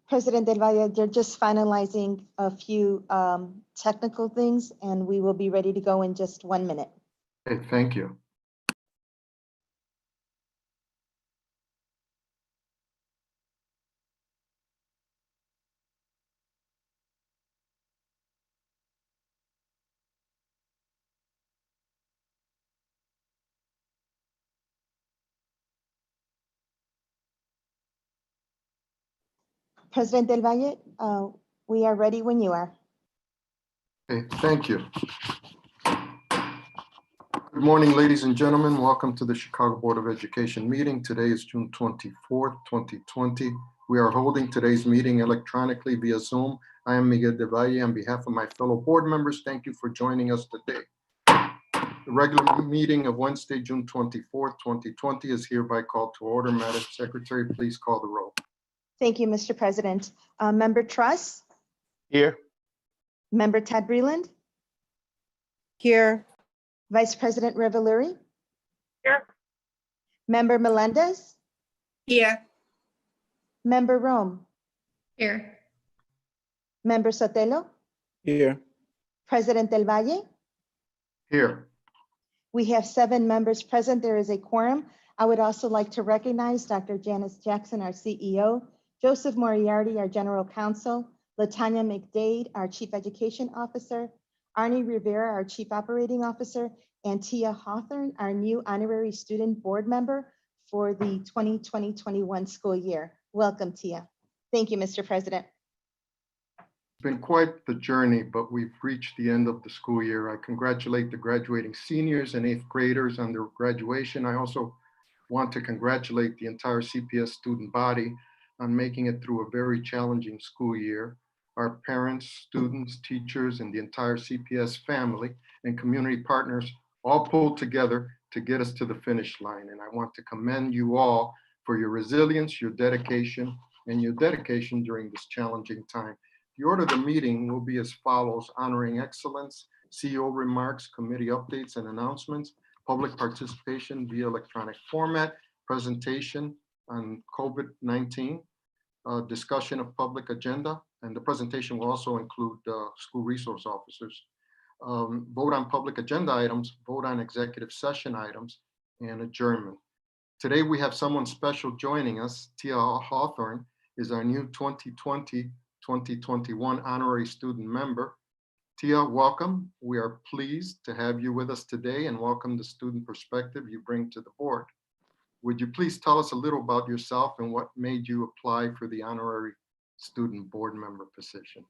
President Del Valle, they're just finalizing a few technical things, and we will be ready to go in just 1 minute. Okay, thank you. President Del Valle, we are ready when you are. Okay, thank you. Good morning, ladies and gentlemen. Welcome to the Chicago Board of Education meeting. Today is June 24th, 2020. We are holding today's meeting electronically via Zoom. I am Miguel Del Valle. On behalf of my fellow board members, thank you for joining us today. The regular meeting of Wednesday, June 24th, 2020 is hereby called to order. Madam Secretary, please call the roll. Thank you, Mr. President. Member Truss? Here. Member Tad Breland? Here. Vice President Reveluri? Here. Member Melendez? Here. Member Rome? Here. Member Sotelo? Here. President Del Valle? Here. We have 7 members present. There is a quorum. I would also like to recognize Dr. Janice Jackson, our CEO, Joseph Moriarty, our General Counsel, Latanya McDade, our Chief Education Officer, Arnie Rivera, our Chief Operating Officer, and Tia Hawthorne, our new Honorary Student Board Member for the 2020-21 school year. Welcome, Tia. Thank you, Mr. President. It's been quite the journey, but we've reached the end of the school year. I congratulate the graduating seniors and 8th graders on their graduation. I also want to congratulate the entire CPS student body on making it through a very challenging school year. Our parents, students, teachers, and the entire CPS family and community partners all pulled together to get us to the finish line. And I want to commend you all for your resilience, your dedication, and your dedication during this challenging time. The order of the meeting will be as follows: honoring excellence, CEO remarks, committee updates and announcements, public participation via electronic format, presentation on COVID-19, discussion of public agenda, and the presentation will also include school resource officers. Vote on public agenda items, vote on executive session items, and adjournment. Today we have someone special joining us. Tia Hawthorne is our new 2020-2021 honorary student member. Tia, welcome. We are pleased to have you with us today and welcome the student perspective you bring to the board. Would you please tell us a little about yourself and what made you apply for the honorary student board member position?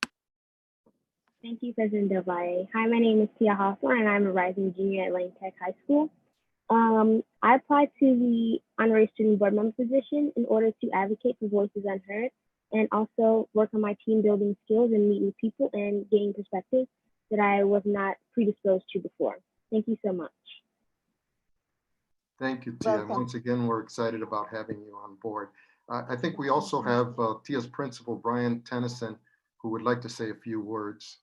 Thank you, President Del Valle. Hi, my name is Tia Hawthorne, and I'm a rising junior at Lane Tech High School. I applied to the honorary student board member position in order to advocate for voices unheard and also work on my team building skills and meet new people and gain perspectives that I was not predisposed to before. Thank you so much. Thank you, Tia. Welcome. Once again, we're excited about having you on board. I think we also have Tia's principal, Brian Tennyson, who would like to say a few words.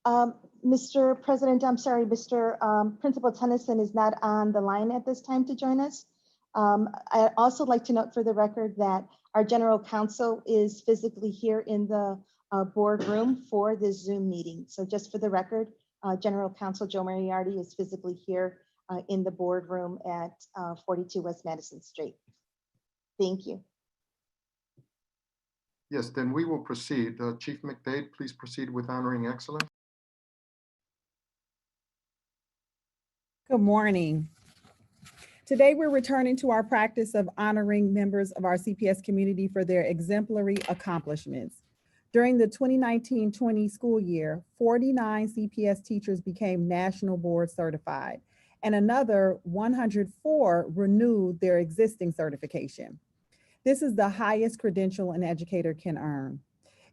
Mr. President, I'm sorry, Mr. Principal Tennyson is not on the line at this time to join us. I'd also like to note for the record that our General Counsel is physically here in the boardroom for this Zoom meeting. So just for the record, General Counsel Joe Moriarty is physically here in the boardroom at 42 West Madison Street. Thank you. Yes, then we will proceed. Chief McDade, please proceed with honoring excellence. Good morning. Today, we're returning to our practice of honoring members of our CPS community for their exemplary accomplishments. During the 2019-20 school year, 49 CPS teachers became National Board Certified, and another 104 renewed their existing certification. This is the highest credential an educator can earn.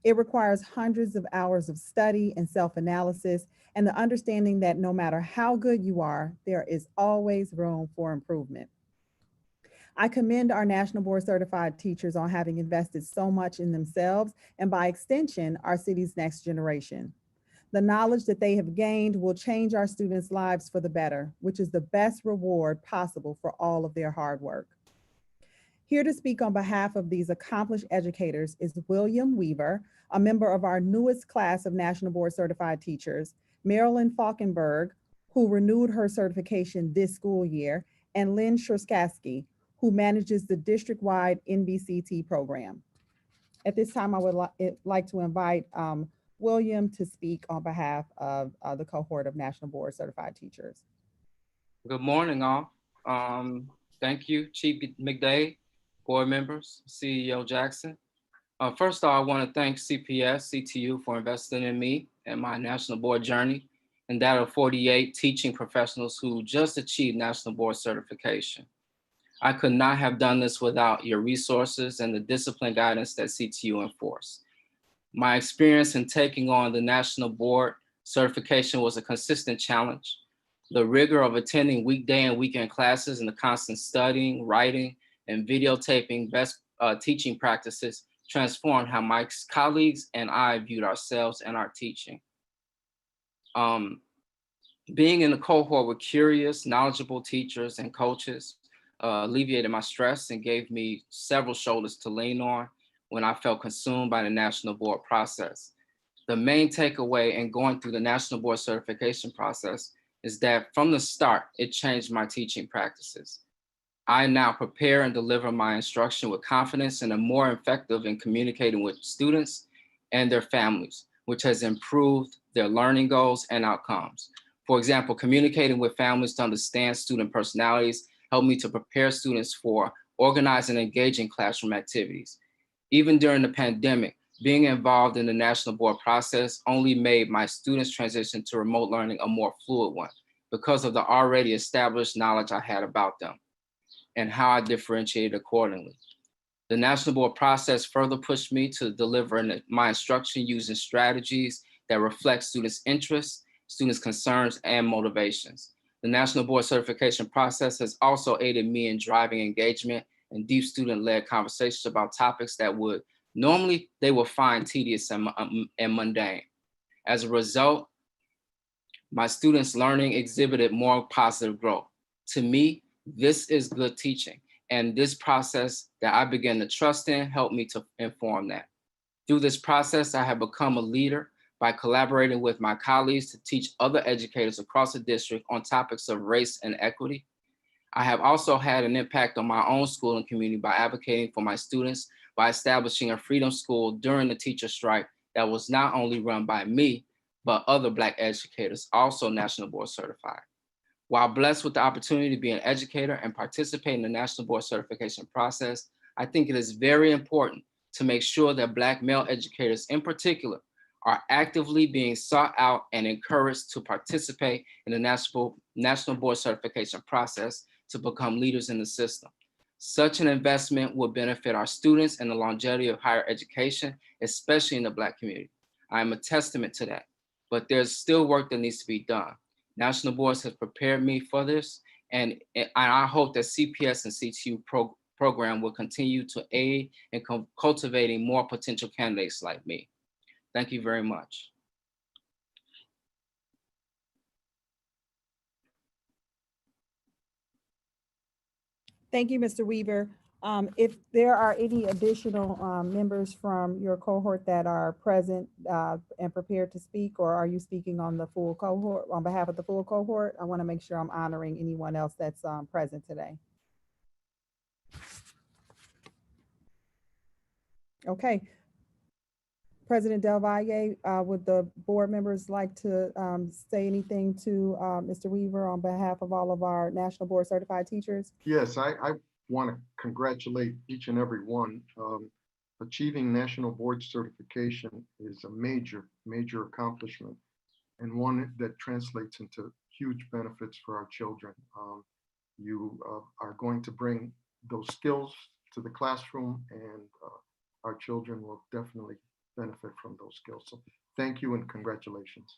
It requires hundreds of hours of study and self-analysis and the understanding that no matter how good you are, there is always room for improvement. I commend our National Board Certified teachers on having invested so much in themselves and by extension, our city's next generation. The knowledge that they have gained will change our students' lives for the better, which is the best reward possible for all of their hard work. Here to speak on behalf of these accomplished educators is William Weaver, a member of our newest class of National Board Certified Teachers, Marilyn Falkenberg, who renewed her certification this school year, and Lynn Sherskaski, who manages the district-wide NBCT program. At this time, I would like to invite William to speak on behalf of the cohort of National Board Certified Teachers. Good morning, all. Thank you, Chief McDade, board members, CEO Jackson. First of all, I want to thank CPS, CTU for investing in me and my national board journey, and that of 48 teaching professionals who just achieved national board certification. I could not have done this without your resources and the discipline guidance that CTU enforced. My experience in taking on the national board certification was a consistent challenge. The rigor of attending weekday and weekend classes and the constant studying, writing, and videotaping best teaching practices transformed how my colleagues and I viewed ourselves and our teaching. Being in a cohort with curious, knowledgeable teachers and coaches alleviated my stress and gave me several shoulders to lean on when I felt consumed by the national board process. The main takeaway in going through the national board certification process is that from the start, it changed my teaching practices. I now prepare and deliver my instruction with confidence and am more effective in communicating with students and their families, which has improved their learning goals and outcomes. For example, communicating with families to understand student personalities helped me to prepare students for organized and engaging classroom activities. Even during the pandemic, being involved in the national board process only made my students' transition to remote learning a more fluid one because of the already established knowledge I had about them and how I differentiated accordingly. The national board process further pushed me to deliver my instruction using strategies that reflect students' interests, students' concerns, and motivations. The national board certification process has also aided me in driving engagement and deep student-led conversations about topics that they will find tedious and mundane. As a result, my students' learning exhibited more positive growth. To me, this is good teaching, and this process that I began to trust in helped me to inform that. Through this process, I have become a leader by collaborating with my colleagues to teach other educators across the district on topics of race and equity. I have also had an impact on my own school and community by advocating for my students by establishing a freedom school during the teacher strike that was not only run by me, but other Black educators, also National Board Certified. While blessed with the opportunity to be an educator and participate in the National Board Certification process, I think it is very important to make sure that Black male educators in particular are actively being sought out and encouraged to participate in the National Board Certification process to become leaders in the system. Such an investment will benefit our students and the longevity of higher education, especially in the Black community. I am a testament to that, but there's still work that needs to be done. National Boards has prepared me for this, and I hope that CPS and CTU program will continue to aid in cultivating more potential candidates like me. Thank you very much. Thank you, Mr. Weaver. If there are any additional members from your cohort that are present and prepared to speak, or are you speaking on the full cohort, on behalf of the full cohort? I want to make sure I'm honoring anyone else that's present today. Okay. President Del Valle, would the board members like to say anything to Mr. Weaver on behalf of all of our National Board Certified Teachers? Yes, I want to congratulate each and every one. Achieving National Board Certification is a major, major accomplishment and one that translates into huge benefits for our children. You are going to bring those skills to the classroom, and our children will definitely benefit from those skills. So thank you and congratulations.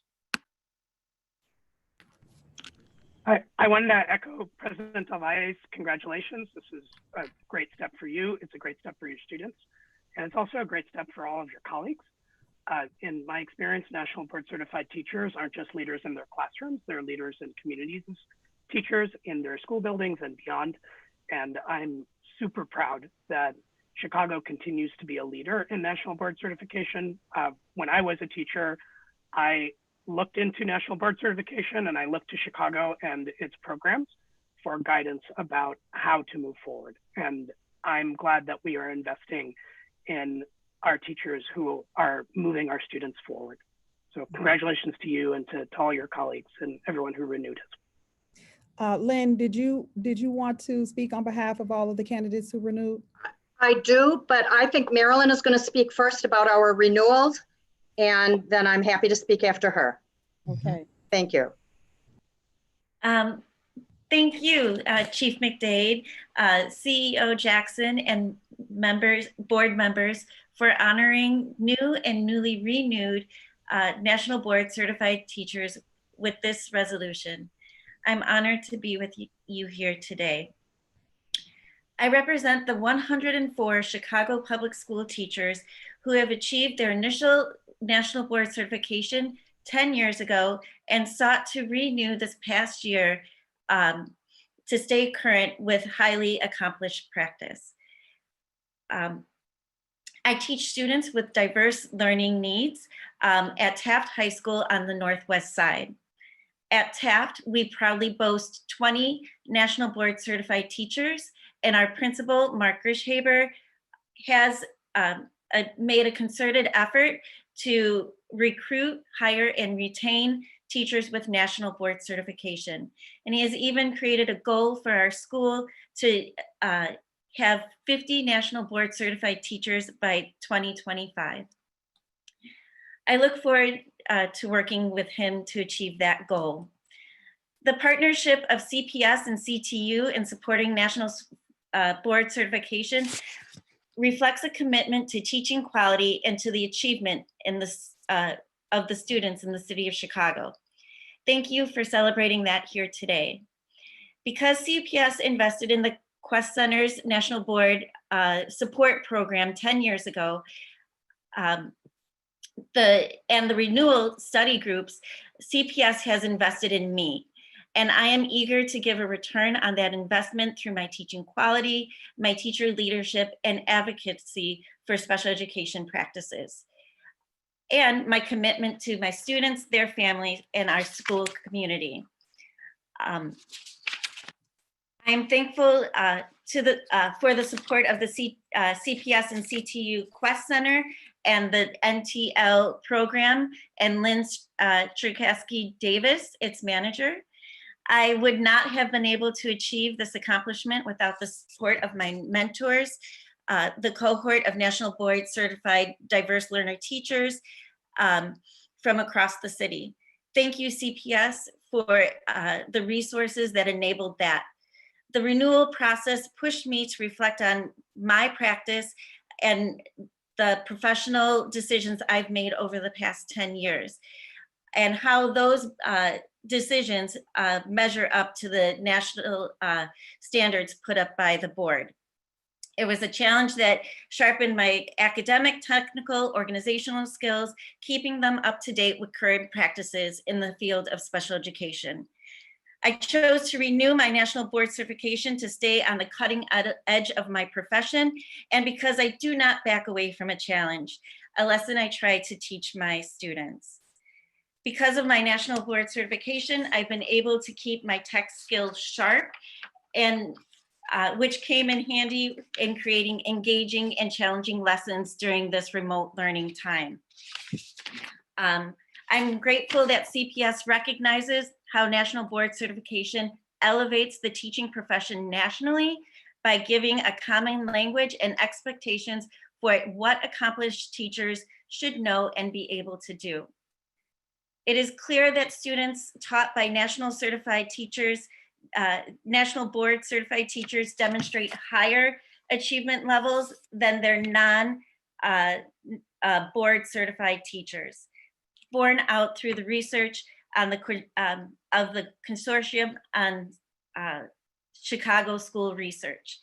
I wanted to echo President Del Valle's congratulations. This is a great step for you. It's a great step for your students. And it's also a great step for all of your colleagues. In my experience, National Board Certified teachers aren't just leaders in their classrooms, they're leaders in communities as teachers in their school buildings and beyond. And I'm super proud that Chicago continues to be a leader in national board certification. When I was a teacher, I looked into national board certification and I looked to Chicago and its programs for guidance about how to move forward. And I'm glad that we are investing in our teachers who are moving our students forward. So congratulations to you and to all your colleagues and everyone who renewed it. Lynn, did you want to speak on behalf of all of the candidates who renewed? I do, but I think Marilyn is going to speak first about our renewals, and then I'm happy to speak after her. Okay. Thank you. Thank you, Chief McDade, CEO Jackson, and board members for honoring new and newly renewed National Board Certified Teachers with this resolution. I'm honored to be with you here today. I represent the 104 Chicago Public School teachers who have achieved their initial National Board certification 10 years ago and sought to renew this past year to stay current with highly accomplished practice. I teach students with diverse learning needs at Taft High School on the Northwest Side. At Taft, we proudly boast 20 National Board Certified teachers, and our principal, Mark Grishhaber, has made a concerted effort to recruit, hire, and retain teachers with National Board certification. And he has even created a goal for our school to have 50 National Board certified teachers by 2025. I look forward to working with him to achieve that goal. The partnership of CPS and CTU in supporting National Board certification reflects a commitment to teaching quality and to the achievement in of the students in the city of Chicago. Thank you for celebrating that here today. Because CPS invested in the Quest Center's National Board support program 10 years ago, and the renewal study groups, CPS has invested in me. And I am eager to give a return on that investment through my teaching quality, my teacher leadership, and advocacy for special education practices, and my commitment to my students, their families, and our school community. I am thankful for the support of the CPS and CTU Quest Center and the NTL program, and Lynn Cherkasky Davis, its manager. I would not have been able to achieve this accomplishment without the support of my mentors, the cohort of National Board Certified Diverse Learner teachers from across the city. Thank you, CPS, for the resources that enabled that. The renewal process pushed me to reflect on my practice and the professional decisions I've made over the past 10 years and how those decisions measure up to the national standards put up by the board. It was a challenge that sharpened my academic, technical, organizational skills, keeping them up to date with current practices in the field of special education. I chose to renew my National Board certification to stay on the cutting edge of my profession, and because I do not back away from a challenge, a lesson I try to teach my students. Because of my National Board certification, I've been able to keep my tech skills sharp, and which came in handy in creating engaging and challenging lessons during this remote learning time. I'm grateful that CPS recognizes how National Board certification elevates the teaching profession nationally by giving a common language and expectations for what accomplished teachers should know and be able to do. It is clear that students taught by National Certified teachers, National Board Certified teachers demonstrate higher achievement levels than their non-board certified teachers, borne out through the research on of the Consortium on Chicago School Research.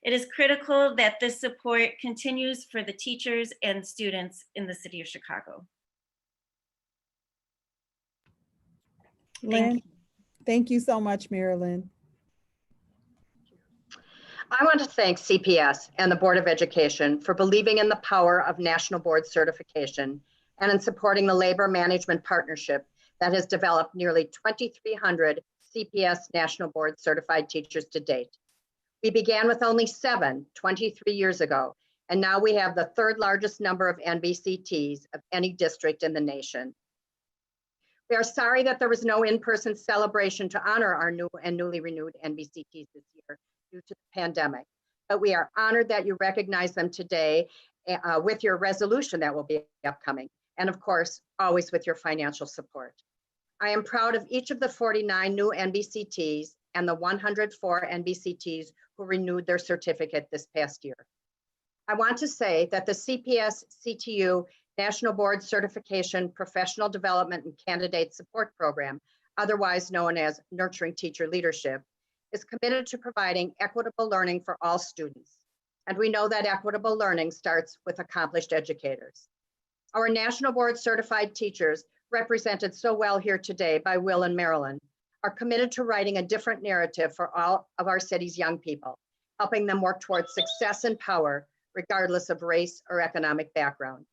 It is critical that this support continues for the teachers and students in the city of Chicago. Lynn, thank you so much, Marilyn. I want to thank CPS and the Board of Education for believing in the power of National Board Certification and in supporting the Labor Management Partnership that has developed nearly 2,300 CPS National Board Certified teachers to date. We began with only 7 23 years ago, and now we have the 3rd largest number of NBCTs of any district in the nation. We are sorry that there was no in-person celebration to honor our new and newly renewed NBCTs this year due to the pandemic, but we are honored that you recognize them today with your resolution that will be upcoming, and of course, always with your financial support. I am proud of each of the 49 new NBCTs and the 104 NBCTs who renewed their certificate this past year. I want to say that the CPS CTU National Board Certification Professional Development and Candidate Support Program, otherwise known as Nurturing Teacher Leadership, is committed to providing equitable learning for all students. And we know that equitable learning starts with accomplished educators. Our National Board Certified teachers, represented so well here today by Will and Marilyn, are committed to writing a different narrative for all of our city's young people, helping them work towards success and power, regardless of race or economic background.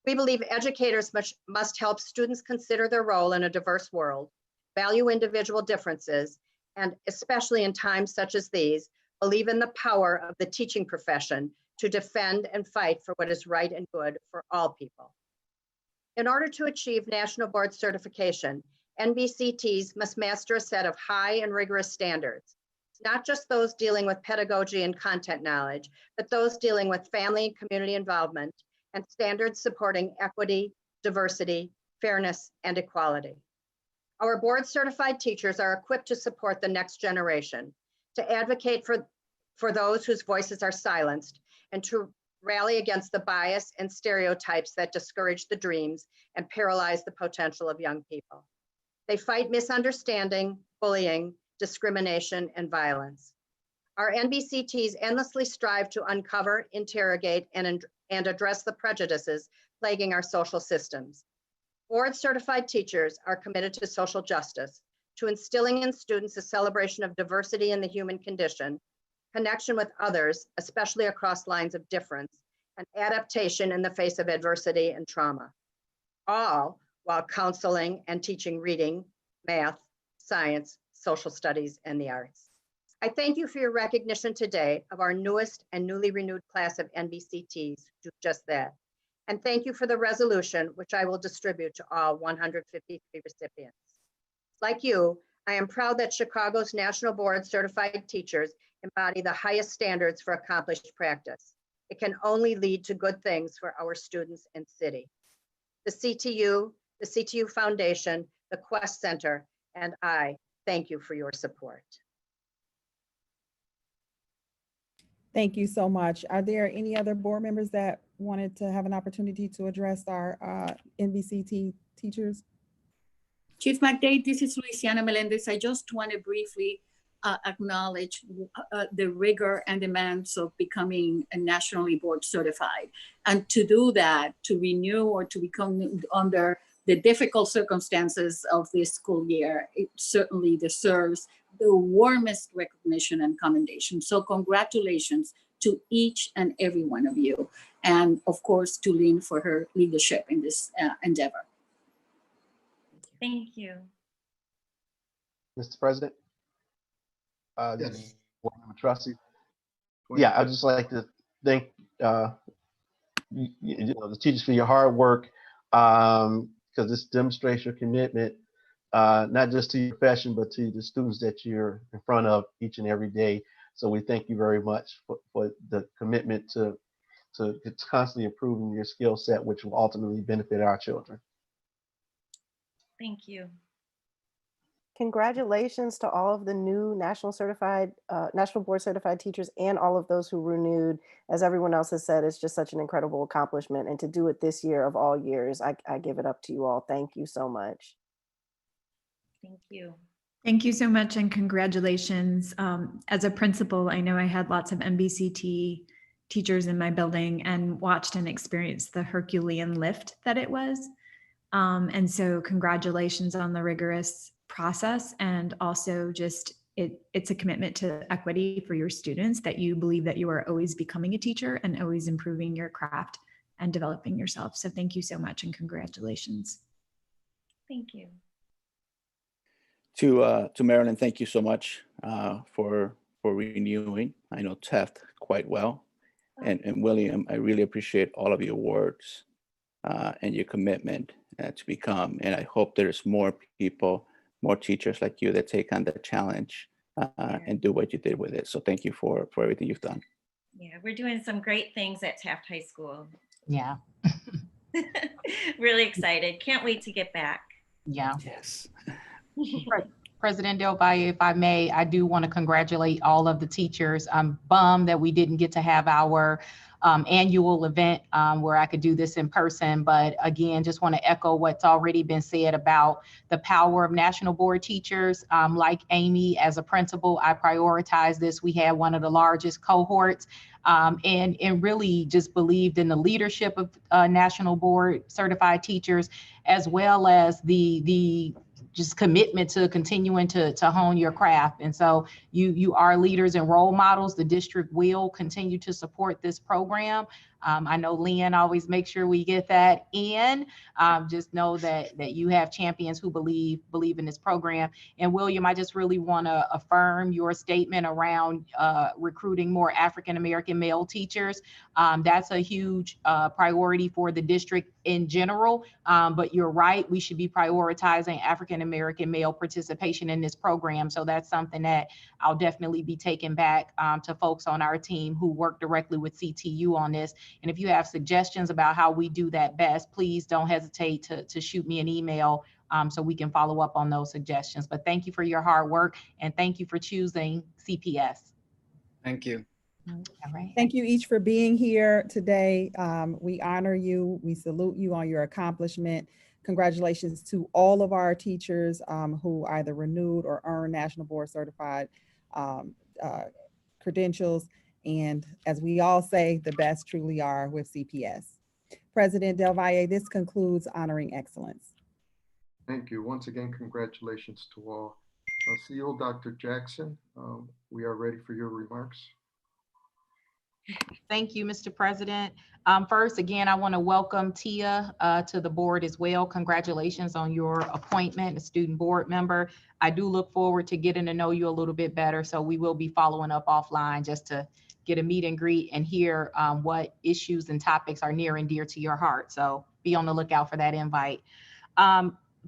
We believe educators must help students consider their role in a diverse world, value individual differences, and especially in times such as these, believe in the power of the teaching profession to defend and fight for what is right and good for all people. In order to achieve National Board Certification, NBCTs must master a set of high and rigorous standards, not just those dealing with pedagogy and content knowledge, but those dealing with family and community involvement and standards supporting equity, diversity, fairness, and equality. Our board certified teachers are equipped to support the next generation, to advocate for those whose voices are silenced, and to rally against the bias and stereotypes that discourage the dreams and paralyze the potential of young people. They fight misunderstanding, bullying, discrimination, and violence. Our NBCTs endlessly strive to uncover, interrogate, and address the prejudices plaguing our social systems. Board certified teachers are committed to social justice, to instilling in students a celebration of diversity in the human condition, connection with others, especially across lines of difference, and adaptation in the face of adversity and trauma, all while counseling and teaching reading, math, science, social studies, and the arts. I thank you for your recognition today of our newest and newly renewed class of NBCTs who do just that. And thank you for the resolution, which I will distribute to all 153 recipients. Like you, I am proud that Chicago's National Board Certified teachers embody the highest standards for accomplished practice. It can only lead to good things for our students and city. The CTU Foundation, the Quest Center, and I thank you for your support. Thank you so much. Are there any other board members that wanted to have an opportunity to address our NBCT teachers? Chief McDade, this is Luisiana Melendez. I just want to briefly acknowledge the rigor and demands of becoming a nationally board certified. And to do that, to renew or to become under the difficult circumstances of this school year, it certainly deserves the warmest recognition and commendation. So congratulations to each and every one of you. And of course, to Lynn for her leadership in this endeavor. Thank you. Mr. President. Yes. Board Member Trustee. Yeah, I'd just like to thank the teachers for your hard work, because this demonstrates your commitment, not just to your profession, but to the students that you're in front of each and every day. So we thank you very much for the commitment to constantly improving your skill set, which will ultimately benefit our children. Thank you. Congratulations to all of the new National Board Certified teachers and all of those who renewed. As everyone else has said, it's just such an incredible accomplishment. And to do it this year of all years, I give it up to you all. Thank you so much. Thank you. Thank you so much and congratulations. As a principal, I know I had lots of NBCT teachers in my building and watched and experienced the Herculean lift that it was. And so congratulations on the rigorous process and also just it's a commitment to equity for your students, that you believe that you are always becoming a teacher and always improving your craft and developing yourself. So thank you so much and congratulations. Thank you. To Marilyn, thank you so much for renewing. I know Taft quite well. And William, I really appreciate all of your words and your commitment to become. And I hope there's more people, more teachers like you that take on the challenge and do what you did with it. So thank you for everything you've done. Yeah, we're doing some great things at Taft High School. Yeah. Really excited. Can't wait to get back. Yeah. Yes. President Del Valle, if I may, I do want to congratulate all of the teachers. I'm bummed that we didn't get to have our annual event where I could do this in person. But again, just want to echo what's already been said about the power of National Board teachers. Like Amy, as a principal, I prioritize this. We had one of the largest cohorts and really just believed in the leadership of National Board certified teachers, as well as the just commitment to continuing to hone your craft. And so you are leaders and role models. The district will continue to support this program. I know Lynn always makes sure we get that in. Just know that you have champions who believe in this program. And William, I just really want to affirm your statement around recruiting more African-American male teachers. That's a huge priority for the district in general. But you're right, we should be prioritizing African-American male participation in this program. So that's something that I'll definitely be taking back to folks on our team who work directly with CTU on this. And if you have suggestions about how we do that best, please don't hesitate to shoot me an email so we can follow up on those suggestions. But thank you for your hard work and thank you for choosing CPS. Thank you. All right. Thank you each for being here today. We honor you. We salute you on your accomplishment. Congratulations to all of our teachers who either renewed or earned National Board Certified credentials. And as we all say, the best truly are with CPS. President Del Valle, this concludes Honoring Excellence. Thank you. Once again, congratulations to all. CEO Dr. Jackson, we are ready for your remarks. Thank you, Mr. President. First, again, I want to welcome Tia to the board as well. Congratulations on your appointment, a student board member. I do look forward to getting to know you a little bit better. So we will be following up offline just to get a meet and greet and hear what issues and topics are near and dear to your heart. So be on the lookout for that invite.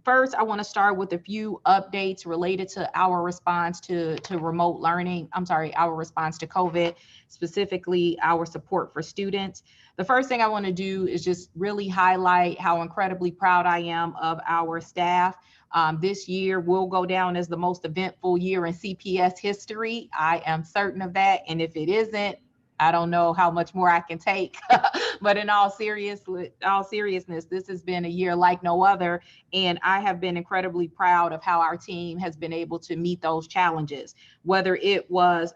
First, I want to start with a few updates related to our response to remote learning. Our response to COVID, specifically our support for students. The first thing I want to do is just really highlight how incredibly proud I am of our staff. This year will go down as the most eventful year in CPS history. I am certain of that. And if it isn't, I don't know how much more I can take, but in all seriousness, this has been a year like no other. And I have been incredibly proud of how our team has been able to meet those challenges, whether it was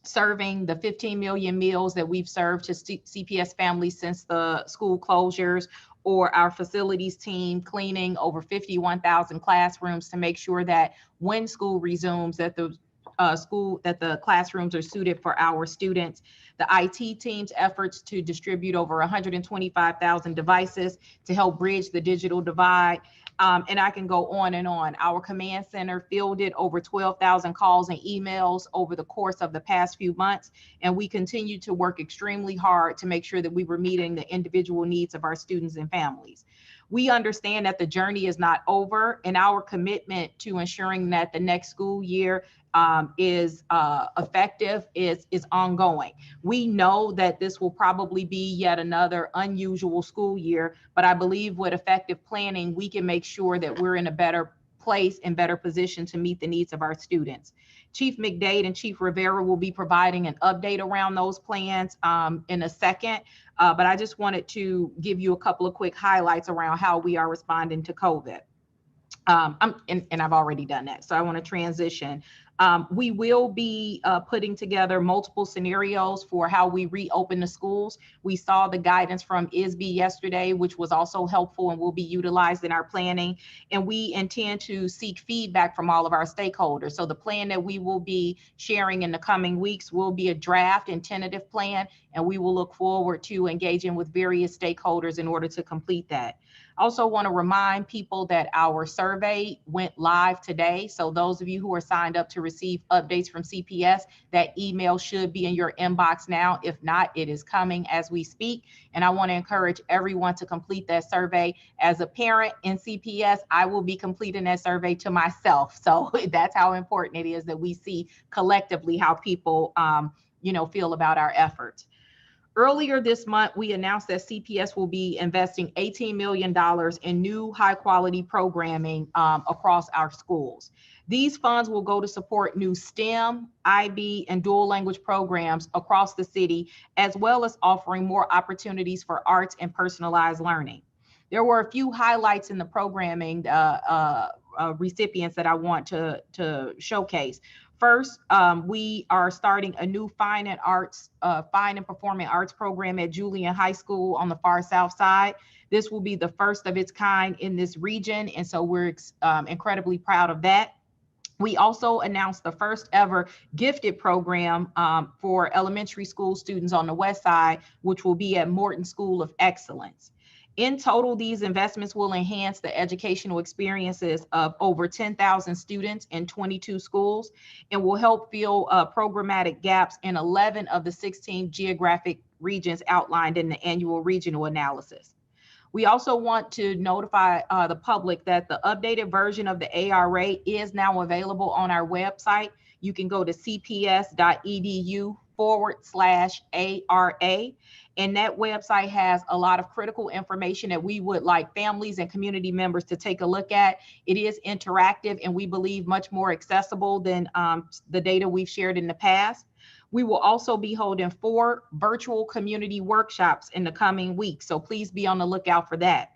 serving the 15 million meals that we've served to CPS families since the school closures, or our facilities team cleaning over 51,000 classrooms to make sure that when school resumes, that the classrooms are suited for our students. The IT team's efforts to distribute over 125,000 devices to help bridge the digital divide. And I can go on and on. Our command center fielded over 12,000 calls and emails over the course of the past few months. And we continue to work extremely hard to make sure that we were meeting the individual needs of our students and families. We understand that the journey is not over, and our commitment to ensuring that the next school year is effective is ongoing. We know that this will probably be yet another unusual school year, but I believe with effective planning, we can make sure that we're in a better place and better position to meet the needs of our students. Chief McDade and Chief Rivera will be providing an update around those plans in a second, but I just wanted to give you a couple of quick highlights around how we are responding to COVID. And I've already done that. So I want to transition. We will be putting together multiple scenarios for how we reopen the schools. We saw the guidance from ISB yesterday, which was also helpful and will be utilized in our planning. And we intend to seek feedback from all of our stakeholders. So the plan that we will be sharing in the coming weeks will be a draft and tentative plan, and we will look forward to engaging with various stakeholders in order to complete that. I also want to remind people that our survey went live today. So those of you who are signed up to receive updates from CPS, that email should be in your inbox now. If not, it is coming as we speak. And I want to encourage everyone to complete that survey. As a parent in CPS, I will be completing that survey to myself. So that's how important it is that we see collectively how people feel about our efforts. Earlier this month, we announced that CPS will be investing $18 million in new high-quality programming across our schools. These funds will go to support new STEM, IB, and dual language programs across the city, as well as offering more opportunities for arts and personalized learning. There were a few highlights in the programming recipients that I want to showcase. First, we are starting a new fine and performing arts program at Julian High School on the far south side. This will be the first of its kind in this region, and so we're incredibly proud of that. We also announced the first ever gifted program for elementary school students on the west side, which will be at Morton School of Excellence. In total, these investments will enhance the educational experiences of over 10,000 students in 22 schools and will help fill programmatic gaps in 11 of the 16 geographic regions outlined in the annual regional analysis. We also want to notify the public that the updated version of the ARA is now available on our website. You can go to cps.edu/ARA. And that website has a lot of critical information that we would like families and community members to take a look at. It is interactive and we believe much more accessible than the data we've shared in the past. We will also be holding 4 virtual community workshops in the coming weeks, so please be on the lookout for that.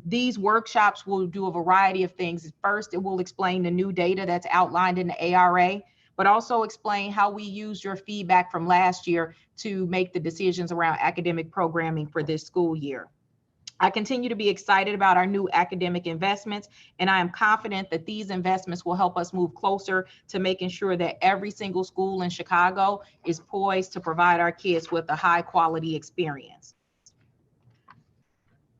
These workshops will do a variety of things. First, it will explain the new data that's outlined in the ARA, but also explain how we used your feedback from last year to make the decisions around academic programming for this school year. I continue to be excited about our new academic investments, and I am confident that these investments will help us move closer to making sure that every single school in Chicago is poised to provide our kids with a high quality experience.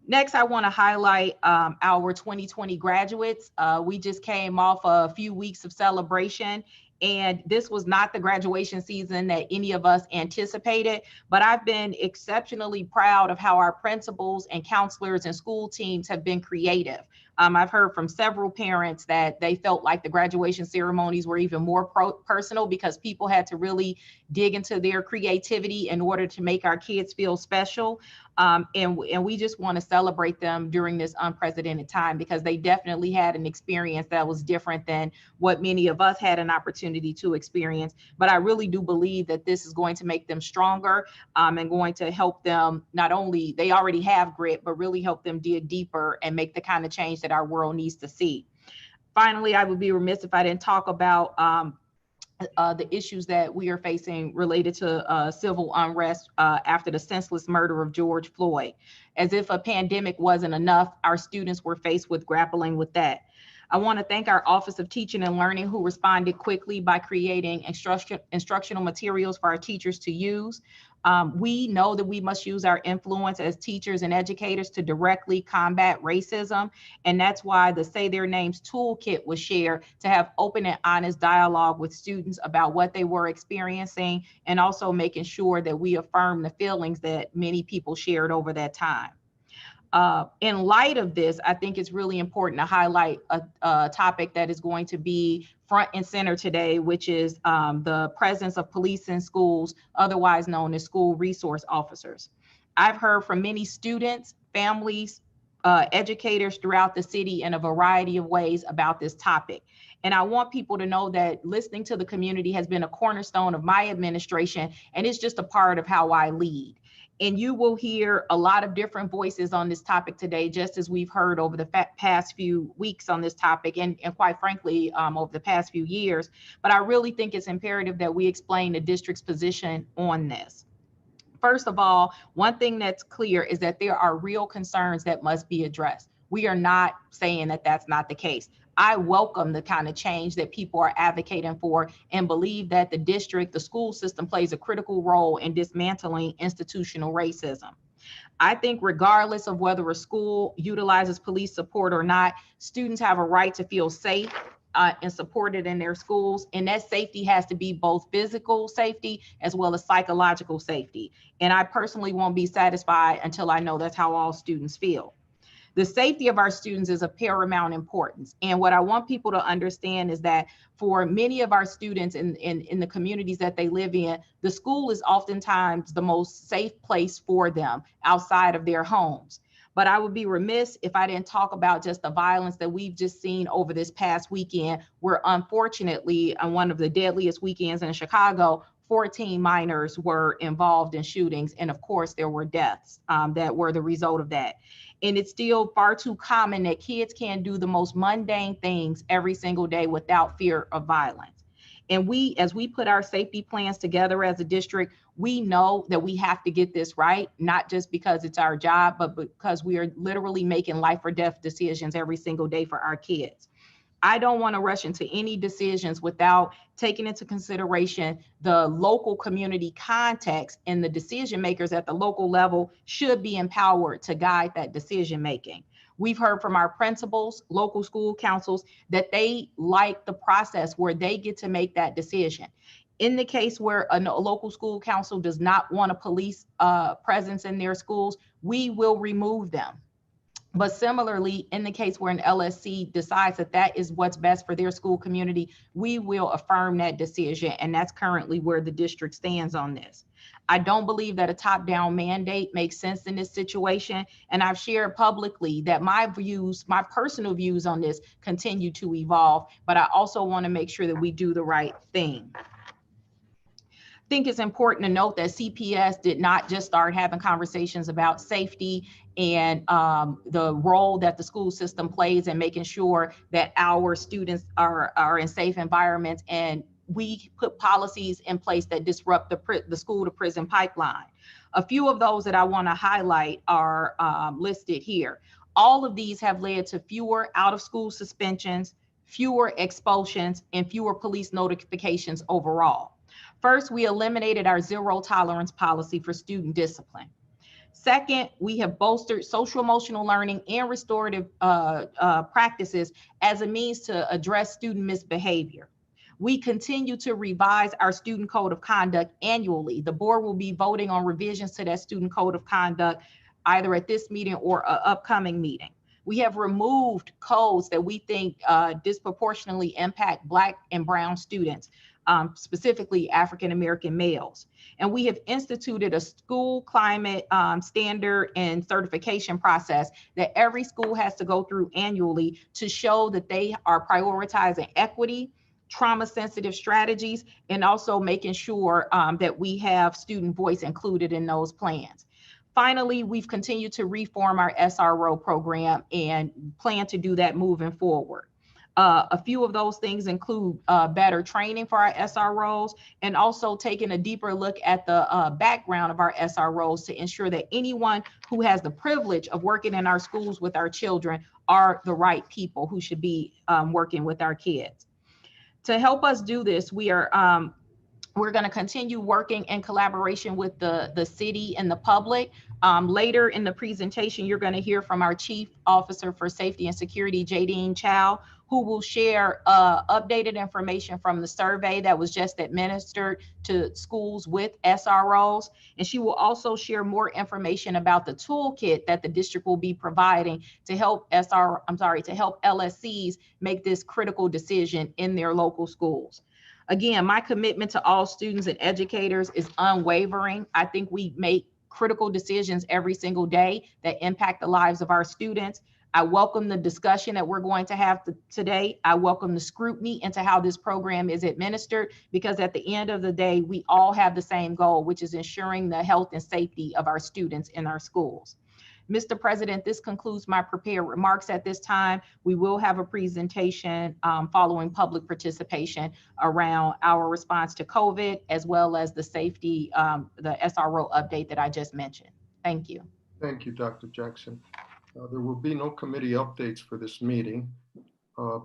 Next, I want to highlight our 2020 graduates. We just came off a few weeks of celebration, and this was not the graduation season that any of us anticipated, but I've been exceptionally proud of how our principals and counselors and school teams have been creative. I've heard from several parents that they felt like the graduation ceremonies were even more personal because people had to really dig into their creativity in order to make our kids feel special. And we just want to celebrate them during this unprecedented time because they definitely had an experience that was different than what many of us had an opportunity to experience. But I really do believe that this is going to make them stronger and going to help them, not only, they already have grit, but really help them dig deeper and make the kind of change that our world needs to see. Finally, I would be remiss if I didn't talk about the issues that we are facing related to civil unrest after the senseless murder of George Floyd. As if a pandemic wasn't enough, our students were faced with grappling with that. I want to thank our Office of Teaching and Learning who responded quickly by creating instructional materials for our teachers to use. We know that we must use our influence as teachers and educators to directly combat racism. And that's why the Say Their Names toolkit was shared to have open and honest dialogue with students about what they were experiencing and also making sure that we affirm the feelings that many people shared over that time. In light of this, I think it's really important to highlight a topic that is going to be front and center today, which is the presence of police in schools, otherwise known as school resource officers. I've heard from many students, families, educators throughout the city in a variety of ways about this topic. And I want people to know that listening to the community has been a cornerstone of my administration, and it's just a part of how I lead. And you will hear a lot of different voices on this topic today, just as we've heard over the past few weeks on this topic, and quite frankly, over the past few years. But I really think it's imperative that we explain the district's position on this. First of all, one thing that's clear is that there are real concerns that must be addressed. We are not saying that that's not the case. I welcome the kind of change that people are advocating for and believe that the district, the school system plays a critical role in dismantling institutional racism. I think regardless of whether a school utilizes police support or not, students have a right to feel safe and supported in their schools. And that safety has to be both physical safety as well as psychological safety. And I personally won't be satisfied until I know that's how all students feel. The safety of our students is of paramount importance. And what I want people to understand is that for many of our students in the communities that they live in, the school is oftentimes the most safe place for them outside of their homes. But I would be remiss if I didn't talk about just the violence that we've just seen over this past weekend, where unfortunately, on one of the deadliest weekends in Chicago, 14 minors were involved in shootings. And of course, there were deaths that were the result of that. And it's still far too common that kids can do the most mundane things every single day without fear of violence. And as we put our safety plans together as a district, we know that we have to get this right, not just because it's our job, but because we are literally making life or death decisions every single day for our kids. I don't want to rush into any decisions without taking into consideration the local community context, and the decision makers at the local level should be empowered to guide that decision making. We've heard from our principals, local school councils, that they like the process where they get to make that decision. In the case where a local school council does not want a police presence in their schools, we will remove them. But similarly, in the case where an LSC decides that that is what's best for their school community, we will affirm that decision. And that's currently where the district stands on this. I don't believe that a top-down mandate makes sense in this situation. And I've shared publicly that my views, my personal views on this continue to evolve, but I also want to make sure that we do the right thing. I think it's important to note that CPS did not just start having conversations about safety and the role that the school system plays in making sure that our students are in safe environments, and we put policies in place that disrupt the school to prison pipeline. A few of those that I want to highlight are listed here. All of these have led to fewer out of school suspensions, fewer expulsions, and fewer police notifications overall. First, we eliminated our zero tolerance policy for student discipline. Second, we have bolstered social emotional learning and restorative practices as a means to address student misbehavior. We continue to revise our student code of conduct annually. The board will be voting on revisions to that student code of conduct either at this meeting or an upcoming meeting. We have removed codes that we think disproportionately impact Black and Brown students, specifically African-American males. And we have instituted a school climate standard and certification process that every school has to go through annually to show that they are prioritizing equity, trauma-sensitive strategies, and also making sure that we have student voice included in those plans. Finally, we've continued to reform our SRO program and plan to do that moving forward. A few of those things include better training for our SROs, and also taking a deeper look at the background of our SROs to ensure that anyone who has the privilege of working in our schools with our children are the right people who should be working with our kids. To help us do this, we're going to continue working in collaboration with the city and the public. Later in the presentation, you're going to hear from our Chief Officer for Safety and Security, Jadine Chow, who will share updated information from the survey that was just administered to schools with SROs. And she will also share more information about the toolkit that the district will be providing to help LSCs make this critical decision in their local schools. Again, my commitment to all students and educators is unwavering. I think we make critical decisions every single day that impact the lives of our students. I welcome the discussion that we're going to have today. I welcome the scrutiny into how this program is administered, because at the end of the day, we all have the same goal, which is ensuring the health and safety of our students in our schools. Mr. President, this concludes my prepared remarks at this time. We will have a presentation following public participation around our response to COVID, as well as the safety, the SRO update that I just mentioned. Thank you. Thank you, Dr. Jackson. There will be no committee updates for this meeting.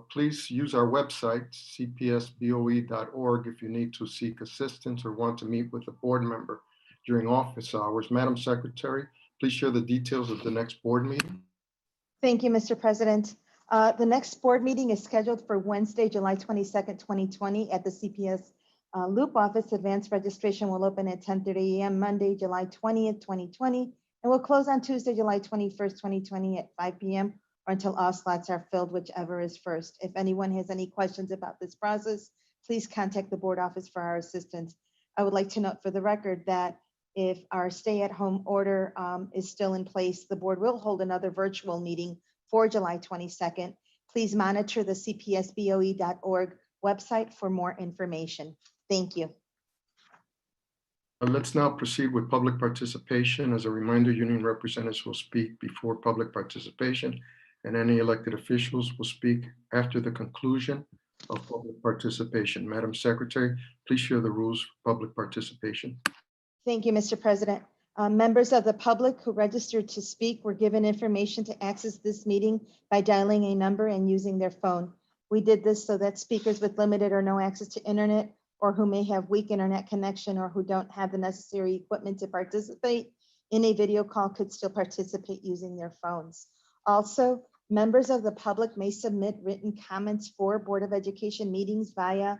Please use our website, cpsboe.org, if you need to seek assistance or want to meet with a board member during office hours. Madam Secretary, please share the details of the next board meeting. Thank you, Mr. President. The next board meeting is scheduled for Wednesday, July 22nd, 2020 at the CPS Loop office. Advanced registration will open at 10:30 a.m. Monday, July 20th, 2020, and will close on Tuesday, July 21st, 2020 at 5 p.m. or until all slots are filled, whichever is first. If anyone has any questions about this process, please contact the board office for our assistance. I would like to note for the record that if our stay-at-home order is still in place, the board will hold another virtual meeting for July 22nd. Please monitor the cpsboe.org website for more information. Thank you. Let's now proceed with public participation. As a reminder, union representatives will speak before public participation, and any elected officials will speak after the conclusion of public participation. Madam Secretary, please share the rules for public participation. Thank you, Mr. President. Members of the public who registered to speak were given information to access this meeting by dialing a number and using their phone. We did this so that speakers with limited or no access to internet, or who may have weak internet connection, or who don't have the necessary equipment to participate in a video call, could still participate using their phones. Also, members of the public may submit written comments for Board of Education meetings via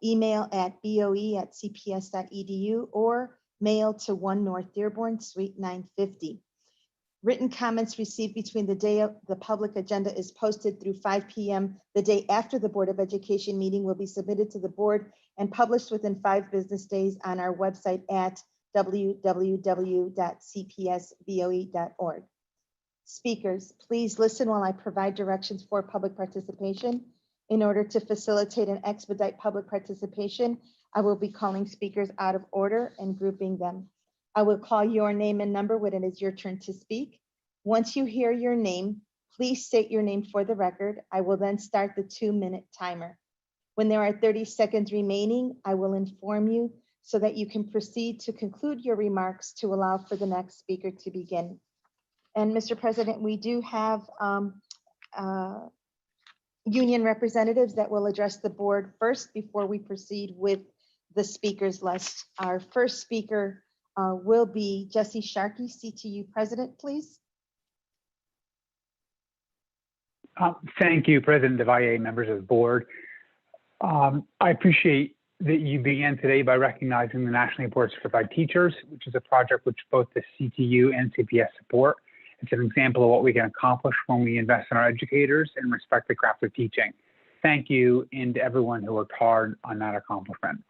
email at boe@cps.edu or mail to 1 North Dearborn, Suite 950. Written comments received between the day of the public agenda is posted through 5 p.m. the day after the Board of Education meeting will be submitted to the board and published within 5 business days on our website at www.cpsboe.org. Speakers, please listen while I provide directions for public participation. In order to facilitate and expedite public participation, I will be calling speakers out of order and grouping them. I will call your name and number when it is your turn to speak. Once you hear your name, please state your name for the record. I will then start the 2-minute timer. When there are 30 seconds remaining, I will inform you so that you can proceed to conclude your remarks to allow for the next speaker to begin. And Mr. President, we do have union representatives that will address the board first before we proceed with the speakers list. Our first speaker will be Jesse Sharkey, CTU president, please. Thank you, President DeValle, members of the board. I appreciate that you began today by recognizing the Nationally Board Certified Teachers, which is a project which both the CTU and CPS support. It's an example of what we can accomplish when we invest in our educators and respect the craft of teaching. Thank you, and to everyone who worked hard on that accomplishment.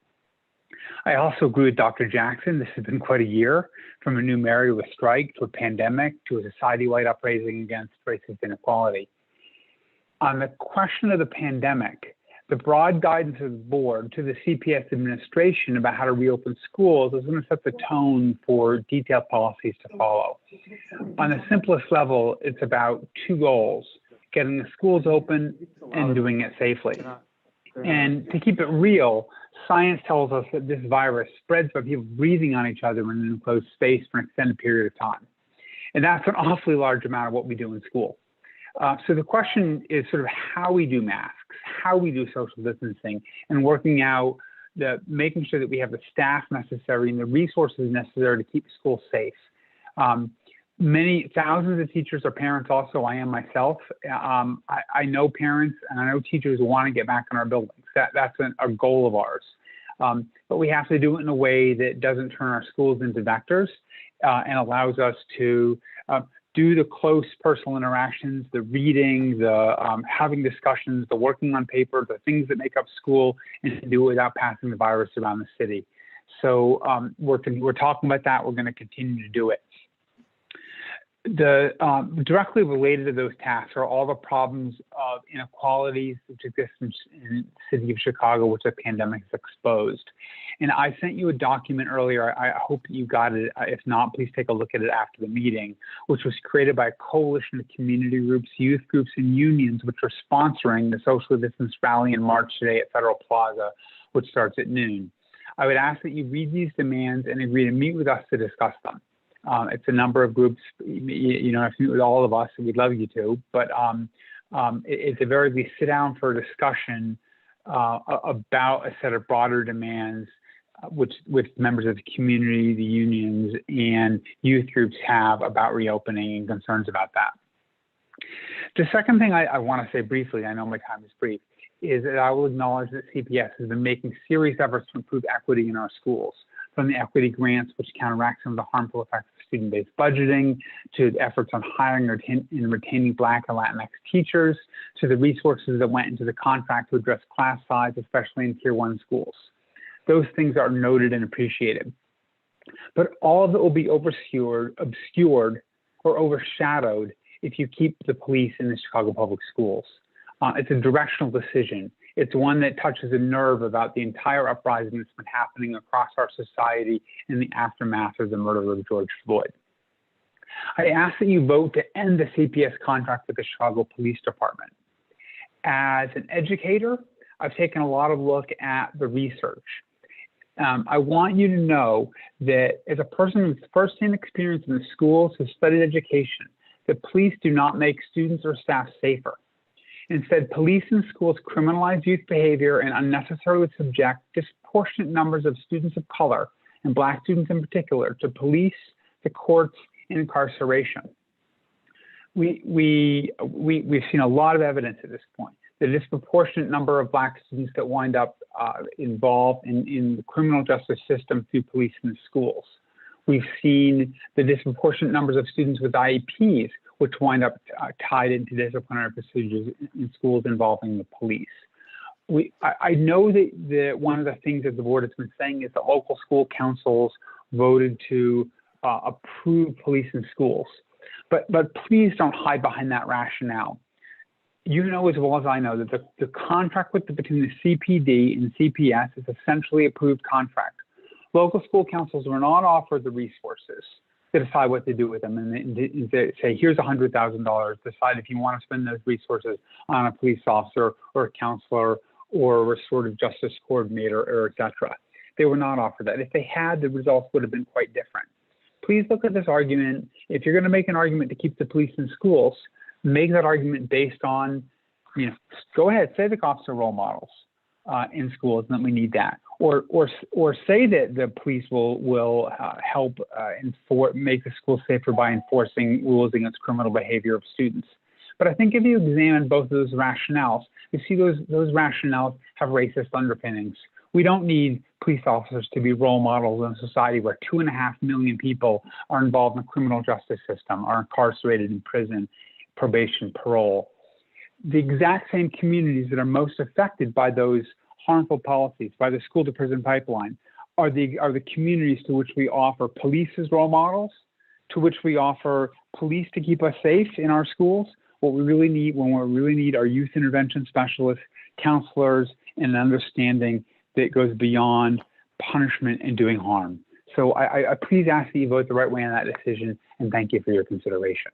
I also agree with Dr. Jackson. This has been quite a year, from a new mayor with strike to a pandemic to a society-wide uprising against racist inequality. On the question of the pandemic, the broad guidance of the board to the CPS administration about how to reopen schools is going to set the tone for detailed policies to follow. On the simplest level, it's about 2 goals: getting the schools open and doing it safely. And to keep it real, science tells us that this virus spreads by people breathing on each other in an enclosed space for an extended period of time. And that's an awfully large amount of what we do in school. So the question is sort of how we do masks, how we do social distancing, and working out making sure that we have the staff necessary and the resources necessary to keep schools safe. Many thousands of teachers are parents also. I am myself. I know parents and I know teachers who want to get back in our buildings. That's a goal of ours. But we have to do it in a way that doesn't turn our schools into vectors and allows us to do the close personal interactions, the reading, the having discussions, the working on paper, the things that make up school, and to do it without passing the virus around the city. So we're talking about that. We're going to continue to do it. Directly related to those tasks are all the problems of inequalities which exist in the city of Chicago, which the pandemic has exposed. And I sent you a document earlier. I hope you got it. If not, please take a look at it after the meeting, which was created by a coalition of community groups, youth groups, and unions, which are sponsoring the social distance rally and march today at Federal Plaza, which starts at noon. I would ask that you read these demands and agree to meet with us to discuss them. It's a number of groups, you know, if you meet with all of us, we'd love you to, but it's a very least sit down for a discussion about a set of broader demands which members of the community, the unions, and youth groups have about reopening and concerns about that. The second thing I want to say briefly, I know my time is brief, is that I will acknowledge that CPS has been making serious efforts to improve equity in our schools, from the equity grants, which counteract some of the harmful effects of student-based budgeting, to efforts on hiring and retaining Black and Latinx teachers, to the resources that went into the contract to address class size, especially in Tier 1 schools. Those things are noted and appreciated. But all of it will be obscured or overshadowed if you keep the police in the Chicago Public Schools. It's a directional decision. It's one that touches a nerve about the entire uprising that's been happening across our society in the aftermath of the murder of George Floyd. I ask that you vote to end the CPS contract with the Chicago Police Department. As an educator, I've taken a lot of look at the research. I want you to know that as a person with firsthand experience in the schools who studied education, that police do not make students or staff safer. Instead, police and schools criminalize youth behavior and unnecessarily subject disproportionate numbers of students of color, and Black students in particular, to police, the courts, and incarceration. We've seen a lot of evidence at this point. The disproportionate number of Black students that wind up involved in the criminal justice system through police and schools. We've seen the disproportionate numbers of students with IEPs, which wind up tied into disciplinary procedures in schools involving the police. I know that one of the things that the board has been saying is that local school councils voted to approve police in schools, but please don't hide behind that rationale. You know as well as I know that the contract between the CPD and CPS is essentially approved contract. Local school councils were not offered the resources to decide what to do with them and to say, here's $100,000, decide if you want to spend those resources on a police officer or a counselor or a restorative justice coordinator, or et cetera. They were not offered that. If they had, the results would have been quite different. Please look at this argument. If you're going to make an argument to keep the police in schools, make that argument based on, you know, go ahead, say the cops are role models in schools and that we need that. Or say that the police will help make the schools safer by enforcing rules against criminal behavior of students. But I think if you examine both of those rationales, you see those rationales have racist underpinnings. We don't need police officers to be role models in a society where 2.5 million people are involved in the criminal justice system, are incarcerated in prison, probation, parole. The exact same communities that are most affected by those harmful policies, by the school to prison pipeline, are the communities to which we offer police as role models, to which we offer police to keep us safe in our schools. What we really need, are youth intervention specialists, counselors, and an understanding that goes beyond punishment and doing harm. So I please ask that you vote the right way on that decision, and thank you for your consideration.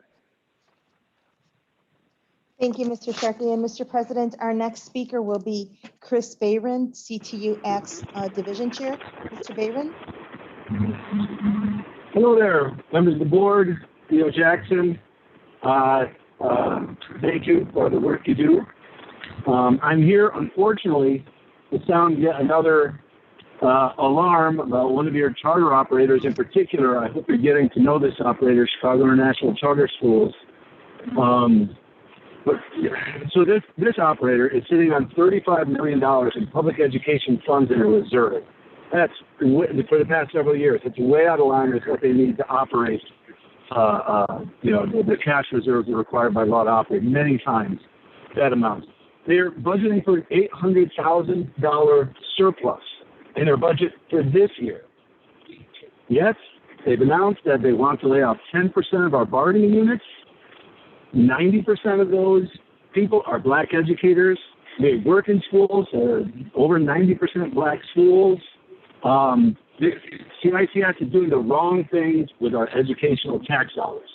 Thank you, Mr. Sharkey. And Mr. President, our next speaker will be Chris Bayron, CTU ACTS Division Chair. Mr. Bayron. Hello there, members of the board, Theo Jackson. Thank you for the work you do. I'm here, unfortunately, to sound yet another alarm about one of your charter operators in particular. I hope you're getting to know this operator, Chicago International Charter Schools. So this operator is sitting on $35 million in public education funds in a reserve. That's for the past several years. It's way out of line with what they need to operate. The cash reserves are required by law to operate many times that amount. They're budgeting for an $800,000 surplus in their budget for this year. Yet They've announced that they want to lay off 10% of our bargaining units. 90% of those people are Black educators. They work in schools. Over 90% Black schools. CICS is doing the wrong things with our educational tax dollars.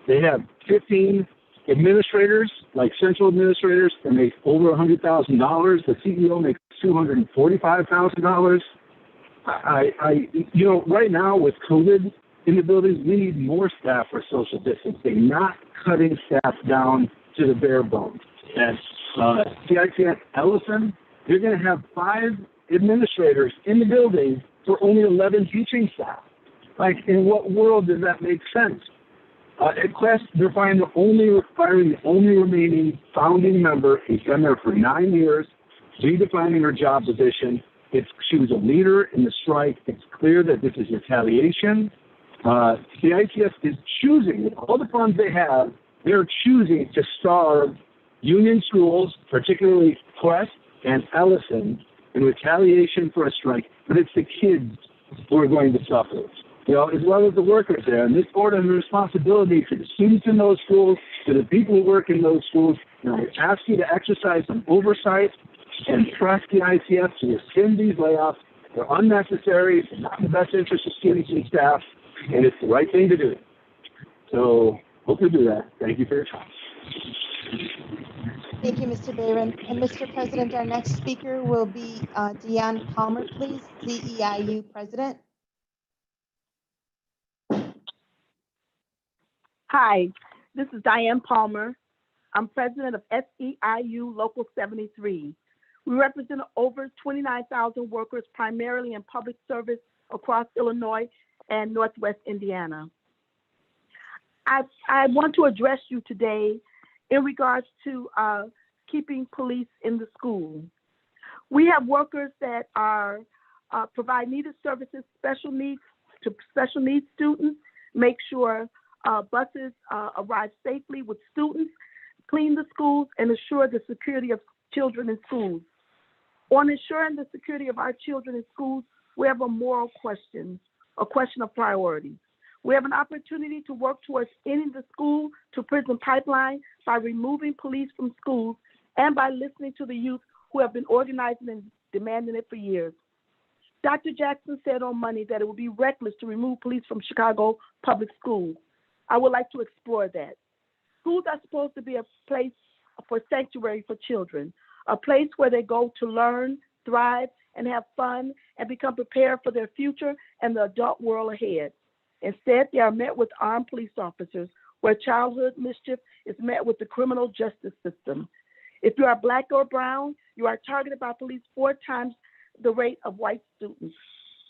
They have 15 administrators, like central administrators, that make over $100,000. The CEO makes $245,000. Right now with COVID in the buildings, we need more staff for social distancing, not cutting staff down to the bare bones. And CICS Ellison, you're going to have 5 administrators in the building for only 11 teaching staff. Like, in what world does that make sense? At Quest, they're firing the only remaining founding member. He's been there for 9 years, redefining her job position. She was a leader in the strike. It's clear that this is retaliation. CICS is choosing, with all the funds they have, they're choosing to starve union schools, particularly Quest and Ellison, in retaliation for a strike. But it's the kids who are going to suffer, as well as the workers there. And this board has a responsibility to the students in those schools, to the people who work in those schools. And I ask you to exercise some oversight and trust the ICF to rescind these layoffs. They're unnecessary. It's not in the best interest of students and staff, and it's the right thing to do. So hope you do that. Thank you for your time. Thank you, Mr. Barron. And Mr. President, our next speaker will be Diane Palmer, please, CEIU President. Hi, this is Diane Palmer. I'm president of SEIU Local 73. We represent over 29,000 workers, primarily in public service across Illinois and Northwest Indiana. I want to address you today in regards to keeping police in the school. We have workers that are provide needed services, special needs students, make sure buses arrive safely with students, clean the schools, and assure the security of children in schools. On ensuring the security of our children in schools, we have a moral question, a question of priority. We have an opportunity to work towards ending the school to prison pipeline by removing police from schools and by listening to the youth who have been organizing and demanding it for years. Dr. Jackson said on Monday that it would be reckless to remove police from Chicago public schools. I would like to explore that. Schools are supposed to be a place for sanctuary for children, a place where they go to learn, thrive, and have fun and become prepared for their future and the adult world ahead. Instead, they are met with armed police officers where childhood mischief is met with the criminal justice system. If you are Black or brown, you are targeted by police 4 times the rate of white students.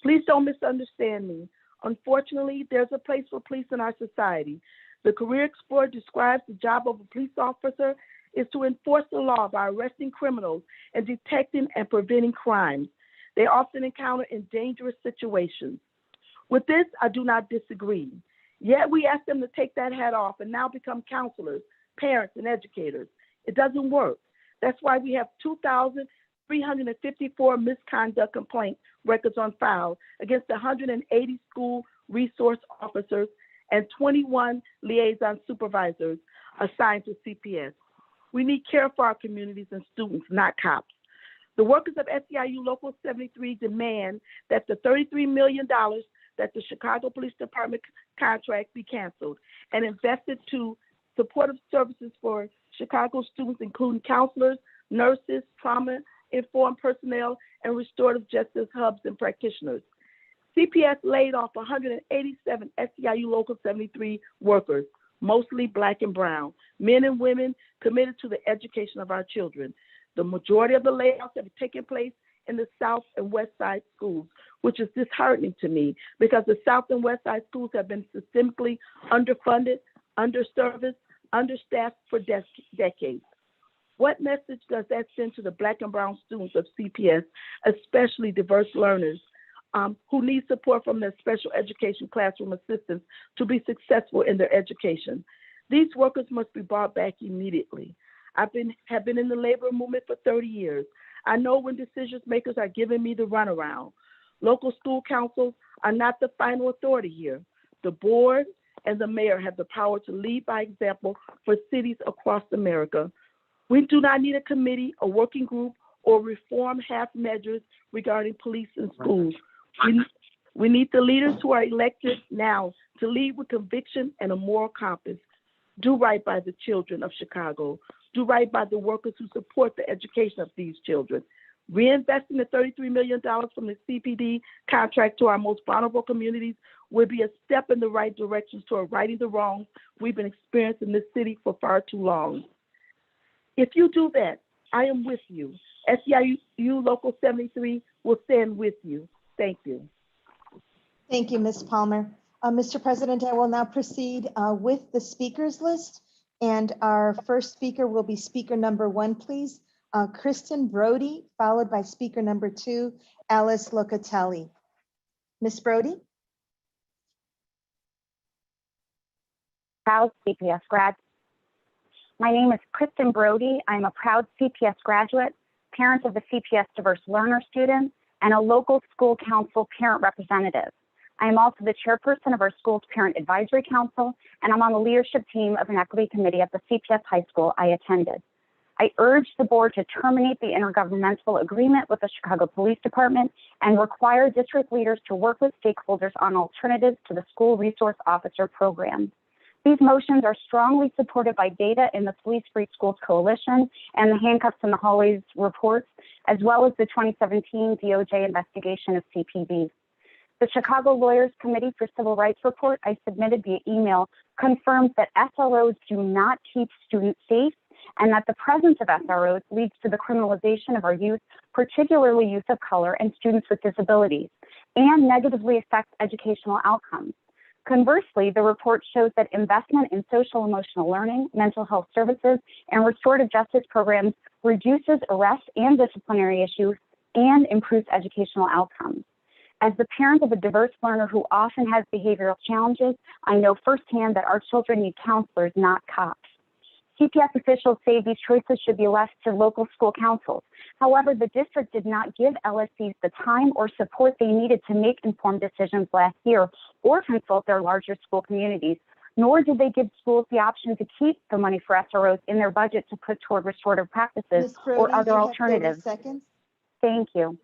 Please don't misunderstand me. Unfortunately, there's a place for police in our society. The Career Explorer describes the job of a police officer is to enforce the law by arresting criminals and detecting and preventing crimes. They often encounter in dangerous situations. With this, I do not disagree. Yet we ask them to take that hat off and now become counselors, parents, and educators. It doesn't work. That's why we have 2,354 misconduct complaint records on file against 180 school resource officers and 21 liaison supervisors assigned to CPS. We need care for our communities and students, not cops. The workers of SEIU Local 73 demand that the $33 million that the Chicago Police Department contract be canceled and invested to supportive services for Chicago students, including counselors, nurses, trauma-informed personnel, and restorative justice hubs and practitioners. CPS laid off 187 SEIU Local 73 workers, mostly Black and brown, men and women committed to the education of our children. The majority of the layoffs have taken place in the South and West Side schools, which is disheartening to me because the South and West Side schools have been systemically underfunded, underserviced, understaffed for decades. What message does that send to the Black and brown students of CPS, especially diverse learners who need support from their special education classroom assistants to be successful in their education? These workers must be brought back immediately. Have been in the labor movement for 30 years. I know when decision makers are giving me the runaround. Local school councils are not the final authority here. The board and the mayor have the power to lead by example for cities across America. We do not need a committee, a working group, or reform half measures regarding police and schools. We need the leaders who are elected now to lead with conviction and a moral compass. Do right by the children of Chicago. Do right by the workers who support the education of these children. Reinvesting the $33 million from the CPD contract to our most vulnerable communities will be a step in the right direction toward righting the wrongs we've been experiencing in this city for far too long. If you do that, I am with you. SEIU Local 73 will stand with you. Thank you. Thank you, Ms. Palmer. Mr. President, I will now proceed with the speakers list. And our first speaker will be speaker number 1, please. Kristen Brody, followed by speaker number 2, Alice Locatelli. Ms. Brody? Proud CPS grad. My name is Kristen Brody. I'm a proud CPS graduate, parent of a CPS diverse learner student, and a local school council parent representative. I am also the chairperson of our school's parent advisory council, and I'm on the leadership team of an equity committee at the CPS high school I attended. I urge the board to terminate the intergovernmental agreement with the Chicago Police Department and require district leaders to work with stakeholders on alternatives to the school resource officer program. These motions are strongly supported by data in the Police Free Schools Coalition and the Handcuffs in the Hallways reports, as well as the 2017 DOJ investigation of CPD. The Chicago Lawyers Committee for Civil Rights report I submitted via email confirms that SROs do not keep students safe and that the presence of SROs leads to the criminalization of our youth, particularly youth of color and students with disabilities, and negatively affects educational outcomes. Conversely, the report shows that investment in social emotional learning, mental health services, and restorative justice programs reduces arrest and disciplinary issues and improves educational outcomes. As the parent of a diverse learner who often has behavioral challenges, I know firsthand that our children need counselors, not cops. CPS officials say these choices should be left to local school councils. However, the district did not give LSCs the time or support they needed to make informed decisions last year or consult their larger school communities, nor did they give schools the option to keep the money for SROs in their budget to put toward restorative practices or other alternatives. Thank you.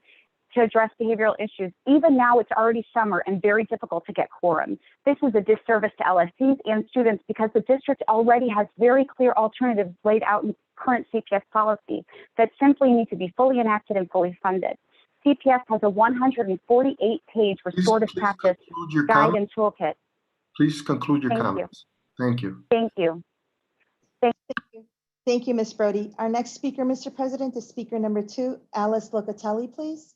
To address behavioral issues. Even now, it's already summer and very difficult to get quorum. This is a disservice to LSCs and students because the district already has very clear alternatives laid out in current CPS policy that simply need to be fully enacted and fully funded. CPS has a 148-page restorative practice guide and toolkit. Please conclude your Thank comments. Thank you. Thank you. Thank you, Ms. Brody. Our next speaker, Mr. President, is speaker number 2, Alice Locatelli, please.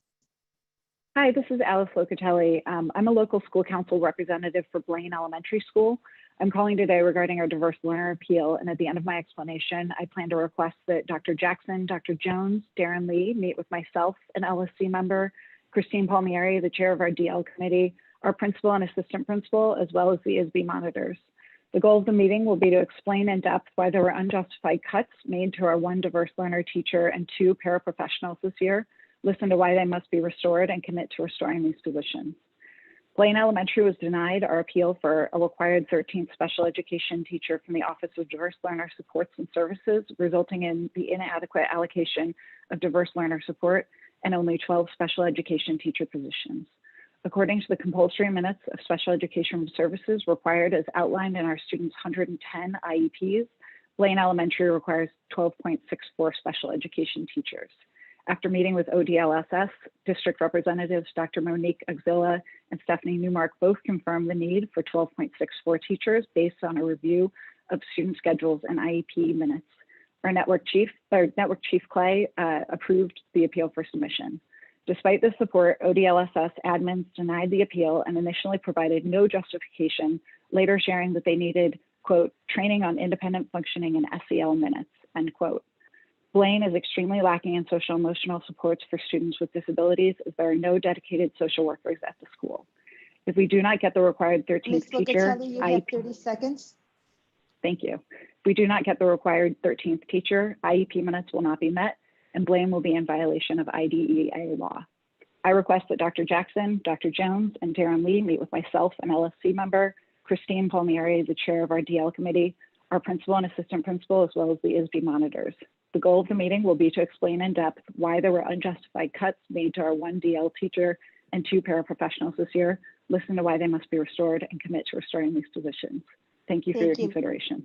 Hi, this is Alice Locatelli. I'm a local school council representative for Blaine Elementary School. I'm calling today regarding our diverse learner appeal, and at the end of my explanation, I plan to request that Dr. Jackson, Dr. Jones, Darren Lee meet with myself, an LSC member, Christine Palmieri, the chair of our DL committee, our principal and assistant principal, as well as the ISB monitors. The goal of the meeting will be to explain in depth why there were unjustified cuts made to our 1 diverse learner teacher and 2 paraprofessionals this year, listen to why they must be restored, and commit to restoring these positions. Blaine Elementary was denied our appeal for a required 13th special education teacher from the Office of Diverse Learner Supports and Services, resulting in the inadequate allocation of diverse learner support and only 12 special education teacher positions. According to the compulsory minutes of special education services required as outlined in our students' 110 IEPs, Blaine Elementary requires 12.64 special education teachers. After meeting with ODLSS, district representatives Dr. Monique Axilla and Stephanie Newmark both confirmed the need for 12.64 teachers based on a review of student schedules and IEP minutes. Our network chief Clay approved the appeal for submission. Despite this support, ODLSS admins denied the appeal and initially provided no justification, later sharing that they needed, quote, training on independent functioning and SEL minutes, end quote. Blaine is extremely lacking in social emotional supports for students with disabilities, as there are no dedicated social workers at the school. If we do not get the required 13th Ms. teacher, Locatelli, you have 30 seconds. Thank you. If we do not get the required 13th teacher, IEP minutes will not be met, and Blaine will be in violation of IDEA law. I request that Dr. Jackson, Dr. Jones, and Darren Lee meet with myself, an LSC member, Christine Palmieri, the chair of our DL committee, our principal and assistant principal, as well as the ISB monitors. The goal of the meeting will be to explain in depth why there were unjustified cuts made to our 1 DL teacher and 2 paraprofessionals this year, listen to why they must be restored, and commit to restoring these positions. Thank you for your consideration.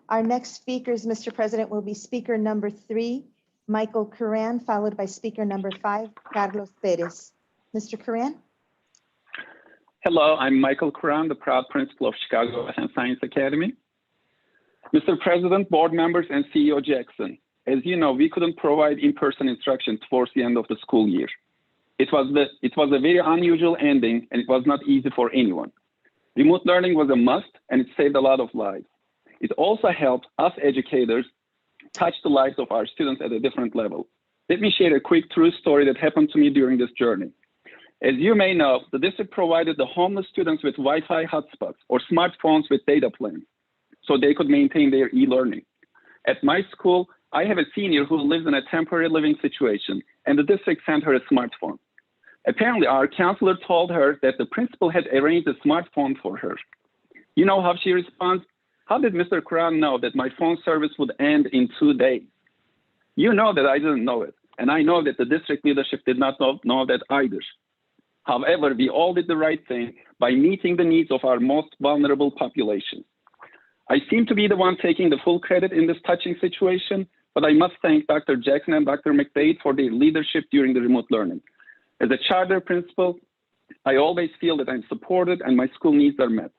Our next speakers, Mr. President, will be speaker number 3, Michael Curran, followed by speaker number 5, Carlos Perez. Mr. Curran? Hello, I'm Michael Curran, the proud principal of Chicago Math and Science Academy. Mr. President, board members, and CEO Jackson, as you know, we couldn't provide in-person instruction towards the end of the school year. It was a very unusual ending, and it was not easy for anyone. Remote learning was a must, and it saved a lot of lives. It also helped us educators touch the lives of our students at a different level. Let me share a quick true story that happened to me during this journey. As you may know, the district provided the homeless students with Wi-Fi hotspots or smartphones with data plans so they could maintain their e-learning. At my school, I have a senior who lives in a temporary living situation, and the district sent her a smartphone. Apparently, our counselor told her that the principal had arranged a smartphone for her. You know how she responds? How did Mr. Curran know that my phone service would end in 2 days? You know that I didn't know it, and I know that the district leadership did not know that either. However, we all did the right thing by meeting the needs of our most vulnerable population. I seem to be the one taking the full credit in this touching situation, but I must thank Dr. Jackson and Dr. McDade for their leadership during the remote learning. As a charter principal, I always feel that I'm supported and my school needs are met.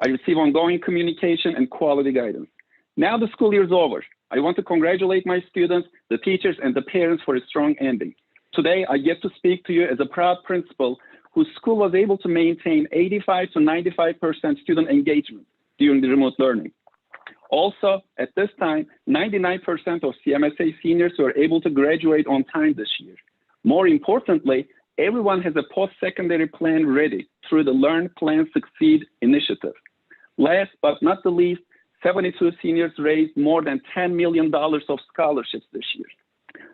I receive ongoing communication and quality guidance. Now the school year is over. I want to congratulate my students, the teachers, and the parents for a strong ending. Today, I get to speak to you as a proud principal whose school was able to maintain 85 to 95% student engagement during the remote learning. Also, at this time, 99% of CMSA seniors were able to graduate on time this year. More importantly, everyone has a post-secondary plan ready through the Learn, Plan, Succeed initiative. Last but not the least, 72 seniors raised more than $10 million of scholarships this year.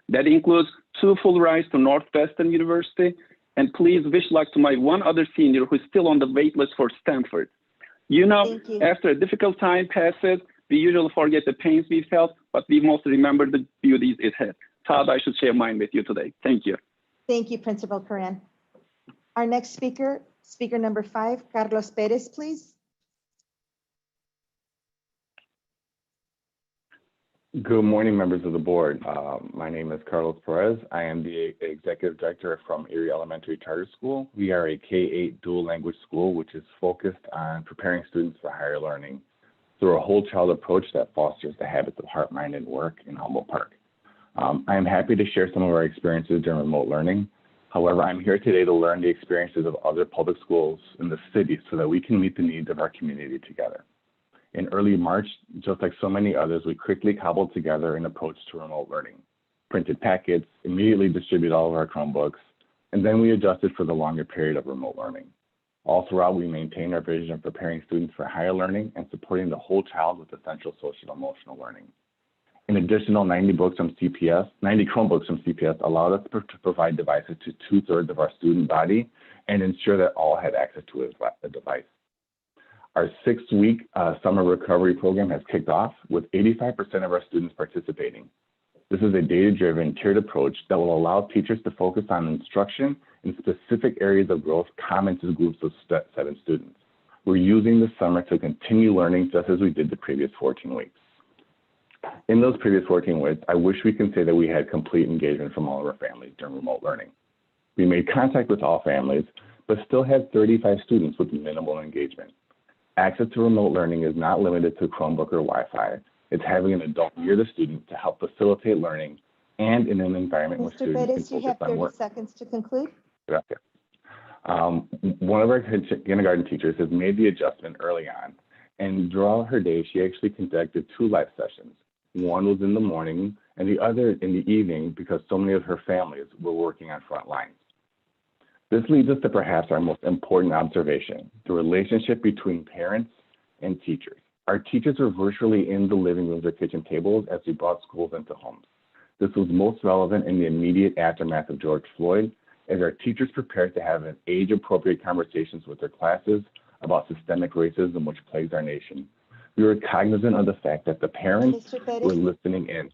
That includes 2 full rides to Northwestern University, and please wish luck to my one other senior who is still on the wait list for Stanford. You know, after a difficult time passes, we usually forget the pains we felt, but we mostly remember the beauties it had. Todd, I should share mine with you today. Thank you. Thank you, Principal Curran. Our next speaker, speaker number 5, Carlos Perez, please. Good morning, members of the board. My name is Carlos Perez. I am the executive director from Erie Elementary Charter School. We are a K-8 dual language school, which is focused on preparing students for higher learning through a whole child approach that fosters the habits of heart, mind, and work in Humboldt Park. I am happy to share some of our experiences during remote learning. However, I'm here today to learn the experiences of other public schools in the city so that we can meet the needs of our community together. In early March, just like so many others, we quickly cobbled together an approach to remote learning, printed packets, immediately distributed all of our Chromebooks, and then we adjusted for the longer period of remote learning. All throughout, we maintained our vision of preparing students for higher learning and supporting the whole child with essential social and emotional learning. An additional 90 Chromebooks from CPS allowed us to provide devices to 2/3 of our student body and ensure that all had access to a device. Our 6-week summer recovery program has kicked off with 85% of our students participating. This is a data-driven, tiered approach that will allow teachers to focus on instruction in specific areas of growth common to groups of 7 students. We're using this summer to continue learning just as we did the previous 14 weeks. In those previous 14 weeks, I wish we can say that we had complete engagement from all of our families during remote learning. We made contact with all families, but still had 35 students with minimal engagement. Access to remote learning is not limited to Chromebook or Wi-Fi. It's having an adult near the student to help facilitate learning and in an environment where students Perez, can you have focus on 30 work. seconds to conclude. Gracias. One of our kindergarten teachers has made the adjustment early on, and throughout her day, she actually conducted 2 live sessions. One was in the morning and the other in the evening because so many of her families were working on front lines. This leads us to perhaps our most important observation, the relationship between parents and teachers. Our teachers were virtually in the living rooms or kitchen tables as we brought schools into homes. This was most relevant in the immediate aftermath of George Floyd, as our teachers prepared to have an age-appropriate conversations with their classes about systemic racism which plagues our nation. We were cognizant of the fact that the parents were listening in.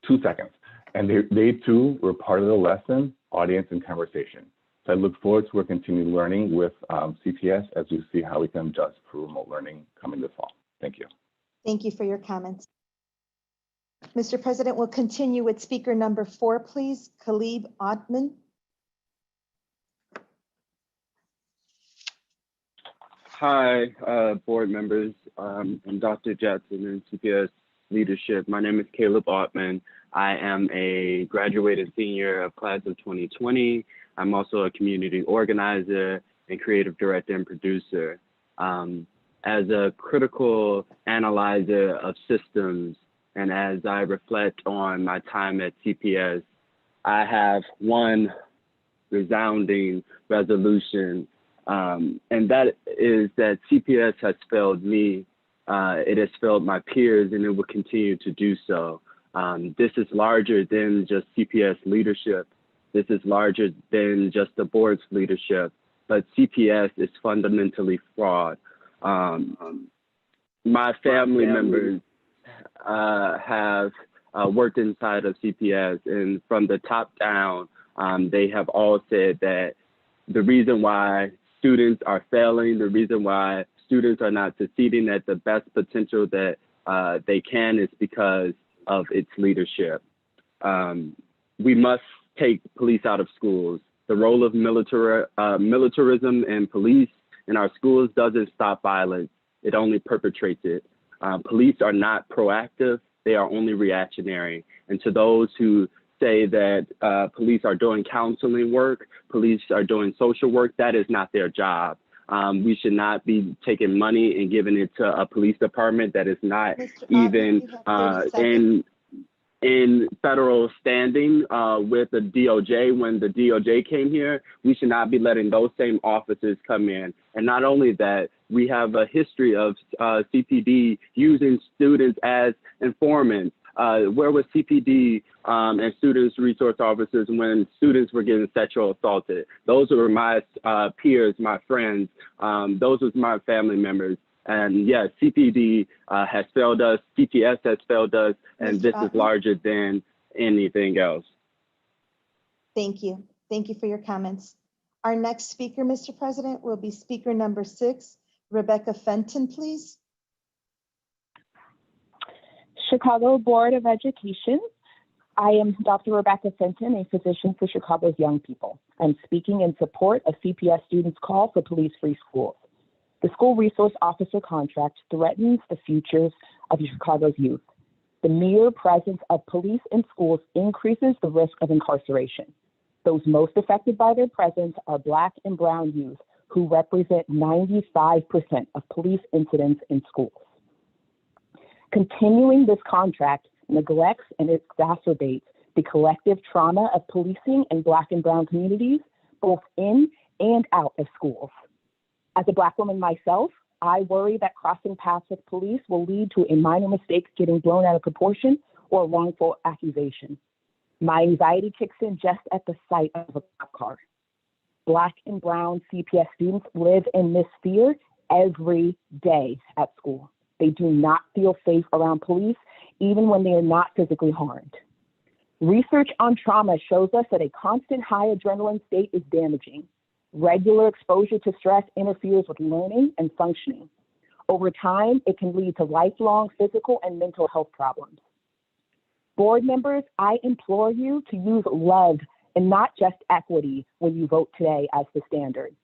2 seconds. And they too were part of the lesson, audience, and conversation. So I look forward to our continued learning with CPS as we see how we can adjust for remote learning coming this fall. Thank you. Thank you for your comments. Mr. President, we'll continue with speaker number 4, please. Khalib Othman. Hi, board members and Dr. Jackson and CPS leadership. My name is Caleb Ottman. I am a graduated senior of class of 2020. I'm also a community organizer and creative director and producer. As a critical analyzer of systems, and as I reflect on my time at CPS, I have one resounding resolution, and that is that CPS has failed me. It has failed my peers, and it will continue to do so. This is larger than just CPS leadership. This is larger than just the board's leadership, but CPS is fundamentally flawed. My family members have worked inside of CPS, and from the top down, they have all said that the reason why students are failing, the reason why students are not succeeding at the best potential that they can is because of its leadership. We must take police out of schools. The role of militarism and police in our schools doesn't stop violence. It only perpetrates it. Police are not proactive. They are only reactionary. And to those who say that police are doing counseling work, police are doing social work, that is not their job. We should not be taking money and giving it to a police department that is not even in federal standing with the DOJ. When the DOJ came here, we should not be letting those same officers come in. And not only that, we have a history of CPD using students as informants. Where was CPD and students resource officers when students were getting sexual assaulted? Those were my peers, my friends. Those were my family members. And yes, CPD has failed us, CPS has failed us, and this is larger than anything else. Thank you. Thank you for your comments. Our next speaker, Mr. President, will be speaker number 6, Rebecca Fenton, please. Chicago Board of Education. I am Dr. Rebecca Fenton, a physician for Chicago's young people. I'm speaking in support of CPS students' call for police-free schools. The school resource officer contract threatens the futures of Chicago's youth. The mere presence of police in schools increases the risk of incarceration. Those most affected by their presence are Black and brown youth, who represent 95% of police incidents in schools. Continuing this contract neglects and exacerbates the collective trauma of policing in Black and brown communities, both in and out of schools. As a Black woman myself, I worry that crossing paths with police will lead to a minor mistake getting blown out of proportion or a wrongful accusation. My anxiety kicks in just at the sight of a cop car. Black and brown CPS students live in this fear every day at school. They do not feel safe around police, even when they are not physically harmed. Research on trauma shows us that a constant high adrenaline state is damaging. Regular exposure to stress interferes with learning and functioning. Over time, it can lead to lifelong physical and mental health problems. Board members, I implore you to use love and not just equity when you vote today as the standard.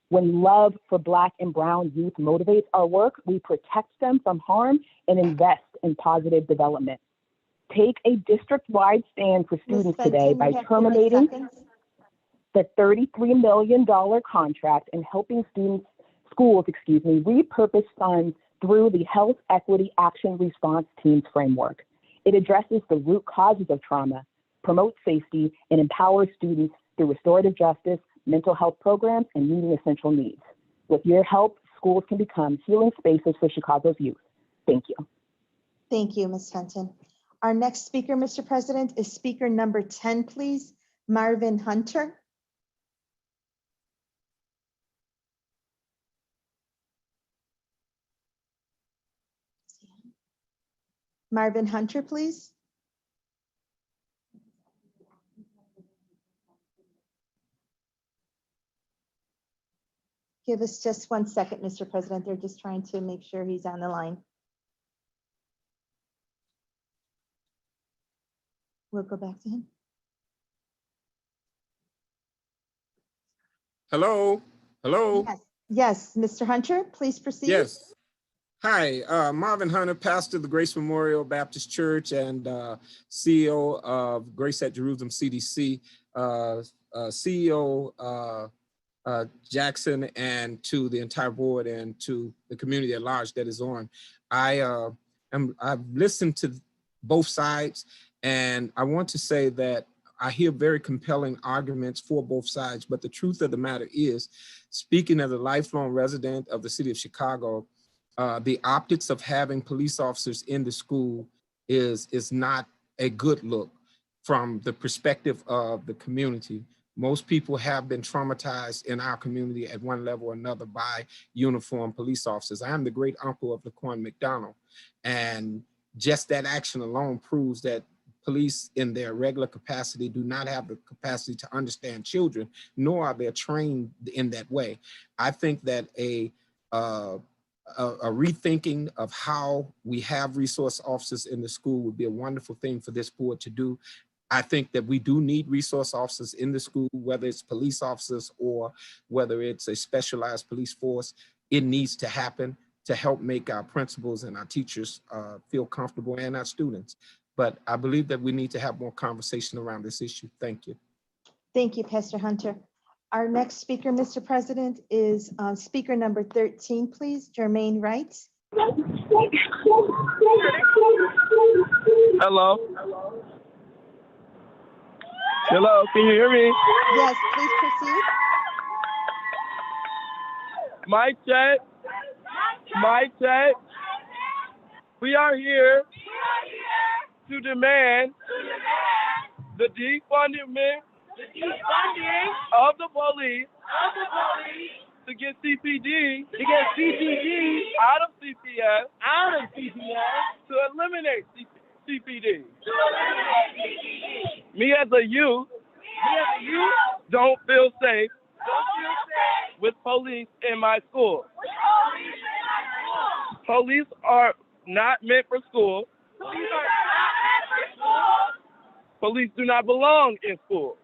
When love for Black and brown youth motivates our work, we protect them from harm and invest in positive development. Take a district-wide stand for students today by terminating the $33 million contract and helping schools repurpose funds through the Health Equity Action Response Teams framework. It addresses the root causes of trauma, promotes safety, and empowers students through restorative justice, mental health programs, and meeting essential needs. With your help, schools can become healing spaces for Chicago's youth. Thank you. Thank you, Ms. Fenton. Our next speaker, Mr. President, is speaker number 10, please, Marvin Hunter. Marvin Hunter, please. Give us just 1 second, Mr. President. They're just trying to make sure he's on the line. We'll go back to him. Hello, hello. Yes, yes, Mr. Hunter, please proceed. Yes. Hi, Marvin Hunter, pastor of the Grace Memorial Baptist Church and CEO of Grace at Jerusalem CDC, CEO Jackson, and to the entire board and to the community at large that is on. I've listened to both sides, and I want to say that I hear very compelling arguments for both sides, but the truth of the matter is, speaking as a lifelong resident of the city of Chicago, the optics of having police officers in the school is not a good look from the perspective of the community. Most people have been traumatized in our community at one level or another by uniformed police officers. I am the great uncle of Laquan McDonald, and just that action alone proves that police in their regular capacity do not have the capacity to understand children, nor are they trained in that way. I think that a rethinking of how we have resource officers in the school would be a wonderful thing for this board to do. I think that we do need resource officers in the school, whether it's police officers or whether it's a specialized police force. It needs to happen to help make our principals and our teachers feel comfortable, and our students. But I believe that we need to have more conversation around this issue. Thank you. Thank you, Pastor Hunter. Our next speaker, Mr. President, is speaker number 13, please, Jermaine Wright. Hello. Hello, can you hear me? Yes, please proceed. Mic check. Mic check. We are here to demand the defunding of the police to get CPD out of CPS to eliminate CPD. Me as a youth don't feel safe with police in my school. Police are not meant for school. Police do not belong in school.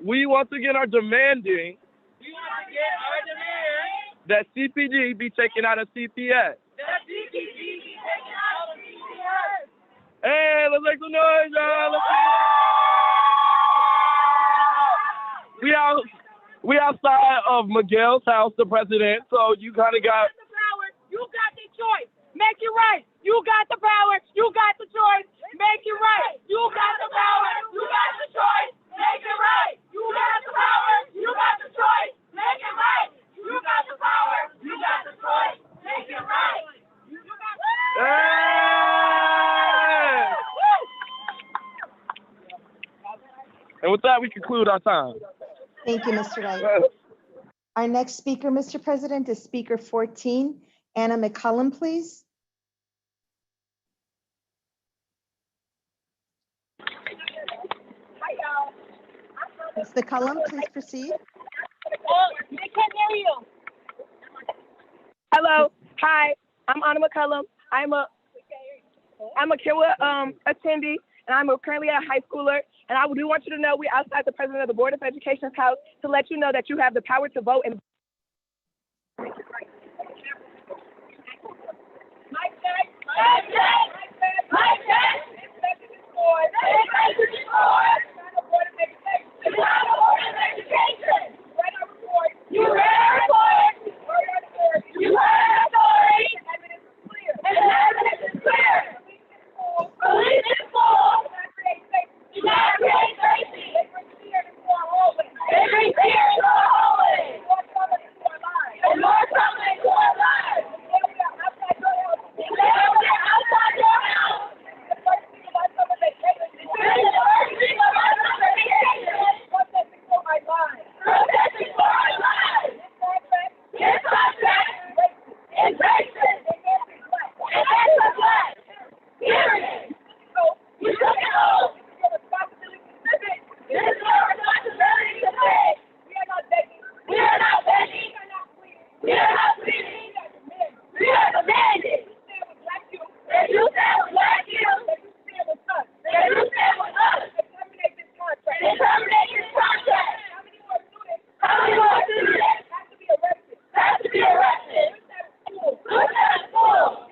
We once again are demanding that CPD be taken out of CPS. Hey, let's make some noise, y'all. We outside of Miguel's house, the president, so you kind of got... You got the choice. Make it right. You got the power. You got the choice. Make it right. You got the power. You got the choice. Make it right. You got the power. You got the choice. Make it right. You got the power. You got the choice. Make it right. And with that, we conclude our time. Thank you, Mr. Wright. Our next speaker, Mr. President, is speaker 14, Anna McCullum, please. Ms. McCullum, please proceed. They can't hear you. Hello. Hi. I'm Anna McCullum. I'm a Kiowa attendee, and I'm currently a high schooler. And I do want you to know we're outside the president of the Board of Education's house to let you know that you have the power to vote. And You read our report. You heard our story. And the evidence is clear. Police in school. Do not create safety. They bring fear into our hallways. And more trouble into our lives. They are outside your house. The first thing about someone they take is the first thing about It is our responsibility to say, we are not begging. We are not begging. We are not pleading. We are demanding. That you stand with Black youth. That you stand with us. That you stand with us. And terminate this contract. And terminate this contract. How many more students? How many more students? Have to be arrested. Have to be arrested. Put that in school.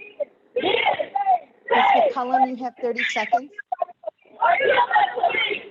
Ms. McCollum, you have 30 seconds. Are you not police?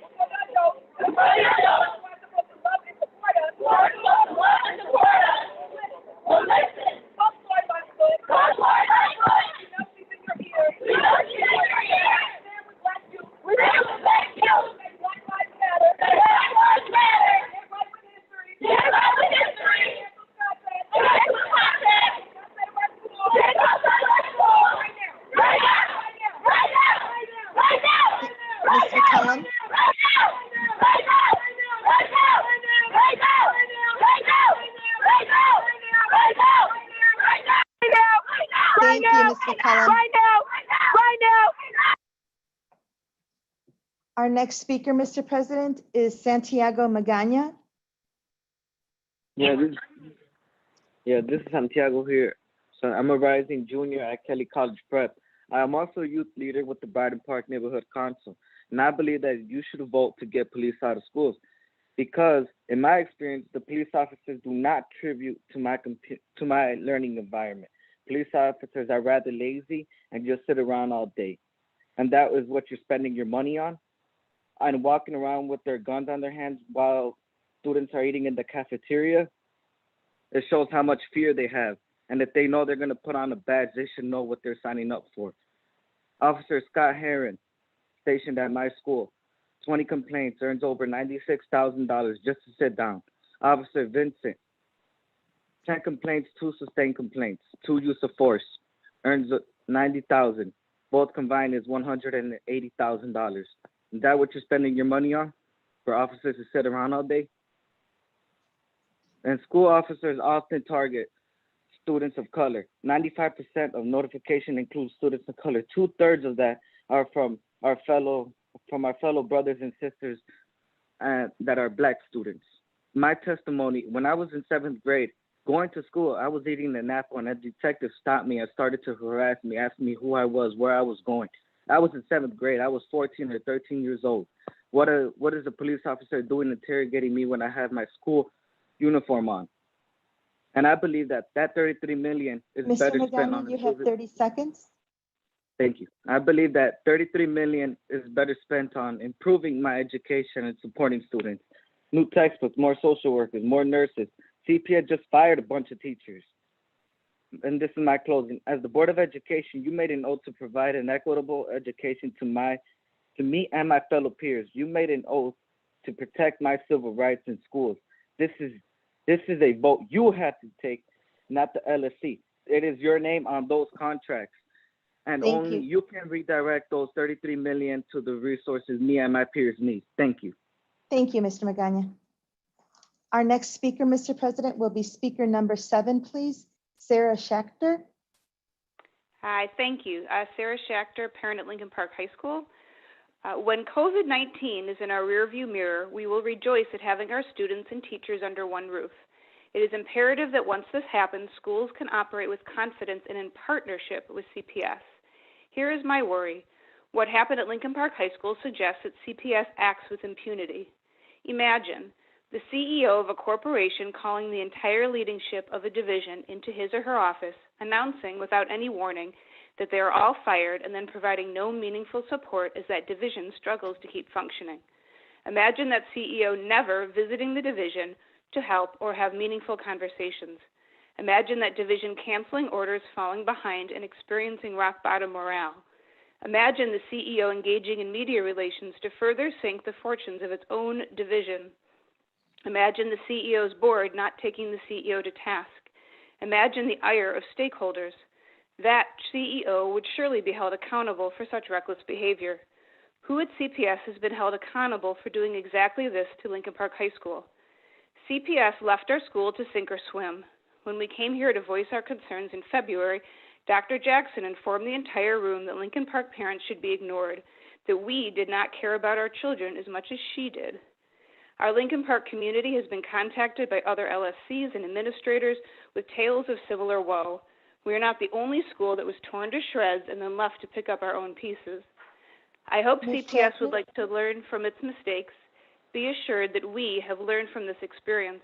Ms. McCollum, thank you, Ms. McCollum. Right now. Our next speaker, Mr. President, is Santiago Magana. This is Santiago here. So I'm a rising junior at Kelly College Prep. I am also a youth leader with the Brighton Park Neighborhood Council. And I believe that you should vote to get police out of schools because in my experience, the police officers do not contribute to my learning environment. Police officers are rather lazy and just sit around all day. And that is what you're spending your money on. And walking around with their guns on their hands while students are eating in the cafeteria, it shows how much fear they have. And if they know they're going to put on a badge, they should know what they're signing up for. Officer Scott Heron, stationed at my school, 20 complaints, earns over $96,000 just to sit down. Officer Vincent, 10 complaints, 2 sustained complaints, 2 use of force, earns $90,000. Both combined is $180,000. Is that what you're spending your money on? For officers to sit around all day? And school officers often target students of color. 95% of notification includes students of color. 2/3 of that are from our fellow brothers and sisters that are Black students. My testimony, when I was in 7th grade, going to school, I was eating an apple and a detective stopped me and started to harass me, asked me who I was, where I was going. I was in 7th grade. I was 14 or 13 years old. What is a police officer doing interrogating me when I have my school uniform on? And I believe that $33 million is Mr. better spent on Magana, you have 30 seconds. Thank you. I believe that $33 million is better spent on improving my education and supporting students. New textbooks, more social workers, more nurses. CPS just fired a bunch of teachers. And this is my closing. As the Board of Education, you made an oath to provide an equitable education to me and my fellow peers. You made an oath to protect my civil rights in schools. This is a vote you have to take, not the LSC. It is your name on those contracts. And Thank only you can redirect those $33 million to the resources me and my peers need. Thank you. Thank you, Mr. Magana. Our next speaker, Mr. President, will be speaker number 7, please. Sarah Schechter. Hi, thank you. Sarah Schechter, parent at Lincoln Park High School. When COVID-19 is in our rearview mirror, we will rejoice at having our students and teachers under one roof. It is imperative that once this happens, schools can operate with confidence and in partnership with CPS. Here is my worry. What happened at Lincoln Park High School suggests that CPS acts with impunity. Imagine the CEO of a corporation calling the entire leadership of a division into his or her office, announcing without any warning that they are all fired and then providing no meaningful support as that division struggles to keep functioning. Imagine that CEO never visiting the division to help or have meaningful conversations. Imagine that division canceling orders, falling behind, and experiencing rock bottom morale. Imagine the CEO engaging in media relations to further sink the fortunes of its own division. Imagine the CEO's board not taking the CEO to task. Imagine the ire of stakeholders. That CEO would surely be held accountable for such reckless behavior. Who at CPS has been held accountable for doing exactly this to Lincoln Park High School? CPS left our school to sink or swim. When we came here to voice our concerns in February, Dr. Jackson informed the entire room that Lincoln Park parents should be ignored, that we did not care about our children as much as she did. Our Lincoln Park community has been contacted by other LSCs and administrators with tales of similar woe. We are not the only school that was torn to shreds and then left to pick up our own pieces. I hope Ms. CPS Jackson? would like to learn from its mistakes. Be assured that we have learned from this experience.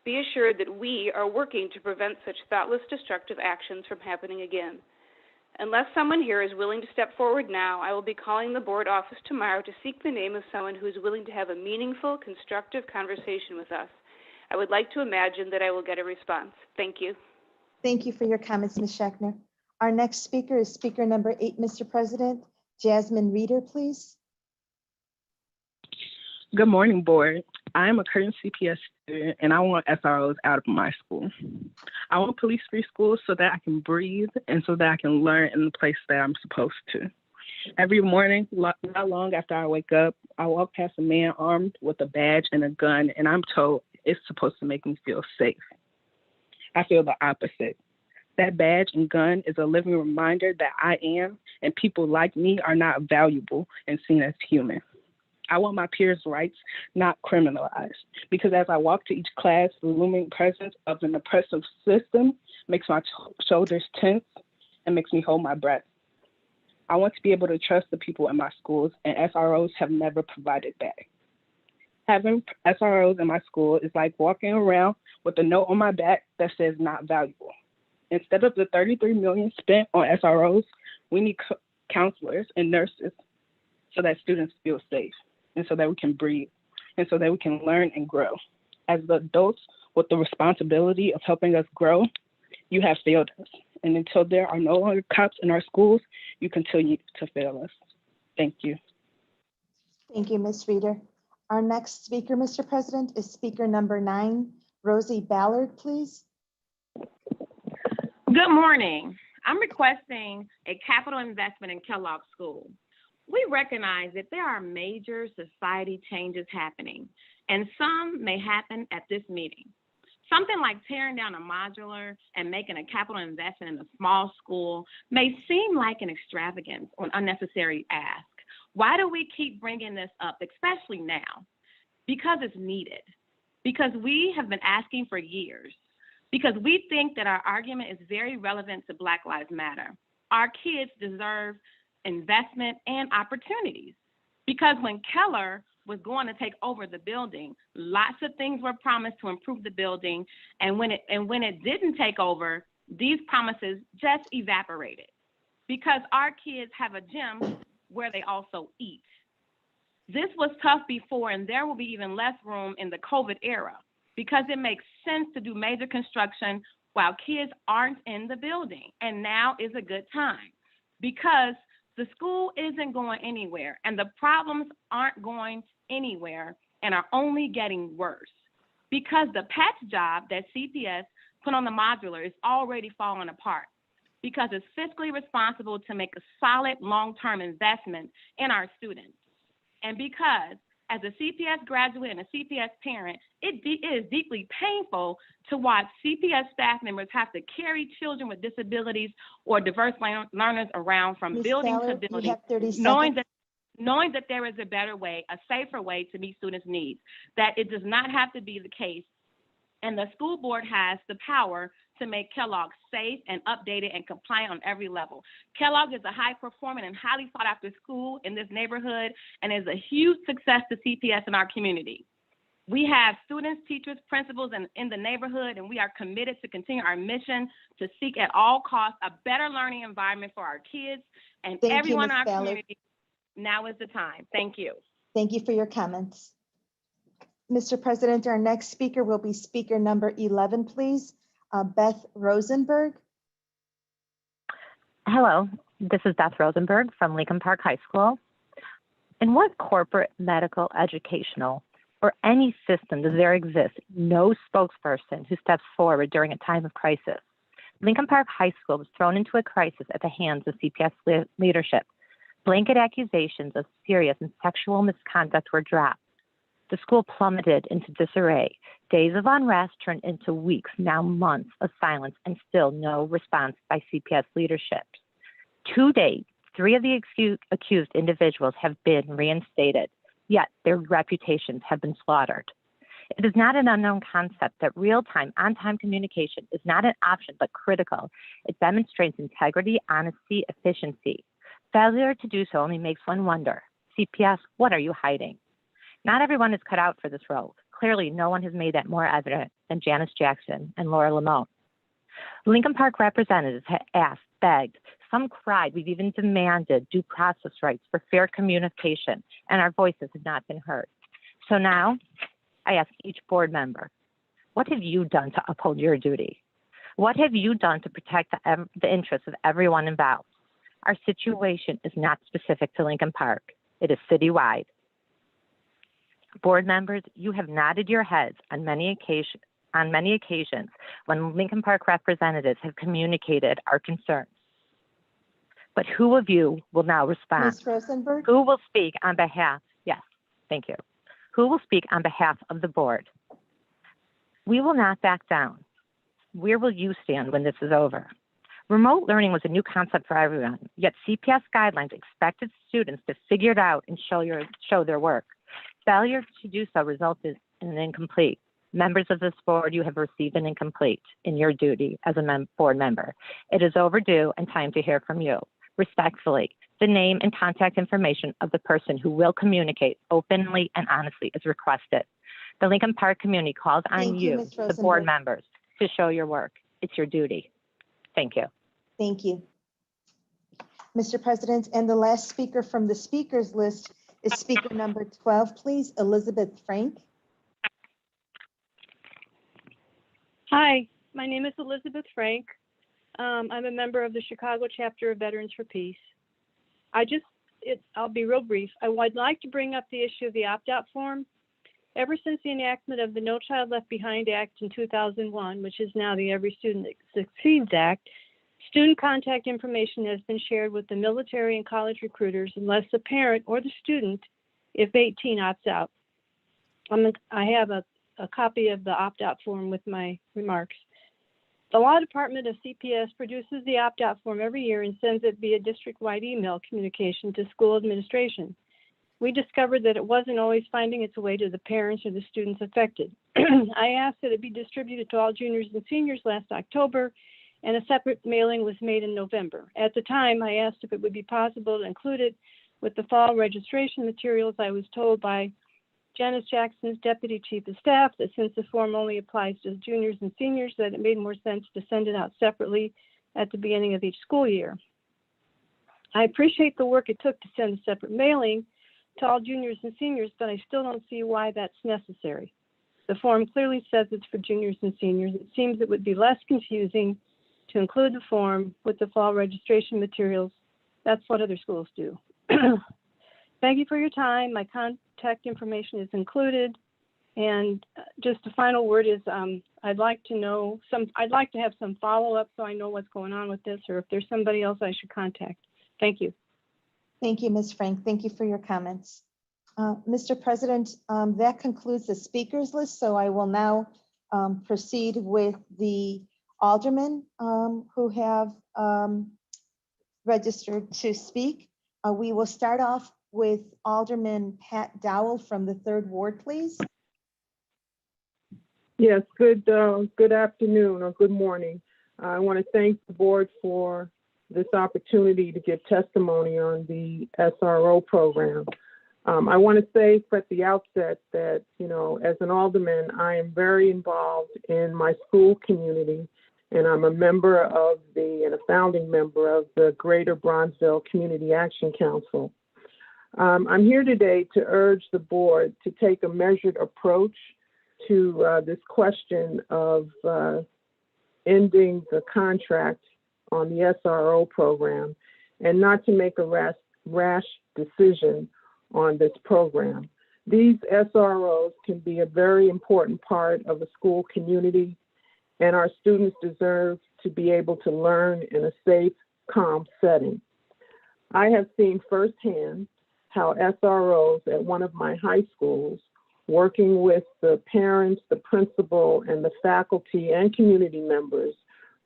Be assured that we are working to prevent such thoughtless, destructive actions from happening again. Unless someone here is willing to step forward now, I will be calling the board office tomorrow to seek the name of someone who is willing to have a meaningful, constructive conversation with us. I would like to imagine that I will get a response. Thank you. Thank you for your comments, Ms. Schachner. Our next speaker is speaker number 8, Mr. President. Jasmine Reeder, please. Good morning, board. I am a current CPS student and I want SROs out of my school. I want police-free schools so that I can breathe and so that I can learn in the place that I'm supposed to. Every morning, not long after I wake up, I walk past a man armed with a badge and a gun, and I'm told it's supposed to make me feel safe. I feel the opposite. That badge and gun is a living reminder that I am and people like me are not valuable and seen as human. I want my peers' rights not criminalized, because as I walk to each class, the looming presence of an oppressive system makes my shoulders tense and makes me hold my breath. I want to be able to trust the people in my schools, and SROs have never provided that. Having SROs in my school is like walking around with a note on my back that says not valuable. Instead of the $33 million spent on SROs, we need counselors and nurses so that students feel safe, and so that we can breathe, and so that we can learn and grow. As the adults with the responsibility of helping us grow, you have failed us. And until there are no longer cops in our schools, you continue to fail us. Thank you. Thank you, Ms. Reeder. Our next speaker, Mr. President, is speaker number 9, Rosie Ballard, please. Good morning. I'm requesting a capital investment in Kellogg School. We recognize that there are major society changes happening, and some may happen at this meeting. Something like tearing down a modular and making a capital investment in a small school may seem like an extravagance or an unnecessary ask. Why do we keep bringing this up, especially now? Because it's needed. Because we have been asking for years. Because we think that our argument is very relevant to Black Lives Matter. Our kids deserve investment and opportunities. Because when Keller was going to take over the building, lots of things were promised to improve the building, and when it didn't take over, these promises just evaporated. Because our kids have a gym where they also eat. This was tough before, and there will be even less room in the COVID era, because it makes sense to do major construction while kids aren't in the building, and now is a good time. Because the school isn't going anywhere, and the problems aren't going anywhere and are only getting worse. Because the patch job that CPS put on the modular is already falling apart. Because it's fiscally responsible to make a solid long-term investment in our students. And because as a CPS graduate and a CPS parent, it is deeply painful to watch CPS staff members have to carry children with disabilities or diverse learners around from Ms. building Ballard, to you building, have 30 knowing seconds. that there is a better way, a safer way to meet students' needs, that it does not have to be the case. And the school board has the power to make Kellogg safe and updated and compliant on every level. Kellogg is a high-performing and highly sought-after school in this neighborhood and is a huge success to CPS in our community. We have students, teachers, principals in the neighborhood, and we are committed to continue our mission to seek at all costs a better learning environment for our kids and Thank you, everyone Ms. in our Ballard. community. Now is the time. Thank you. Thank you for your comments. Mr. President, our next speaker will be speaker number 11, please. Beth Rosenberg. Hello, this is Beth Rosenberg from Lincoln Park High School. In what corporate, medical, educational, or any system does there exist no spokesperson who steps forward during a time of crisis? Lincoln Park High School was thrown into a crisis at the hands of CPS leadership. Blanket accusations of serious and sexual misconduct were dropped. The school plummeted into disarray. Days of unrest turned into weeks, now months of silence, and still no response by CPS leadership. To date, 3 of the accused individuals have been reinstated. yet their reputations have been slaughtered. It is not an unknown concept that real-time, on-time communication is not an option, but critical. It demonstrates integrity, honesty, efficiency. Failure to do so only makes one wonder, CPS, what are you hiding? Not everyone is cut out for this role. Clearly, no one has made that more evident than Janice Jackson and Laura Lamone. Lincoln Park representatives have asked, begged, some cried, we've even demanded due process rights for fair communication, and our voices have not been heard. So now, I ask each board member, what have you done to uphold your duty? What have you done to protect the interests of everyone involved? Our situation is not specific to Lincoln Park. It is citywide. Board members, you have nodded your heads on many occasions when Lincoln Park representatives have communicated our concerns. But who of you will now respond? Ms. Rosenberg? Who will speak on behalf? Yes, thank you. Who will speak on behalf of the board? We will not back down. Where will you stand when this is over? Remote learning was a new concept for everyone, yet CPS guidelines expected students to figure it out and show their work. Failure to do so resulted in an incomplete. Members of this board, you have received an incomplete in your duty as a board member. It is overdue and time to hear from you. Respectfully, the name and contact information of the person who will communicate openly and honestly is requested. The Lincoln Park community calls on Thank you, you, Ms. the board Rosenberg. members, to show your work. It's your duty. Thank you. Thank you. Mr. President, and the last speaker from the speakers list is speaker number 12, please, Elizabeth Frank. Hi, my name is Elizabeth Frank. I'm a member of the Chicago chapter of Veterans for Peace. I'll be real brief. I would like to bring up the issue of the opt-out form. Ever since the enactment of the No Child Left Behind Act in 2001, which is now the Every Student Succeeds Act, student contact information has been shared with the military and college recruiters unless the parent or the student, if 18, opts out. I have a copy of the opt-out form with my remarks. The Law Department of CPS produces the opt-out form every year and sends it via district-wide email communication to school administration. We discovered that it wasn't always finding its way to the parents or the students affected. I asked that it be distributed to all juniors and seniors last October, and a separate mailing was made in November. At the time, I asked if it would be possible to include it with the fall registration materials. I was told by Janice Jackson's Deputy Chief of Staff that since the form only applies to juniors and seniors, that it made more sense to send it out separately at the beginning of each school year. I appreciate the work it took to send a separate mailing to all juniors and seniors, but I still don't see why that's necessary. The form clearly says it's for juniors and seniors. It seems it would be less confusing to include the form with the fall registration materials. That's what other schools do. Thank you for your time. My contact information is included. And just a final word is I'd like to have some follow-up so I know what's going on with this, or if there's somebody else I should contact. Thank you. Thank you, Ms. Frank. Thank you for your comments. Mr. President, that concludes the speakers list. So I will now proceed with the aldermen who have registered to speak. We will start off with Alderman Pat Dowell from the 3rd Ward, please. Yes, good afternoon or good morning. I want to thank the board for this opportunity to give testimony on the SRO program. I want to say at the outset that, as an alderman, I am very involved in my school community, and I'm a member of and a founding member of the Greater Bronzeville Community Action Council. I'm here today to urge the board to take a measured approach to this question of ending the contract on the SRO program and not to make a rash decision on this program. These SROs can be a very important part of a school community, and our students deserve to be able to learn in a safe, calm setting. I have seen firsthand how SROs at one of my high schools, working with the parents, the principal, and the faculty and community members,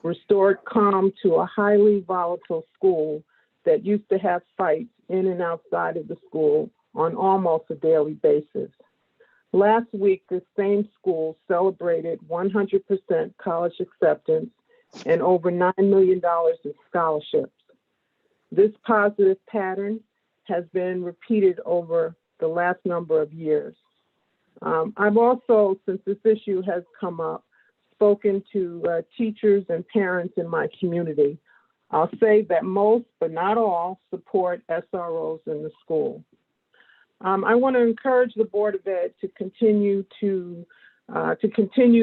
restored calm to a highly volatile school that used to have fights in and outside of the school on almost a daily basis. Last week, this same school celebrated 100% college acceptance and over $9 million in scholarships. This positive pattern has been repeated over the last number of years. I've also, since this issue has come up, spoken to teachers and parents in my community. I'll say that most, but not all, support SROs in the school. I want to encourage the Board of Ed to continue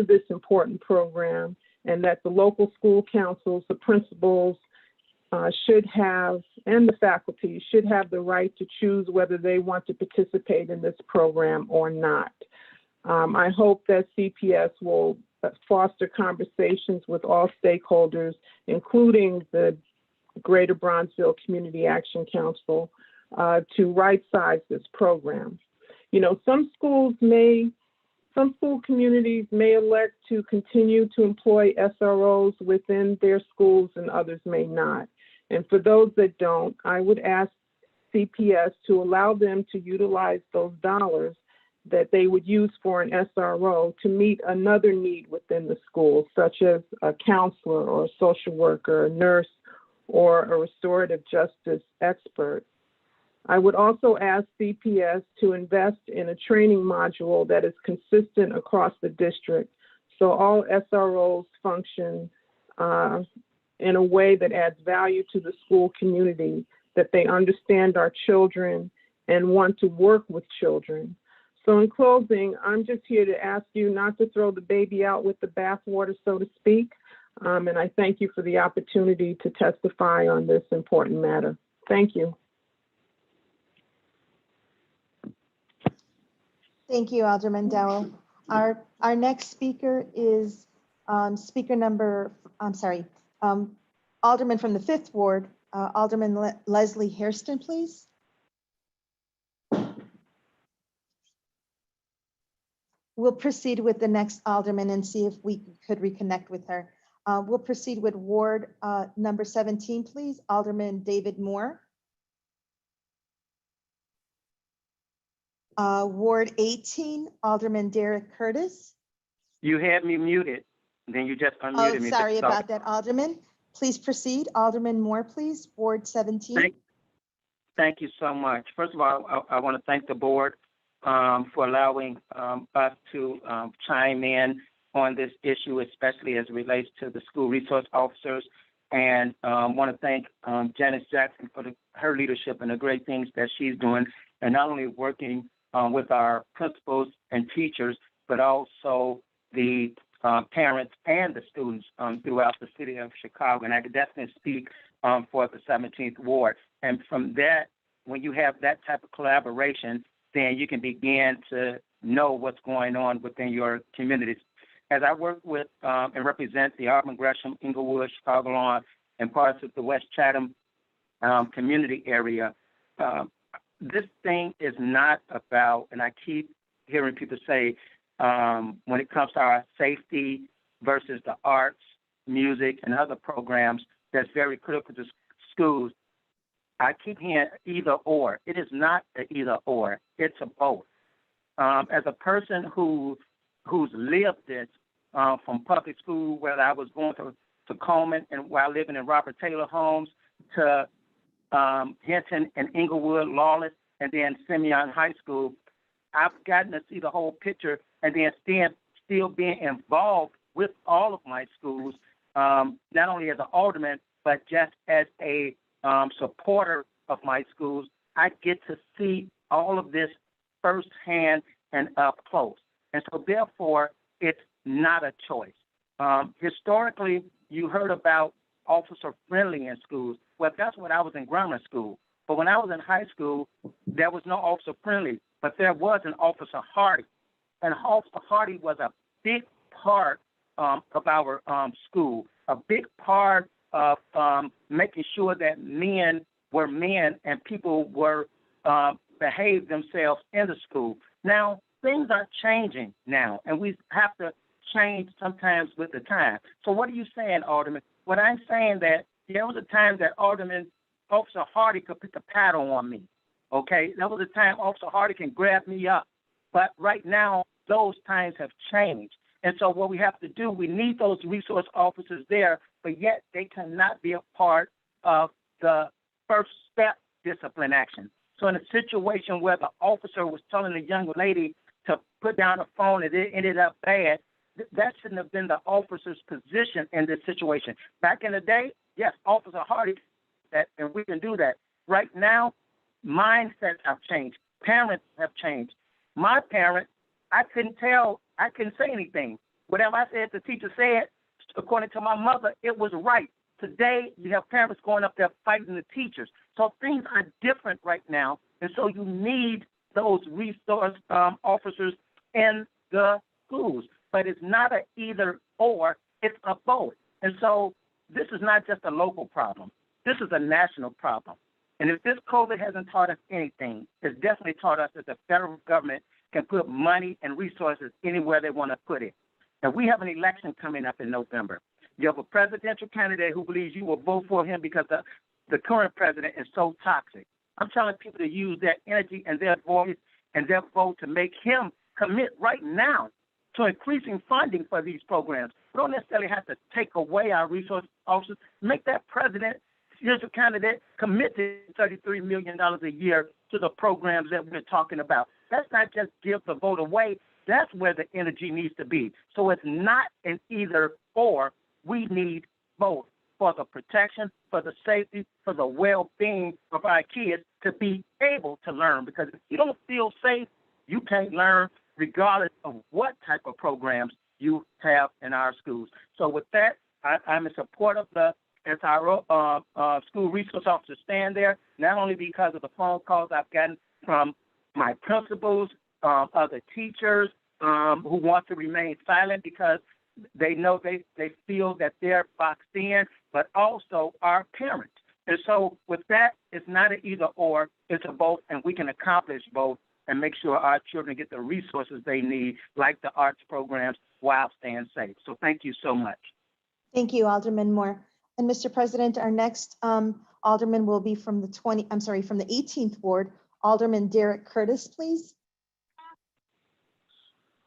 this important program, and that the local school councils, the principals, should have, and the faculty should have the right to choose whether they want to participate in this program or not. I hope that CPS will foster conversations with all stakeholders, including the Greater Bronzeville Community Action Council, to right-size this program. You know, some school communities may elect to continue to employ SROs within their schools and others may not. And for those that don't, I would ask CPS to allow them to utilize those dollars that they would use for an SRO to meet another need within the school, such as a counselor or a social worker, a nurse, or a restorative justice expert. I would also ask CPS to invest in a training module that is consistent across the district, so all SROs function in a way that adds value to the school community, that they understand our children and want to work with children. So in closing, I'm just here to ask you not to throw the baby out with the bathwater, so to speak, and I thank you for the opportunity to testify on this important matter. Thank you. Thank you, Alderman Dowell. Our next speaker is Alderman from the 5th Ward, Alderman Leslie Hairston, please. We'll proceed with the next alderman and see if we could reconnect with her. We'll proceed with Ward number 17, please, Alderman David Moore. Ward 18, Alderman Derek Curtis. You had me muted, then you just unmuted me. Oh, sorry about that, Alderman. Please proceed. Alderman Moore, please, Ward 17. Thank you so much. First of all, I want to thank the board for allowing us to chime in on this issue, especially as it relates to the school resource officers. And want to thank Janice Jackson for her leadership and the great things that she's doing, and not only working with our principals and teachers, but also the parents and the students throughout the city of Chicago. And I could definitely speak for the 17th Ward. And from that, when you have that type of collaboration, then you can begin to know what's going on within your communities. As I work with and represent the Auburn, Gresham, Inglewood, Chicago Lawn, and parts of the West Chatham community area, this thing is not about, and I keep hearing people say, when it comes to our safety versus the arts, music, and other programs that's very critical to schools, I keep hearing either or. It is not an either or. It's a both. As a person who's lived this from public school, whether I was going to Coleman and while living in Robert Taylor Homes, to Hinton and Inglewood, Lawless, and then Simeon High School, I've gotten to see the whole picture, and then still being involved with all of my schools, not only as an alderman, but just as a supporter of my schools. I get to see all of this firsthand and up close. And so therefore, it's not a choice. Historically, you heard about officer friendly in schools. Well, that's when I was in grammar school. But when I was in high school, there was no officer friendly, but there was an Officer Hardy. And Officer Hardy was a big part of our school, a big part of making sure that men were men and people were behaved themselves in the school. Now, things are changing now, and we have to change sometimes with the time. So what are you saying, Alderman? What I'm saying that there was a time that Officer Hardy could put the paddle on me. Okay, that was a time Officer Hardy can grab me up. But right now, those times have changed. And so what we have to do, we need those resource officers there, but yet they cannot be a part of the first step discipline action. So in a situation where the officer was telling a young lady to put down the phone and it ended up bad, that shouldn't have been the officer's position in this situation. Back in the day, yes, Officer Hardy, that, and we can do that. Right now, mindsets have changed. Parents have changed. My parent, I couldn't say anything. Whatever I said, the teacher said, according to my mother, it was right. Today, you have parents going up there fighting the teachers. So things are different right now. And so you need those resource officers in the schools. But it's not a either or, it's a both. And so this is not just a local problem. This is a national problem. And if this COVID hasn't taught us anything, it's definitely taught us that the federal government can put money and resources anywhere they want to put it. And we have an election coming up in November. You have a presidential candidate who believes you will vote for him because the current president is so toxic. I'm telling people to use their energy and their voice and their vote to make him commit right now to increasing funding for these programs. We don't necessarily have to take away our resource officers. Make that president, here's a candidate, commit to $33 million a year to the programs that we're talking about. That's not just give the vote away. That's where the energy needs to be. So it's not an either or. We need both for the protection, for the safety, for the well-being of our kids to be able to learn. Because if you don't feel safe, you can't learn regardless of what type of programs you have in our schools. So with that, I'm in support of the SRO school resource officers stand there, not only because of the phone calls I've gotten from my principals, other teachers who want to remain silent because they know they feel that they're boxed in, but also our parents. And so with that, it's not an either or, it's a both, and we can accomplish both and make sure our children get the resources they need, like the arts programs, while staying safe. So thank you so much. Thank you, Alderman Moore. And Mr. President, our next alderman will be from the 18th Ward, Alderman Derek Curtis, please.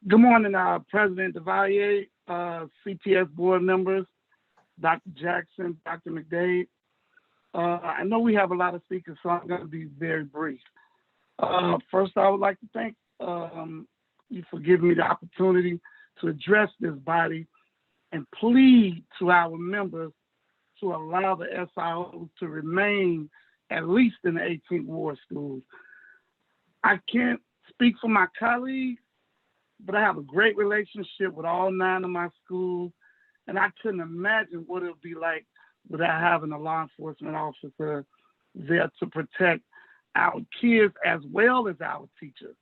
Good morning, President DeValier, CPS board members, Dr. Jackson, Dr. McDade. I know we have a lot of speakers, so I'm going to be very brief. First, I would like to thank you for giving me the opportunity to address this body and plead to our members to allow the SROs to remain at least in the 18th Ward schools. I can't speak for my colleagues, but I have a great relationship with all 9 of my schools, and I couldn't imagine what it would be like without having a law enforcement officer there to protect our kids as well as our teachers.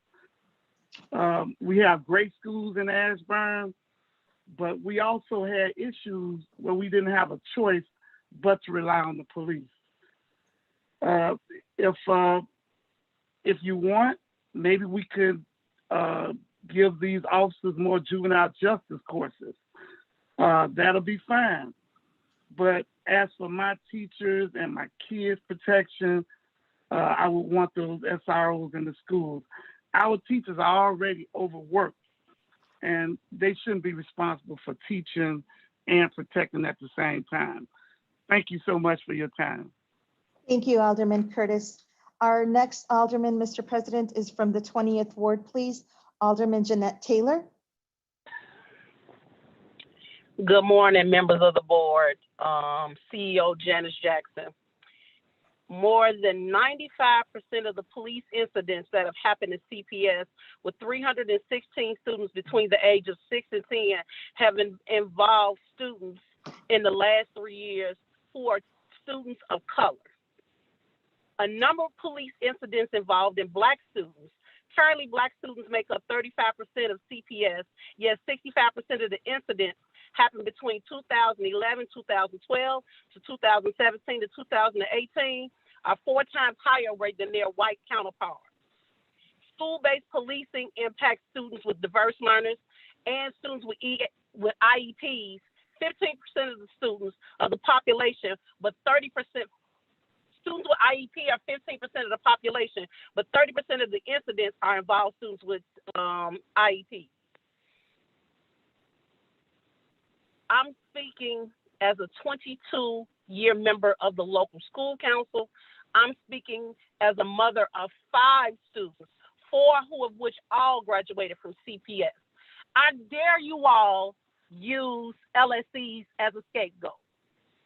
We have great schools in Ashburn, but we also had issues where we didn't have a choice but to rely on the police. If you want, maybe we could give these officers more juvenile justice courses. That'll be fine. But as for my teachers and my kids' protection, I would want those SROs in the schools. Our teachers are already overworked, and they shouldn't be responsible for teaching and protecting at the same time. Thank you so much for your time. Thank you, Alderman Curtis. Our next alderman, Mr. President, is from the 20th Ward, please. Alderman Jeanette Taylor. Good morning, members of the board, CEO Janice Jackson. More than 95% of the police incidents that have happened at CPS with 316 students between the age of 6 and 10 have involved students in the last 3 years who are students of color. A number of police incidents involved in Black students. Currently, Black students make up 35% of CPS, yet 65% of the incidents happened between 2011, 2012 to 2017 to 2018, are 4 times higher rate than their white counterparts. School-based policing impacts students with diverse learners and students with IEPs. 15% of the students of the population, but 30% students with IEP are 15% of the population, but 30% of the incidents are involved students with IEP. I'm speaking as a 22-year member of the local school council. I'm speaking as a mother of 5 students, 4 of which all graduated from CPS. I dare you all use LSEs as a scapegoat.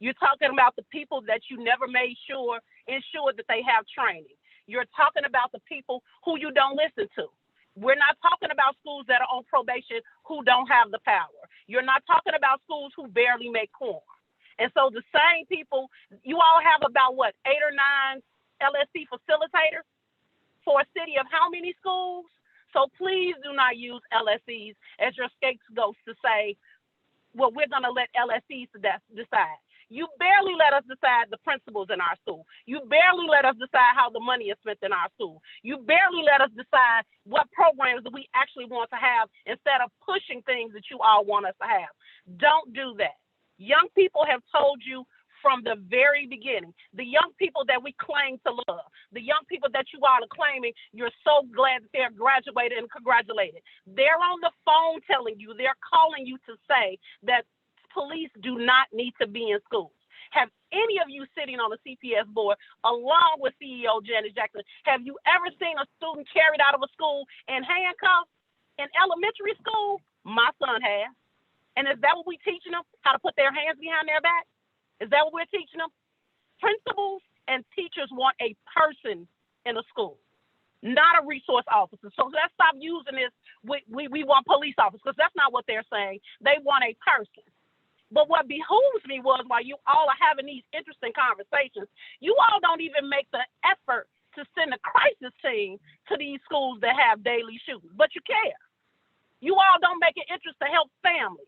You're talking about the people that you never made sure that they have training. You're talking about the people who you don't listen to. We're not talking about schools that are on probation who don't have the power. You're not talking about schools who barely make quorum. And so the same people, you all have about what, 8 or 9 LSC facilitators for a city of how many schools? So please do not use LSCs as your scapegoats to say, well, we're going to let LSCs decide. You barely let us decide the principals in our school. You barely let us decide how the money is spent in our school. You barely let us decide what programs that we actually want to have instead of pushing things that you all want us to have. Don't do that. Young people have told you from the very beginning, the young people that we claim to love, the young people that you all are claiming, you're so glad that they're graduated and congratulated. They're on the phone telling you, they're calling you to say that police do not need to be in schools. Have any of you sitting on the CPS board, along with CEO Janice Jackson, have you ever seen a student carried out of a school in handcuffs in elementary school? My son has. And is that what we're teaching them? How to put their hands behind their back? Is that what we're teaching them? Principals and teachers want a person in a school, not a resource officer. So let's stop using this, we want police officers, because that's not what they're saying. They want a person. But what behooves me was, while you all are having these interesting conversations, you all don't even make the effort to send a crisis team to these schools that have daily shootings, but you care. You all don't make an interest to help families.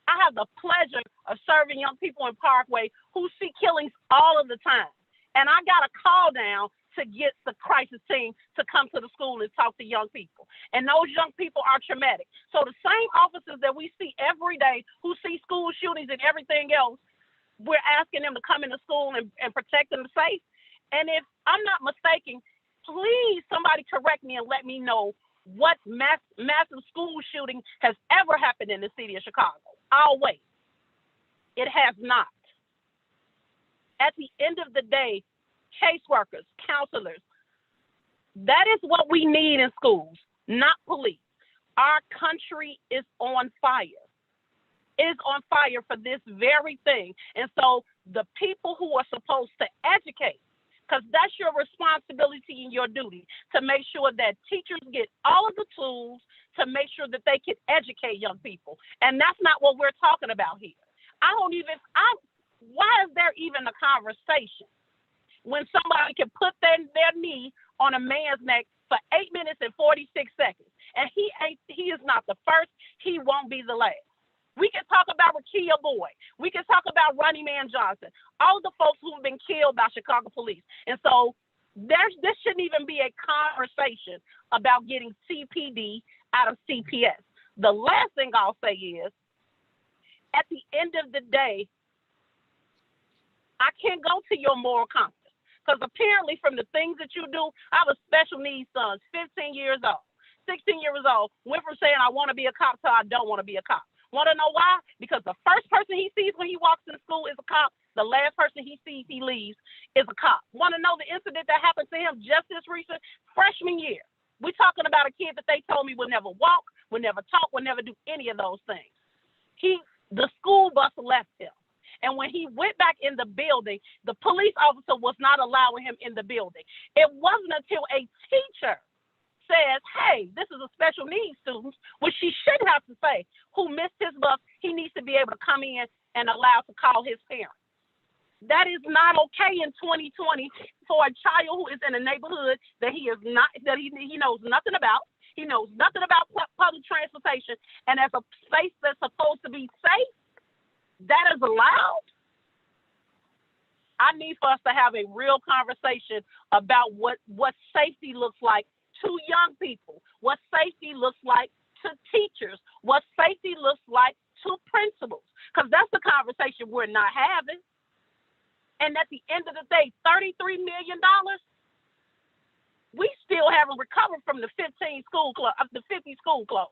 I have the pleasure of serving young people in Parkway who see killings all of the time. And I got a call down to get the crisis team to come to the school and talk to young people. And those young people are traumatic. So the same officers that we see every day who see school shootings and everything else, we're asking them to come into school and protect them safe. And if I'm not mistaken, please somebody correct me and let me know what massive school shooting has ever happened in the city of Chicago. I'll wait. It has not. At the end of the day, caseworkers, counselors, that is what we need in schools, not police. Our country is on fire. It is on fire for this very thing. And so the people who are supposed to educate, because that's your responsibility and your duty, to make sure that teachers get all of the tools to make sure that they can educate young people. And that's not what we're talking about here. Why is there even a conversation when somebody can put their knee on a man's neck for 8 minutes and 46 seconds? And he is not the first, he won't be the last. We can talk about Rakia Boyd. We can talk about Ronnie Man Johnson, all the folks who've been killed by Chicago police. And so this shouldn't even be a conversation about getting CPD out of CPS. The last thing I'll say is, at the end of the day, I can't go to your moral compass, because apparently from the things that you do, I have a special needs son, 15 years old, 16 years old, went from saying I want to be a cop to I don't want to be a cop. Want to know why? Because the first person he sees when he walks in school is a cop. The last person he sees he leaves is a cop. Want to know the incident that happened to him just this recent freshman year? We're talking about a kid that they told me would never walk, would never talk, would never do any of those things. The school bus left him. And when he went back in the building, the police officer was not allowing him in the building. It wasn't until a teacher says, hey, this is a special needs student, which she shouldn't have to say, who missed his bus, he needs to be able to come in and allow to call his parents. That is not okay in 2020 for a child who is in a neighborhood that he knows nothing about. He knows nothing about public transportation, and as a space that's supposed to be safe, that is allowed. I need for us to have a real conversation about what safety looks like to young people, what safety looks like to teachers, what safety looks like to principals, because that's the conversation we're not having. And at the end of the day, $33 million, we still haven't recovered from the 50 school closed.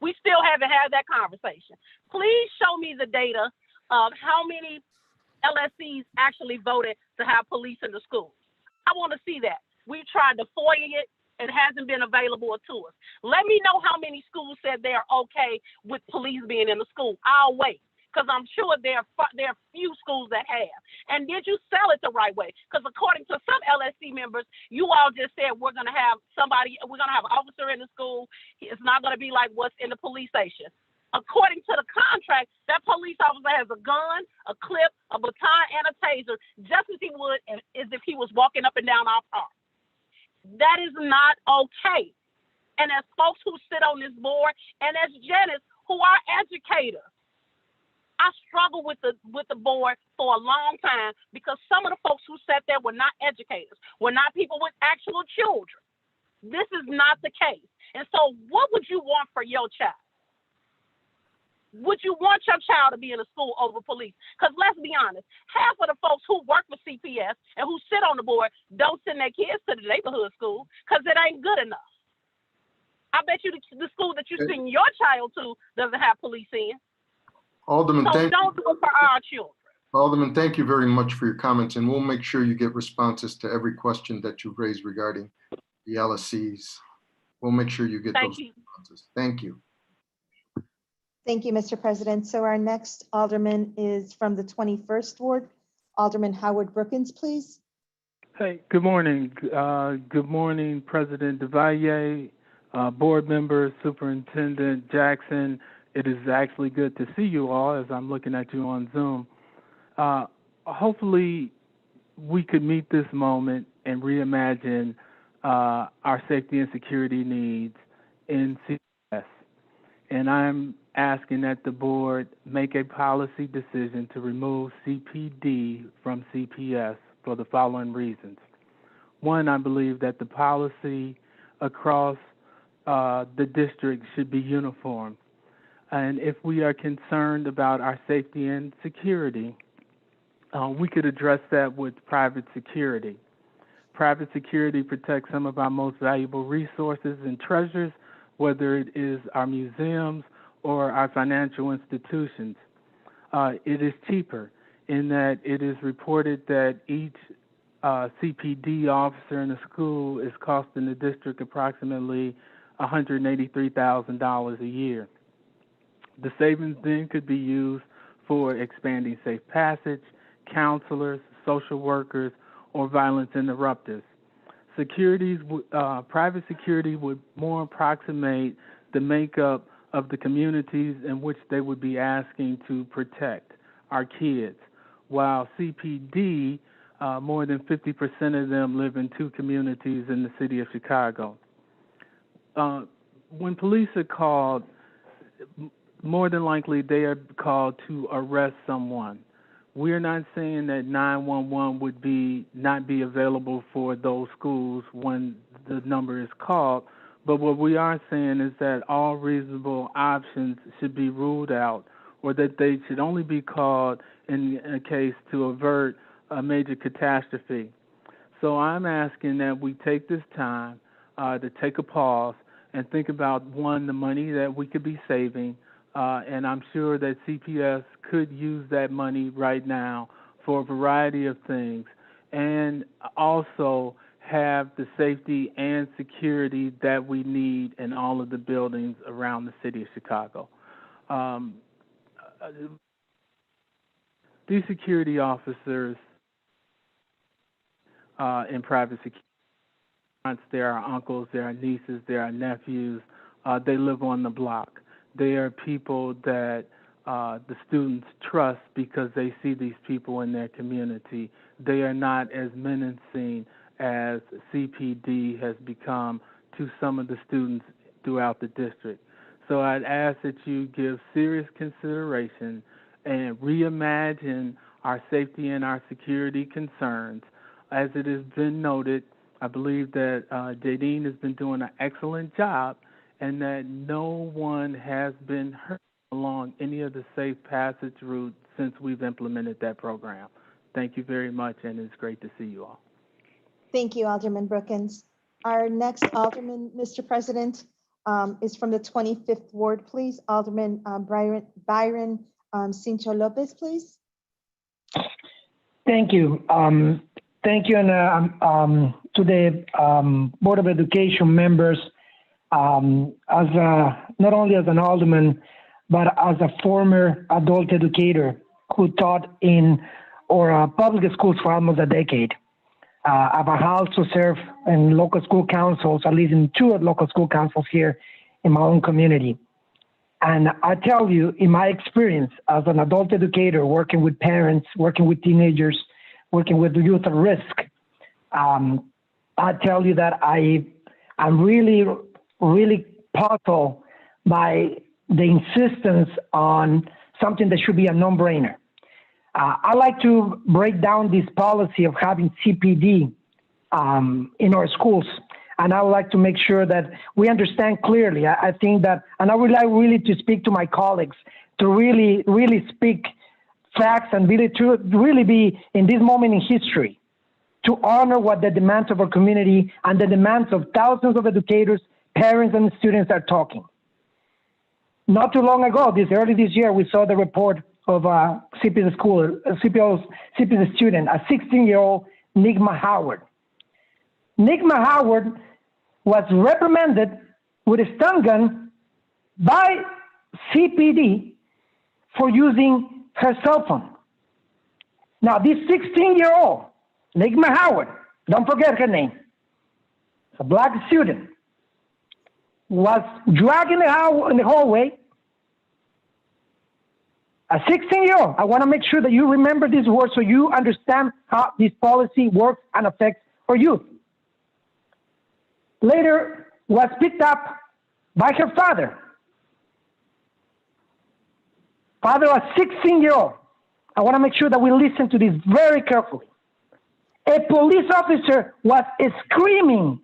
We still haven't had that conversation. Please show me the data of how many LSCs actually voted to have police in the schools. I want to see that. We tried to FOIA it. It hasn't been available to us. Let me know how many schools said they're okay with police being in the school. I'll wait, because I'm sure there are few schools that have. And did you sell it the right way? Because according to some LSC members, you all just said we're going to have an officer in the school. It's not going to be like what's in the police station. According to the contract, that police officer has a gun, a clip, a baton, and a taser, just as he would as if he was walking up and down our park. That is not okay. And as folks who sit on this board, and as Janice, who are educators, I struggle with the board for a long time because some of the folks who sat there were not educators, were not people with actual children. This is not the case. And so what would you want for your child? Would you want your child to be in a school over police? Because let's be honest, half of the folks who work for CPS and who sit on the board don't send their kids to the neighborhood school because it ain't good enough. I bet you the school that you send your child to doesn't have police in. Alderman, So thank don't do it for our children. Alderman, thank you very much for your comments, and we'll make sure you get responses to every question that you've raised regarding the LSCs. We'll make sure you get those responses. Thank you. Thank you, Mr. President. So our next alderman is from the 21st Ward. Alderman Howard Brookins, please. Hey, good morning. Good morning, President DeValier, board members, Superintendent Jackson. It is actually good to see you all as I'm looking at you on Zoom. Hopefully, we could meet this moment and reimagine our safety and security needs in CPS. And I'm asking that the board make a policy decision to remove CPD from CPS for the following reasons. One, I believe that the policy across the district should be uniform. And if we are concerned about our safety and security, we could address that with private security. Private security protects some of our most valuable resources and treasures, whether it is our museums or our financial institutions. It is cheaper in that it is reported that each CPD officer in a school is costing the district approximately $183,000 a year. The savings then could be used for expanding safe passage, counselors, social workers, or violence interrupters. Private security would more approximate the makeup of the communities in which they would be asking to protect our kids, while CPD, more than 50% of them live in 2 communities in the city of Chicago. When police are called, more than likely they are called to arrest someone. We're not saying that 911 would not be available for those schools when the number is called, but what we are saying is that all reasonable options should be ruled out, or that they should only be called in a case to avert a major catastrophe. So I'm asking that we take this time to take a pause and think about, one, the money that we could be saving, and I'm sure that CPS could use that money right now for a variety of things, and also have the safety and security that we need in all of the buildings around the city of Chicago. These security officers in private security, there are uncles, there are nieces, there are nephews, they live on the block. They are people that the students trust because they see these people in their community. They are not as menacing as CPD has become to some of the students throughout the district. So I'd ask that you give serious consideration and reimagine our safety and our security concerns. As it has been noted, I believe that Jadine has been doing an excellent job, and that no one has been hurt along any of the safe passage routes since we've implemented that program. Thank you very much, and it's great to see you all. Thank you, Alderman Brookins. Our next Alderman, Mr. President, is from the 25th Ward, please. Alderman Byron Cincho Lopez, please. Thank you. Thank you, and to the Board of Education members, as not only as an alderman, but as a former adult educator who taught in our public schools for almost a decade. I've also served in local school councils, at least in 2 local school councils here in my own community. And I tell you, in my experience as an adult educator, working with parents, working with teenagers, working with youth at risk, I tell you that I'm really, really puzzled by the insistence on something that should be a no-brainer. I like to break down this policy of having CPD in our schools, and I would like to make sure that we understand clearly. I think that, and I would like really to speak to my colleagues to really, really speak facts and really to really be in this moment in history to honor what the demands of our community and the demands of thousands of educators, parents, and students are talking. Not too long ago, early this year, we saw the report of a CPS student, a 16-year-old Nigma Howard. Nigma Howard was reprimanded with a stun gun by CPD for using her cell phone. Now, this 16-year-old Nigma Howard, don't forget her name, a black student, was dragged in the hallway. A 16-year-old, I want to make sure that you remember these words so you understand how this policy works and affects our youth. Later was picked up by her father. Father of a 16-year-old. I want to make sure that we listen to this very carefully. A police officer was screaming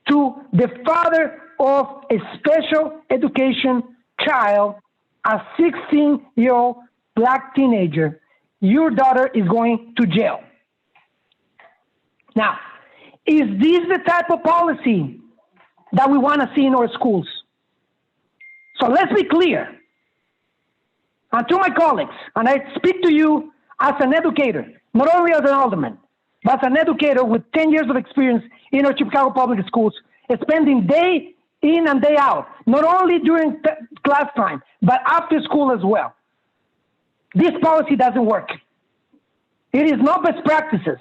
to the father of a special education child, a 16-year-old black teenager, your daughter is going to jail. Now, is this the type of policy that we want to see in our schools? So let's be clear. And to my colleagues, and I speak to you as an educator, not only as an alderman, but as an educator with 10 years of experience in our Chicago public schools, spending day in and day out, not only during class time, but after school as well. This policy doesn't work. It is not best practices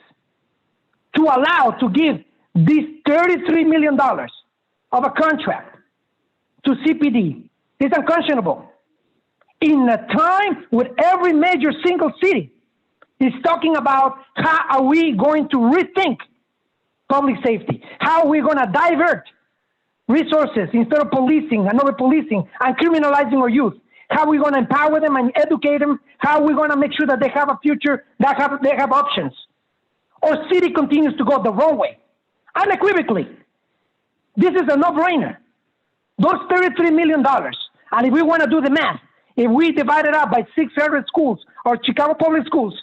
to allow to give this $33 million of a contract to CPD. It's unconscionable. In a time when every major single city is talking about how are we going to rethink public safety, how are we going to divert resources instead of policing and over-policing and criminalizing our youth, how are we going to empower them and educate them, how are we going to make sure that they have a future, that they have options. Our city continues to go the wrong way, unequivocally. This is a no-brainer. Those $33 million, and if we want to do the math, if we divide it up by 600 schools or Chicago public schools,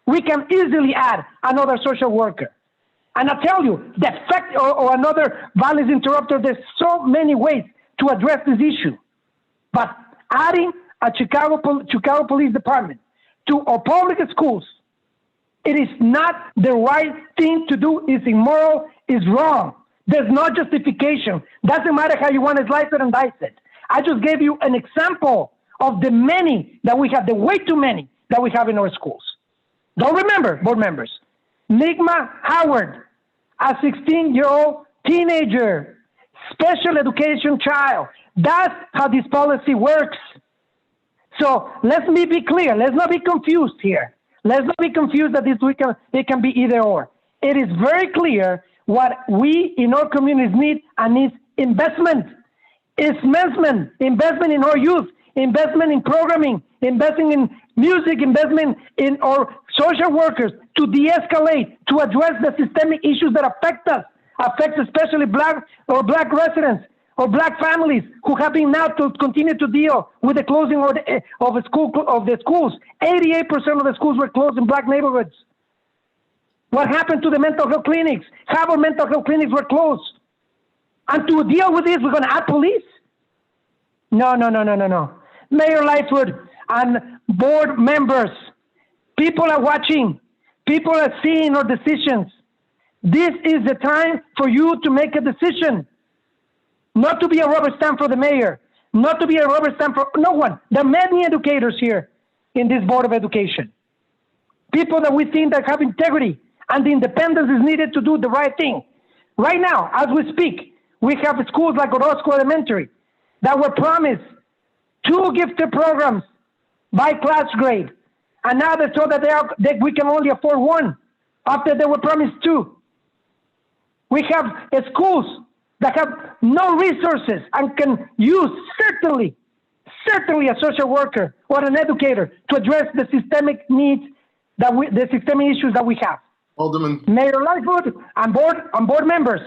we can easily add another social worker. And I tell you, the fact or another violence interrupter, there's so many ways to address this issue. But adding a Chicago Police Department to our public schools, it is not the right thing to do. It's immoral, it's wrong. There's no justification. Doesn't matter how you want to slice it and dice it. I just gave you an example of the many that we have, the way too many that we have in our schools. Don't remember, board members, Nigma Howard, a 16-year-old teenager, special education child. That's how this policy works. So let me be clear. Let's not be confused here. Let's not be confused that it can be either or. It is very clear what we in our communities need, and is investment. Investment in our youth, investment in programming, investing in music, investment in our social workers to de-escalate, to address the systemic issues that affect us, affect especially black residents or black families who have been now to continue to deal with the closing of the schools. 88% of the schools were closed in black neighborhoods. What happened to the mental health clinics? Half our mental health clinics were closed. And to deal with this, we're going to add police? No. Mayor Lightfoot and board members, people are watching. People are seeing our decisions. This is the time for you to make a decision. Not to be a rubber stamp for the mayor. Not to be a rubber stamp for no one. There are many educators here in this Board of Education. People that we think that have integrity and the independence is needed to do the right thing. Right now, as we speak, we have schools like Orozco Elementary that were promised 2 gifted programs by class grade. And now they're told that we can only afford 1 after they were promised 2. We have schools that have no resources and can use certainly a social worker or an educator to address the systemic needs the systemic issues that we have. Alderman. Mayor Lightfoot and board members,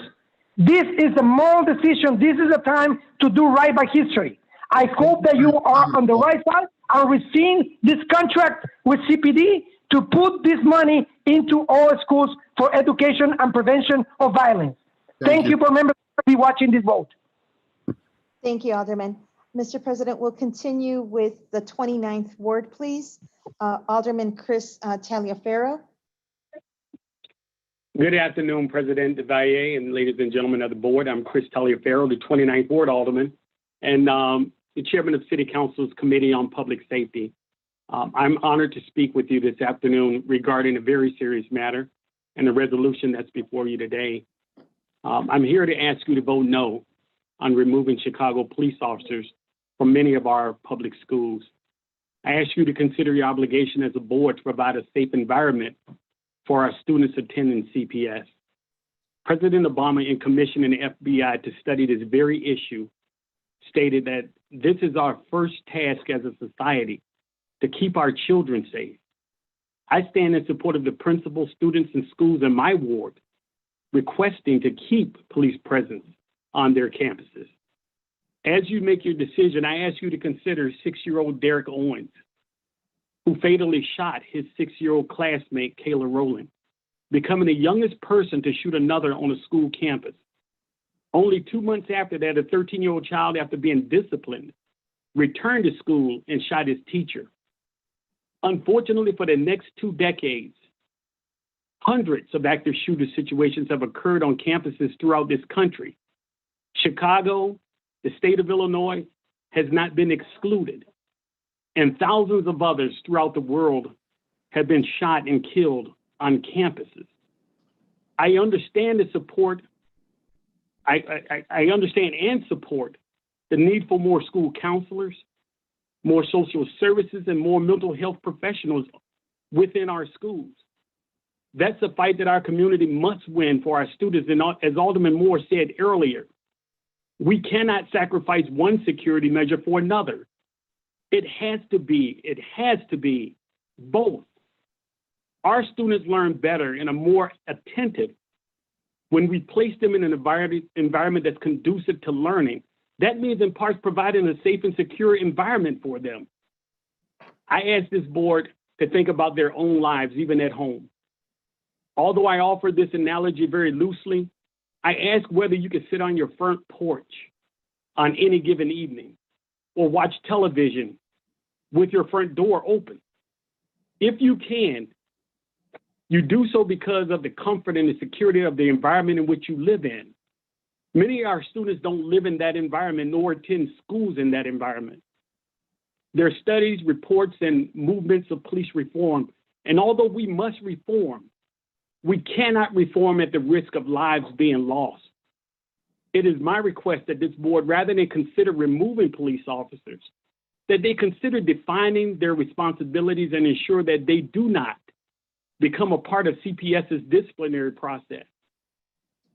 this is a moral decision. This is a time to do right by history. I hope that you are on the right side and receiving this contract with CPD to put this money into all schools for education and prevention of violence. Thank you, board members, for be watching this vote. Thank you, Alderman. Mr. President, we'll continue with the 29th ward, please. Alderman Chris Taliaferro. Good afternoon, President DeValier and ladies and gentlemen of the board. I'm Chris Taliaferro, the 29th Ward Alderman and the Chairman of City Council's Committee on Public Safety. I'm honored to speak with you this afternoon regarding a very serious matter and the resolution that's before you today. I'm here to ask you to vote no on removing Chicago police officers from many of our public schools. I ask you to consider your obligation as a board to provide a safe environment for our students attending CPS. President Obama, in commissioning the FBI to study this very issue, stated that this is our first task as a society to keep our children safe. I stand in support of the principals, students, and schools in my ward requesting to keep police presence on their campuses. As you make your decision, I ask you to consider 6-year-old Derek Owens, who fatally shot his 6-year-old classmate, Kayla Rowland, becoming the youngest person to shoot another on a school campus. Only 2 months after that, a 13-year-old child, after being disciplined, returned to school and shot his teacher. Unfortunately, for the next 2 decades, hundreds of active shooter situations have occurred on campuses throughout this country. Chicago, the state of Illinois, has not been excluded, and thousands of others throughout the world have been shot and killed on campuses. I understand the support. I understand and support the need for more school counselors, more social services, and more mental health professionals within our schools. That's a fight that our community must win for our students. And as Alderman Moore said earlier, we cannot sacrifice one security measure for another. It has to be both. Our students learn better and are more attentive when we place them in an environment that's conducive to learning. That means in part providing a safe and secure environment for them. I ask this board to think about their own lives, even at home. Although I offer this analogy very loosely, I ask whether you can sit on your front porch on any given evening or watch television with your front door open. If you can, you do so because of the comfort and the security of the environment in which you live in. Many of our students don't live in that environment nor attend schools in that environment. There are studies, reports, and movements of police reform. And although we must reform, we cannot reform at the risk of lives being lost. It is my request that this board, rather than consider removing police officers, that they consider defining their responsibilities and ensure that they do not become a part of CPS's disciplinary process.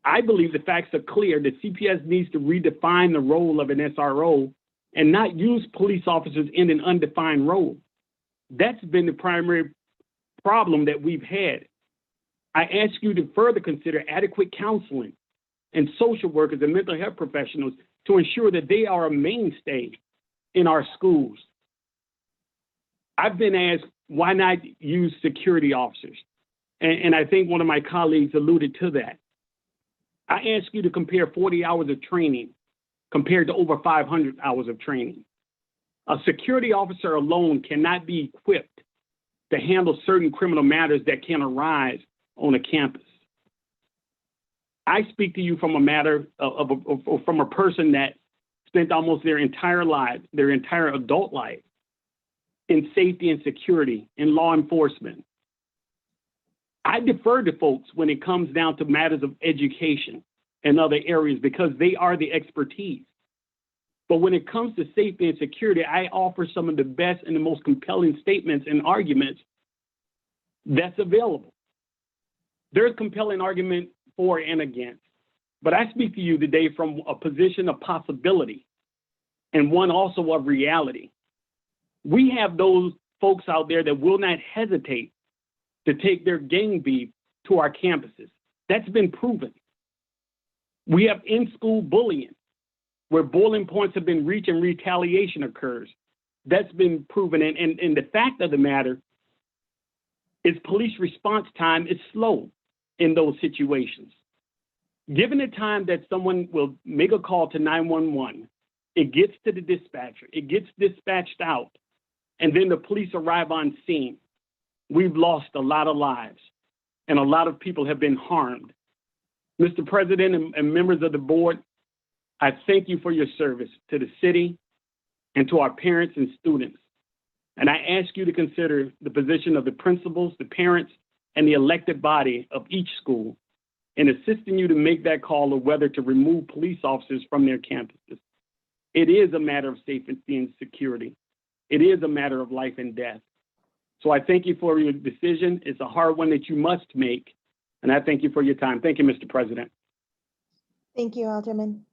I believe the facts are clear that CPS needs to redefine the role of an SRO and not use police officers in an undefined role. That's been the primary problem that we've had. I ask you to further consider adequate counseling and social workers and mental health professionals to ensure that they are a mainstay in our schools. I've been asked, why not use security officers? And I think one of my colleagues alluded to that. I ask you to compare 40 hours of training compared to over 500 hours of training. A security officer alone cannot be equipped to handle certain criminal matters that can arise on a campus. I speak to you from a matter from a person that spent almost their entire life, their entire adult life, in safety and security, in law enforcement. I defer to folks when it comes down to matters of education and other areas because they are the expertise. But when it comes to safety and security, I offer some of the best and the most compelling statements and arguments that's available. There's compelling argument for and against. But I speak to you today from a position of possibility and one also of reality. We have those folks out there that will not hesitate to take their gang beef to our campuses. That's been proven. We have in-school bullying, where boiling points have been reached and retaliation occurs. That's been proven. And the fact of the matter is police response time is slow in those situations. Given the time that someone will make a call to 911, it gets to the dispatcher, it gets dispatched out, and then the police arrive on scene. We've lost a lot of lives, and a lot of people have been harmed. Mr. President and members of the board, I thank you for your service to the city and to our parents and students. And I ask you to consider the position of the principals, the parents, and the elected body of each school in assisting you to make that call of whether to remove police officers from their campuses. It is a matter of safety and security. It is a matter of life and death. So I thank you for your decision. It's a hard one that you must make. And I thank you for your time. Thank you, Mr. President. Thank you, Alderman.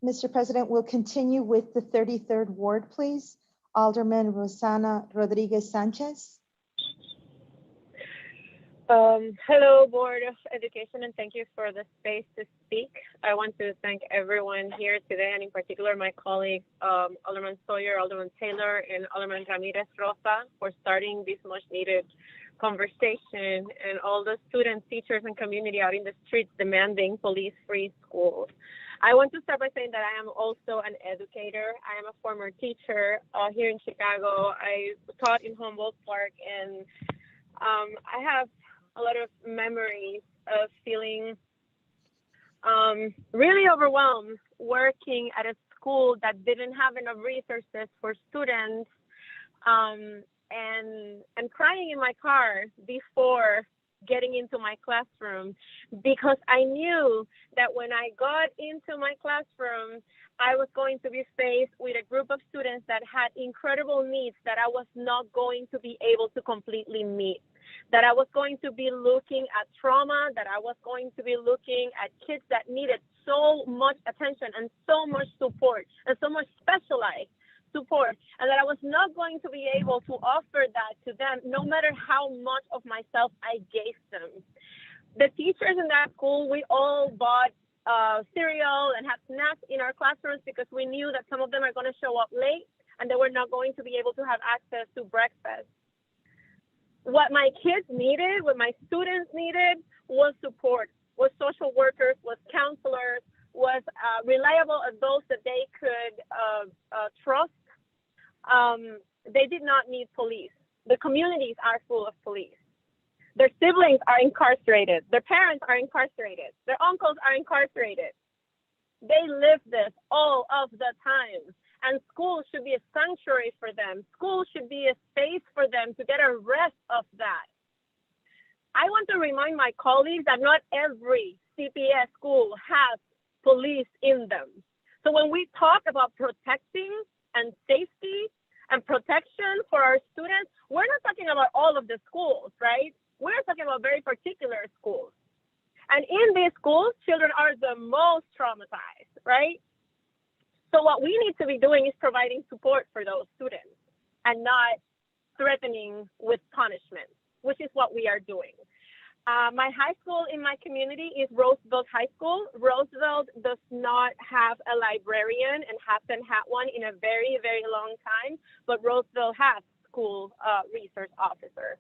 Mr. President, we'll continue with the 33rd Ward, please. Alderman Rosana Rodriguez Sanchez. Hello, Board of Education, and thank you for the space to speak. I want to thank everyone here today, and in particular my colleagues, Alderman Sawyer, Alderman Taylor, and Alderman Ramirez Rosa for starting this much needed conversation, and all the students, teachers, and community out in the streets demanding police-free schools. I want to start by saying that I am also an educator. I am a former teacher here in Chicago. I taught in Humboldt Park, and I have a lot of memories of feeling really overwhelmed working at a school that didn't have enough resources for students, and crying in my car before getting into my classroom, because I knew that when I got into my classroom, I was going to be faced with a group of students that had incredible needs that I was not going to be able to completely meet, that I was going to be looking at trauma, that I was going to be looking at kids that needed so much attention and so much support and so much specialized support, and that I was not going to be able to offer that to them no matter how much of myself I gave them. The teachers in that school, we all bought cereal and had snacks in our classrooms because we knew that some of them are going to show up late and they were not going to be able to have access to breakfast. What my kids needed, what my students needed was support, was social workers, was counselors, was reliable adults that they could trust. They did not need police. The communities are full of police. Their siblings are incarcerated. Their parents are incarcerated. Their uncles are incarcerated. They live this all of the time. And school should be a sanctuary for them. School should be a space for them to get a rest of that. I want to remind my colleagues that not every CPS school has police in them. So when we talk about protecting and safety and protection for our students, we're not talking about all of the schools, right? We're talking about very particular schools. And in these schools, children are the most traumatized, right? So what we need to be doing is providing support for those students and not threatening with punishment, which is what we are doing. My high school in my community is Roosevelt High School. Roosevelt does not have a librarian and hasn't had one in a very, very long time, but Roosevelt has school resource officer.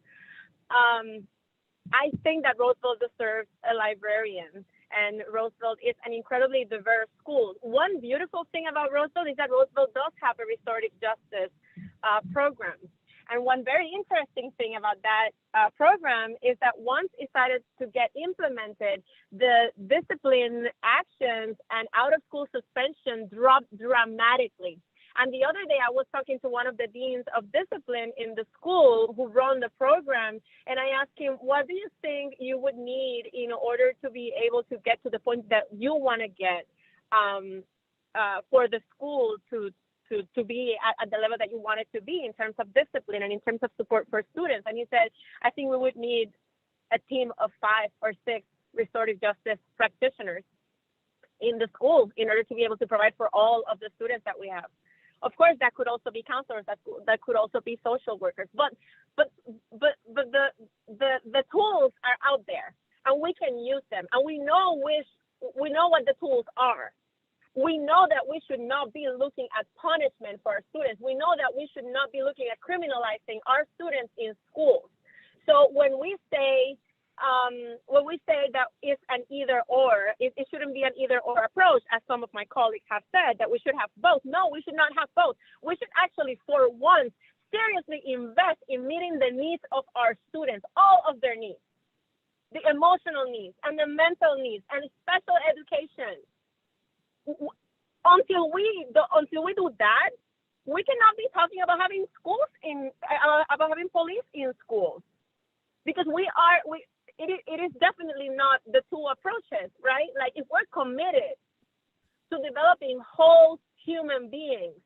I think that Roseville deserves a librarian, and Roseville is an incredibly diverse school. One beautiful thing about Roseville is that Roseville does have a restorative justice program. And one very interesting thing about that program is that once it started to get implemented, the discipline actions and out-of-school suspension dropped dramatically. And the other day, I was talking to one of the deans of discipline in the school who run the program, and I asked him, what do you think you would need in order to be able to get to the point that you want to get for the school to be at the level that you want it to be in terms of discipline and in terms of support for students? And he said, I think we would need a team of 5 or 6 restorative justice practitioners in the school in order to be able to provide for all of the students that we have. Of course, that could also be counselors, that could also be social workers, but the tools are out there and we can use them, and we know what the tools are. We know that we should not be looking at punishment for our students. We know that we should not be looking at criminalizing our students in schools. So when we say that it's an either or, it shouldn't be an either or approach, as some of my colleagues have said, that we should have both. No, we should not have both. We should actually, for once, seriously invest in meeting the needs of our students, all of their needs, the emotional needs and the mental needs and special education. Until we do that, we cannot be talking about having having police in schools, because it is definitely not the two approaches, right? Like, if we're committed to developing whole human beings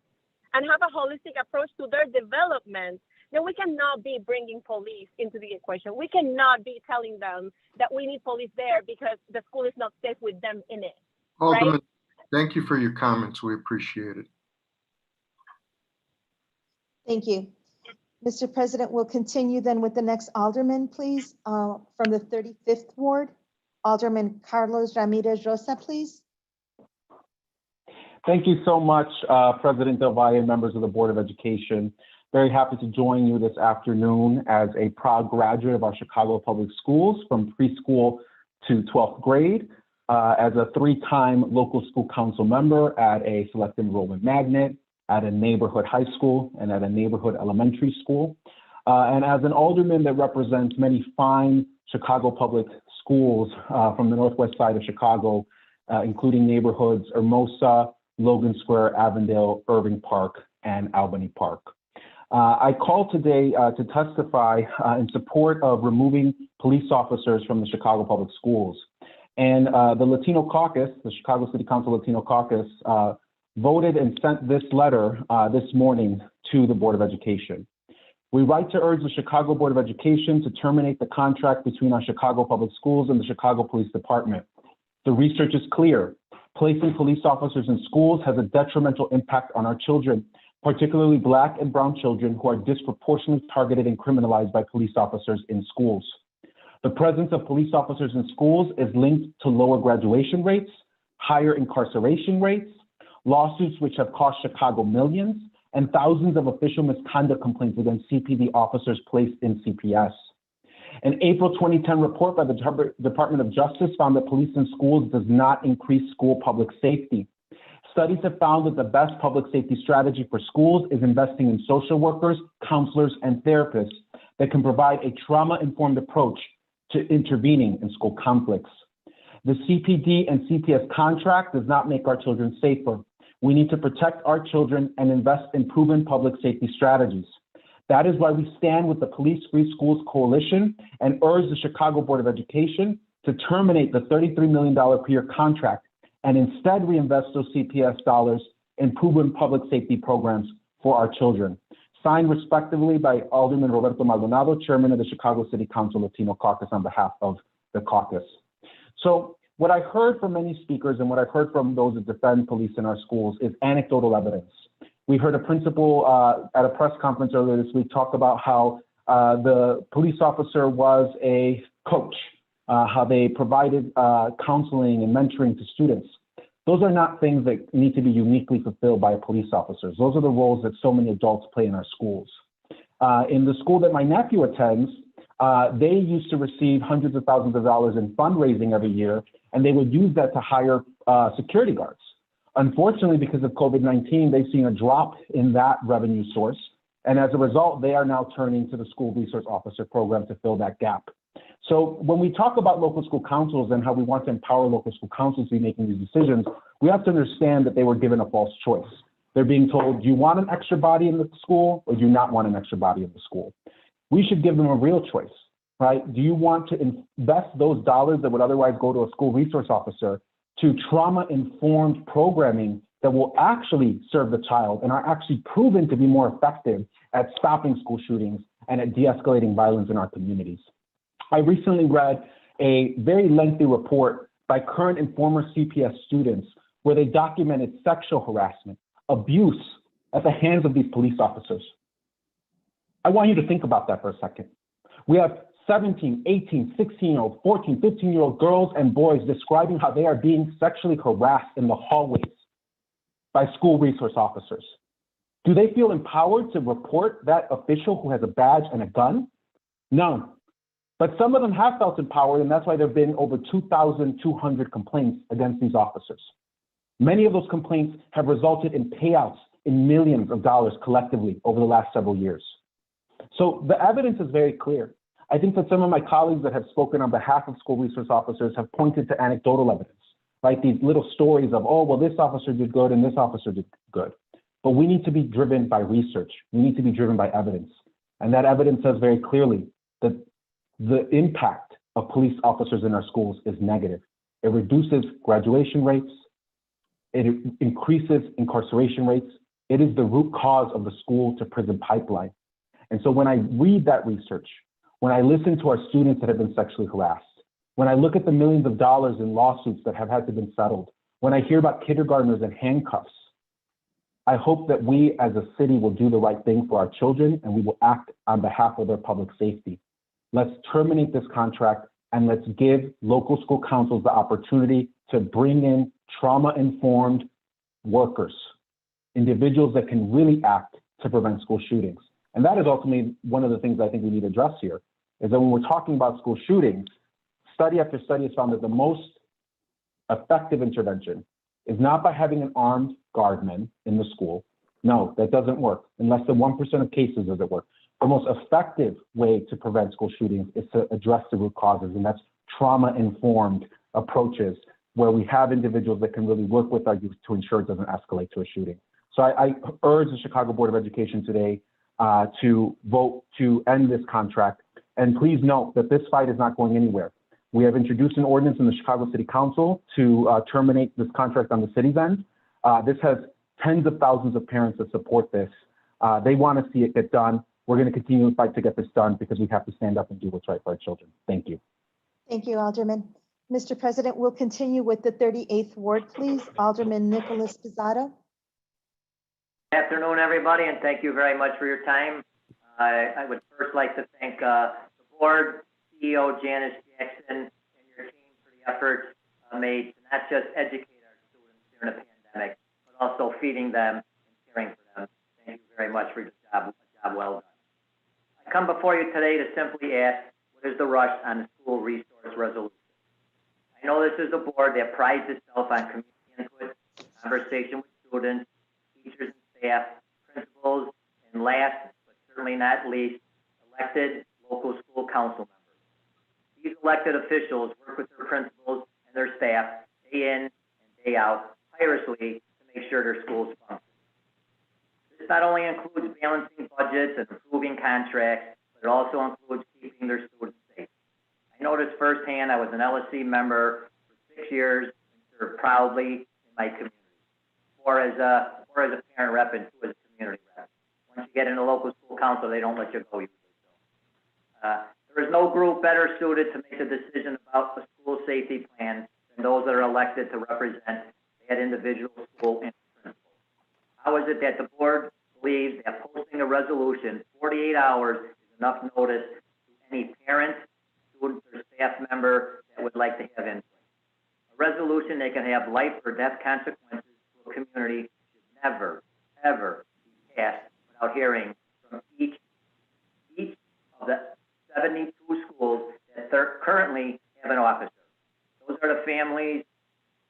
and have a holistic approach to their development, then we cannot be bringing police into the equation. We cannot be telling them that we need police there because the school is not safe with them in it. Alderman, right? thank you for your comments. We appreciate it. Thank you. Mr. President, we'll continue then with the next alderman, please, from the 35th Ward. Alderman Carlos Ramirez Rosa, please. Thank you so much, President Del Valle and members of the Board of Education. Very happy to join you this afternoon as a proud graduate of our Chicago Public Schools from preschool to 12th grade, as a 3-time local school council member at a select enrollment magnet, at a neighborhood high school, and at a neighborhood elementary school. And as an alderman that represents many fine Chicago public schools from the northwest side of Chicago, including neighborhoods Hermosa, Logan Square, Avondale, Irving Park, and Albany Park. I call today to testify in support of removing police officers from the Chicago Public Schools. And the Latino Caucus, the Chicago City Council Latino Caucus, voted and sent this letter this morning to the Board of Education. We write to urge the Chicago Board of Education to terminate the contract between our Chicago Public Schools and the Chicago Police Department. The research is clear. Placing police officers in schools has a detrimental impact on our children, particularly Black and brown children who are disproportionately targeted and criminalized by police officers in schools. The presence of police officers in schools is linked to lower graduation rates, higher incarceration rates, lawsuits which have cost Chicago millions, and thousands of official misconduct complaints against CPD officers placed in CPS. An April 2010 report by the Department of Justice found that police in schools does not increase school public safety. Studies have found that the best public safety strategy for schools is investing in social workers, counselors, and therapists that can provide a trauma-informed approach to intervening in school conflicts. The CPD and CPS contract does not make our children safer. We need to protect our children and invest in proven public safety strategies. That is why we stand with the Police Free Schools Coalition and urge the Chicago Board of Education to terminate the $33 million per year contract and instead reinvest those CPS dollars in proven public safety programs for our children. Signed respectively by Alderman Roberto Maldonado, Chairman of the Chicago City Council Latino Caucus, on behalf of the caucus. So what I heard from many speakers and what I've heard from those that defend police in our schools is anecdotal evidence. We heard a principal at a press conference earlier this week talk about how the police officer was a coach, how they provided counseling and mentoring to students. Those are not things that need to be uniquely fulfilled by police officers. Those are the roles that so many adults play in our schools. In the school that my nephew attends, they used to receive hundreds of thousands of dollars in fundraising every year, and they would use that to hire security guards. Unfortunately, because of COVID-19, they've seen a drop in that revenue source. And as a result, they are now turning to the school resource officer program to fill that gap. So when we talk about local school councils and how we want to empower local school councils to be making these decisions, we have to understand that they were given a false choice. They're being told, do you want an extra body in the school or do you not want an extra body in the school? We should give them a real choice, right? Do you want to invest those dollars that would otherwise go to a school resource officer to trauma-informed programming that will actually serve the child and are actually proven to be more effective at stopping school shootings and at de-escalating violence in our communities? I recently read a very lengthy report by current and former CPS students where they documented sexual harassment, abuse at the hands of these police officers. I want you to think about that for a second. We have 17, 18, 16-year-old, 14, 15-year-old girls and boys describing how they are being sexually harassed in the hallways by school resource officers. Do they feel empowered to report that official who has a badge and a gun? No. But some of them have felt empowered, and that's why there have been over 2,200 complaints against these officers. Many of those complaints have resulted in payouts in millions of dollars collectively over the last several years. So the evidence is very clear. I think that some of my colleagues that have spoken on behalf of school resource officers have pointed to anecdotal evidence, right? These little stories of, oh, well, this officer did good and this officer did good. But we need to be driven by research. We need to be driven by evidence. And that evidence says very clearly that the impact of police officers in our schools is negative. It reduces graduation rates. It increases incarceration rates. It is the root cause of the school to prison pipeline. And so when I read that research, when I listen to our students that have been sexually harassed, when I look at the millions of dollars in lawsuits that have had to be settled, when I hear about kindergartners in handcuffs, I hope that we as a city will do the right thing for our children and we will act on behalf of their public safety. Let's terminate this contract and let's give local school councils the opportunity to bring in trauma-informed workers, individuals that can really act to prevent school shootings. And that is ultimately one of the things I think we need to address here, is that when we're talking about school shootings, study after study has found that the most effective intervention is not by having an armed guardman in the school. No, that doesn't work. In less than 1% of cases does it work. The most effective way to prevent school shootings is to address the root causes, and that's trauma-informed approaches where we have individuals that can really work with our youth to ensure it doesn't escalate to a shooting. So I urge the Chicago Board of Education today to vote to end this contract. And please note that this fight is not going anywhere. We have introduced an ordinance in the Chicago City Council to terminate this contract on the city's end. This has tens of thousands of parents that support this. They want to see it get done. We're going to continue to fight to get this done because we have to stand up and do what's right for our children. Thank you. Thank you, Alderman. Mr. President, we'll continue with the 38th Ward, please. Alderman Nicholas Pizzato. Good afternoon, everybody, and thank you very much for your time. I would first like to thank the board, CEO Janice Jackson, and your team for the effort made to not just educate our students during a pandemic, but also feeding them and caring for them. Thank you very much for your job, a job well done. I come before you today to simply ask, what is the rush on the school resource resolution? I know this is a board that prides itself on community input, conversation with students, teachers and staff, principals, and last, but certainly not least, elected local school council members. These elected officials work with their principals and their staff day in and day out tirelessly to make sure their schools function. This not only includes balancing budgets and improving contracts, but it also includes keeping their students safe. I know this firsthand. I was an LSC member for 6 years and served proudly in my community, or as a parent rep and 2 as a community rep. Once you get into local school council, they don't let you go usually. There is no group better suited to make a decision about a school safety plan than those that are elected to represent that individual school and principal. How is it that the board believes that posting a resolution 48 hours is enough notice to any parent, student, or staff member that would like to have input? A resolution that can have life or death consequences to a community should never, ever be passed without hearing from each of the 72 schools that currently have an officer. Those are the families,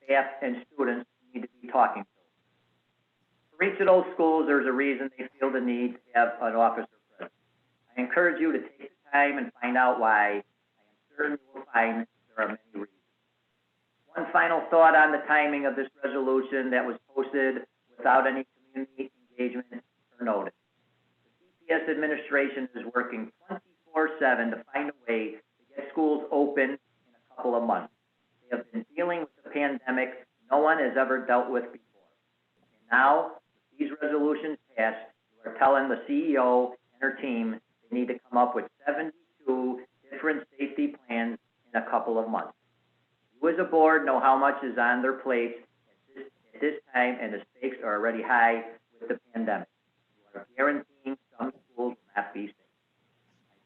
staff, and students you need to be talking to. For each of those schools, there's a reason they feel the need to have an officer present. I encourage you to take the time and find out why. I am certain you will find there are many reasons. One final thought on the timing of this resolution that was posted without any community engagement or notice. The CPS administration is working 24/7 to find a way to get schools open in a couple of months. They have been dealing with the pandemic no one has ever dealt with before. And now, with these resolutions passed, you are telling the CEO and her team they need to come up with 72 different safety plans in a couple of months. You as a board know how much is on their plates at this time, and the stakes are already high with the pandemic. You are guaranteeing some schools will not be safe.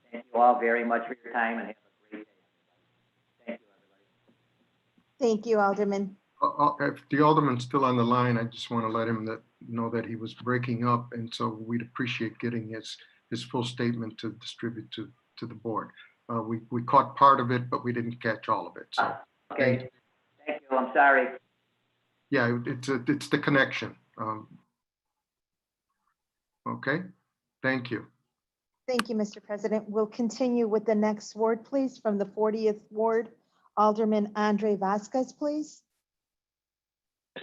I thank you all very much for your time and have a great day. Thank you, everybody. Thank you, Alderman. If the Alderman's still on the line, I just want to let him know that he was breaking up, and so we'd appreciate getting his full statement to distribute to the board. We caught part of it, but we didn't catch all of it. So. Okay, thank you. I'm sorry. Yeah, it's the connection. Okay, thank you. Thank you, Mr. President. We'll continue with the next ward, please, from the 40th Ward. Alderman Andre Vasquez, please.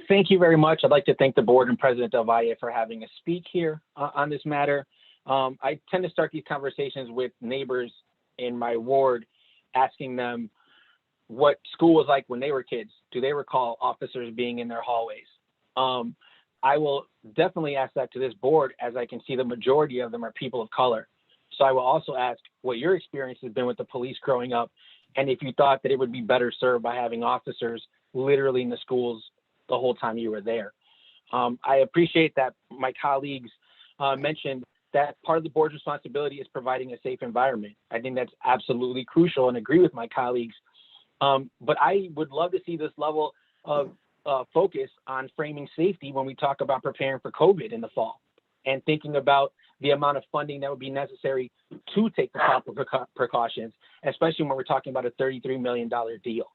Thank you very much. I'd like to thank the board and President Del Valle for having us speak here on this matter. I tend to start these conversations with neighbors in my ward, asking them what school was like when they were kids. Do they recall officers being in their hallways? I will definitely ask that to this board, as I can see the majority of them are people of color. So I will also ask what your experience has been with the police growing up, and if you thought that it would be better served by having officers literally in the schools the whole time you were there. I appreciate that my colleagues mentioned that part of the board's responsibility is providing a safe environment. I think that's absolutely crucial and agree with my colleagues. But I would love to see this level of focus on framing safety when we talk about preparing for COVID in the fall and thinking about the amount of funding that would be necessary to take the proper precautions, especially when we're talking about a $33 million deal.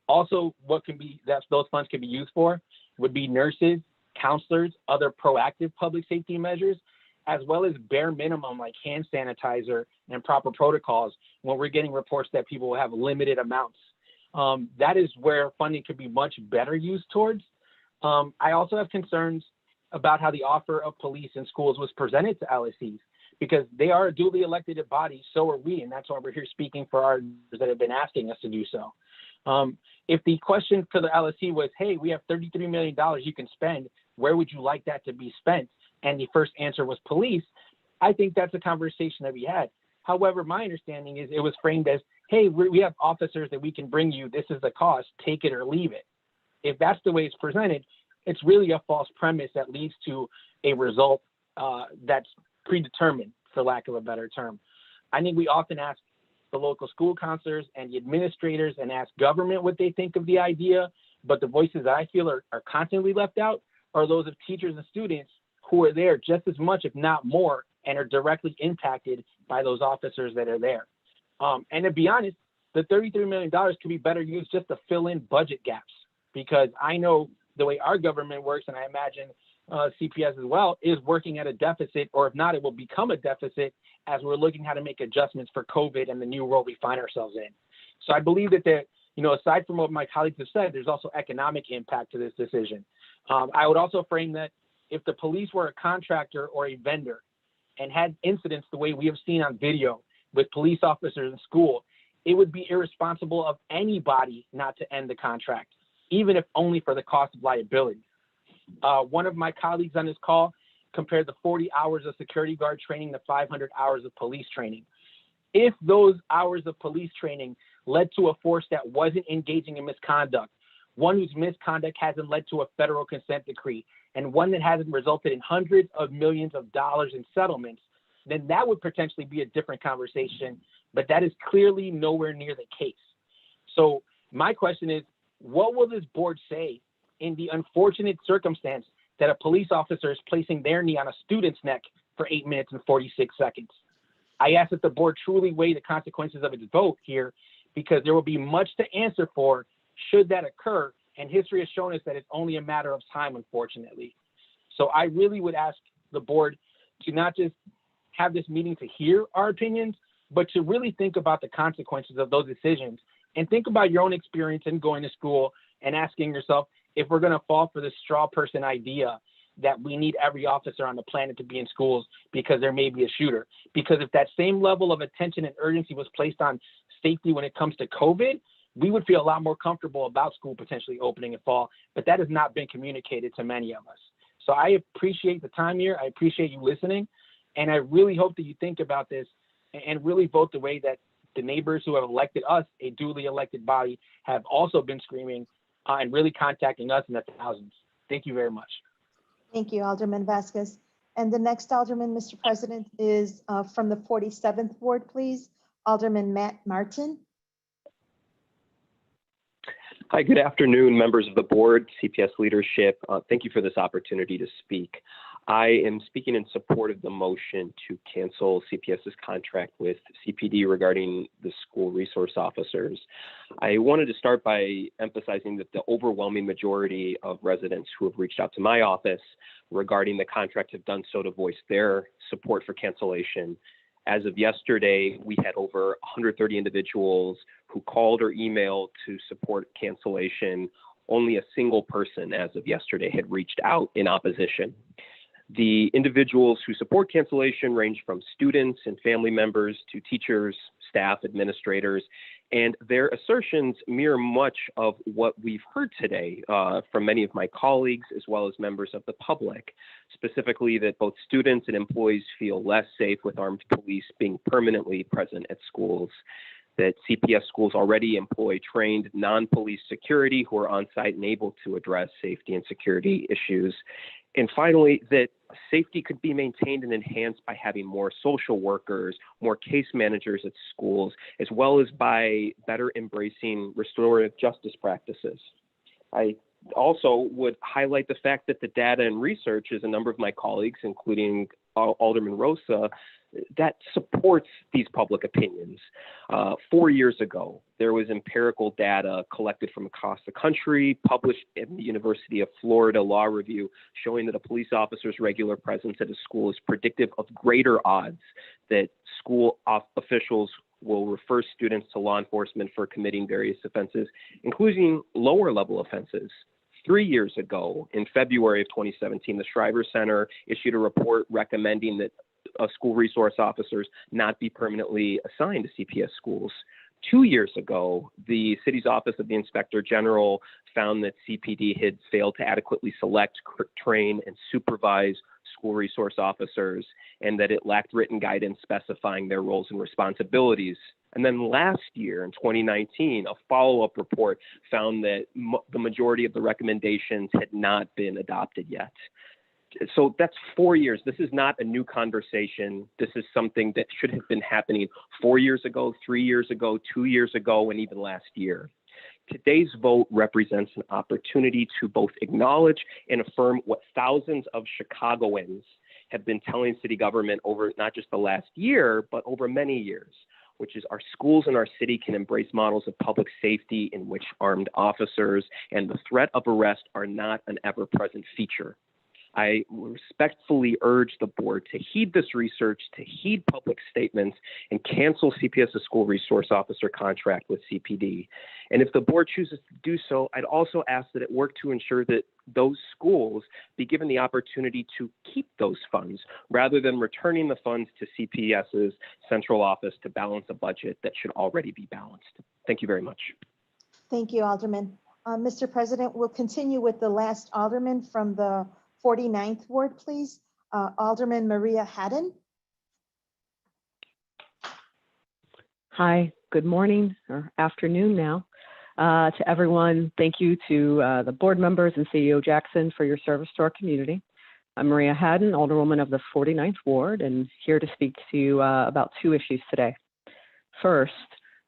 Also, what can be that those funds can be used for would be nurses, counselors, other proactive public safety measures, as well as bare minimum like hand sanitizer and proper protocols when we're getting reports that people will have limited amounts. That is where funding could be much better used towards. I also have concerns about how the offer of police in schools was presented to LSCs, because they are a duly elected body, so are we, and that's why we're here speaking for ours that have been asking us to do so. If the question for the LSC was, hey, we have $33 million you can spend, where would you like that to be spent? And the first answer was police, I think that's a conversation that we had. However, my understanding is it was framed as, hey, we have officers that we can bring you, this is the cost, take it or leave it. If that's the way it's presented, it's really a false premise that leads to a result that's predetermined, for lack of a better term. I think we often ask the local school counselors and the administrators and ask government what they think of the idea, but the voices that I feel are constantly left out are those of teachers and students who are there just as much, if not more, and are directly impacted by those officers that are there. And to be honest, the $33 million could be better used just to fill in budget gaps, because I know the way our government works, and I imagine CPS as well, is working at a deficit, or if not, it will become a deficit as we're looking how to make adjustments for COVID and the new world we find ourselves in. So I believe that aside from what my colleagues have said, there's also economic impact to this decision. I would also frame that if the police were a contractor or a vendor and had incidents the way we have seen on video with police officers in school, it would be irresponsible of anybody not to end the contract, even if only for the cost of liability. One of my colleagues on this call compared the 40 hours of security guard training to 500 hours of police training. If those hours of police training led to a force that wasn't engaging in misconduct, one whose misconduct hasn't led to a federal consent decree, and one that hasn't resulted in hundreds of millions of dollars in settlements, then that would potentially be a different conversation, but that is clearly nowhere near the case. So my question is, what will this board say in the unfortunate circumstance that a police officer is placing their knee on a student's neck for 8 minutes and 46 seconds? I ask that the board truly weigh the consequences of its vote here, because there will be much to answer for should that occur. And history has shown us that it's only a matter of time, unfortunately. So I really would ask the board to not just have this meeting to hear our opinions, but to really think about the consequences of those decisions and think about your own experience in going to school and asking yourself if we're going to fall for the straw person idea that we need every officer on the planet to be in schools because there may be a shooter. Because if that same level of attention and urgency was placed on safety when it comes to COVID, we would feel a lot more comfortable about school potentially opening in fall, but that has not been communicated to many of us. So I appreciate the time here. I appreciate you listening. And I really hope that you think about this and really vote the way that the neighbors who have elected us, a duly elected body, have also been screaming and really contacting us in the thousands. Thank you very much. Thank you, Alderman Vasquez. And the next Alderman, Mr. President, is from the 47th Ward, please. Alderman Matt Martin. Hi, good afternoon, members of the board, CPS leadership. Thank you for this opportunity to speak. I am speaking in support of the motion to cancel CPS's contract with CPD regarding the school resource officers. I wanted to start by emphasizing that the overwhelming majority of residents who have reached out to my office regarding the contract have done so to voice their support for cancellation. As of yesterday, we had over 130 individuals who called or emailed to support cancellation. Only a single person as of yesterday had reached out in opposition. The individuals who support cancellation range from students and family members to teachers, staff, administrators, and their assertions mirror much of what we've heard today from many of my colleagues as well as members of the public, specifically that both students and employees feel less safe with armed police being permanently present at schools, that CPS schools already employ trained non-police security who are on site and able to address safety and security issues. And finally, that safety could be maintained and enhanced by having more social workers, more case managers at schools, as well as by better embracing restorative justice practices. I also would highlight the fact that the data and research, as a number of my colleagues, including Alderman Rosa, that supports these public opinions. 4 years ago, there was empirical data collected from across the country, published in the University of Florida Law Review, showing that a police officer's regular presence at a school is predictive of greater odds that school officials will refer students to law enforcement for committing various offenses, including lower level offenses. 3 years ago, in February of 2017, the Shriver Center issued a report recommending that school resource officers not be permanently assigned to CPS schools. 2 years ago, the city's Office of the Inspector General found that CPD had failed to adequately select, train, and supervise school resource officers, and that it lacked written guidance specifying their roles and responsibilities. And then last year, in 2019, a follow-up report found that the majority of the recommendations had not been adopted yet. So that's 4 years. This is not a new conversation. This is something that should have been happening 4 years ago, 3 years ago, 2 years ago, and even last year. Today's vote represents an opportunity to both acknowledge and affirm what thousands of Chicagoans have been telling city government over not just the last year, but over many years, which is our schools and our city can embrace models of public safety in which armed officers and the threat of arrest are not an ever-present feature. I respectfully urge the board to heed this research, to heed public statements, and cancel CPS's school resource officer contract with CPD. And if the board chooses to do so, I'd also ask that it work to ensure that those schools be given the opportunity to keep those funds rather than returning the funds to CPS's central office to balance a budget that should already be balanced. Thank you very much. Thank you, Alderman. Mr. President, we'll continue with the last Alderman from the 49th Ward, please. Alderman Maria Haddon. Hi, good morning or afternoon now to everyone. Thank you to the board members and CEO Jackson for your service to our community. I'm Maria Haddon, Alderwoman of the 49th Ward, and here to speak to you about two issues today. First,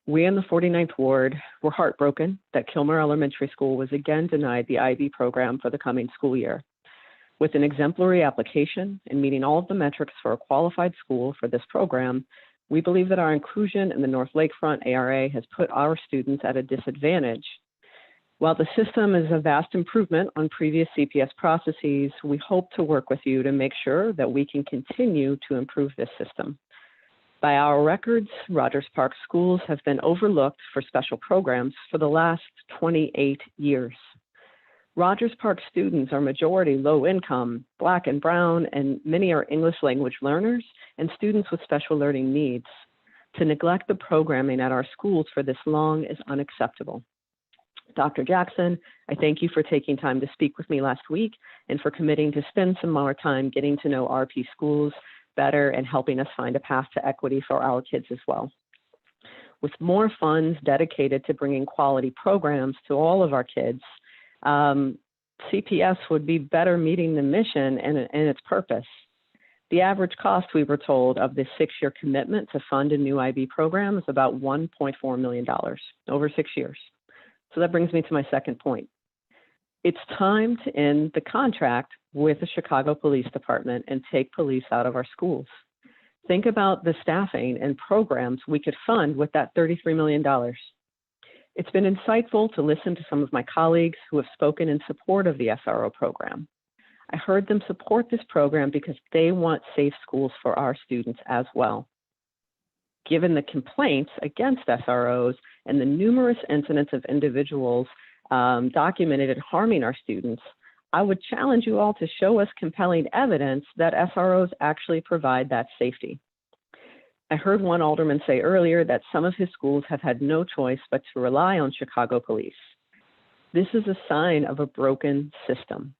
we in the 49th Ward were heartbroken that Kilmer Elementary School was again denied the IB program for the coming school year. With an exemplary application and meeting all of the metrics for a qualified school for this program, We believe that our inclusion in the North Lakefront ARA has put our students at a disadvantage. While the system is a vast improvement on previous CPS processes, we hope to work with you to make sure that we can continue to improve this system. By our records, Rogers Park schools have been overlooked for special programs for the last 28 years. Rogers Park students are majority low income, Black and Brown, and many are English language learners and students with special learning needs. To neglect the programming at our schools for this long is unacceptable. Dr. Jackson, I thank you for taking time to speak with me last week and for committing to spend some more time getting to know RP schools better and helping us find a path to equity for our kids as well. With more funds dedicated to bringing quality programs to all of our kids, CPS would be better meeting the mission and its purpose. The average cost, we were told, of this 6-year commitment to fund a new IB program is about $1.4 million over 6 years. So that brings me to my second point. It's time to end the contract with the Chicago Police Department and take police out of our schools. Think about the staffing and programs we could fund with that $33 million. It's been insightful to listen to some of my colleagues who have spoken in support of the SRO program. I heard them support this program because they want safe schools for our students as well. Given the complaints against SROs and the numerous incidents of individuals documented in harming our students, I would challenge you all to show us compelling evidence that SROs actually provide that safety. I heard one alderman say earlier that some of his schools have had no choice but to rely on Chicago police. This is a sign of a broken system.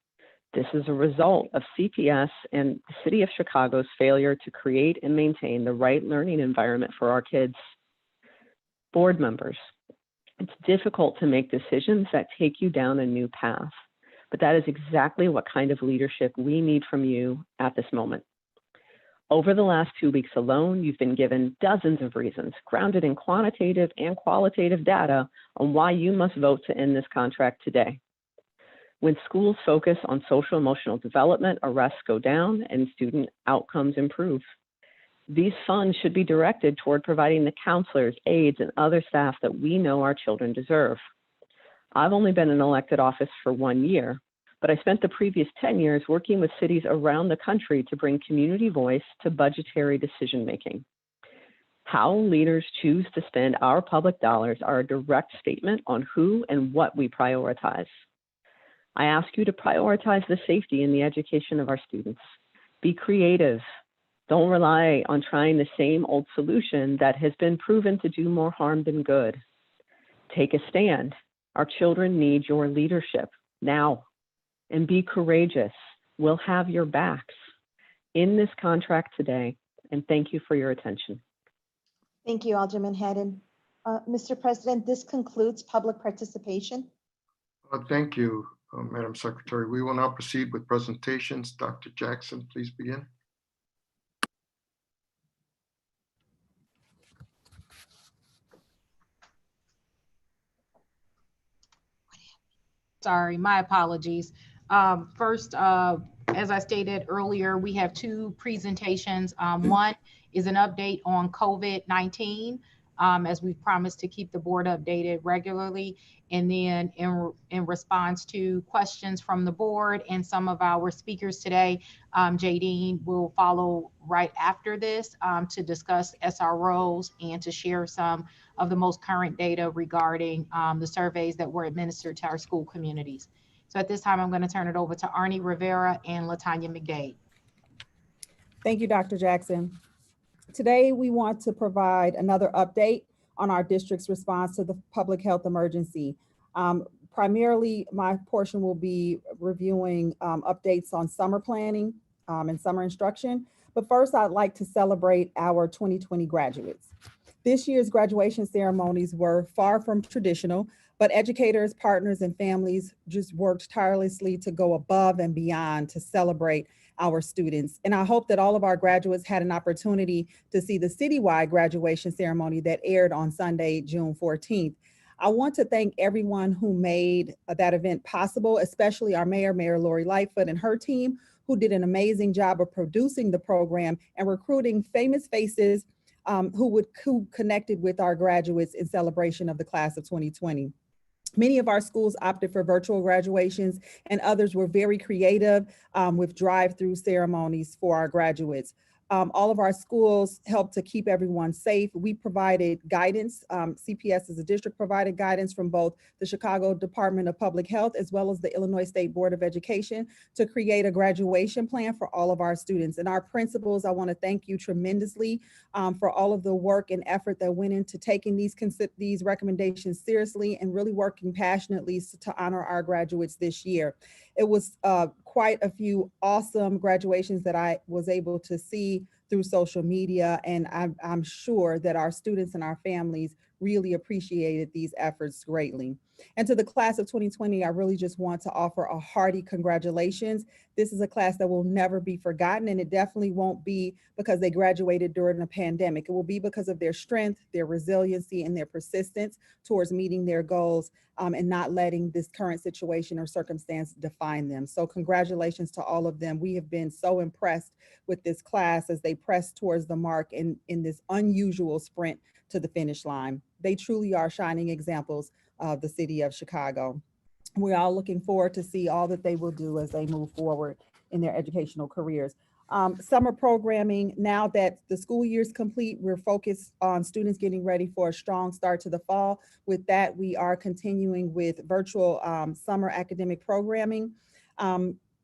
This is a result of CPS and the City of Chicago's failure to create and maintain the right learning environment for our kids. Board members, it's difficult to make decisions that take you down a new path, but that is exactly what kind of leadership we need from you at this moment. Over the last 2 weeks alone, you've been given dozens of reasons, grounded in quantitative and qualitative data, on why you must vote to end this contract today. When schools focus on social emotional development, arrests go down and student outcomes improve. These funds should be directed toward providing the counselors, aides, and other staff that we know our children deserve. I've only been in elected office for 1 year, but I spent the previous 10 years working with cities around the country to bring community voice to budgetary decision-making. How leaders choose to spend our public dollars are a direct statement on who and what we prioritize. I ask you to prioritize the safety and the education of our students. Be creative. Don't rely on trying the same old solution that has been proven to do more harm than good. Take a stand. Our children need your leadership now. And be courageous. We'll have your backs. In this contract today, and thank you for your attention. Thank you, Alderman Haddon. Mr. President, this concludes public participation. Thank you, Madam Secretary. We will now proceed with presentations. Dr. Jackson, please begin. Sorry, my apologies. First, as I stated earlier, we have 2 presentations. One is an update on COVID-19, as we've promised to keep the board updated regularly. And then in response to questions from the board and some of our speakers today, Jadine will follow right after this to discuss SROs and to share some of the most current data regarding the surveys that were administered to our school communities. So at this time, I'm going to turn it over to Arnie Rivera and Latanya McDade. Thank you, Dr. Jackson. Today, we want to provide another update on our district's response to the public health emergency. Primarily, my portion will be reviewing updates on summer planning and summer instruction. But first, I'd like to celebrate our 2020 graduates. This year's graduation ceremonies were far from traditional, but educators, partners, and families just worked tirelessly to go above and beyond to celebrate our students. And I hope that all of our graduates had an opportunity to see the citywide graduation ceremony that aired on Sunday, June 14th. I want to thank everyone who made that event possible, especially our mayor, Mayor Lori Lightfoot, and her team, who did an amazing job of producing the program and recruiting famous faces who connected with our graduates in celebration of the class of 2020. Many of our schools opted for virtual graduations, and others were very creative with drive-through ceremonies for our graduates. All of our schools helped to keep everyone safe. We provided guidance. CPS as a district provided guidance from both the Chicago Department of Public Health as well as the Illinois State Board of Education to create a graduation plan for all of our students. And our principals, I want to thank you tremendously for all of the work and effort that went into taking these recommendations seriously and really working passionately to honor our graduates this year. It was quite a few awesome graduations that I was able to see through social media, and I'm sure that our students and our families really appreciated these efforts greatly. And to the class of 2020, I really just want to offer a hearty congratulations. This is a class that will never be forgotten, and it definitely won't be because they graduated during a pandemic. It will be because of their strength, their resiliency, and their persistence towards meeting their goals and not letting this current situation or circumstance define them. So congratulations to all of them. We have been so impressed with this class as they press towards the mark in this unusual sprint to the finish line. They truly are shining examples of the city of Chicago. We're all looking forward to see all that they will do as they move forward in their educational careers. Summer programming, now that the school year is complete, we're focused on students getting ready for a strong start to the fall. With that, we are continuing with virtual summer academic programming.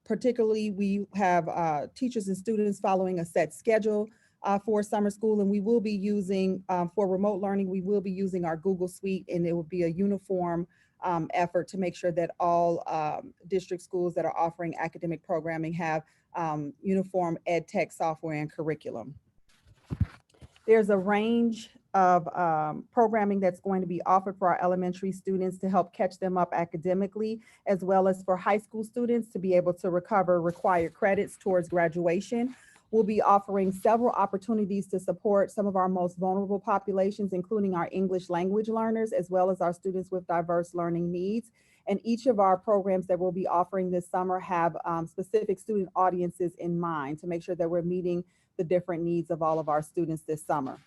Particularly, we have teachers and students following a set schedule for summer school, and we will be using, for remote learning, we will be using our Google Suite, and it will be a uniform effort to make sure that all district schools that are offering academic programming have uniform ed tech software and curriculum. There's a range of programming that's going to be offered for our elementary students to help catch them up academically, as well as for high school students to be able to recover required credits towards graduation. We'll be offering several opportunities to support some of our most vulnerable populations, including our English language learners, as well as our students with diverse learning needs. And each of our programs that we'll be offering this summer have specific student audiences in mind to make sure that we're meeting the different needs of all of our students this summer.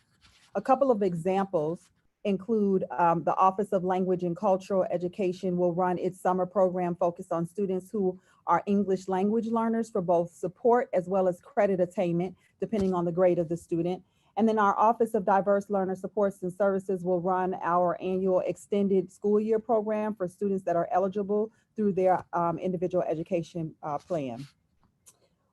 A couple of examples include the Office of Language and Cultural Education will run its summer program focused on students who are English language learners for both support as well as credit attainment, depending on the grade of the student. And then our Office of Diverse Learner Supports and Services will run our annual extended school year program for students that are eligible through their individual education plan.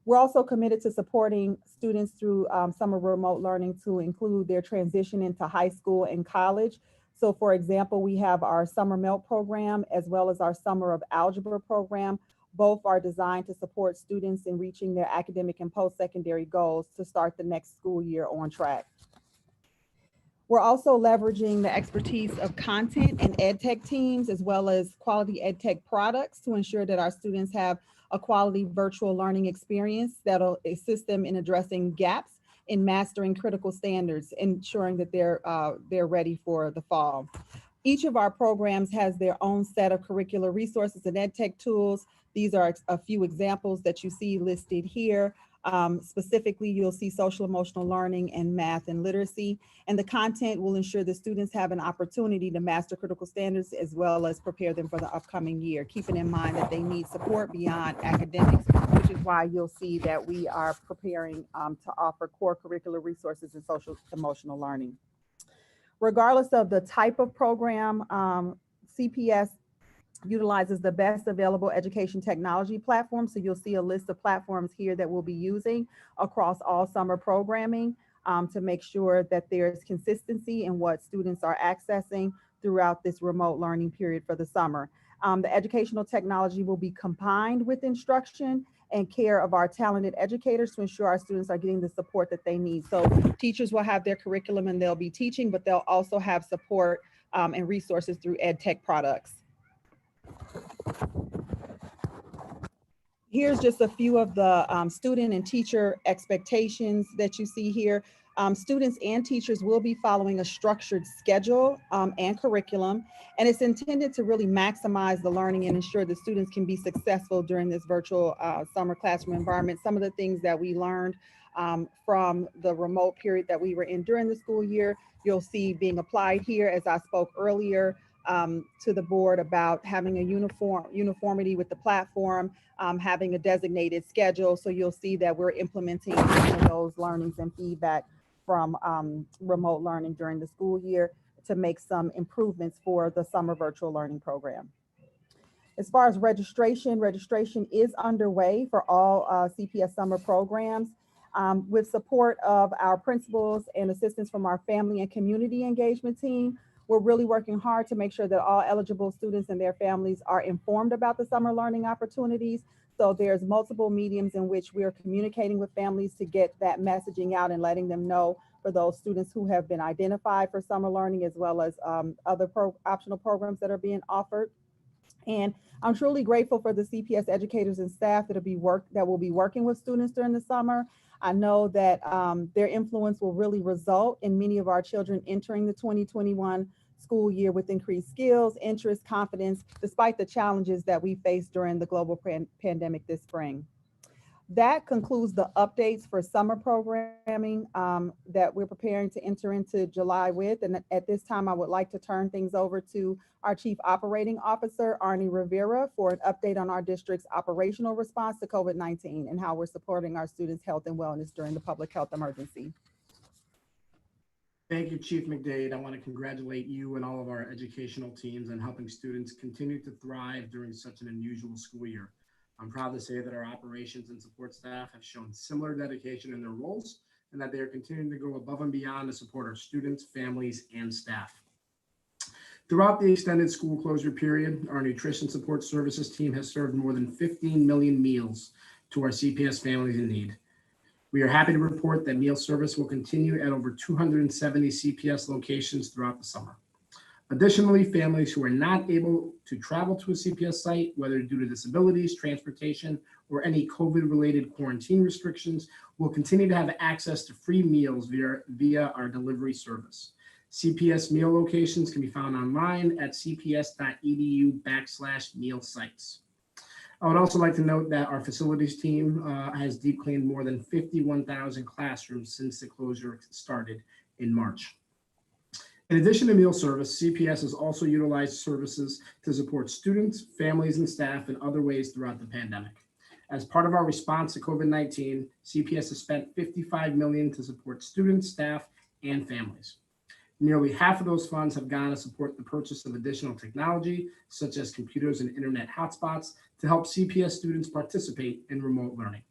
We're also committed to supporting students through summer remote learning to include their transition into high school and college. So for example, we have our Summer Melt program as well as our Summer of Algebra program. Both are designed to support students in reaching their academic and post-secondary goals to start the next school year on track. We're also leveraging the expertise of content and ed tech teams, as well as quality ed tech products to ensure that our students have a quality virtual learning experience that'll assist them in addressing gaps in mastering critical standards, ensuring that they're ready for the fall. Each of our programs has their own set of curricular resources and ed tech tools. These are a few examples that you see listed here. Specifically, you'll see social emotional learning and math and literacy. And the content will ensure the students have an opportunity to master critical standards as well as prepare them for the upcoming year, keeping in mind that they need support beyond academics, which is why you'll see that we are preparing to offer core curricular resources in social emotional learning. Regardless of the type of program, CPS utilizes the best available education technology platforms. So you'll see a list of platforms here that we'll be using across all summer programming to make sure that there's consistency in what students are accessing throughout this remote learning period for the summer. The educational technology will be combined with instruction and care of our talented educators to ensure our students are getting the support that they need. So teachers will have their curriculum and they'll be teaching, but they'll also have support and resources through ed tech products. Here's just a few of the student and teacher expectations that you see here. Students and teachers will be following a structured schedule and curriculum, and it's intended to really maximize the learning and ensure that students can be successful during this virtual summer classroom environment. Some of the things that we learned from the remote period that we were in during the school year. You'll see being applied here, as I spoke earlier to the board about having a uniformity with the platform, having a designated schedule. So you'll see that we're implementing some of those learnings and feedback from remote learning during the school year to make some improvements for the summer virtual learning program. As far as registration is underway for all CPS summer programs. With support of our principals and assistance from our family and community engagement team, we're really working hard to make sure that all eligible students and their families are informed about the summer learning opportunities. So there's multiple mediums in which we are communicating with families to get that messaging out and letting them know for those students who have been identified for summer learning, as well as other optional programs that are being offered. And I'm truly grateful for the CPS educators and staff that will be working with students during the summer. I know that their influence will really result in many of our children entering the 2021 school year with increased skills, interest, confidence, despite the challenges that we faced during the global pandemic this spring. That concludes the updates for summer programming that we're preparing to enter into July with. And at this time, I would like to turn things over to our Chief Operating Officer, Arnie Rivera, for an update on our district's operational response to COVID-19 and how we're supporting our students' health and wellness during the public health emergency. Thank you, Chief McDade. I want to congratulate you and all of our educational teams on helping students continue to thrive during such an unusual school year. I'm proud to say that our operations and support staff have shown similar dedication in their roles and that they are continuing to go above and beyond to support our students, families, and staff. Throughout the extended school closure period, our nutrition support services team has served more than 15 million meals to our CPS families in need. We are happy to report that meal service will continue at over 270 CPS locations throughout the summer. Additionally, families who are not able to travel to a CPS site, whether due to disabilities, transportation, or any COVID-related quarantine restrictions, will continue to have access to free meals via our delivery service. CPS meal locations can be found online at cps.edu/meal sites. I would also like to note that our facilities team has deep cleaned more than 51,000 classrooms since the closure started in March. In addition to meal service, CPS has also utilized services to support students, families, and staff in other ways throughout the pandemic. As part of our response to COVID-19, CPS has spent $55 million to support students, staff, and families. Nearly half of those funds have gone to support the purchase of additional technology, such as computers and internet hotspots, to help CPS students participate in remote learning.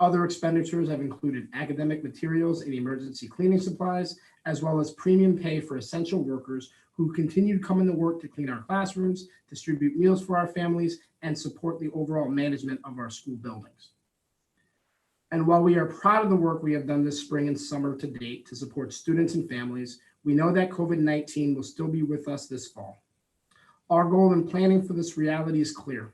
Other expenditures have included academic materials and emergency cleaning supplies, as well as premium pay for essential workers who continue to come into work to clean our classrooms, distribute meals for our families, and support the overall management of our school buildings. And while we are proud of the work we have done this spring and summer to date to support students and families, we know that COVID-19 will still be with us this fall. Our goal in planning for this reality is clear: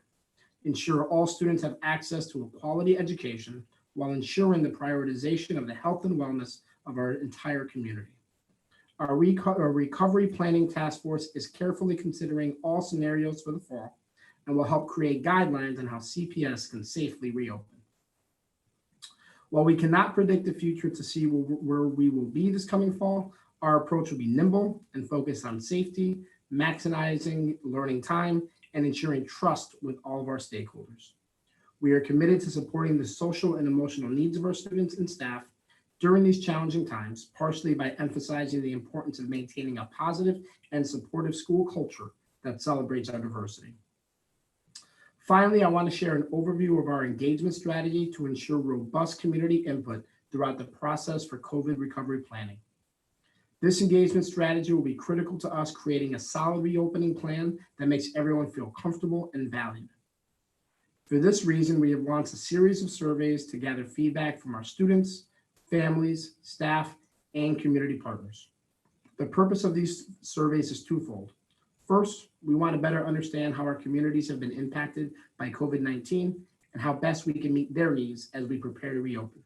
ensure all students have access to a quality education while ensuring the prioritization of the health and wellness of our entire community. Our recovery planning task force is carefully considering all scenarios for the fall and will help create guidelines on how CPS can safely reopen. While we cannot predict the future to see where we will be this coming fall, our approach will be nimble and focused on safety, maximizing learning time, and ensuring trust with all of our stakeholders. We are committed to supporting the social and emotional needs of our students and staff during these challenging times, partially by emphasizing the importance of maintaining a positive and supportive school culture that celebrates our diversity. Finally, I want to share an overview of our engagement strategy to ensure robust community input throughout the process for COVID recovery planning. This engagement strategy will be critical to us creating a solid reopening plan that makes everyone feel comfortable and valued. For this reason, we have launched a series of surveys to gather feedback from our students, families, staff, and community partners. The purpose of these surveys is twofold. First, we want to better understand how our communities have been impacted by COVID-19 and how best we can meet their needs as we prepare to reopen.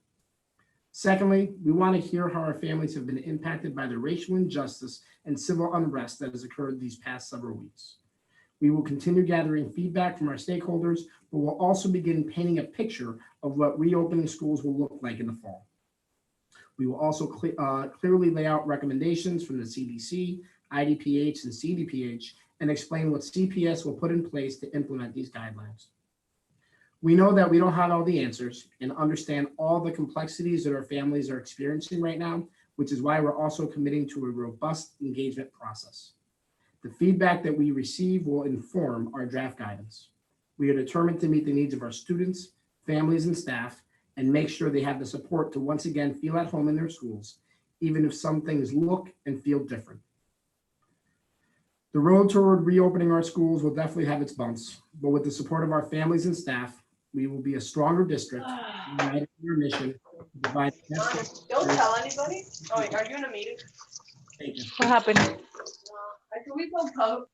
Secondly, we want to hear how our families have been impacted by the racial injustice and civil unrest that has occurred these past several weeks. We will continue gathering feedback from our stakeholders, but we'll also begin painting a picture of what reopening schools will look like in the fall. We will also clearly lay out recommendations from the CDC, IDPH, and CDPH, and explain what CPS will put in place to implement these guidelines. We know that we don't have all the answers and understand all the complexities that our families are experiencing right now, which is why we're also committing to a robust engagement process. The feedback that we receive will inform our draft guidance. We are determined to meet the needs of our students, families, and staff, and make sure they have the support to once again feel at home in their schools, even if some things look and feel different. The road toward reopening our schools will definitely have its bumps, but with the support of our families and staff, we will be a stronger district, united in our mission to provide the best. Don't tell anybody. Oh, wait, are you in a meeting? Thank you. What happened? Can we go vote?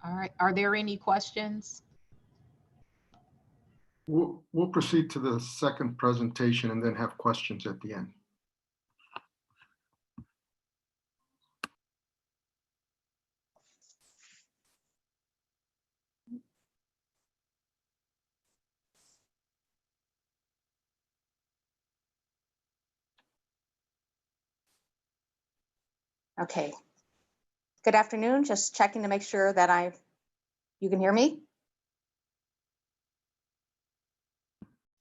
All right, are there any questions? We'll proceed to the second presentation and then have questions at the end. Okay. Good afternoon. Just checking to make sure that you can hear me.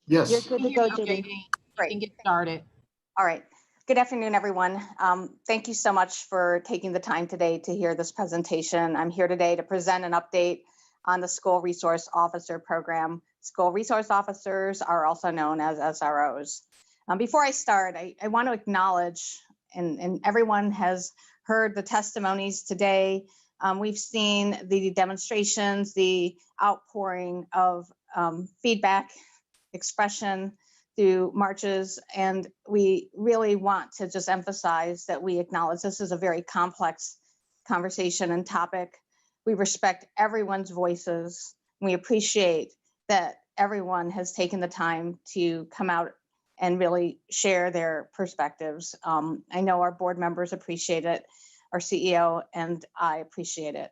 Yes. You're good to go, Judy. Great. Can get started. All right. Good afternoon, everyone. Thank you so much for taking the time today to hear this presentation. I'm here today to present an update on the School Resource Officer Program. School Resource Officers are also known as SROs. Before I start, I want to acknowledge, and everyone has heard the testimonies today. We've seen the demonstrations, the outpouring of feedback, expression through marches, and we really want to just emphasize that we acknowledge this is a very complex conversation and topic. We respect everyone's voices. We appreciate that everyone has taken the time to come out and really share their perspectives. I know our board members appreciate it, our CEO, and I appreciate it.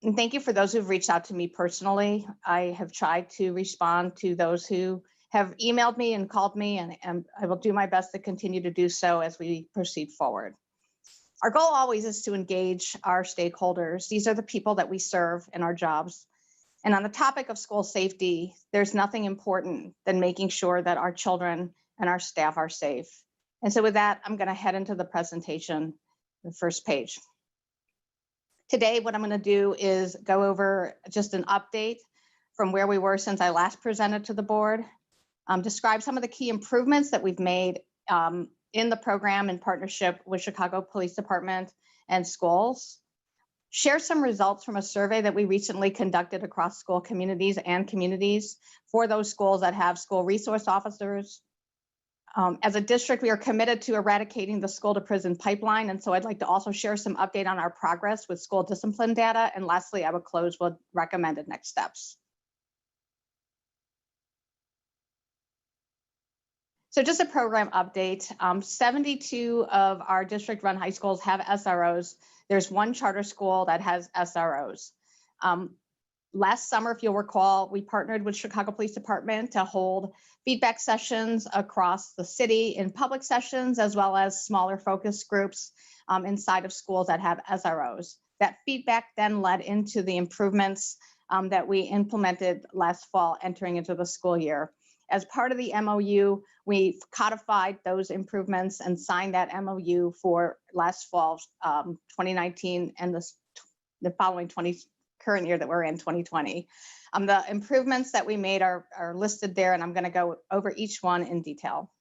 And thank you for those who've reached out to me personally. I have tried to respond to those who have emailed me and called me, and I will do my best to continue to do so as we proceed forward. Our goal always is to engage our stakeholders. These are the people that we serve in our jobs. And on the topic of school safety, there's nothing important than making sure that our children and our staff are safe. And so with that, I'm going to head into the presentation, the first page. Today, what I'm going to do is go over just an update from where we were since I last presented to the board, describe some of the key improvements that we've made in the program in partnership with Chicago Police Department and schools, share some results from a survey that we recently conducted across school communities and communities for those schools that have school resource officers. As a district, we are committed to eradicating the school to prison pipeline. And so I'd like to also share some update on our progress with school discipline data. And lastly, I will close with recommended next steps. So just a program update. 72 of our district run high schools have SROs. There's one charter school that has SROs. Last summer, if you'll recall, we partnered with Chicago Police Department to hold feedback sessions across the city in public sessions, as well as smaller focus groups inside of schools that have SROs. That feedback then led into the improvements that we implemented last fall entering into the school year. As part of the MOU, we codified those improvements and signed that MOU for last fall, 2019, and the following current year that we're in, 2020. The improvements that we made are listed there, and I'm going to go over each one in detail.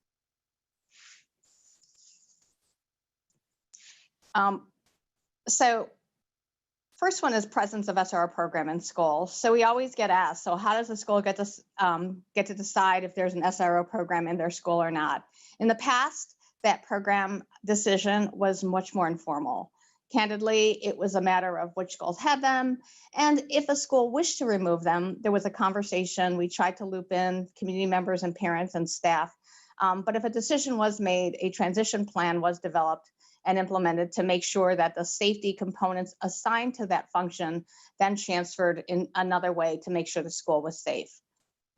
So first one is presence of SRO program in schools. So we always get asked, so how does the school get to decide if there's an SRO program in their school or not? In the past, that program decision was much more informal. Candidly, it was a matter of which schools had them. And if a school wished to remove them, there was a conversation. We tried to loop in community members and parents and staff. But if a decision was made, a transition plan was developed and implemented to make sure that the safety components assigned to that function then transferred in another way to make sure the school was safe.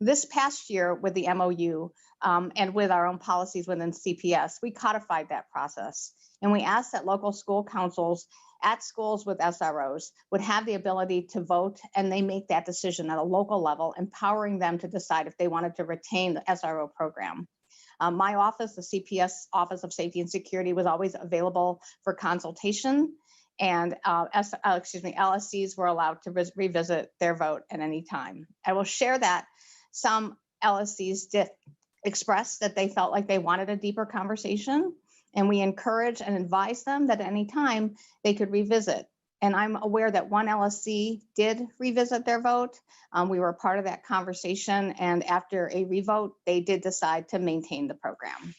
This past year with the MOU and with our own policies within CPS, we codified that process. And we asked that local school councils at schools with SROs would have the ability to vote, and they make that decision at a local level, empowering them to decide if they wanted to retain the SRO program. My office, the CPS Office of Safety and Security, was always available for consultation, and LSCs were allowed to revisit their vote at any time. I will share that some LSCs did express that they felt like they wanted a deeper conversation, and we encourage and advise them that at any time they could revisit. And I'm aware that one LSC did revisit their vote. We were a part of that conversation, and after a revote, they did decide to maintain the program.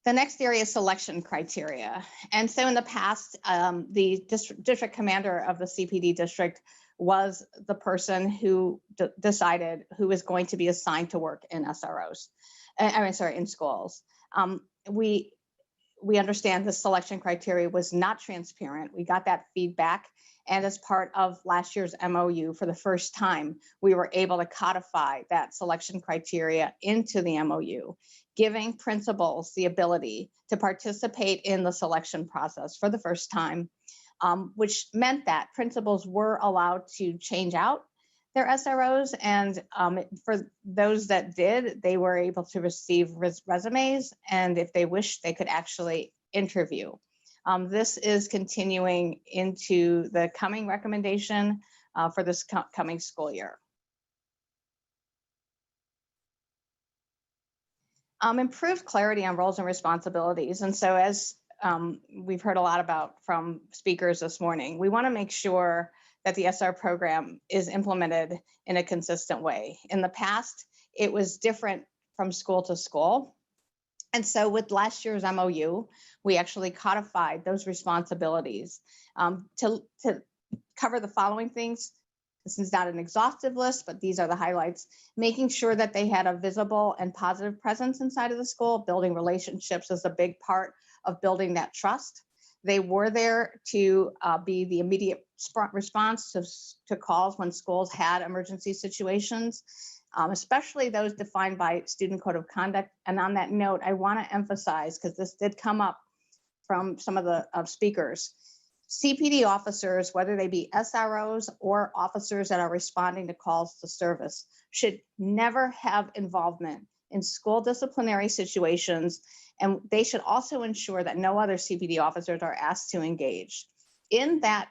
The next area is selection criteria. And so in the past, the district commander of the CPD district was the person who decided who is going to be assigned to work in SROs. In schools. We understand the selection criteria was not transparent. We got that feedback. And as part of last year's MOU, for the first time, we were able to codify that selection criteria into the MOU, giving principals the ability to participate in the selection process for the first time, which meant that principals were allowed to change out their SROs, and for those that did, they were able to receive resumes, and if they wished, they could actually interview. This is continuing into the coming recommendation for this coming school year. Improved clarity on roles and responsibilities, and so as we've heard a lot about from speakers this morning, we want to make sure that the SR program is implemented in a consistent way. In the past, it was different from school to school. And so with last year's MOU, we actually codified those responsibilities to cover the following things. This is not an exhaustive list, but these are the highlights. Making sure that they had a visible and positive presence inside of the school. Building relationships is a big part of building that trust. They were there to be the immediate response to calls when schools had emergency situations, especially those defined by Student Code of Conduct. And on that note, I want to emphasize, because this did come up from some of the speakers, CPD officers, whether they be SROs or officers that are responding to calls to service, should never have involvement in school disciplinary situations, and they should also ensure that no other CPD officers are asked to engage. In that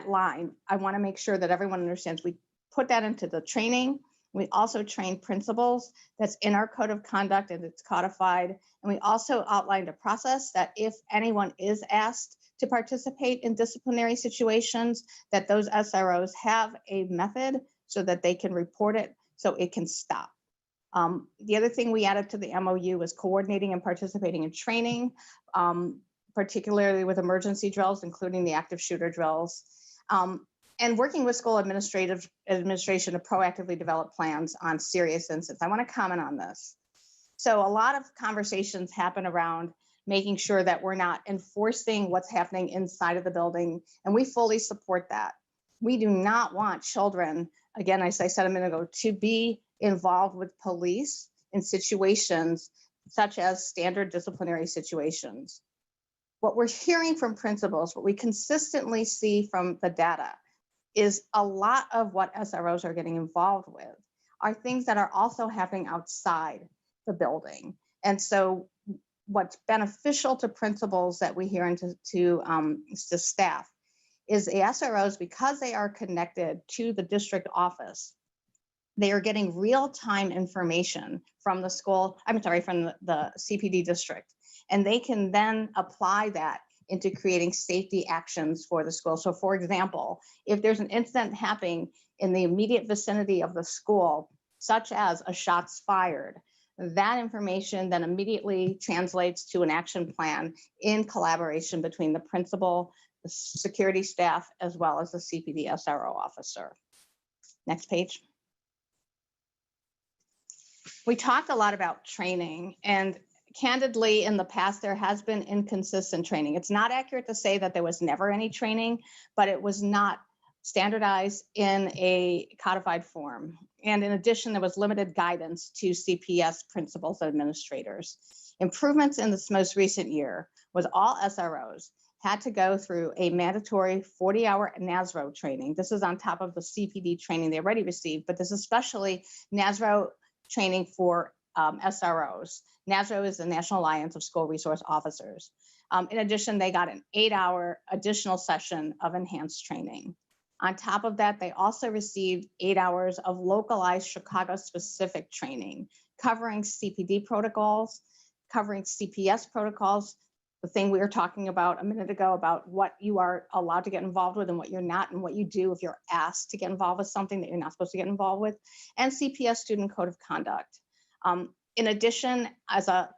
line, I want to make sure that everyone understands we put that into the training. We also train principals. That's in our code of conduct and it's codified. And we also outlined a process that if anyone is asked to participate in disciplinary situations, that those SROs have a method so that they can report it so it can stop. The other thing we added to the MOU was coordinating and participating in training, particularly with emergency drills, including the active shooter drills, and working with school administration to proactively develop plans on serious incidents. I want to comment on this. So a lot of conversations happen around making sure that we're not enforcing what's happening inside of the building, and we fully support that. We do not want children, again, as I said a minute ago, to be involved with police in situations such as standard disciplinary situations. What we're hearing from principals, what we consistently see from the data, is a lot of what SROs are getting involved with are things that are also happening outside the building. And so what's beneficial to principals that we hear and to staff is the SROs, because they are connected to the district office, they are getting real-time information from the school, from the CPD district, and they can then apply that into creating safety actions for the school. So for example, if there's an incident happening in the immediate vicinity of the school, such as a shots fired, That information then immediately translates to an action plan in collaboration between the principal, the security staff, as well as the CPD SRO officer. Next page. We talked a lot about training, and candidly, in the past, there has been inconsistent training. It's not accurate to say that there was never any training, but it was not standardized in a codified form. And in addition, there was limited guidance to CPS principals and administrators. Improvements in this most recent year was all SROs had to go through a mandatory 40-hour NASRO training. This is on top of the CPD training they already received, but this is especially NASRO training for SROs. NASRO is the National Alliance of School Resource Officers. In addition, they got an 8-hour additional session of enhanced training. On top of that, they also received 8 hours of localized Chicago-specific training, covering CPD protocols, covering CPS protocols, the thing we were talking about a minute ago about what you are allowed to get involved with and what you're not, and what you do if you're asked to get involved with something that you're not supposed to get involved with, and CPS student code of conduct. In addition, as a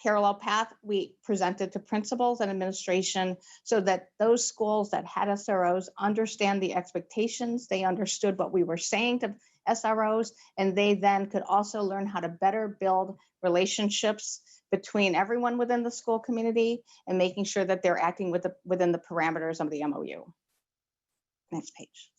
parallel path, we presented to principals and administration so that those schools that had SROs understand the expectations, they understood what we were saying to SROs, and they then could also learn how to better build relationships between everyone within the school community and making sure that they're acting within the parameters of the MOU. Next page.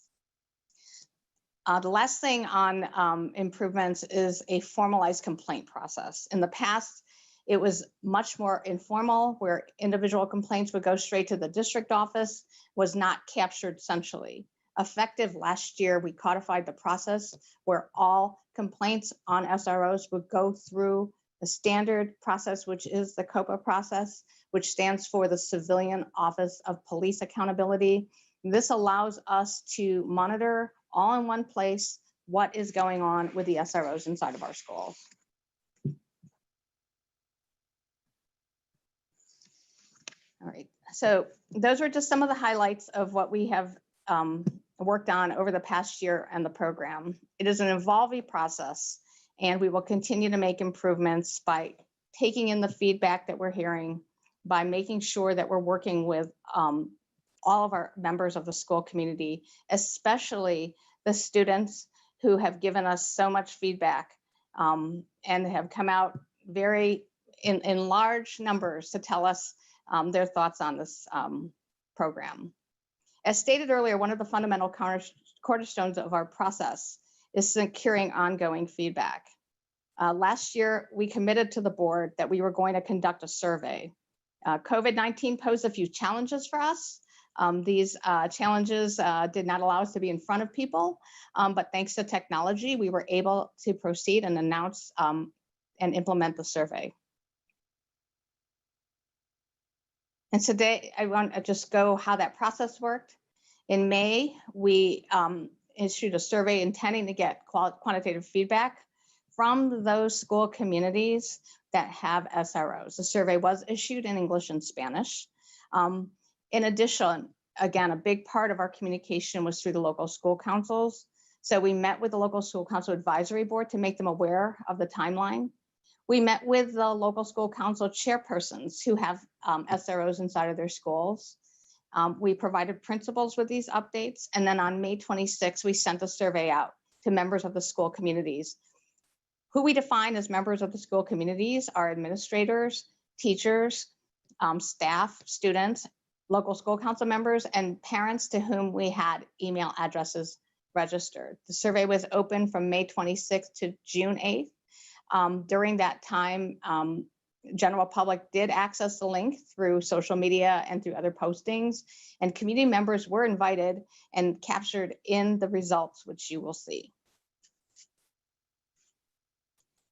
The last thing on improvements is a formalized complaint process. In the past, it was much more informal, where individual complaints would go straight to the district office, was not captured centrally. Effective last year, we codified the process where all complaints on SROs would go through the standard process, which is the COPA process, which stands for the Civilian Office of Police Accountability. This allows us to monitor all in one place what is going on with the SROs inside of our schools. All right, so those are just some of the highlights of what we have worked on over the past year and the program. It is an evolving process, and we will continue to make improvements by taking in the feedback that we're hearing, by making sure that we're working with all of our members of the school community, especially the students who have given us so much feedback and have come out very in large numbers to tell us their thoughts on this program. As stated earlier, one of the fundamental cornerstones of our process is securing ongoing feedback. Last year, we committed to the board that we were going to conduct a survey. COVID-19 posed a few challenges for us. These challenges did not allow us to be in front of people, but thanks to technology, we were able to proceed and announce and implement the survey. And today, I want to just go how that process worked. In May, we issued a survey intending to get quantitative feedback from those school communities that have SROs. The survey was issued in English and Spanish. In addition, again, a big part of our communication was through the local school councils. So we met with the local school council advisory board to make them aware of the timeline. We met with the local school council chairpersons who have SROs inside of their schools. We provided principals with these updates. And then on May 26th, we sent the survey out to members of the school communities. Who we define as members of the school communities are administrators, teachers, staff, students, local school council members, and parents to whom we had email addresses registered. The survey was open from May 26th to June 8th. During that time, general public did access the link through social media and through other postings, and community members were invited and captured in the results, which you will see.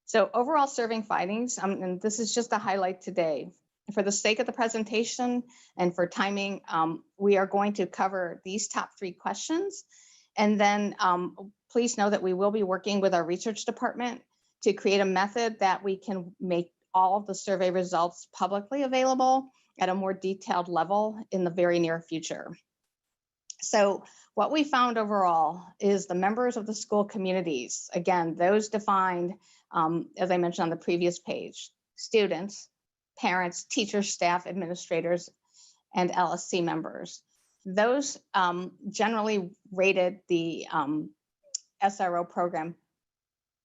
So overall survey findings, and this is just a highlight today. For the sake of the presentation and for timing, we are going to cover these top 3 questions. And then please know that we will be working with our research department to create a method that we can make all of the survey results publicly available at a more detailed level in the very near future. So what we found overall is the members of the school communities, again, those defined as I mentioned on the previous page, students, parents, teachers, staff, administrators, and LSC members. Those generally rated the SRO program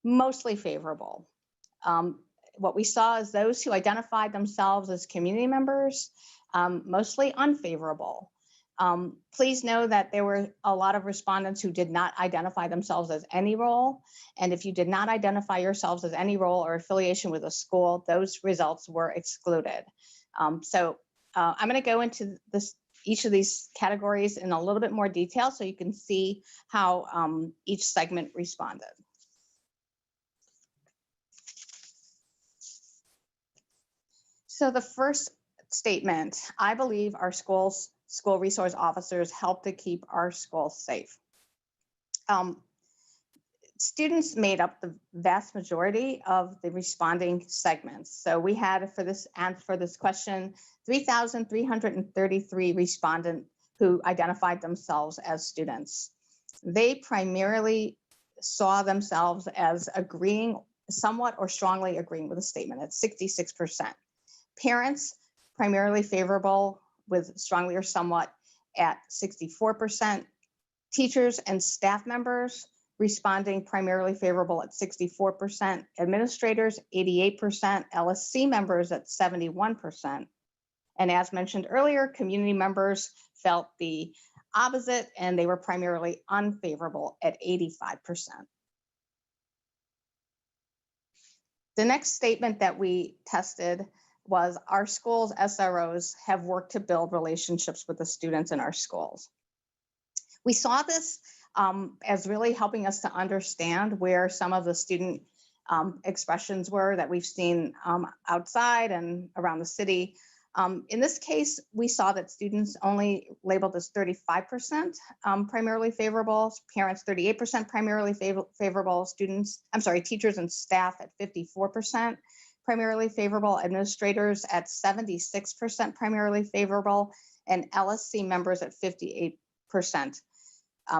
mostly favorable. What we saw is those who identified themselves as community members, mostly unfavorable. Please know that there were a lot of respondents who did not identify themselves as any role. And if you did not identify yourselves as any role or affiliation with a school, those results were excluded. I'm going to go into each of these categories in a little bit more detail so you can see how each segment responded. So the first statement, I believe our school resource officers help to keep our schools safe. Students made up the vast majority of the responding segments. So we had for this question, 3,333 respondents who identified themselves as students. They primarily saw themselves as agreeing, somewhat or strongly agreeing with the statement at 66%. Parents, primarily favorable with strongly or somewhat at 64%. Teachers and staff members responding primarily favorable at 64%. Administrators, 88%. LSC members at 71%. And as mentioned earlier, community members felt the opposite and they were primarily unfavorable at 85%. The next statement that we tested was our schools' SROs have worked to build relationships with the students in our schools. We saw this as really helping us to understand where some of the student expressions were that we've seen outside and around the city. In this case, we saw that students only labeled as 35% primarily favorable, parents 38% primarily favorable, teachers and staff at 54% primarily favorable, administrators at 76% primarily favorable, and LSC members at 58%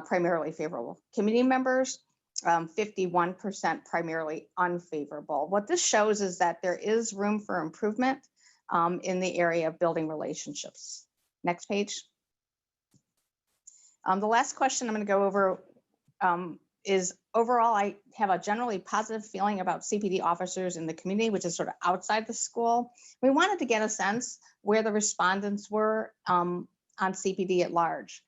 primarily favorable. Community members, 51% primarily unfavorable. What this shows is that there is room for improvement in the area of building relationships. Next page. The last question I'm going to go over is overall, I have a generally positive feeling about CPD officers in the community, which is sort of outside the school. We wanted to get a sense where the respondents were on CPD at large.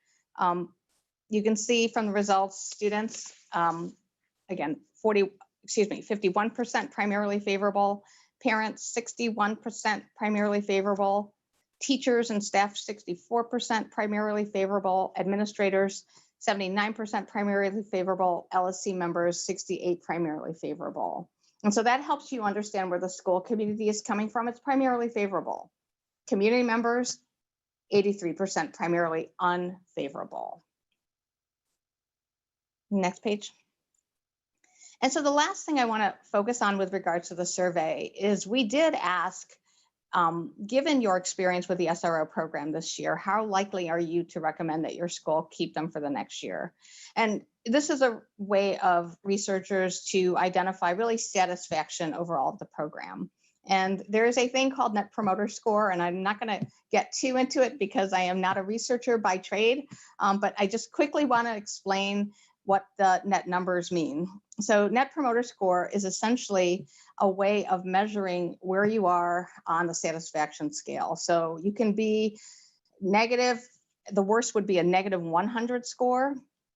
You can see from the results, students, again, 51% primarily favorable, parents, 61% primarily favorable, teachers and staff, 64% primarily favorable, administrators, 79% primarily favorable, LSC members, 68% primarily favorable. And so that helps you understand where the school community is coming from. It's primarily favorable. Community members, 83% primarily unfavorable. Next page. And so the last thing I want to focus on with regards to the survey is we did ask, given your experience with the SRO program this year, how likely are you to recommend that your school keep them for the next year? And this is a way of researchers to identify really satisfaction overall of the program. And there is a thing called Net Promoter Score, and I'm not going to get too into it because I am not a researcher by trade, but I just quickly want to explain what the net numbers mean. So Net Promoter Score is essentially a way of measuring where you are on the satisfaction scale. So you can be negative, the worst would be a negative 100 score.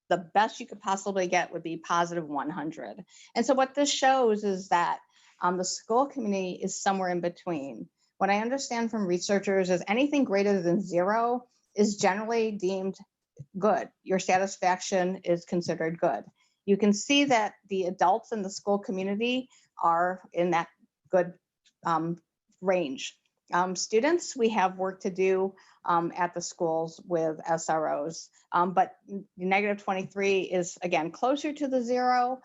The best you could possibly get would be positive 100. And so what this shows is that the school community is somewhere in between. What I understand from researchers is anything greater than 0 is generally deemed good. Your satisfaction is considered good. You can see that the adults in the school community are in that good range. Students, we have work to do at the schools with SROs, but negative 23 is again closer to the 0.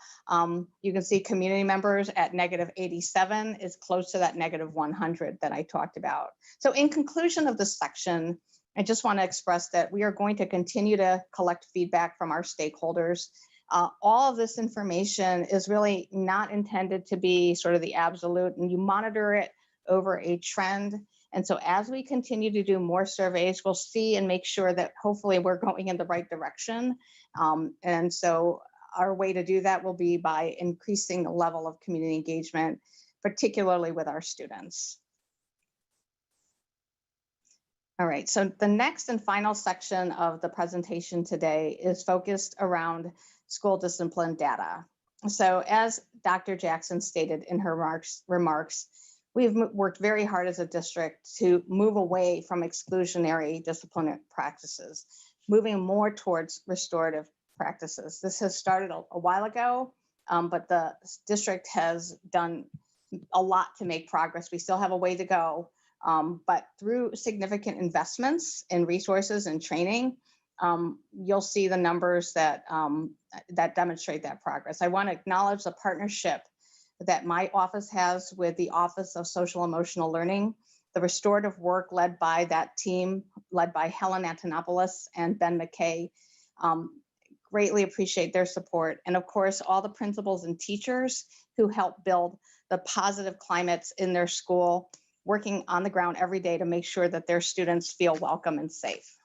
You can see community members at negative 87 is close to that negative 100 that I talked about. So in conclusion of this section, I just want to express that we are going to continue to collect feedback from our stakeholders All of this information is really not intended to be sort of the absolute, and you monitor it over a trend. And so as we continue to do more surveys, we'll see and make sure that hopefully we're going in the right direction. And so our way to do that will be by increasing the level of community engagement, particularly with our students. All right, so the next and final section of the presentation today is focused around school discipline data. So as Dr. Jackson stated in her remarks, we've worked very hard as a district to move away from exclusionary disciplinary practices, moving more towards restorative practices. This has started a while ago, but the district has done a lot to make progress. We still have a way to go, but through significant investments in resources and training, you'll see the numbers that, that demonstrate that progress. I want to acknowledge the partnership that my office has with the Office of Social Emotional Learning, the restorative work led by that team, led by Helen Antonopoulos and Ben McKay. Greatly appreciate their support. And of course, all the principals and teachers who help build the positive climates in their school, working on the ground every day to make sure that their students feel welcome and safe.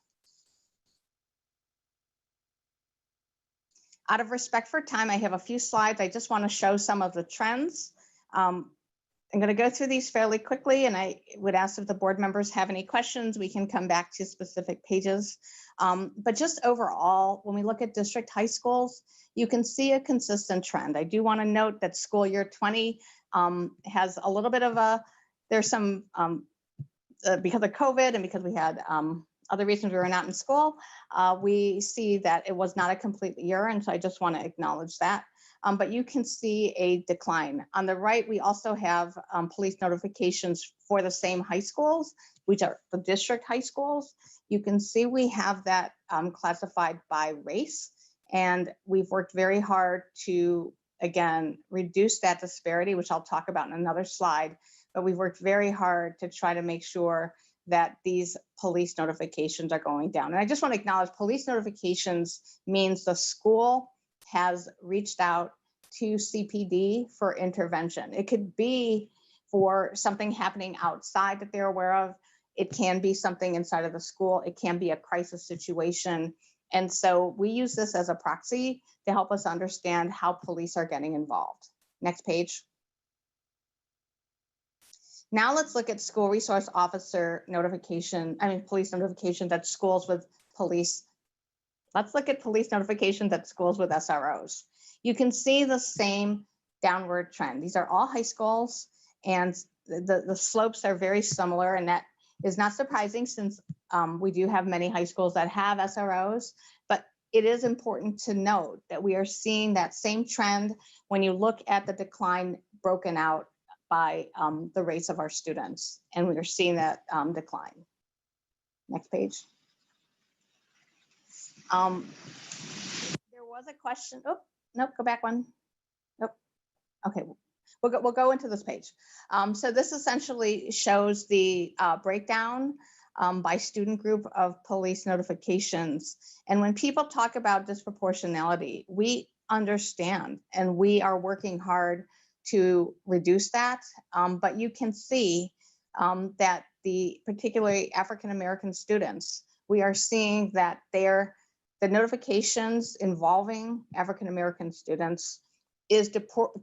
Out of respect for time, I have a few slides. I just want to show some of the trends. I'm going to go through these fairly quickly, and I would ask if the board members have any questions, we can come back to specific pages. But just overall, when we look at district high schools, you can see a consistent trend. I do want to note that school year 20 has a little bit of a, there's some, because of COVID and because we had other reasons we were not in school, we see that it was not a complete year. And so I just want to acknowledge that. But you can see a decline. On the right, we also have police notifications for the same high schools, which are the district high schools. You can see we have that classified by race. And we've worked very hard to, again, reduce that disparity, which I'll talk about in another slide. But we've worked very hard to try to make sure that these police notifications are going down. And I just want to acknowledge police notifications means the school has reached out to CPD for intervention. It could be for something happening outside that they're aware of. It can be something inside of the school. It can be a crisis situation. And so we use this as a proxy to help us understand how police are getting involved. Next page. Now let's look at school resource officer notification, police notifications at schools with police. Let's look at police notifications at schools with SROs. You can see the same downward trend. These are all high schools, and the slopes are very similar, and that is not surprising since we do have many high schools that have SROs, but it is important to note that we are seeing that same trend when you look at the decline broken out by the race of our students, and we are seeing that decline. Next page. There was a question. Oh, nope, go back one. Nope. Okay, we'll go into this page. So this essentially shows the breakdown by student group of police notifications. And when people talk about disproportionality, we understand and we are working hard to reduce that. But you can see that the particularly African-American students, we are seeing that the notifications involving African-American students is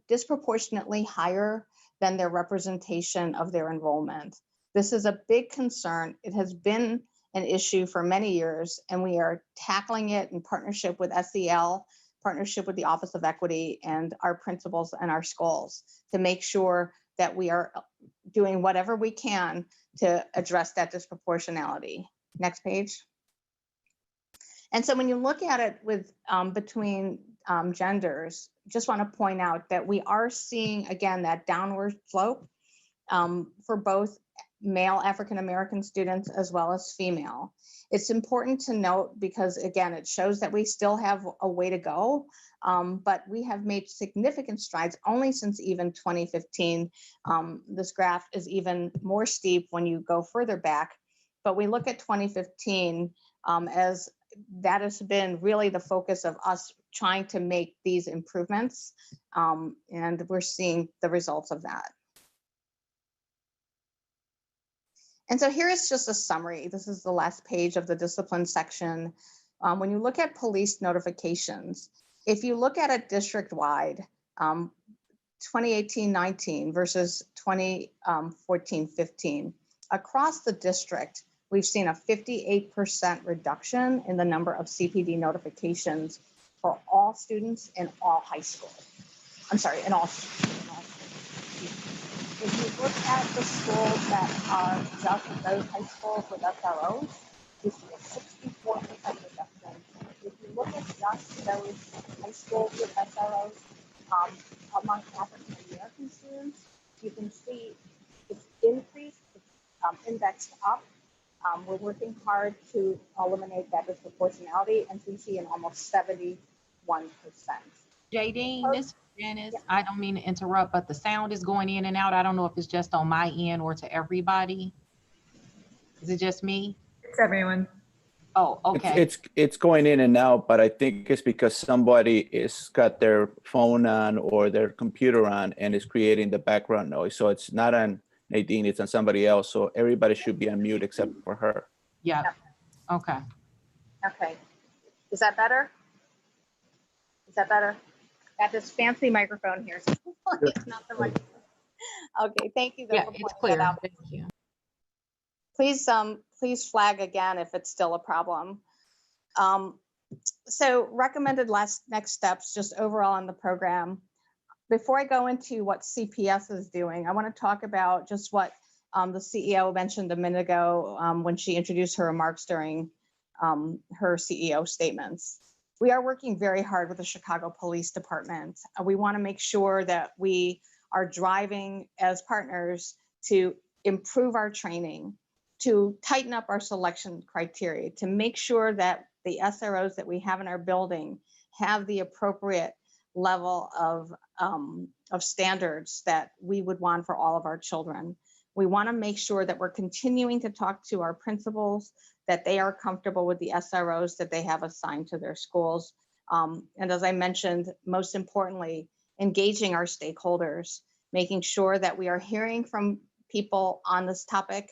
disproportionately higher than their representation of their enrollment. This is a big concern. It has been an issue for many years, and we are tackling it in partnership with SEL, partnership with the Office of Equity and our principals and our schools to make sure that we are doing whatever we can to address that disproportionality. Next page. And so when you look at it with between genders, just want to point out that we are seeing, again, that downward slope for both male African-American students as well as female. It's important to note because, again, it shows that we still have a way to go, but we have made significant strides only since even 2015. This graph is even more steep when you go further back, but we look at 2015 as that has been really the focus of us trying to make these improvements. And we're seeing the results of that. And so here is just a summary. This is the last page of the discipline section. When you look at police notifications, if you look at it district-wide, 2018-19 versus 2014-15, across the district, we've seen a 58% reduction in the number of CPD notifications for all students in all high school. I'm sorry, in all schools. If you look at the schools that are just those high schools with SROs, you see a 64% reduction. If you look at just those high schools with SROs among African American students, you can see it's increased, it's indexed up. We're working hard to eliminate that disproportionality, and we see an almost 71%. Jadine, this is Janice. I don't mean to interrupt, but the sound is going in and out. I don't know if it's just on my end or to everybody. Is it just me? It's everyone. Oh, okay. It's going in and out, but I think it's because somebody is got their phone on or their computer on and is creating the background noise. So it's not on Nadine, it's on somebody else. So everybody should be on mute except for her. Yeah. Okay. Okay. Is that better? Is that better? Got this fancy microphone here. So it's not the microphone. Okay, thank you. Yeah, it's clear. Thank you. Please, please flag again if it's still a problem. So recommended next steps, just overall on the program. Before I go into what CPS is doing, I want to talk about just what the CEO mentioned a minute ago when she introduced her remarks during her CEO statements. We are working very hard with the Chicago Police Department. We want to make sure that we are driving as partners to improve our training, to tighten up our selection criteria, to make sure that the SROs that we have in our building have the appropriate level of standards that we would want for all of our children. We want to make sure that we're continuing to talk to our principals, that they are comfortable with the SROs that they have assigned to their schools. And as I mentioned, most importantly, engaging our stakeholders, making sure that we are hearing from people on this topic.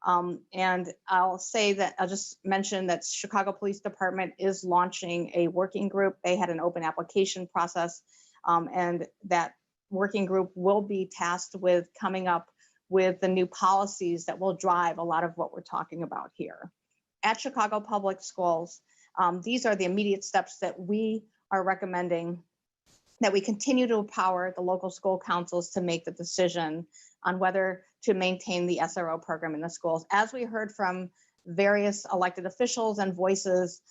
And I'll just mention that Chicago Police Department is launching a working group. They had an open application process, and that working group will be tasked with coming up with the new policies that will drive a lot of what we're talking about here. At Chicago Public Schools, these are the immediate steps that we are recommending, that we continue to empower the local school councils to make the decision on whether to maintain the SRO program in the schools. As we heard from various elected officials and voices,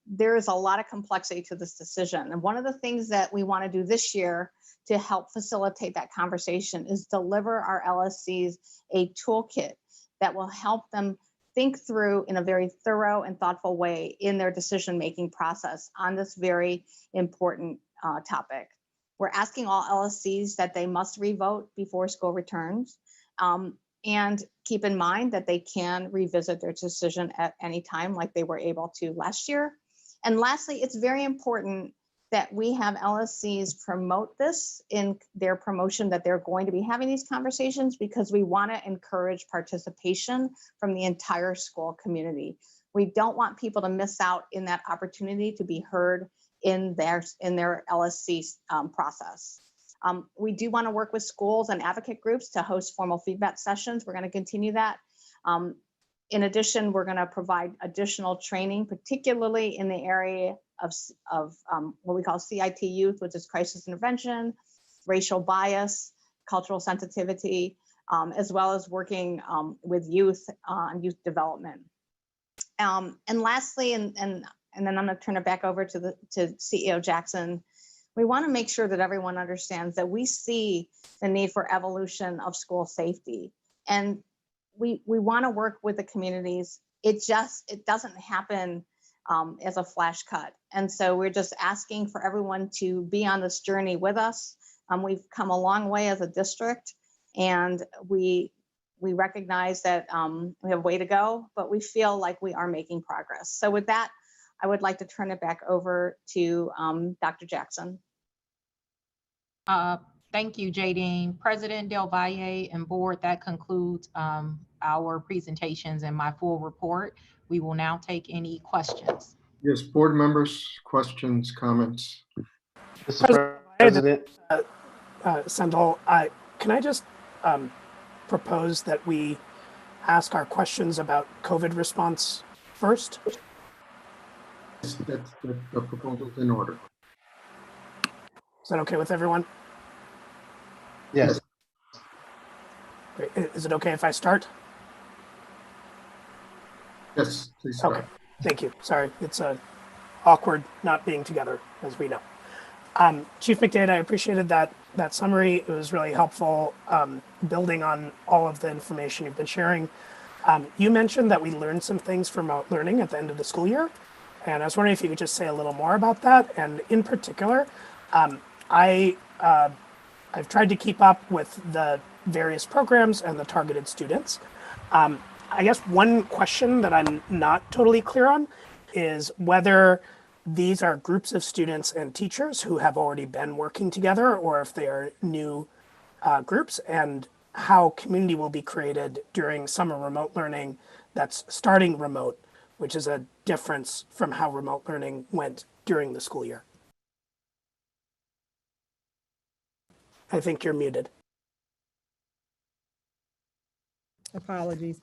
there is a lot of complexity to this decision. And one of the things that we want to do this year to help facilitate that conversation is deliver our LSCs a toolkit that will help them think through in a very thorough and thoughtful way in their decision-making process on this very important topic. We're asking all LSCs that they must revote before school returns, and keep in mind that they can revisit their decision at any time like they were able to last year. And lastly, it's very important that we have LSCs promote this in their promotion, that they're going to be having these conversations, because we want to encourage participation from the entire school community. We don't want people to miss out in that opportunity to be heard in their LSC process. We do want to work with schools and advocate groups to host formal feedback sessions. We're going to continue that. In addition, we're going to provide additional training, particularly in the area of what we call CIT youth, which is crisis intervention, racial bias, cultural sensitivity, as well as working with youth on youth development. And lastly, and then I'm going to turn it back over to CEO Jackson. We want to make sure that everyone understands that we see the need for evolution of school safety, and we want to work with the communities. It doesn't happen as a flash cut. And so we're just asking for everyone to be on this journey with us. We've come a long way as a district, and we recognize that we have a way to go, but we feel like we are making progress. So with that, I would like to turn it back over to Dr. Jackson. Thank you, Jadine. President Del Valle and board, that concludes our presentations and my full report. We will now take any questions. Yes, board members, questions, comments? Mr. President, Sendal, can I just propose that we ask our questions about COVID response first? That's the proposal's in order. Is that okay with everyone? Yes. Great. Is it okay if I start? Yes, please start. Okay, thank you. Sorry, it's awkward not being together, as we know. Chief McDade, I appreciated that summary. It was really helpful, building on all of the information you've been sharing. You mentioned that we learned some things from remote learning at the end of the school year, and I was wondering if you could just say a little more about that. And in particular, I've tried to keep up with the various programs and the targeted students. I guess one question that I'm not totally clear on is whether these are groups of students and teachers who have already been working together, or if they are new groups, and how community will be created during summer remote learning that's starting remote, which is a difference from how remote learning went during the school year. I think you're muted. Apologies.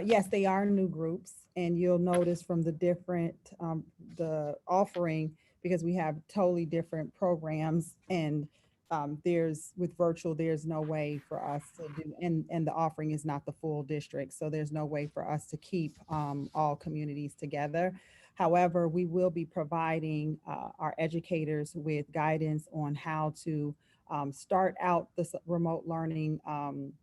Yes, they are new groups, and you'll notice from the different, the offering, because we have totally different programs, and with virtual, there's no way for us to do, and the offering is not the full district, so there's no way for us to keep all communities together. However, we will be providing our educators with guidance on how to start out the remote learning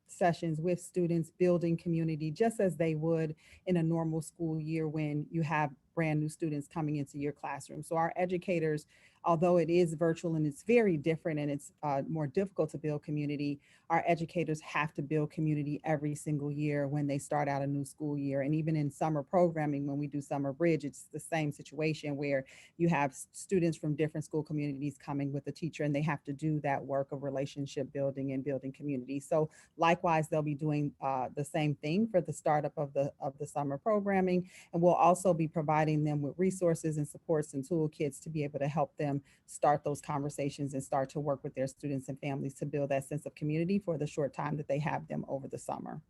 sessions with students, building community just as they would in a normal school year when you have brand new students coming into your classroom. So our educators, although it is virtual and it's very different and it's more difficult to build community, our educators have to build community every single year when they start out a new school year. And even in summer programming, when we do Summer Bridge, it's the same situation where you have students from different school communities coming with a teacher, and they have to do that work of relationship building and building community. So likewise, they'll be doing the same thing for the startup of the summer programming. And we'll also be providing them with resources and supports and toolkits to be able to help them start those conversations and start to work with their students and families to build that sense of community for the short time that they have them over the summer.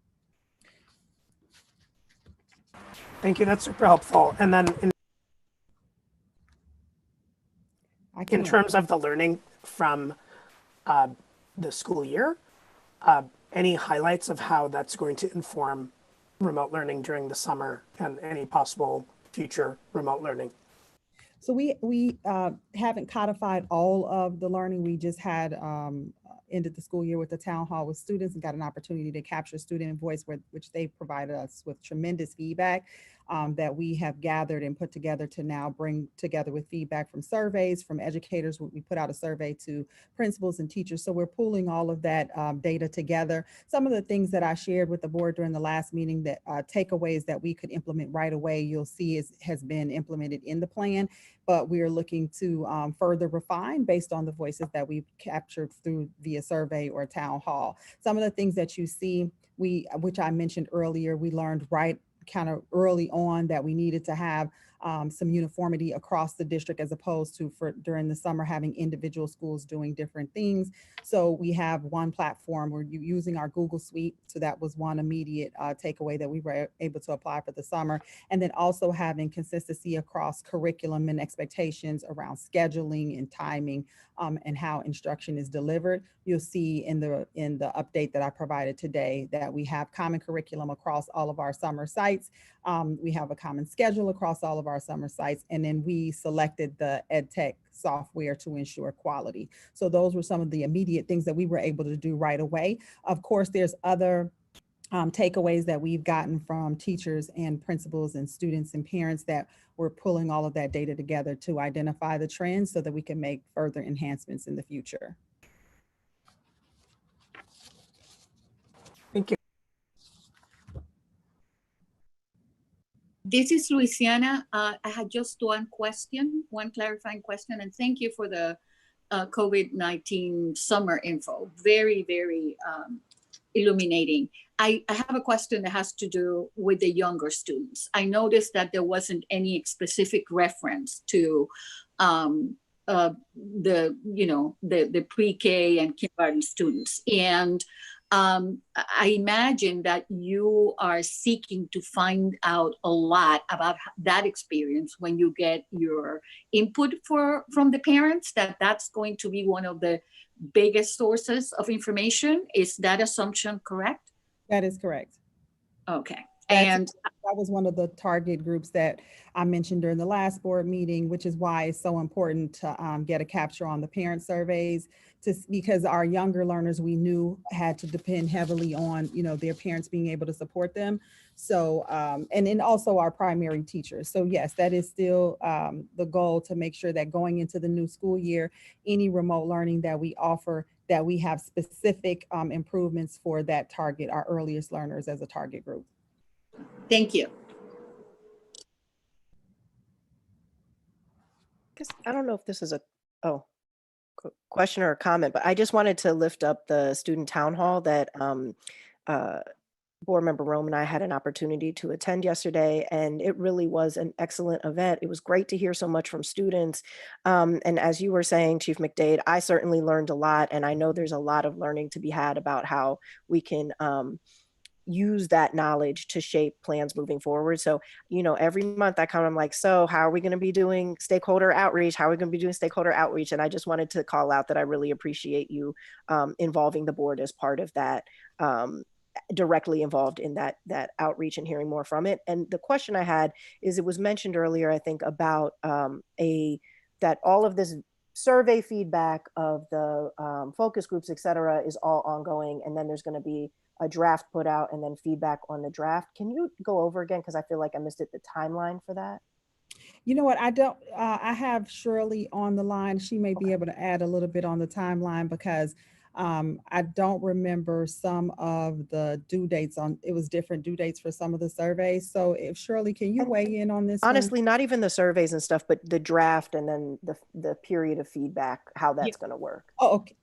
Thank you, that's super helpful. And then in terms of the learning from the school year, any highlights of how that's going to inform remote learning during the summer and any possible future remote learning? So we haven't codified all of the learning. We just had ended the school year with the town hall with students and got an opportunity to capture student voice, which they provided us with tremendous feedback that we have gathered and put together to now bring together with feedback from surveys, from educators. We put out a survey to principals and teachers. So we're pulling all of that data together. Some of the things that I shared with the board during the last meeting, that takeaways that we could implement right away, you'll see has been implemented in the plan, but we are looking to further refine based on the voices that we've captured through via survey or town hall. Some of the things that you see, which I mentioned earlier, we learned right kind of early on that we needed to have some uniformity across the district, as opposed to during the summer having individual schools doing different things. So we have one platform. We're using our Google Suite. So that was one immediate takeaway that we were able to apply for the summer. And then also having consistency across curriculum and expectations around scheduling and timing and how instruction is delivered. You'll see in the update that I provided today that we have common curriculum across all of our summer sites. We have a common schedule across all of our summer sites, and then we selected the EdTech software to ensure quality. So those were some of the immediate things that we were able to do right away. Of course, there's other takeaways that we've gotten from teachers and principals and students and parents that we're pulling all of that data together to identify the trends so that we can make further enhancements in the future. Thank you. This is Louisiana. I had just one question, one clarifying question, and thank you for the COVID-19 summer info. Very, very illuminating. I have a question that has to do with the younger students. I noticed that there wasn't any specific reference to the pre-K and kindergarten students. And I imagine that you are seeking to find out a lot about that experience when you get your input from the parents, that's going to be one of the biggest sources of information. Is that assumption correct? That is correct. Okay. And that was one of the target groups that I mentioned during the last board meeting, which is why it's so important to get a capture on the parent surveys, because our younger learners we knew had to depend heavily on, their parents being able to support them. So, and then also our primary teachers. So yes, that is still the goal, to make sure that going into the new school year, any remote learning that we offer, that we have specific improvements for that target, our earliest learners as a target group. Thank you. I don't know if this is a question or a comment, but I just wanted to lift up the student town hall that board member Rome and I had an opportunity to attend yesterday, and it really was an excellent event. It was great to hear so much from students. And as you were saying, Chief McDade, I certainly learned a lot, and I know there's a lot of learning to be had about how we can use that knowledge to shape plans moving forward. So, every month I come, I'm like, so how are we going to be doing stakeholder outreach? How are we going to be doing stakeholder outreach? And I just wanted to call out that I really appreciate you involving the board as part of that, directly involved in that outreach and hearing more from it. And the question I had is, it was mentioned earlier, I think, about that all of this survey feedback of the focus groups, et cetera, is all ongoing. And then there's going to be a draft put out and then feedback on the draft. Can you go over again? Because I feel like I missed it, the timeline for that. You know what, I have Shirley on the line. She may be able to add a little bit on the timeline, because I don't remember some of the due dates it was different due dates for some of the surveys. So if Shirley, can you weigh in on this? Honestly, not even the surveys and stuff, but the draft and then the period of feedback, how that's going to work. Oh, okay.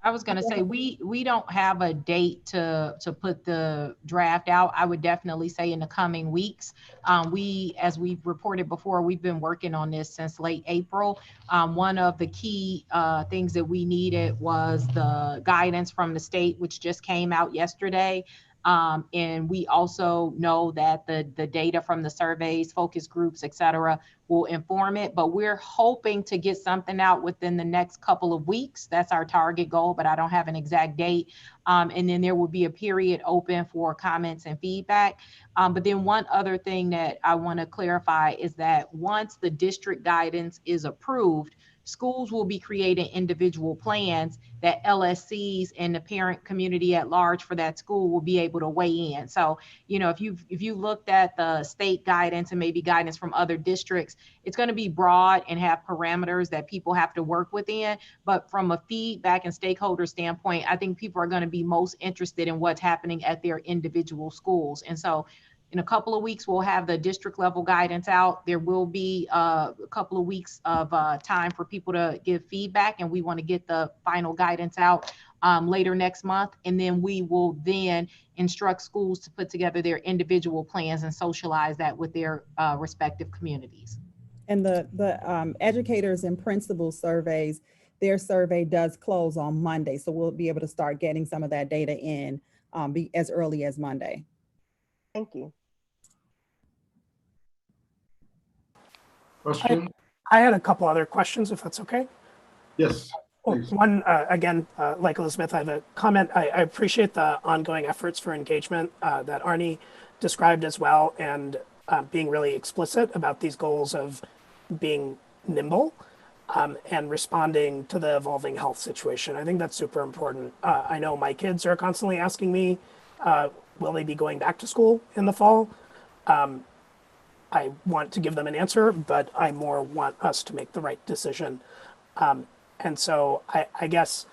I was going to say, we don't have a date to put the draft out. I would definitely say in the coming weeks. As we've reported before, we've been working on this since late April. One of the key things that we needed was the guidance from the state, which just came out yesterday. And we also know that the data from the surveys, focus groups, et cetera, will inform it, but we're hoping to get something out within the next couple of weeks. That's our target goal, but I don't have an exact date. And then there will be a period open for comments and feedback. But then one other thing that I want to clarify is that once the district guidance is approved, schools will be creating individual plans that LSCs and the parent community at large for that school will be able to weigh in. So, if you looked at the state guidance and maybe guidance from other districts, it's going to be broad and have parameters that people have to work within. But from a feedback and stakeholder standpoint, I think people are going to be most interested in what's happening at their individual schools. And so in a couple of weeks, we'll have the district level guidance out. There will be a couple of weeks of time for people to give feedback, and we want to get the final guidance out later next month. And then we will then instruct schools to put together their individual plans and socialize that with their respective communities. And the educators and principals surveys, their survey does close on Monday. So we'll be able to start getting some of that data in as early as Monday. Thank you. Question? I had a couple other questions, if that's okay. Yes. One, again, like Elizabeth, I have a comment. I appreciate the ongoing efforts for engagement that Arnie described as well, and being really explicit about these goals of being nimble and responding to the evolving health situation. I think that's super important. I know my kids are constantly asking me, will they be going back to school in the fall? I want to give them an answer, but I more want us to make the right decision. And so I guess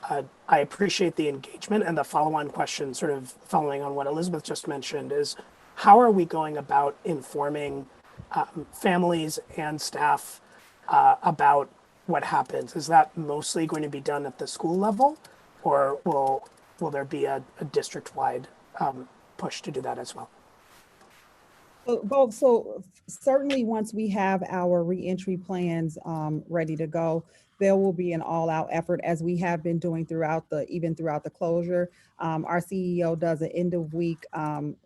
I appreciate the engagement, and the follow-on question, sort of following on what Elizabeth just mentioned, is how are we going about informing families and staff about what happens? Is that mostly going to be done at the school level, or will there be a district-wide push to do that as well? So certainly once we have our reentry plans ready to go, there will be an all-out effort, as we have been doing even throughout the closure. Our CEO does an end-of-week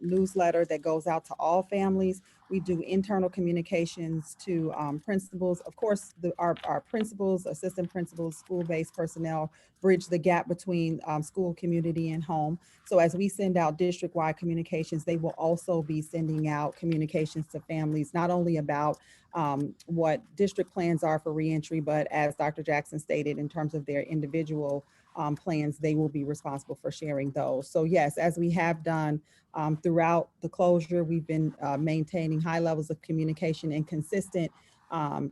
newsletter that goes out to all families. We do internal communications to principals. Of course, our principals, assistant principals, school-based personnel bridge the gap between school, community, and home. So as we send out district-wide communications, they will also be sending out communications to families, not only about what district plans are for reentry, but as Dr. Jackson stated, in terms of their individual plans, they will be responsible for sharing those. So yes, as we have done throughout the closure, we've been maintaining high levels of communication and consistent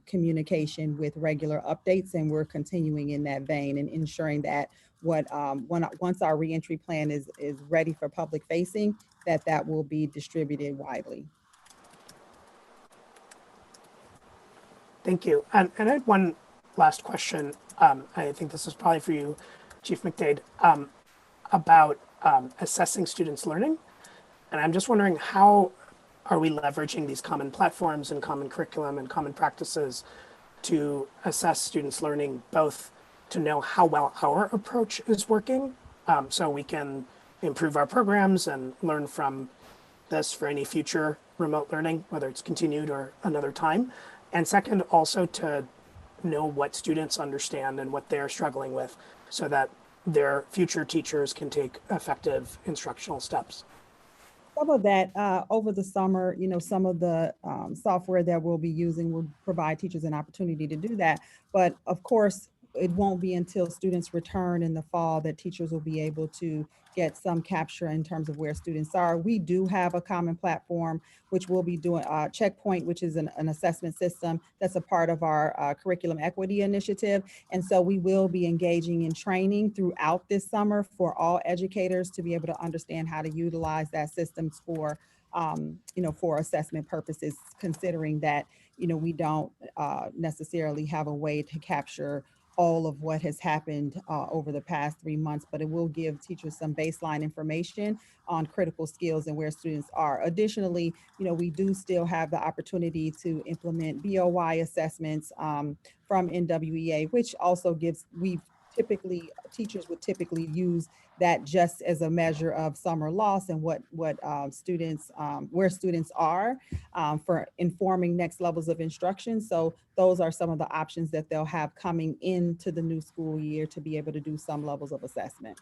communication with regular updates, and we're continuing in that vein and ensuring that once our reentry plan is ready for public facing, that will be distributed widely. Thank you. And I had one last question. I think this is probably for you, Chief McDade, about assessing students' learning. And I'm just wondering, how are we leveraging these common platforms and common curriculum and common practices to assess students' learning, both to know how well our approach is working, so we can improve our programs and learn from this for any future remote learning, whether it's continued or another time. And second, also to know what students understand and what they're struggling with, so that their future teachers can take effective instructional steps. Some of that over the summer, some of the software that we'll be using will provide teachers an opportunity to do that. But of course, it won't be until students return in the fall that teachers will be able to get some capture in terms of where students are. We do have a common platform, which we'll be doing Checkpoint, which is an assessment system that's a part of our curriculum equity initiative. And so we will be engaging in training throughout this summer for all educators to be able to understand how to utilize that system for for assessment purposes, considering that, we don't necessarily have a way to capture all of what has happened over the past 3 months, but it will give teachers some baseline information on critical skills and where students are. Additionally, we do still have the opportunity to implement BOY assessments from NWEA, which also teachers would typically use that just as a measure of summer loss and where students are for informing next levels of instruction. So those are some of the options that they'll have coming into the new school year to be able to do some levels of assessment.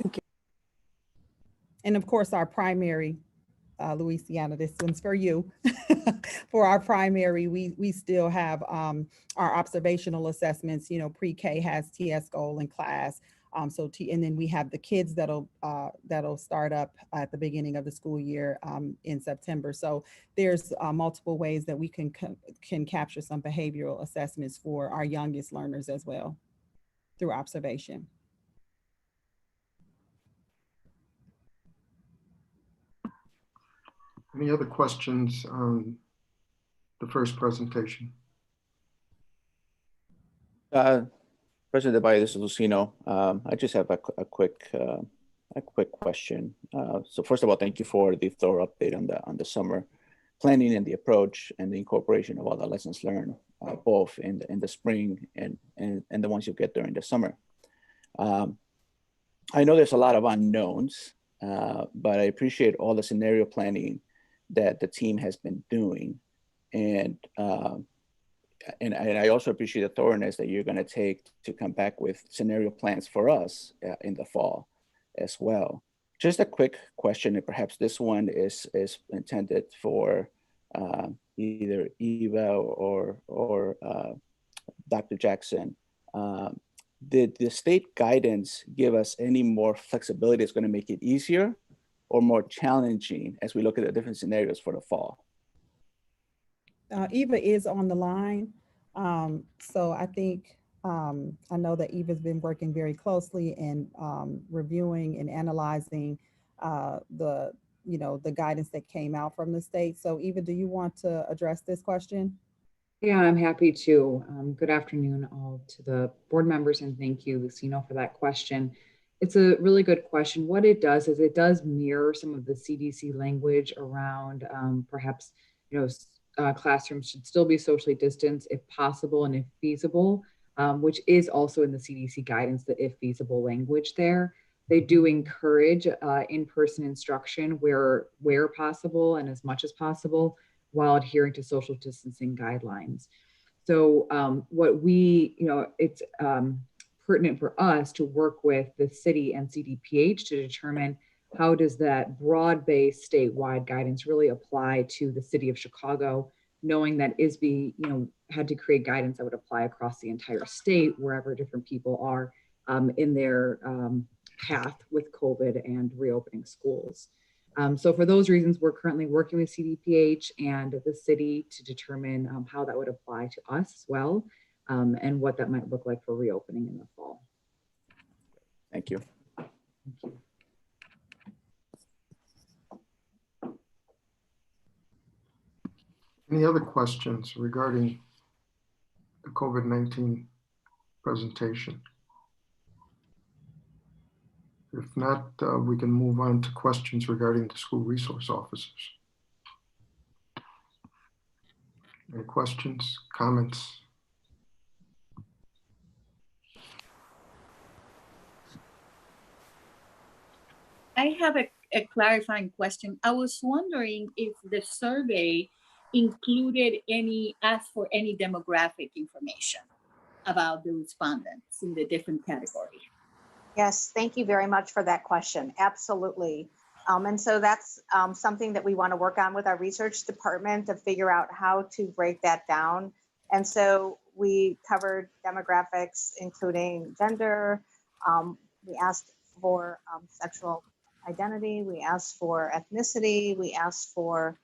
Thank you. And of course, our primary, Louisiana, this one's for you. For our primary, we still have our observational assessments. Pre-K has TS goal in class. And then we have the kids that'll start up at the beginning of the school year in September. So there's multiple ways that we can capture some behavioral assessments for our youngest learners as well through observation. Any other questions on the first presentation? President Valle, this is Lucino. I just have a quick question. So first of all, thank you for the thorough update on the summer planning and the approach and the incorporation of all the lessons learned, both in the spring and the ones you get during the summer. I know there's a lot of unknowns, but I appreciate all the scenario planning that the team has been doing. And I also appreciate the thoroughness that you're going to take to come back with scenario plans for us in the fall as well. Just a quick question, and perhaps this one is intended for either Eva or Dr. Jackson. Did the state guidance give us any more flexibility that's going to make it easier or more challenging as we look at the different scenarios for the fall? Eva is on the line. So I think, I know that Eva's been working very closely and reviewing and analyzing the the guidance that came out from the state. So Eva, do you want to address this question? Yeah, I'm happy to. Good afternoon all to the board members, and thank you, Lucino, for that question. It's a really good question. What it does is it does mirror some of the CDC language around perhaps, classrooms should still be socially distanced if possible and if feasible, which is also in the CDC guidance, the if feasible language there. They do encourage in-person instruction where possible and as much as possible, while adhering to social distancing guidelines. So what we, it's pertinent for us to work with the city and CDPH to determine how does that broad-based statewide guidance really apply to the city of Chicago, knowing that ISB, had to create guidance that would apply across the entire state, wherever different people are in their path with COVID and reopening schools. So for those reasons, we're currently working with CDPH and the city to determine how that would apply to us as well, and what that might look like for reopening in the fall. Thank you. Any other questions regarding the COVID-19 presentation? If not, we can move on to questions regarding the school resource officers. Any questions, comments? I have a clarifying question. I was wondering if the survey asked for any demographic information about the respondents in the different categories. Yes, thank you very much for that question. Absolutely. And so that's something that we want to work on with our research department to figure out how to break that down. And so we covered demographics, including gender. We asked for sexual identity. We asked for ethnicity. We asked for,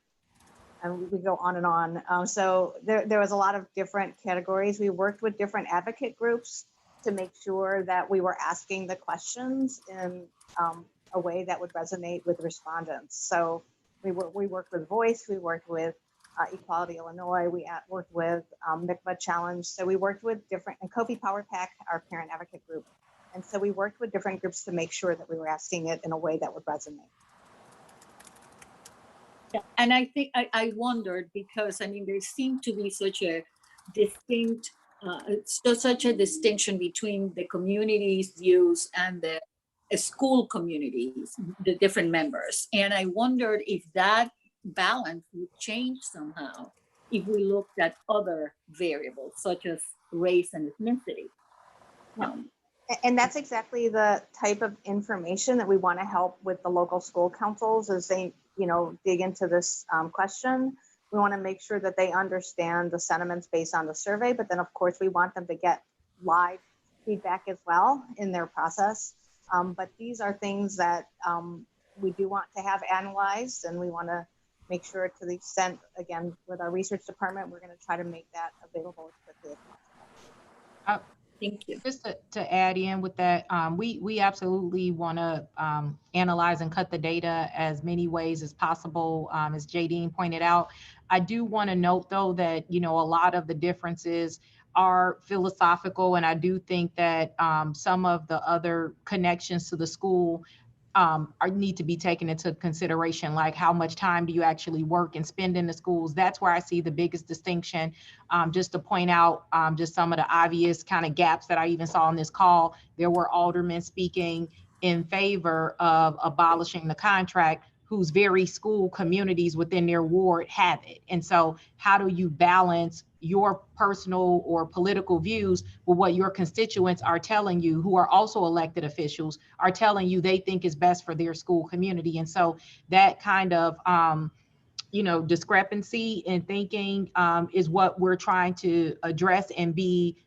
and we go on and on. So there was a lot of different categories. We worked with different advocate groups to make sure that we were asking the questions in a way that would resonate with respondents. So we worked with Voice, we worked with Equality Illinois, we worked with MICVA Challenge. So we worked with different, and Kofi Power Pack, our parent advocate group. And so we worked with different groups to make sure that we were asking it in a way that would resonate. Yeah, and I think I wondered because, there seemed to be such a distinct such a distinction between the community's views and the school communities, the different members. And I wondered if that balance would change somehow if we looked at other variables such as race and ethnicity. And that's exactly the type of information that we want to help with the local school councils as they, dig into this question. We want to make sure that they understand the sentiments based on the survey, but then of course we want them to get live feedback as well in their process. But these are things that we do want to have analyzed, and we want to make sure to the extent, again, with our research department, we're going to try to make that available as quickly as possible. Thank you. Just to add in with that, we absolutely want to analyze and cut the data as many ways as possible, as Jadine pointed out. I do want to note, though, that, a lot of the differences are philosophical, and I do think that some of the other connections to the school need to be taken into consideration, like how much time do you actually work and spend in the schools. That's where I see the biggest distinction. Just to point out just some of the obvious kind of gaps that I even saw on this call, there were aldermen speaking in favor of abolishing the contract whose very school communities within their ward have it. And so how do you balance your personal or political views with what your constituents are telling you, who are also elected officials, are telling you they think is best for their school community? And so that kind of, discrepancy in thinking is what we're trying to address and be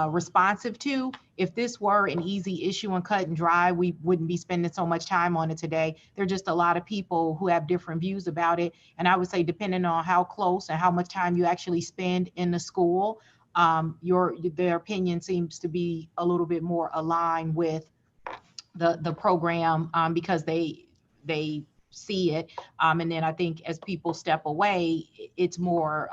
responsive to. If this were an easy issue and cut and dry, we wouldn't be spending so much time on it today. There are just a lot of people who have different views about it. And I would say, depending on how close and how much time you actually spend in the school, their opinion seems to be a little bit more aligned with the program, because they see it. And then I think as people step away, it's more,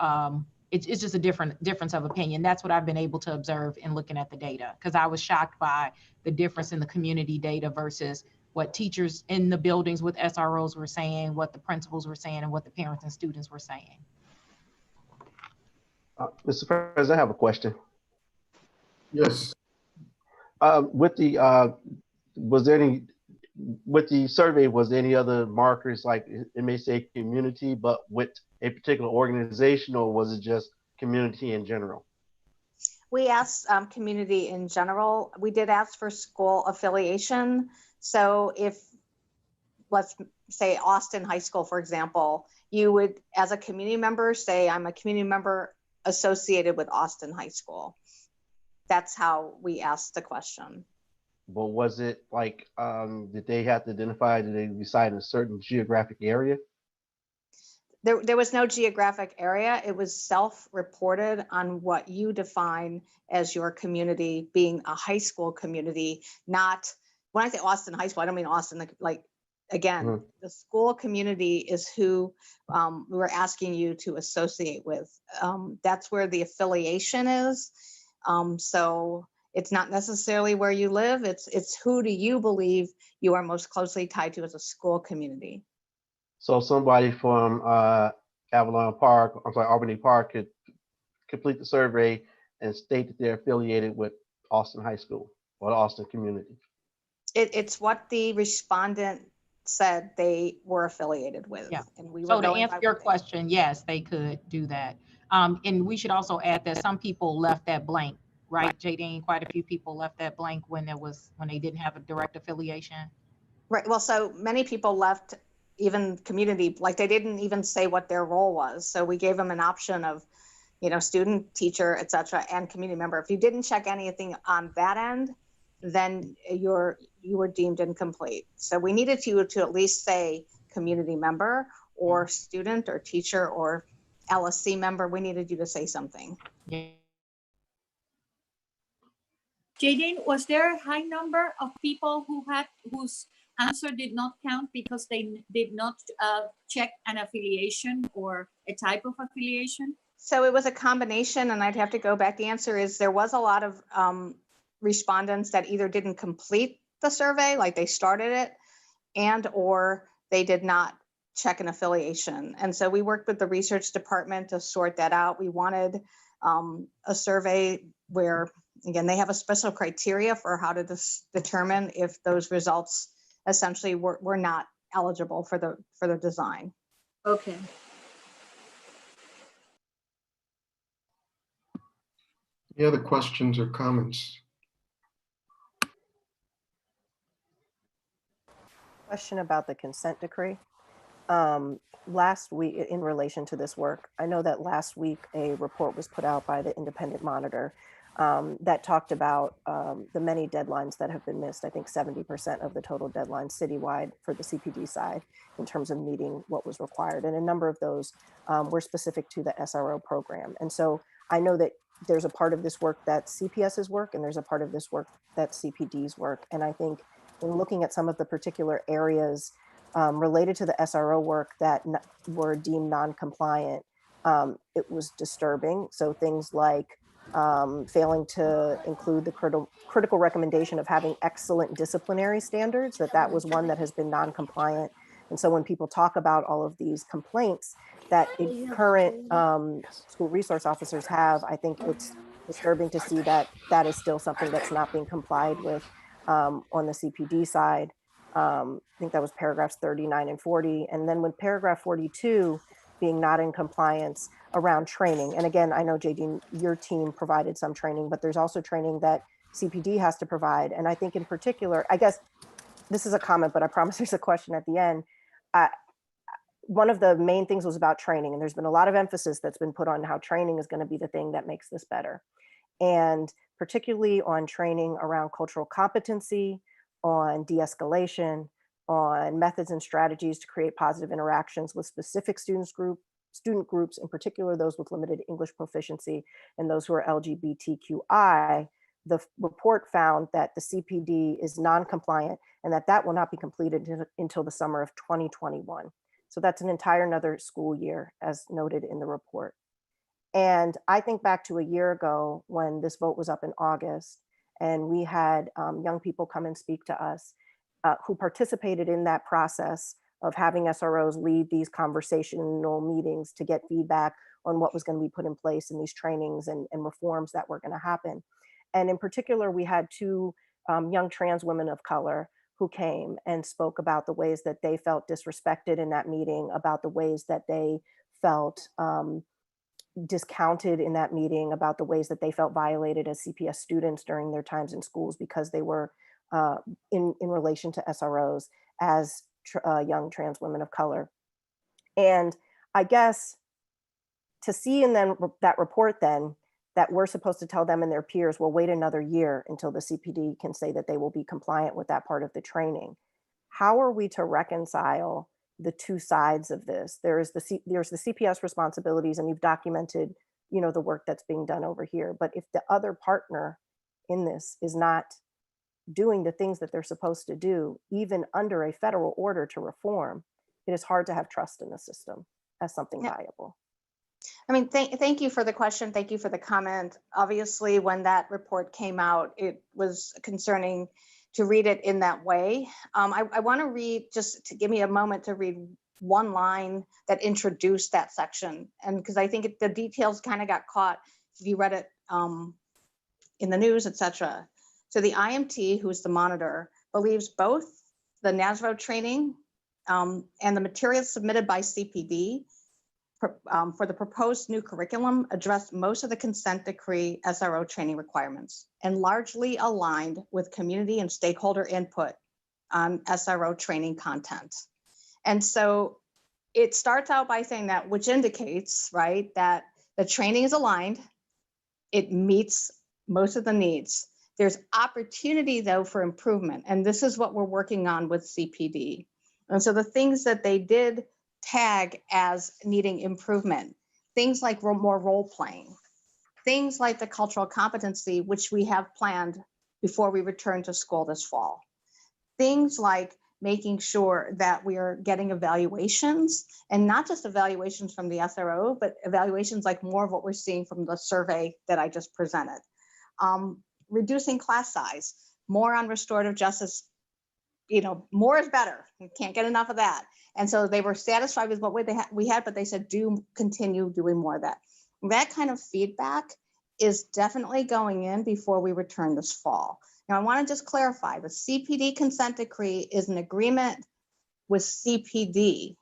it's just a difference of opinion. That's what I've been able to observe in looking at the data, because I was shocked by the difference in the community data versus what teachers in the buildings with SROs were saying, what the principals were saying, and what the parents and students were saying. Mr. President, I have a question. Yes. With the survey, was there any other markers, like it may say community, but with a particular organization, or was it just community in general? We asked community in general. We did ask for school affiliation. So if, let's say Austin High School, for example, you would, as a community member, say, I'm a community member associated with Austin High School. That's how we asked the question. But was it like, did they have to identify, did they reside in a certain geographic area? There was no geographic area. It was self-reported on what you define as your community being a high school community, not, when I say Austin High School, I don't mean Austin, like, again, the school community is who we're asking you to associate with. That's where the affiliation is. So it's not necessarily where you live. It's who do you believe you are most closely tied to as a school community. So somebody from Albany Park could complete the survey and state that they're affiliated with Austin High School or the Austin community. It's what the respondent said they were affiliated with. Yeah. And we So were to going answer by your what they- question, yes, they could do that. And we should also add that some people left that blank, right, Jadine? Quite a few people left that blank when they didn't have a direct affiliation. Right. Well, so many people left even community, like they didn't even say what their role was. So we gave them an option of, student, teacher, et cetera, and community member. If you didn't check anything on that end, then you were deemed incomplete. So we needed you to at least say community member or student or teacher or LSC member. We needed you to say something. Yeah. Jadine, was there a high number of people whose answer did not count because they did not check an affiliation or a type of affiliation? So it was a combination, and I'd have to go back. The answer is there was a lot of respondents that either didn't complete the survey, like they started it, and or they did not check an affiliation. And so we worked with the research department to sort that out. We wanted a survey where, again, they have a special criteria for how to determine if those results essentially were not eligible for the design. Okay. Any other questions or comments? Question about the consent decree. Last week, in relation to this work, I know that last week a report was put out by the Independent Monitor that talked about the many deadlines that have been missed. I think 70% of the total deadlines citywide for the CPD side in terms of meeting what was required. And a number of those were specific to the SRO program. And so I know that there's a part of this work that's CPS's work and there's a part of this work that's CPD's work. And I think in looking at some of the particular areas related to the SRO work that were deemed non-compliant, it was disturbing. So things like failing to include the critical recommendation of having excellent disciplinary standards, that was one that has been non-compliant. And so when people talk about all of these complaints that current school resource officers have, I think it's disturbing to see that that is still something that's not being complied with on the CPD side. I think that was paragraphs 39 and 40. And then with paragraph 42 being not in compliance around training. And again, I know Jadine, your team provided some training, but there's also training that CPD has to provide. And I think in particular, I guess this is a comment, but I promise there's a question at the end. One of the main things was about training, and there's been a lot of emphasis that's been put on how training is going to be the thing that makes this better. And particularly on training around cultural competency, on de-escalation, on methods and strategies to create positive interactions with specific student groups, in particular those with limited English proficiency and those who are LGBTQI, the report found that the CPD is non-compliant and that will not be completed until the summer of 2021. So that's an entire another school year, as noted in the report. And I think back to a year ago when this vote was up in August, and we had young people come and speak to us who participated in that process of having SROs lead these conversational meetings to get feedback on what was going to be put in place in these trainings and reforms that were going to happen. And in particular, we had two young trans women of color who came and spoke about the ways that they felt disrespected in that meeting, about the ways that they felt discounted in that meeting, about the ways that they felt violated as CPS students during their times in schools because they were in relation to SROs as young trans women of color. And I guess to see in then that report then that we're supposed to tell them and their peers, well, wait another year until the CPD can say that they will be compliant with that part of the training. How are we to reconcile the two sides of this? There's the CPS responsibilities, and you've documented, the work that's being done over here. But if the other partner in this is not doing the things that they're supposed to do, even under a federal order to reform, it is hard to have trust in the system as something viable. I mean, thank you for the question. Thank you for the comment. Obviously, when that report came out, it was concerning to read it in that way. I want to read, just to give me a moment to read one line that introduced that section. And because I think the details kind of got caught if you read it in the news, et cetera. So the IMT, who's the monitor, believes both the NASRO training and the materials submitted by CPD for the proposed new curriculum addressed most of the consent decree SRO training requirements and largely aligned with community and stakeholder input on SRO training content. And so it starts out by saying that, which indicates, right, that the training is aligned, it meets most of the needs. There's opportunity though for improvement. And this is what we're working on with CPD. And so the things that they did tag as needing improvement, things like more role playing, things like the cultural competency, which we have planned before we return to school this fall. Things like making sure that we are getting evaluations, and not just evaluations from the SRO, but evaluations like more of what we're seeing from the survey that I just presented. Reducing class size, more on restorative justice, more is better. We can't get enough of that. And so they were satisfied with what we had, but they said, do continue doing more of that. That kind of feedback is definitely going in before we return this fall. Now, I want to just clarify, the CPD consent decree is an agreement with CPD.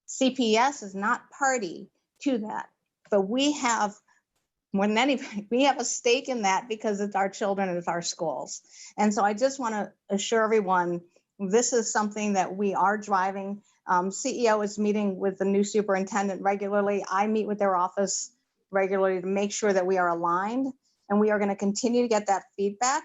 CPS is not party to that, but we have more than anything, we have a stake in that because it's our children and it's our schools. And so I just want to assure everyone, this is something that we are driving. CEO is meeting with the new superintendent regularly. I meet with their office regularly to make sure that we are aligned, and we are going to continue to get that feedback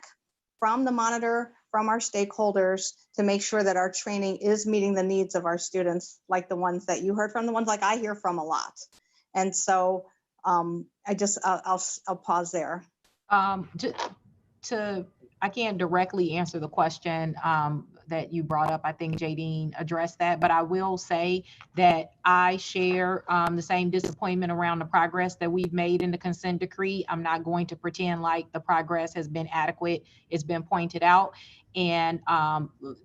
from the monitor, from our stakeholders, to make sure that our training is meeting the needs of our students, like the ones that you heard from, the ones like I hear from a lot. And so I'll pause there. I can't directly answer the question that you brought up. I think Jadine addressed that, but I will say that I share the same disappointment around the progress that we've made in the consent decree. I'm not going to pretend like the progress has been adequate. It's been pointed out. And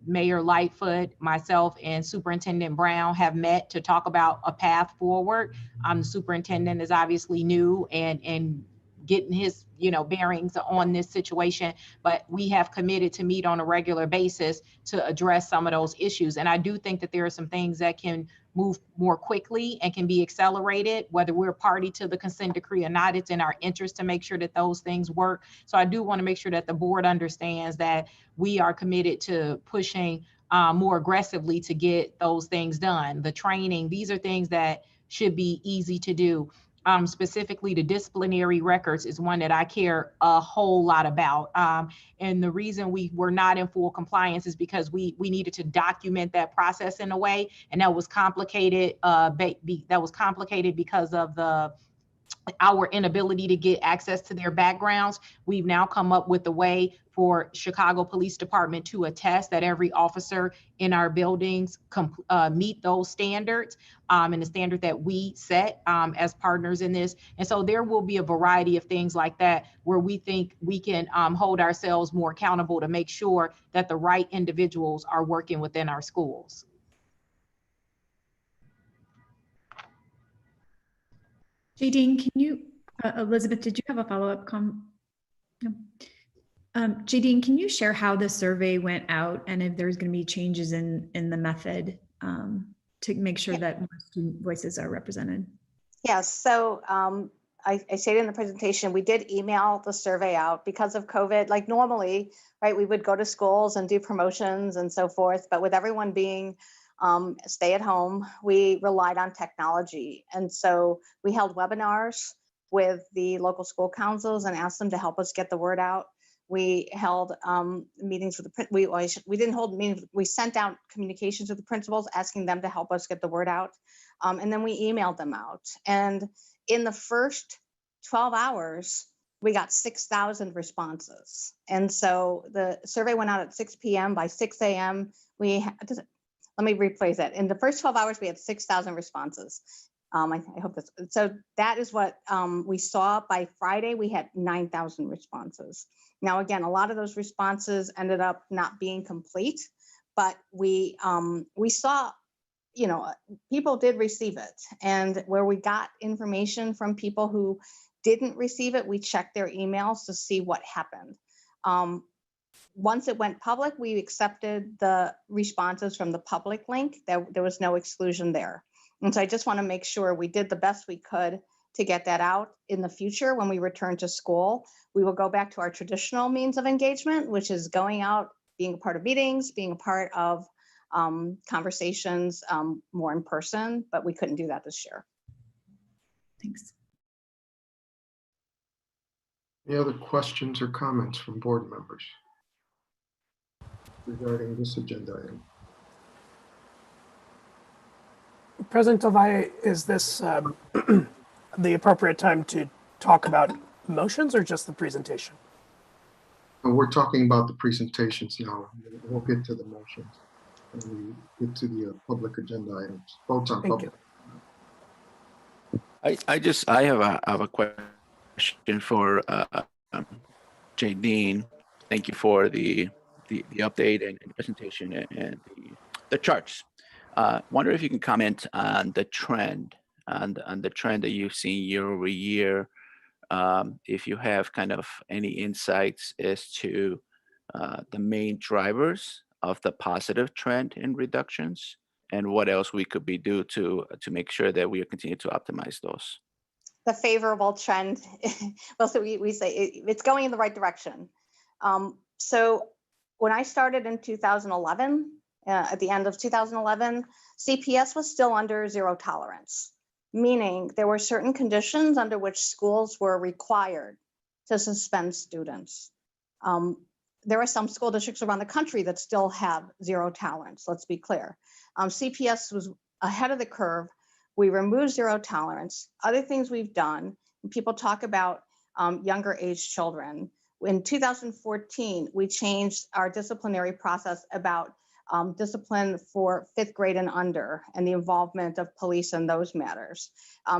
Mayor Lightfoot, myself, and Superintendent Brown have met to talk about a path forward. The superintendent is obviously new and getting his bearings on this situation, but we have committed to meet on a regular basis to address some of those issues. And I do think that there are some things that can move more quickly and can be accelerated, whether we're party to the consent decree or not. It's in our interest to make sure that those things work. So I do want to make sure that the board understands that we are committed to pushing more aggressively to get those things done. The training, these are things that should be easy to do. Specifically, the disciplinary records is one that I care a whole lot about. And the reason we were not in full compliance is because we needed to document that process in a way, and that was complicated. That was complicated because of the our inability to get access to their backgrounds, we've now come up with a way for Chicago Police Department to attest that every officer in our buildings meet those standards and the standard that we set as partners in this. And so there will be a variety of things like that where we think we can hold ourselves more accountable to make sure that the right individuals are working within our schools. Jadine, can you, Elizabeth, did you have a follow-up comment? No. Jadine, can you share how the survey went out and if there's going to be changes in the method to make sure that more student voices are represented? Yes, so I stated in the presentation, we did email the survey out because of COVID. Like normally, right, we would go to schools and do promotions and so forth, but with everyone being stay at home, we relied on technology. And so we held webinars with the local school councils and asked them to help us get the word out. We held meetings with the, we didn't hold meetings, we sent out communications with the principals asking them to help us get the word out. And then we emailed them out. And in the first 12 hours, we got 6,000 responses. And so the survey went out at 6 p.m. By 6 a.m., we had, let me rephrase that. In the first 12 hours, we had 6,000 responses. I hope that's, so that is what we saw. By Friday, we had 9,000 responses. Now, again, a lot of those responses ended up not being complete, but we saw, you know, people did receive it. And where we got information from people who didn't receive it, we checked their emails to see what happened. Once it went public, we accepted the responses from the public link. There was no exclusion there. And so I just want to make sure we did the best we could to get that out. In the future, when we return to school, we will go back to our traditional means of engagement, which is going out, being a part of meetings, being a part of conversations more in person, but we couldn't do that this year. Thanks. Any other questions or comments from board members regarding this agenda item? President Del Valle, is this the appropriate time to talk about motions or just the presentation? We're talking about the presentations now. We'll get to the motions and we get to the public agenda items. Votes on public. I have a question for Jadine. Thank you for the update and the presentation and the charts. Wonder if you can comment on the trend that you've seen year over year. If you have kind of any insights as to the main drivers of the positive trend in reductions and what else we could be do to make sure that we continue to optimize those. The favorable trend, well, so we say it's going in the right direction. So when I started in 2011, at the end of 2011, CPS was still under zero tolerance, meaning there were certain conditions under which schools were required to suspend students. There are some school districts around the country that still have zero tolerance, let's be clear. CPS was ahead of the curve. We removed zero tolerance. Other things we've done, and people talk about younger age children. In 2014, we changed our disciplinary process about discipline for 5th grade and under and the involvement of police in those matters.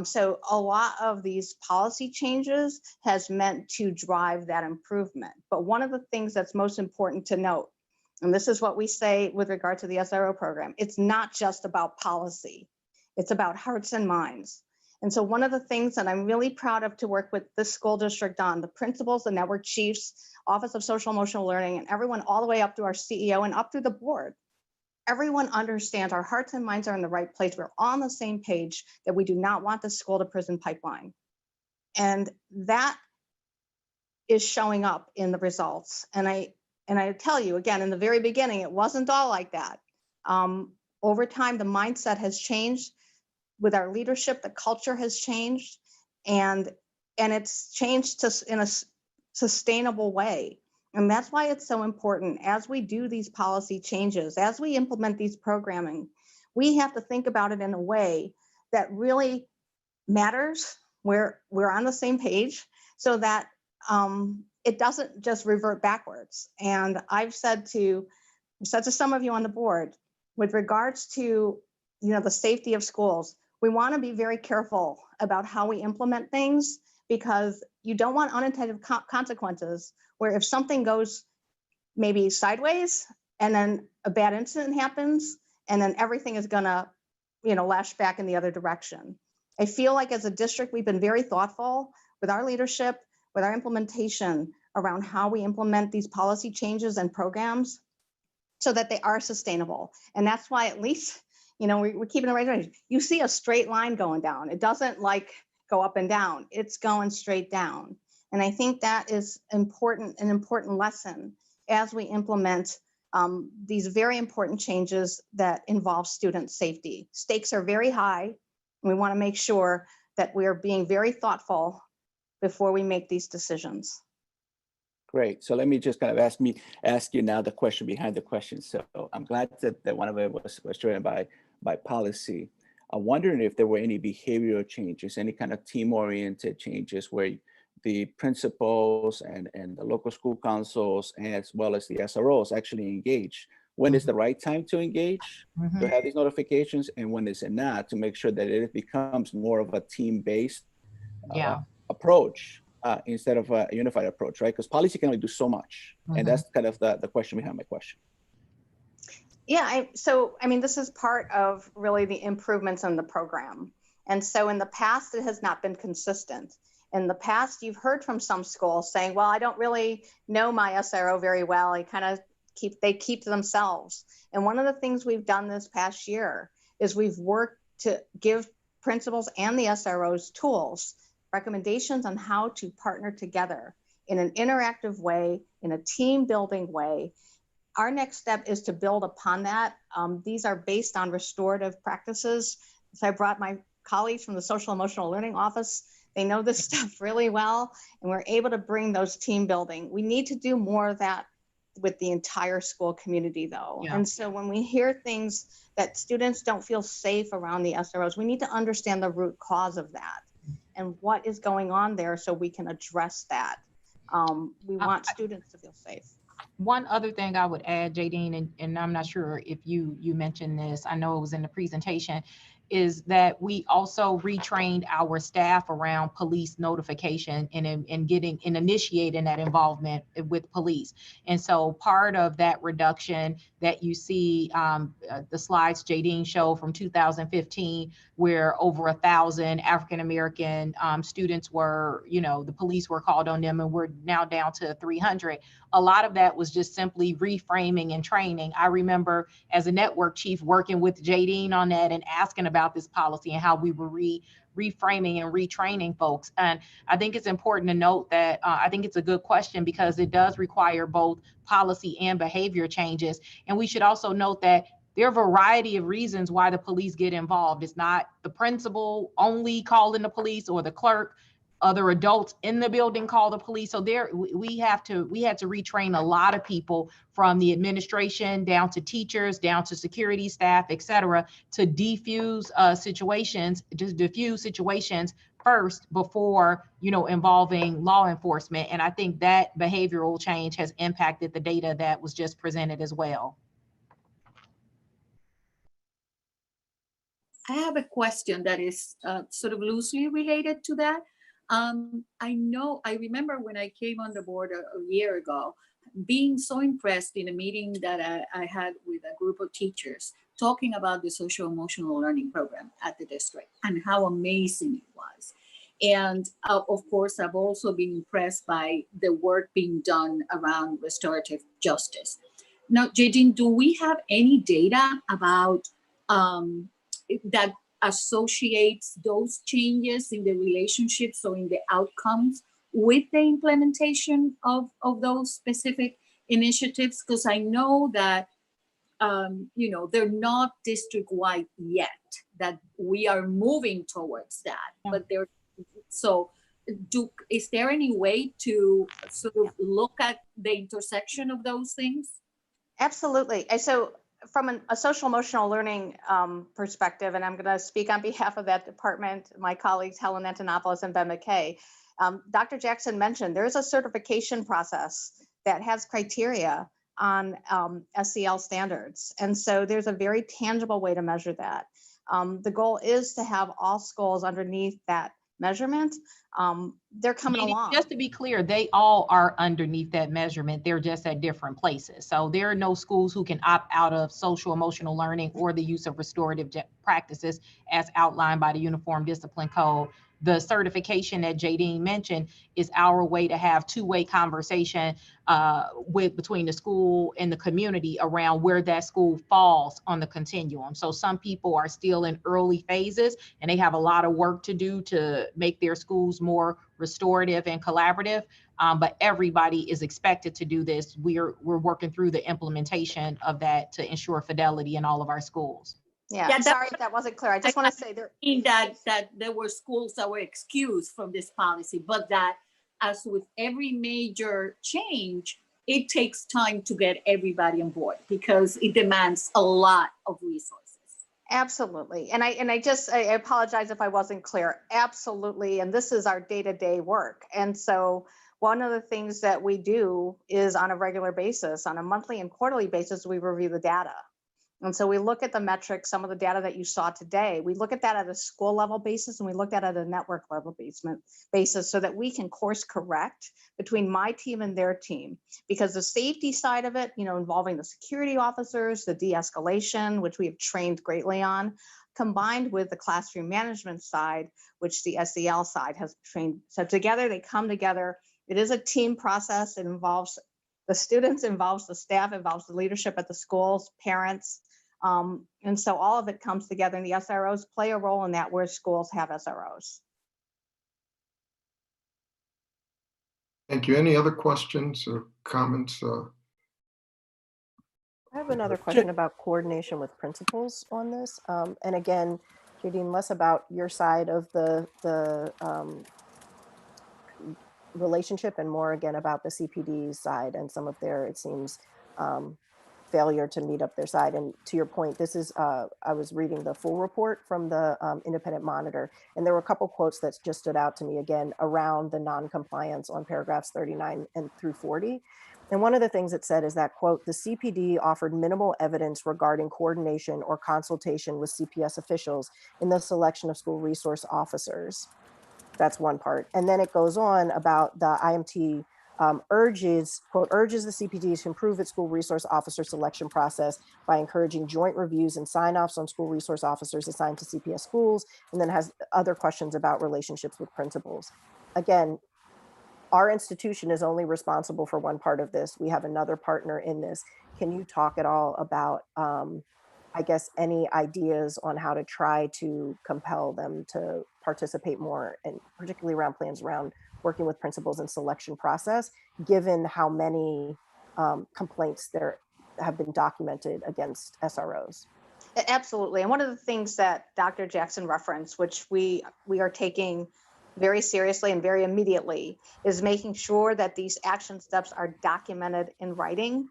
So a lot of these policy changes has meant to drive that improvement. But one of the things that's most important to note, and this is what we say with regard to the SRO program, it's not just about policy, it's about hearts and minds. And so one of the things that I'm really proud of to work with this school district on, the principals, the network chiefs, Office of Social Emotional Learning, and everyone all the way up to our CEO and up through the board, everyone understands our hearts and minds are in the right place. We're on the same page that we do not want the school to prison pipeline. And that is showing up in the results. And I tell you, again, in the very beginning, it wasn't all like that. Over time, the mindset has changed. With our leadership, the culture has changed, and it's changed in a sustainable way. And that's why it's so important as we do these policy changes, as we implement these programming, we have to think about it in a way that really matters we're on the same page so that it doesn't just revert backwards. And I've said to some of you on the board, with regards to the safety of schools, we want to be very careful about how we implement things, because you don't want unintended consequences where if something goes maybe sideways and then a bad incident happens and then everything is gonna lash back in the other direction. I feel like as a district, we've been very thoughtful with our leadership, with our implementation around how we implement these policy changes and programs so that they are sustainable. And that's why at least, we're keeping the right direction. You see a straight line going down. It doesn't like go up and down. It's going straight down. And I think that is an important lesson as we implement these very important changes that involve student safety. Stakes are very high. And we want to make sure that we are being very thoughtful before we make these decisions. Great. So let me just kind of ask you now the question behind the question. So I'm glad that one of it was driven by policy. I'm wondering if there were any behavioral changes, any kind of team-oriented changes where the principals and the local school councils, as well as the SROs, actually engage. When is the right time to engage, to have these notifications, and when is it not, to make sure that it becomes more of a team-based approach instead of a unified approach, right? Because policy can only do so much. And that's kind of the question behind my question. Yeah, this is part of really the improvements in the program. And so in the past, it has not been consistent. In the past, you've heard from some schools saying, well, I don't really know my SRO very well. They keep to themselves. And one of the things we've done this past year is we've worked to give principals and the SROs tools, recommendations on how to partner together in an interactive way, in a team building way. Our next step is to build upon that. These are based on restorative practices. So I brought my colleagues from the social emotional learning office. They know this stuff really well, and we're able to bring those team building. We need to do more of that with the entire school community though. Yeah. And so when we hear things that students don't feel safe around the SROs, we need to understand the root cause of that and what is going on there so we can address that. We want students to feel safe. One other thing I would add, Jadine, and I'm not sure if you mentioned this, I know it was in the presentation, is that we also retrained our staff around police notification and initiating that involvement with police. And so part of that reduction that you see, the slides Jadine showed from 2015, where over 1,000 African-American students were, the police were called on them, and we're now down to 300. A lot of that was just simply reframing and training. I remember as a network chief working with Jadine on that and asking about this policy and how we were reframing and retraining folks. And I think it's important to note that I think it's a good question because it does require both policy and behavior changes. And we should also note that there are a variety of reasons why the police get involved. It's not the principal only calling the police or the clerk. Other adults in the building call the police. So we had to retrain a lot of people, from the administration down to teachers, down to security staff, et cetera, to diffuse situations first before, involving law enforcement. And I think that behavioral change has impacted the data that was just presented as well. I have a question that is sort of loosely related to that. I remember when I came on the board a year ago, being so impressed in a meeting that I had with a group of teachers talking about the social emotional learning program at the district and how amazing it was. And of course, I've also been impressed by the work being done around restorative justice. Now, Jadine, do we have any data about that associates those changes in the relationships or in the outcomes with the implementation of those specific initiatives? Because I know that, they're not district-wide yet, that we are moving towards that, but is there any way to sort of look at the intersection of those things? Absolutely. So from a social emotional learning perspective, and I'm going to speak on behalf of that department, my colleagues Helen Antonopoulos and Ben McKay. Dr. Jackson mentioned there's a certification process that has criteria on SEL standards. And so there's a very tangible way to measure that. The goal is to have all schools underneath that measurement. They're coming along. Just to be clear, they all are underneath that measurement. They're just at different places. So there are no schools who can opt out of social emotional learning or the use of restorative practices as outlined by the Uniform Discipline Code. The certification that Jadine mentioned is our way to have two-way conversation between the school and the community around where that school falls on the continuum. So some people are still in early phases and they have a lot of work to do to make their schools more restorative and collaborative, but everybody is expected to do this. We're working through the implementation of that to ensure fidelity in all of our schools. Yeah, sorry if that wasn't clear. I just want to say there that there were schools that were excused from this policy, but that as with every major change, it takes time to get everybody on board because it demands a lot of resources. Absolutely. And I apologize if I wasn't clear. Absolutely. And this is our day-to-day work. And so one of the things that we do is on a regular basis, on a monthly and quarterly basis, we review the data. And so we look at the metrics, some of the data that you saw today, we look at that at a school level basis and we look at it at a network level basis so that we can course correct between my team and their team. Because the safety side of it, involving the security officers, the de-escalation, which we have trained greatly on, combined with the classroom management side, which the SEL side has trained. So together they come together. It is a team process. It involves the students, involves the staff, involves the leadership at the schools, parents. And so all of it comes together, and the SROs play a role in that where schools have SROs. Thank you. Any other questions or comments? I have another question about coordination with principals on this. And again, Jadine, less about your side of the relationship and more again about the CPD side and some of their, it seems, failure to meet up their side. And to your point, this is, I was reading the full report from the independent monitor, and there were a couple quotes that just stood out to me again around the non-compliance on paragraphs 39 and through 40. And one of the things it said is that, quote, the CPD offered minimal evidence regarding coordination or consultation with CPS officials in the selection of school resource officers. That's one part. And then it goes on about the IMT urges the CPD to improve its school resource officer selection process by encouraging joint reviews and sign-offs on school resource officers assigned to CPS schools, and then has other questions about relationships with principals. Again, our institution is only responsible for one part of this. We have another partner in this. Can you talk at all about, I guess, any ideas on how to try to compel them to participate more, and particularly around plans around working with principals and selection process, given how many complaints there have been documented against SROs? Absolutely. And one of the things that Dr. Jackson referenced, which we are taking very seriously and very immediately, is making sure that these action steps are documented in writing.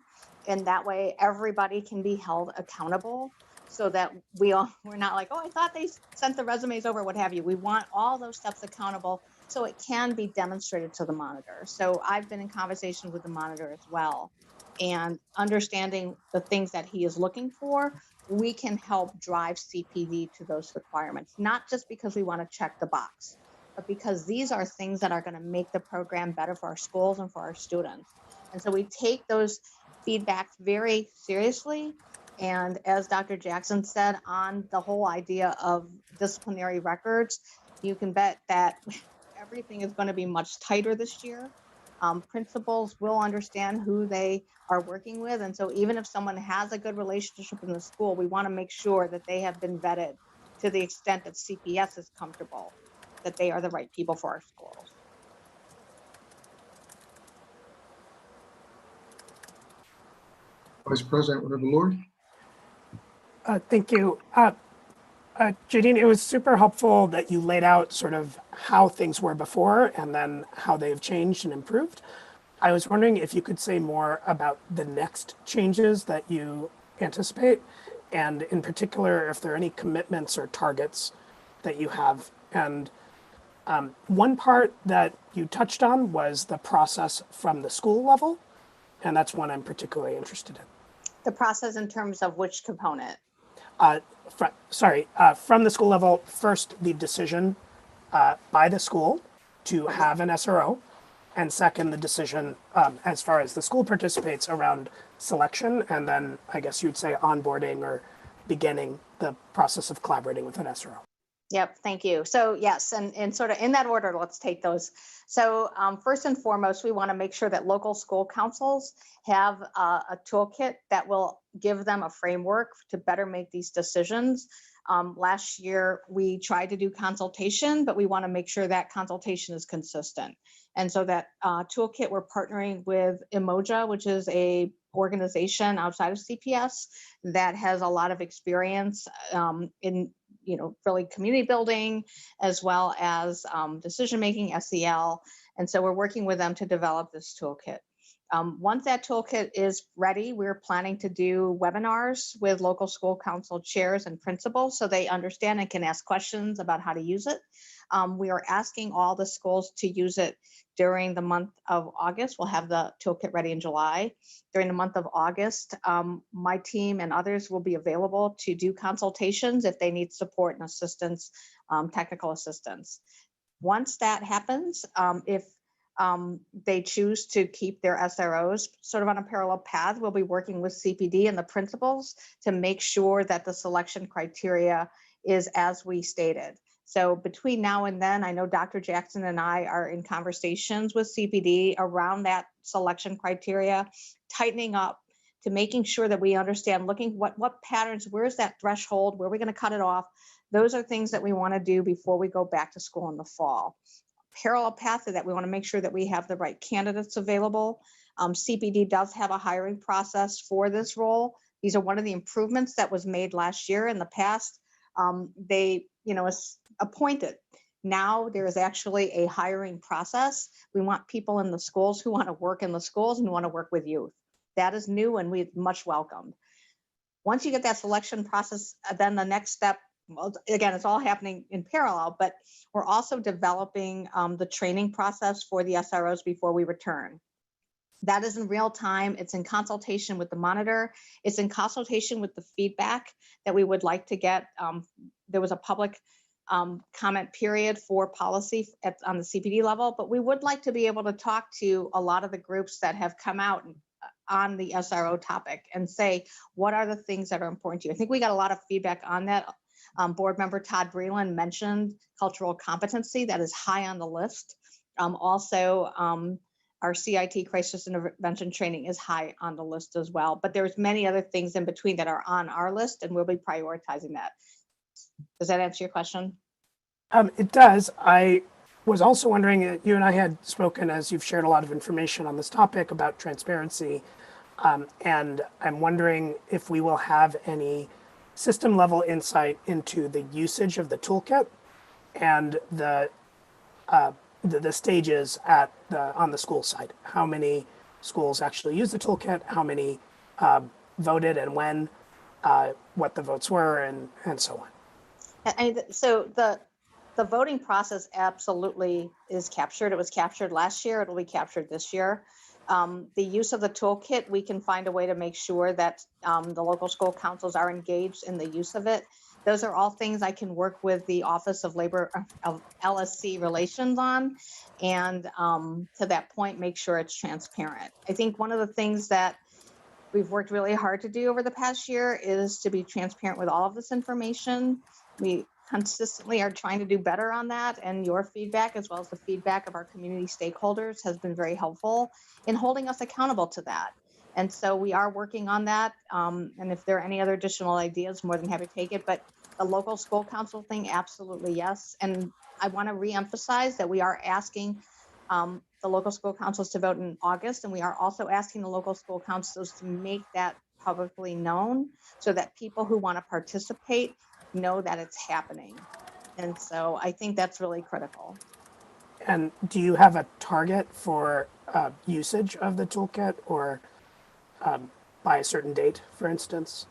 And that way everybody can be held accountable so that we're not like, oh, I thought they sent the resumes over, what have you. We want all those steps accountable so it can be demonstrated to the monitor. So I've been in conversation with the monitor as well, and understanding the things that he is looking for, we can help drive CPD to those requirements, not just because we want to check the box, but because these are things that are going to make the program better for our schools and for our students. And so we take those feedbacks very seriously. And as Dr. Jackson said, on the whole idea of disciplinary records, you can bet that everything is going to be much tighter this year. Principals will understand who they are working with. And so even if someone has a good relationship in the school, we want to make sure that they have been vetted to the extent that CPS is comfortable that they are the right people for our schools. Vice President Lord. Thank you. Jadine, it was super helpful that you laid out sort of how things were before and then how they've changed and improved. I was wondering if you could say more about the next changes that you anticipate, and in particular, if there are any commitments or targets that you have. And one part that you touched on was the process from the school level, and that's one I'm particularly interested in. The process in terms of which component? From the school level, first, the decision by the school to have an SRO, and second, the decision as far as the school participates around selection, and then I guess you'd say onboarding or beginning the process of collaborating with an SRO. Yep, thank you. So yes, and sort of in that order, let's take those. So first and foremost, we want to make sure that local school councils have a toolkit that will give them a framework to better make these decisions. Last year, we tried to do consultation, but we want to make sure that consultation is consistent. And so that toolkit, we're partnering with Emoja, which is a organization outside of CPS that has a lot of experience in really community building, as well as decision-making, SEL. And so we're working with them to develop this toolkit. Once that toolkit is ready, we're planning to do webinars with local school council chairs and principals so they understand and can ask questions about how to use it. We are asking all the schools to use it during the month of August. We'll have the toolkit ready in July. During the month of August, my team and others will be available to do consultations if they need support and assistance, technical assistance. Once that happens, if they choose to keep their SROs sort of on a parallel path, we'll be working with CPD and the principals to make sure that the selection criteria is as we stated. So between now and then, I know Dr. Jackson and I are in conversations with CPD around that selection criteria, tightening up to making sure that we understand, looking what patterns, where's that threshold, where are we going to cut it off? Those are things that we want to do before we go back to school in the fall. Parallel path to that, we want to make sure that we have the right candidates available. CPD does have a hiring process for this role. These are one of the improvements that was made last year. In the past, they appointed. Now there is actually a hiring process. We want people in the schools who want to work in the schools and want to work with youth. That is new and we much welcomed. Once you get that selection process, then the next step, well, again, it's all happening in parallel, but we're also developing the training process for the SROs before we return. That is in real time. It's in consultation with the monitor. It's in consultation with the feedback that we would like to get. There was a public comment period for policy on the CPD level, but we would like to be able to talk to a lot of the groups that have come out on the SRO topic and say, what are the things that are important to you? I think we got a lot of feedback on that. Board member Todd Breland mentioned cultural competency. That is high on the list. Also, our CIT crisis intervention training is high on the list as well, but there's many other things in between that are on our list and we'll be prioritizing that. Does that answer your question? It does. I was also wondering, you and I had spoken, as you've shared a lot of information on this topic about transparency, and I'm wondering if we will have any system level insight into the usage of the toolkit and the stages on the school side. How many schools actually use the toolkit? How many voted and when? What the votes were and so on. And so the voting process absolutely is captured. It was captured last year. It'll be captured this year. The use of the toolkit, we can find a way to make sure that the local school councils are engaged in the use of it. Those are all things I can work with the Office of Labor of LSC Relations on, and to that point, make sure it's transparent. I think one of the things that we've worked really hard to do over the past year is to be transparent with all of this information. We consistently are trying to do better on that, and your feedback, as well as the feedback of our community stakeholders, has been very helpful in holding us accountable to that. And so we are working on that. And if there are any other additional ideas, more than happy to take it. But the local school council thing, absolutely yes. And I want to reemphasize that we are asking the local school councils to vote in August, and we are also asking the local school councils to make that publicly known so that people who want to participate know that it's happening. And so I think that's really critical. And do you have a target for usage of the toolkit, or by a certain date, for instance?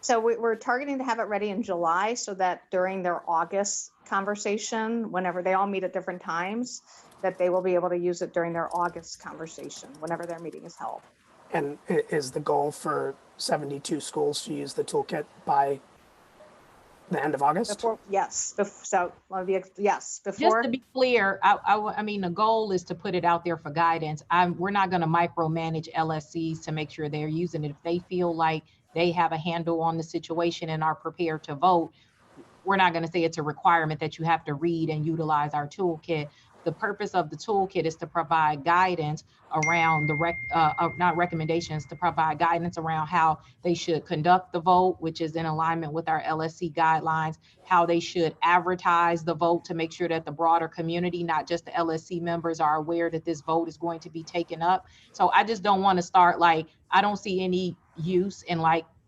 So we're targeting to have it ready in July so that during their August conversation, whenever they all meet at different times, that they will be able to use it during their August conversation, whenever their meeting is held. And is the goal for 72 schools to use the toolkit by the end of August? Before, yes. So, yes, Just before. to be clear, I mean, the goal is to put it out there for guidance. We're not going to micromanage LSCs to make sure they're using it. If they feel like they have a handle on the situation and are prepared to vote, we're not going to say it's a requirement that you have to read and utilize our toolkit. The purpose of the toolkit is to provide guidance around not recommendations, to provide guidance around how they should conduct the vote, which is in alignment with our LSC guidelines, how they should advertise the vote to make sure that the broader community, not just the LSC members, are aware that this vote is going to be taken up. So I just don't want to start I don't see any use in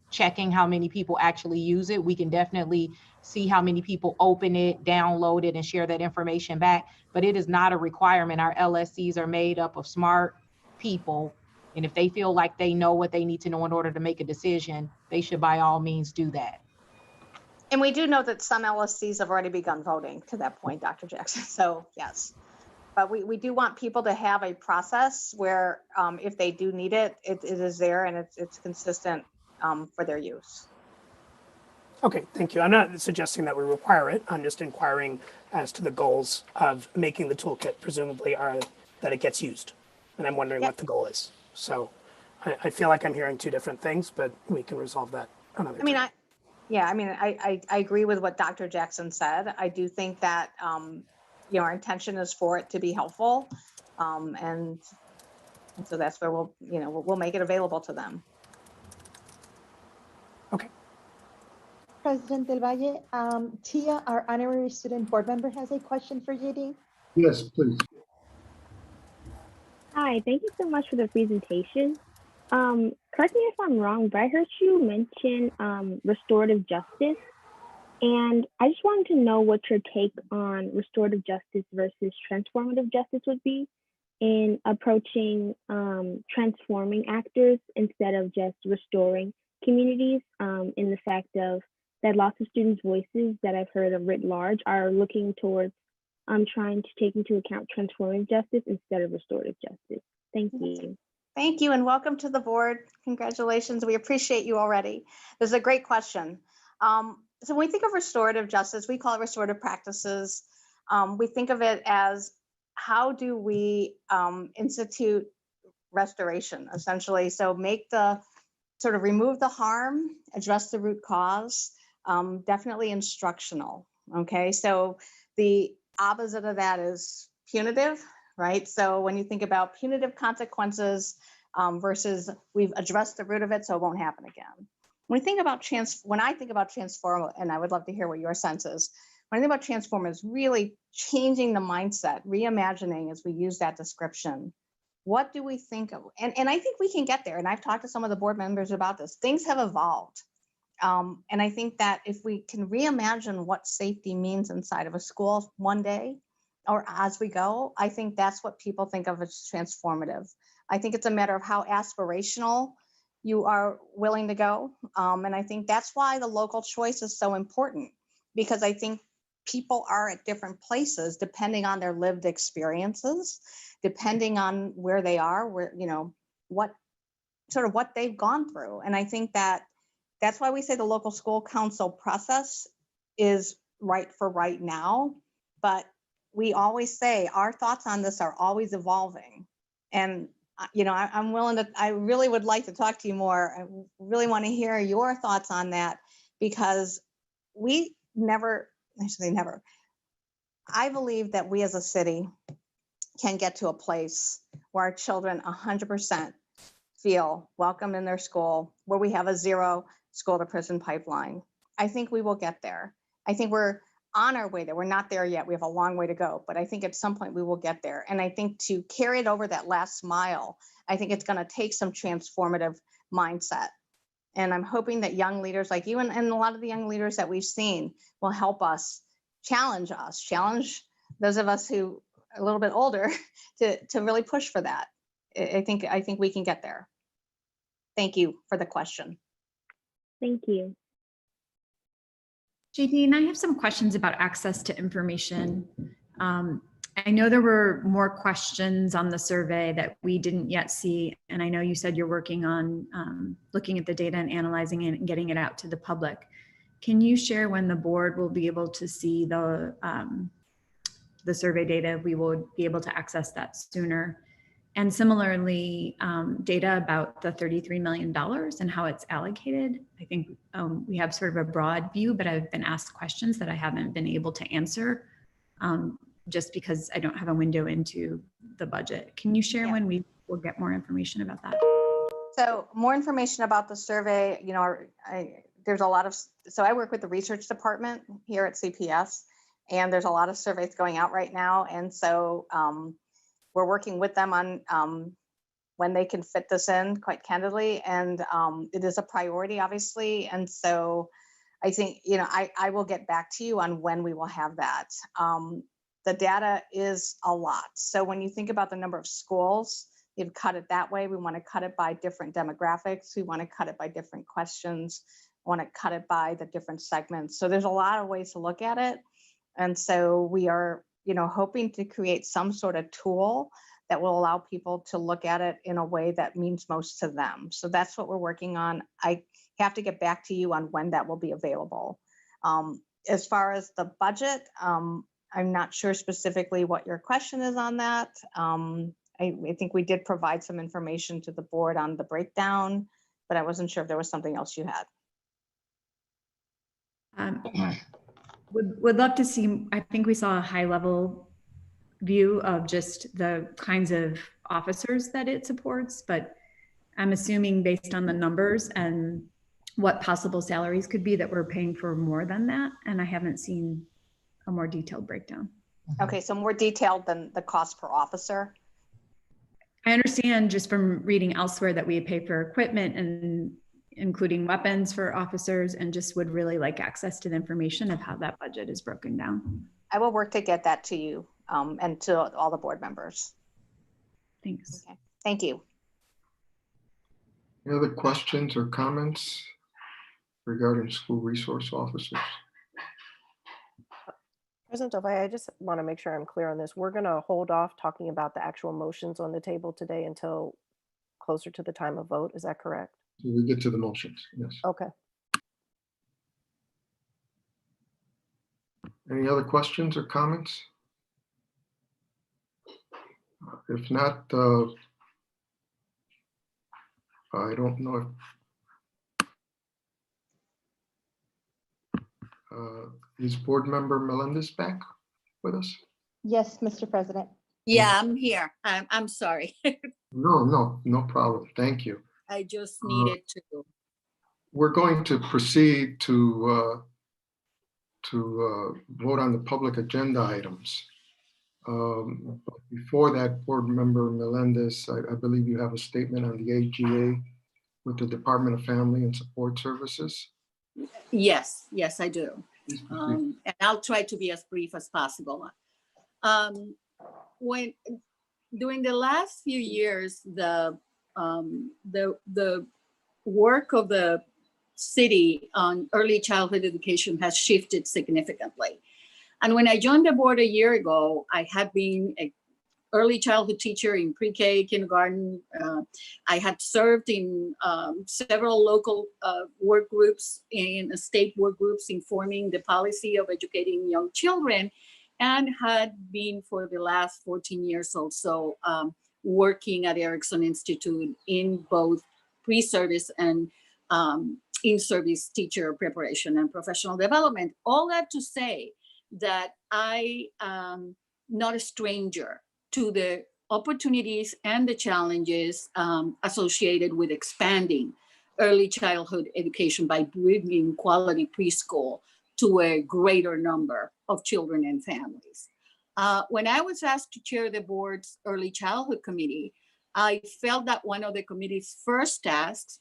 checking how many people actually use it. We can definitely see how many people open it, download it, and share that information back. But it is not a requirement. Our LSCs are made up of smart people. And if they feel like they know what they need to know in order to make a decision, they should by all means do that. And we do know that some LSCs have already begun voting to that point, Dr. Jackson. So yes, but we do want people to have a process where if they do need it, it is there and it's consistent for their use. Okay, thank you. I'm not suggesting that we require it. I'm just inquiring as to the goals of making the toolkit, presumably are that it gets used. And I'm wondering what the goal is. So I feel like I'm hearing two different things, but we can resolve that another time. I agree with what Dr. Jackson said. I do think that, our intention is for it to be helpful. And so that's where we'll make it available to them. President Del Valle, Tia, our honorary student board member, has a question for JD. Yes, please. Hi, thank you so much for the presentation. Correct me if I'm wrong, but I heard you mention restorative justice. And I just wanted to know what your take on restorative justice versus transformative justice would be in approaching transforming actors instead of just restoring communities, in the fact of that lots of students' voices that I've heard of writ large are looking towards trying to take into account transformative justice instead of restorative justice. Thank you. Thank you and welcome to the board. Congratulations. We appreciate you already. This is a great question. So when we think of restorative justice, we call it restorative practices. We think of it as how do we institute restoration, essentially. So remove the harm, address the root cause, definitely instructional, okay? So the opposite of that is punitive, right? So when you think about punitive consequences versus we've addressed the root of it so it won't happen again. When I think about transform, and I would love to hear what your sense is, when I think about transform is really changing the mindset, reimagining as we use that description. What do we think of? And I think we can get there. And I've talked to some of the board members about this. Things have evolved. And I think that if we can reimagine what safety means inside of a school one day or as we go, I think that's what people think of as transformative. I think it's a matter of how aspirational you are willing to go. And I think that's why the local choice is so important, because I think people are at different places depending on their lived experiences, depending on where they are, what they've gone through. And I think that's why we say the local school council process is right for right now. But we always say our thoughts on this are always evolving. And I really would like to talk to you more. I really want to hear your thoughts on that, because I believe that we as a city can get to a place where our children 100% feel welcome in their school, where we have a zero school to prison pipeline. I think we will get there. I think we're on our way there. We're not there yet. We have a long way to go, but I think at some point we will get there. And I think to carry it over that last mile, I think it's going to take some transformative mindset. And I'm hoping that young leaders like you and a lot of the young leaders that we've seen will help us, challenge those of us who are a little bit older to really push for that. I think we can get there. Thank you for the question. Thank you. Jadine, I have some questions about access to information. I know there were more questions on the survey that we didn't yet see, and I know you said you're working on looking at the data and analyzing it and getting it out to the public. Can you share when the board will be able to see the survey data? We will be able to access that sooner. And similarly, data about the $33 million and how it's allocated. I think we have sort of a broad view, but I've been asked questions that I haven't been able to answer just because I don't have a window into the budget. Can you share when we will get more information about that? So more information about the survey, you know, there's a lot of, so I work with the research department here at CPS, and there's a lot of surveys going out right now. And so we're working with them on when they can fit this in, quite candidly. And it is a priority, obviously. And so I think, you know, I will get back to you on when we will have that. The data is a lot. So when you think about the number of schools, you've cut it that way. We want to cut it by different demographics. We want to cut it by different questions. We want to cut it by the different segments. So there's a lot of ways to look at it. And so we are, you know, hoping to create some sort of tool that will allow people to look at it in a way that means most to them. So that's what we're working on. I have to get back to you on when that will be available. As far as the budget, I'm not sure specifically what your question is on that. I think we did provide some information to the board on the breakdown, but I wasn't sure if there was something else you had. Would love to see, I think we saw a high level view of just the kinds of officers that it supports, but I'm assuming based on the numbers and what possible salaries could be that we're paying for more than that. And I haven't seen a more detailed breakdown. Okay, so more detailed than the cost per officer. I understand just from reading elsewhere that we pay for equipment and including weapons for officers, and just would really like access to the information of how that budget is broken down. I will work to get that to you and to all the board members. Thanks. Okay. Thank you. Any other questions or comments regarding school resource officers? President Del Valle, I just want to make sure I'm clear on this. We're going to hold off talking about the actual motions on the table today until closer to the time of vote. Is that correct? We get to the motions, yes. Okay. Any other questions or comments? If not, I don't know if is board member Melendez back with us? Yes, Mr. President. Yeah, I'm here. I'm sorry. No problem. Thank you. I just needed to. We're going to proceed to vote on the public agenda items. But before that, board member Melendez, I believe you have a statement on the AGA with the Department of Family and Support Services. Yes, I do. And I'll try to be as brief as possible. When during the last few years, the work of the city on early childhood education has shifted significantly. And when I joined the board a year ago, I had been an early childhood teacher in pre-K, kindergarten. I had served in several local work groups, in state work groups, informing the policy of educating young children, and had been for the last 14 years also working at Erickson Institute in both pre-service and in-service teacher preparation and professional development. All that to say that I am not a stranger to the opportunities and the challenges associated with expanding early childhood education by bringing quality preschool to a greater number of children and families. When I was asked to chair the board's early childhood committee, I felt that one of the committee's first tasks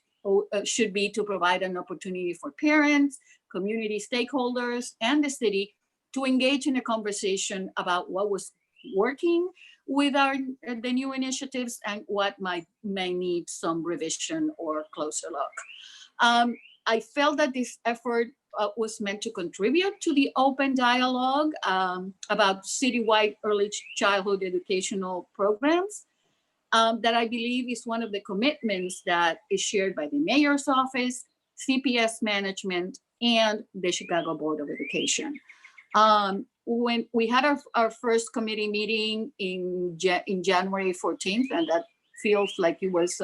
should be to provide an opportunity for parents, community stakeholders, and the city to engage in a conversation about what was working, with the new initiatives and what may need some revision or closer look. I felt that this effort was meant to contribute to the open dialogue about citywide early childhood educational programs that I believe is one of the commitments that is shared by the mayor's office, CPS management, and the Chicago Board of Education. When we had our first committee meeting in January 14th, and that feels like it was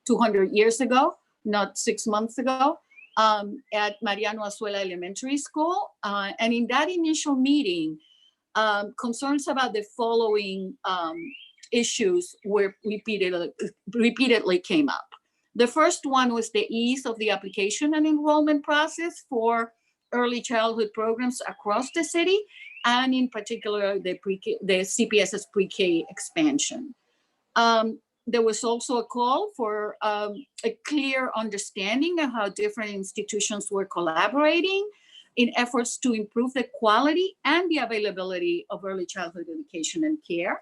200 years ago, not 6 months ago, at Mariano Azuela Elementary School. And in that initial meeting, concerns about the following issues were repeatedly came up. The first one was the ease of the application and enrollment process for early childhood programs across the city, and in particular, the CPS's pre-K expansion. There was also a call for a clear understanding of how different institutions were collaborating in efforts to improve the quality and the availability of early childhood education and care.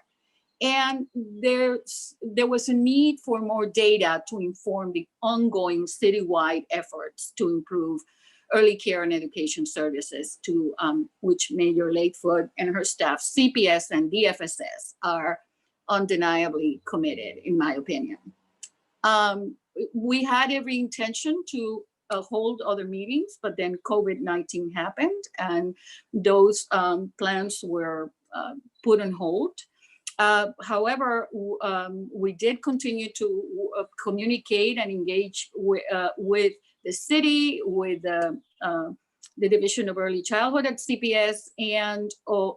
And there was a need for more data to inform the ongoing citywide efforts to improve early care and education services, to which Mayor Lakefoot and her staff, CPS and DFSS, are undeniably committed, in my opinion. We had every intention to hold other meetings, but then COVID-19 happened, and those plans were put on hold. However, we did continue to communicate and engage with the city, with the Division of Early Childhood at CPS, and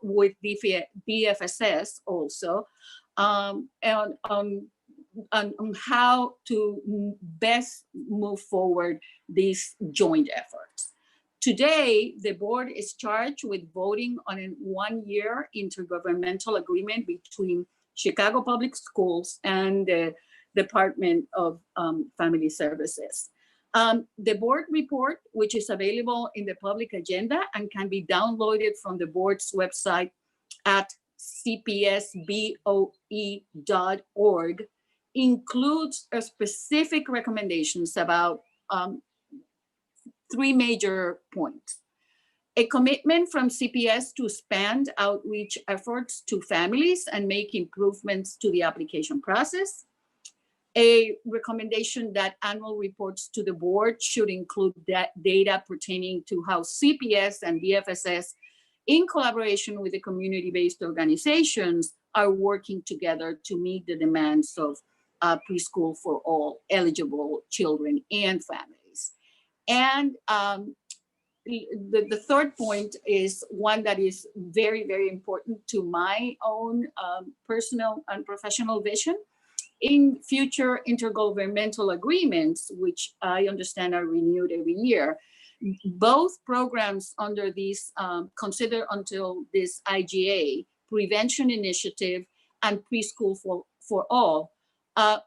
with DFSS also, and on how to best move forward these joint efforts. Today, the board is charged with voting on a one-year intergovernmental agreement between Chicago Public Schools and the Department of Family Services. The board report, which is available in the public agenda and can be downloaded from the board's website at cpsboe.org, includes specific recommendations about 3 major points. A commitment from CPS to expand outreach efforts to families and make improvements to the application process. A recommendation that annual reports to the board should include data pertaining to how CPS and DFSS, in collaboration with the community-based organizations, are working together to meet the demands of preschool for all eligible children and families. And the third point is one that is very, very important to my own personal and professional vision. In future intergovernmental agreements, which I understand are renewed every year, both programs under these consider until this IGA prevention initiative and preschool for all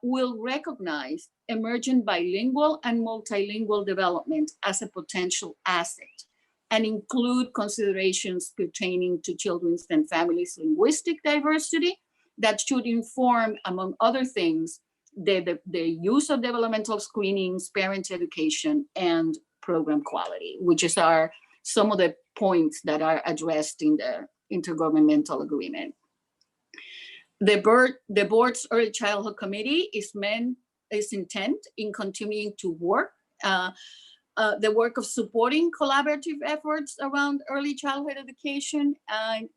will recognize emergent bilingual and multilingual development as a potential asset and include considerations pertaining to children's and families' linguistic diversity that should inform, among other things, the use of developmental screenings, parent education, and program quality, which is some of the points that are addressed in the intergovernmental agreement. The board's Early Childhood Committee is intent in continuing to work, the work of supporting collaborative efforts around early childhood education. And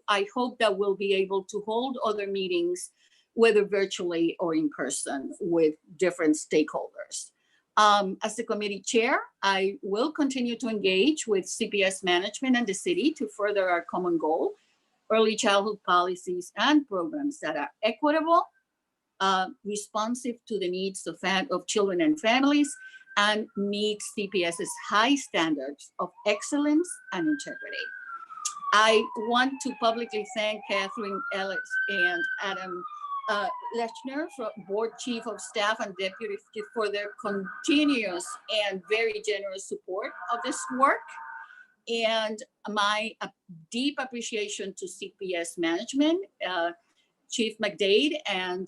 I hope that we'll be able to hold other meetings, whether virtually or in person, with different stakeholders. As the committee chair, I will continue to engage with CPS management and the city to further our common goal, early childhood policies and programs that are equitable, responsive to the needs of children and families, and meet CPS's high standards of excellence and integrity. I want to publicly thank Catherine Ellis and Adam Lechner, Board Chief of Staff and Deputy, for their continuous and very generous support of this work. And my deep appreciation to CPS management Chief McDade and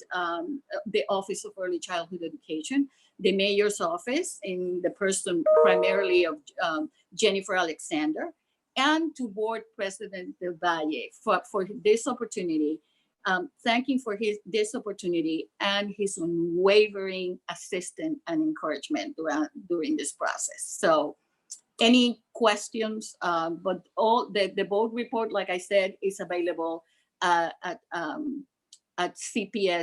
the Office of Early Childhood Education, the mayor's office in the person primarily of Jennifer Alexander, and to Board President Del Valle for this opportunity, thanking for this opportunity and his unwavering assistance and encouragement during this process. So any questions, but all the board report, like I said, is available at cpscboe.org.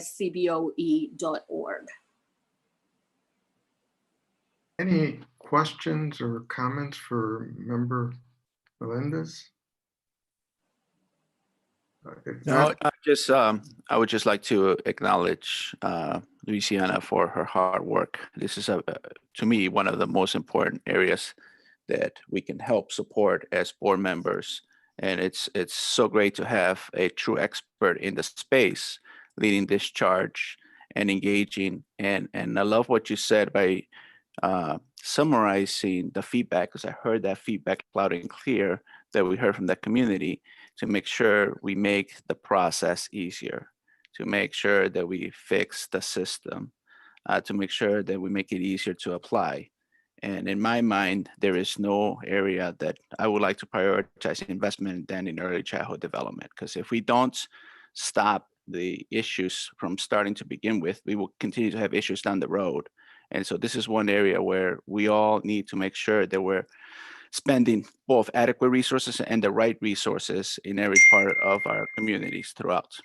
Any questions or comments for Member Melendez? If No, not, I would just like to acknowledge Luciana for her hard work. This is to me, one of the most important areas that we can help support as board members. And it's so great to have a true expert in the space leading this charge and engaging. And I love what you said by summarizing the feedback, because I heard that feedback loud and clear that we heard from the community, to make sure we make the process easier, to make sure that we fix the system, to make sure that we make it easier to apply. And in my mind, there is no area that I would like to prioritize investment than in early childhood development. Because if we don't stop the issues from starting to begin with, we will continue to have issues down the road. And so this is one area where we all need to make sure that we're spending both adequate resources and the right resources in every part of our communities throughout.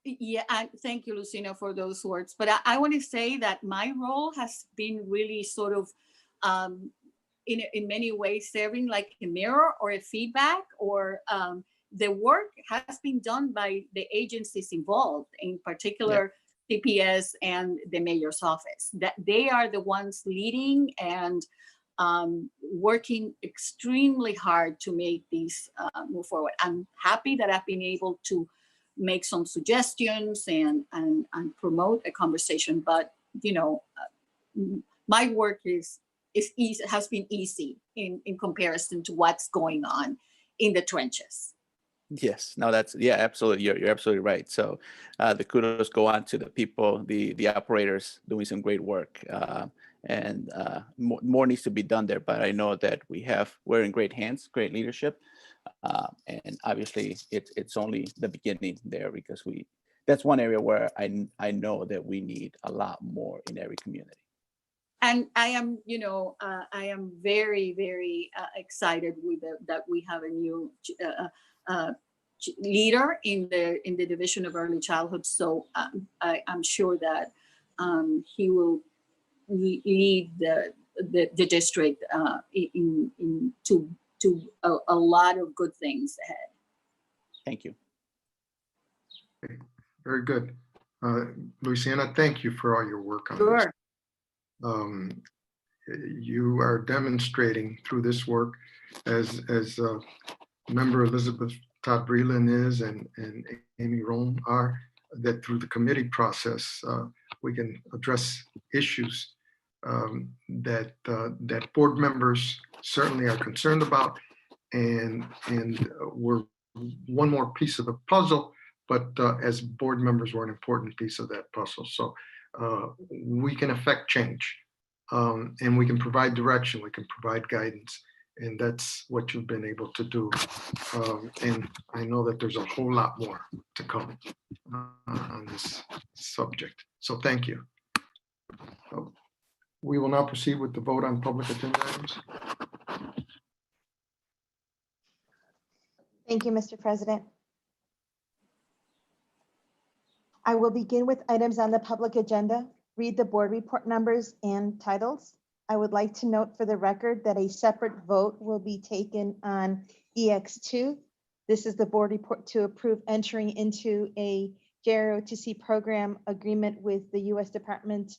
Yeah, thank you, Lucina, for those words. But I want to say that my role has been really sort of, in many ways, serving like a mirror or a feedback, or the work has been done by the agencies involved, in particular, CPS and the mayor's office. That they are the ones leading and working extremely hard to make these move forward. I'm happy that I've been able to make some suggestions and promote a conversation, but you know, my work is easy, has been easy in comparison to what's going on in the trenches. Yes, no, absolutely. You're absolutely right. So the kudos go on to the people, the operators doing some great work, and more needs to be done there. But I know that we're in great hands, great leadership, and obviously it's only the beginning there, because that's one area where I know that we need a lot more in every community. And I am, I am very, very excited with that we have a new leader in the Division of Early Childhood. So I'm sure that he will lead the district to a lot of good things ahead. Thank you. okay, very good. Luciana, thank you for all your work on this. You are demonstrating through this work, as Member Elizabeth Todd Breland is and Amy Rome are, that through the committee process, we can address issues that board members certainly are concerned about, and we're one more piece of the puzzle, but as board members, we're an important piece of that puzzle. So we can affect change, and we can provide direction, we can provide guidance, and that's what you've been able to do. And I know that there's a whole lot more to come on this subject. So thank you. We will now proceed with the vote on public agenda items. Thank you, Mr. President. I will begin with items on the public agenda, read the board report numbers and titles. I would like to note for the record that a separate vote will be taken on EX2. This is the board report to approve entering into a JROTC program agreement with the U.S. Department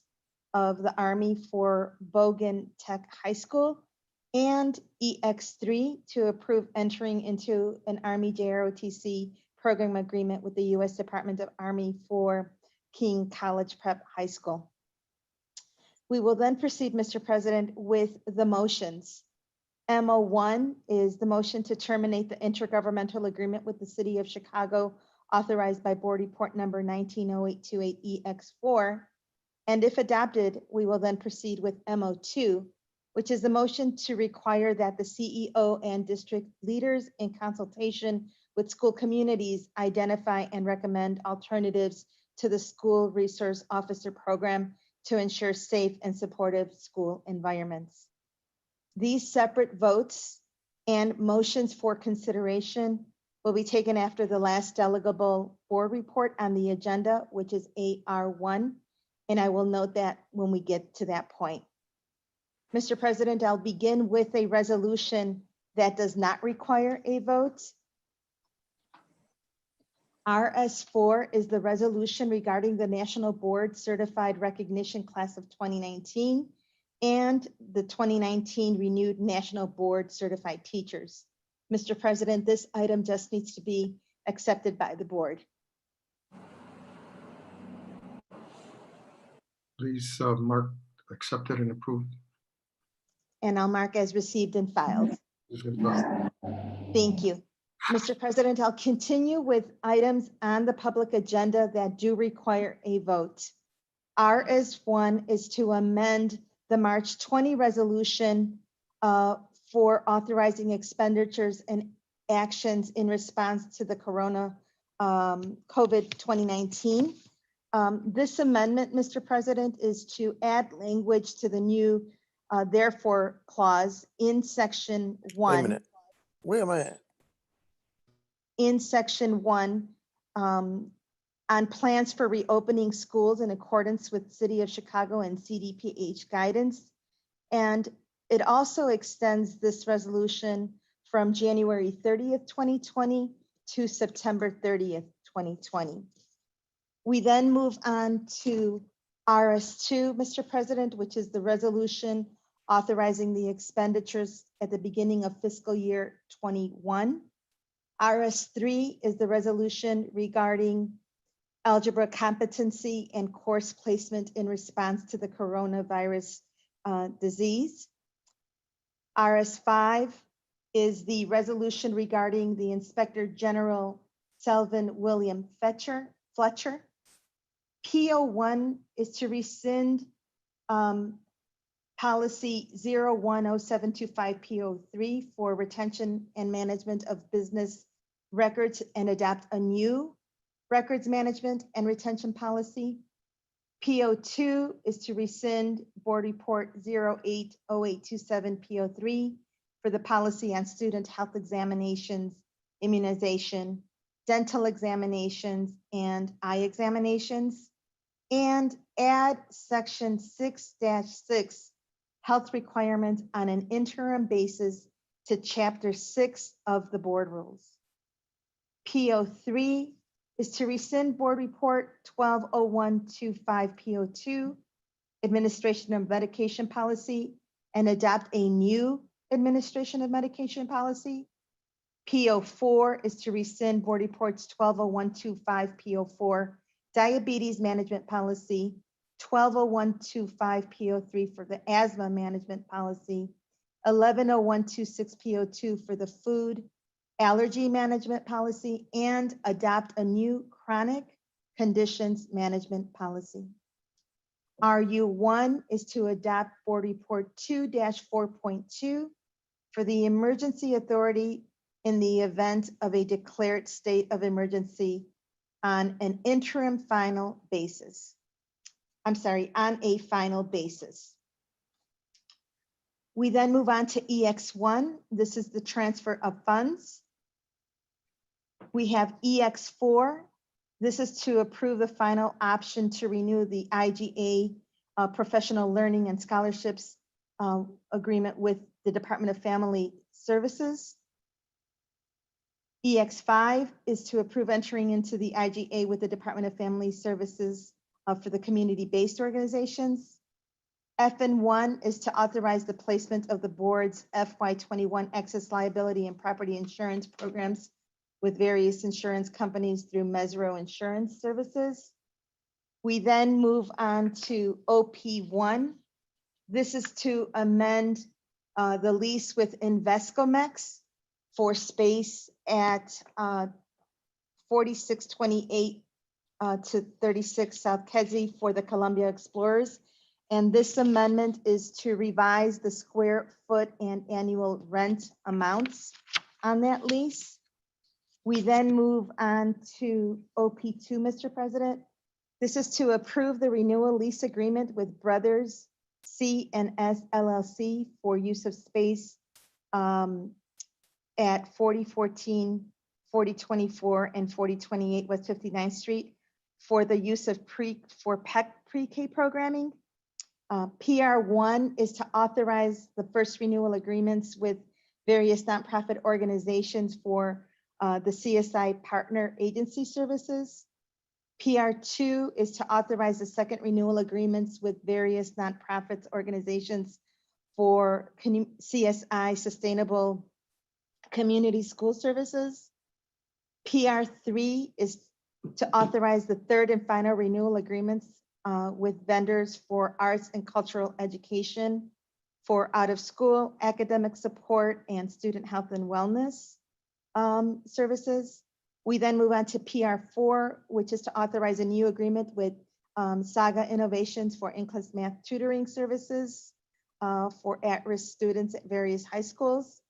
of the Army for Bogan Tech High School, and EX3 to approve entering into an Army JROTC program agreement with the U.S. Department of Army for King College Prep High School. We will then proceed, Mr. President, with the motions. MO1 is the motion to terminate the intergovernmental agreement with the City of Chicago authorized by Board Report Number 190828EX4. And if adopted, we will then proceed with MO2, which is the motion to require that the CEO and district leaders in consultation with school communities identify and recommend alternatives to the school resource officer program to ensure safe and supportive school environments. These separate votes and motions for consideration will be taken after the last delegable board report on the agenda, which is AR1, and I will note that when we get to that point. Mr. President, I'll begin with a resolution that does not require a vote. RS4 is the resolution regarding the National Board Certified Recognition Class of 2019 and the 2019 renewed National Board Certified Teachers. Mr. President, this item just needs to be accepted by the board. Please mark accepted and approved. And I'll mark as received and filed. Thank you. Mr. President, I'll continue with items on the public agenda that do require a vote. RS1 is to amend the March 20 resolution for authorizing expenditures and actions in response to the COVID 2019. This amendment, Mr. President, is to add language to the new therefore clause in section 1. Wait a minute. Where am I at? In section 1, on plans for reopening schools in accordance with City of Chicago and CDPH guidance. And it also extends this resolution from January 30th, 2020 to September 30th, 2020. We then move on to RS2, Mr. President, which is the resolution authorizing the expenditures at the beginning of fiscal year 21. RS3 is the resolution regarding algebra competency and course placement in response to the coronavirus disease. RS5 is the resolution regarding the Inspector General Selvin William Fletcher. PO1 is to rescind policy 010725 PO3 for retention and management of business records and adopt a new records management and retention policy. PO2 is to rescind Board Report 080827 PO3 for the policy on student health examinations, immunization, dental examinations, and eye examinations, and add section 6-6 health requirements on an interim basis to chapter 6 of the board rules. PO3 is to rescind Board Report 120125 PO2, administration of medication policy, and adopt a new administration of medication policy. PO4 is to rescind Board Reports 120125 PO4, diabetes management policy, 120125 PO3 for the asthma management policy, 110126 PO2 for the food allergy management policy, and adopt a new chronic conditions management policy. RU1 is to adopt Board Report 2-4.2 for the emergency authority in the event of a declared state of emergency on an interim final basis. I'm sorry, on a final basis. We then move on to EX1. This is the transfer of funds. We have EX4. This is to approve the final option to renew the IGA professional learning and scholarships agreement with the Department of Family Services. EX5 is to approve entering into the IGA with the Department of Family Services for the community-based organizations. FN1 is to authorize the placement of the board's FY21 excess liability and property insurance programs with various insurance companies through Mesro Insurance Services. We then move on to OP1. This is to amend the lease with Invescomex for space at 4628 to 36 South Kedzie for the Columbia Explorers. And this amendment is to revise the square foot and annual rent amounts on that lease. We then move on to OP2, Mr. President. This is to approve the renewal lease agreement with Brothers C&S LLC for use of space at 4014, 4024, and 4028 West 59th Street for the use of PEC pre-K programming. PR1 is to authorize the first renewal agreements with various nonprofit organizations for the CSI partner agency services. PR2 is to authorize the second renewal agreements with various nonprofits organizations for CSI Sustainable Community School Services. PR3 is to authorize the third and final renewal agreements with vendors for arts and cultural education, for out-of-school academic support and student health and wellness services. We then move on to PR4, which is to authorize a new agreement with Saga Innovations for in-class math tutoring services for at-risk students at various high schools.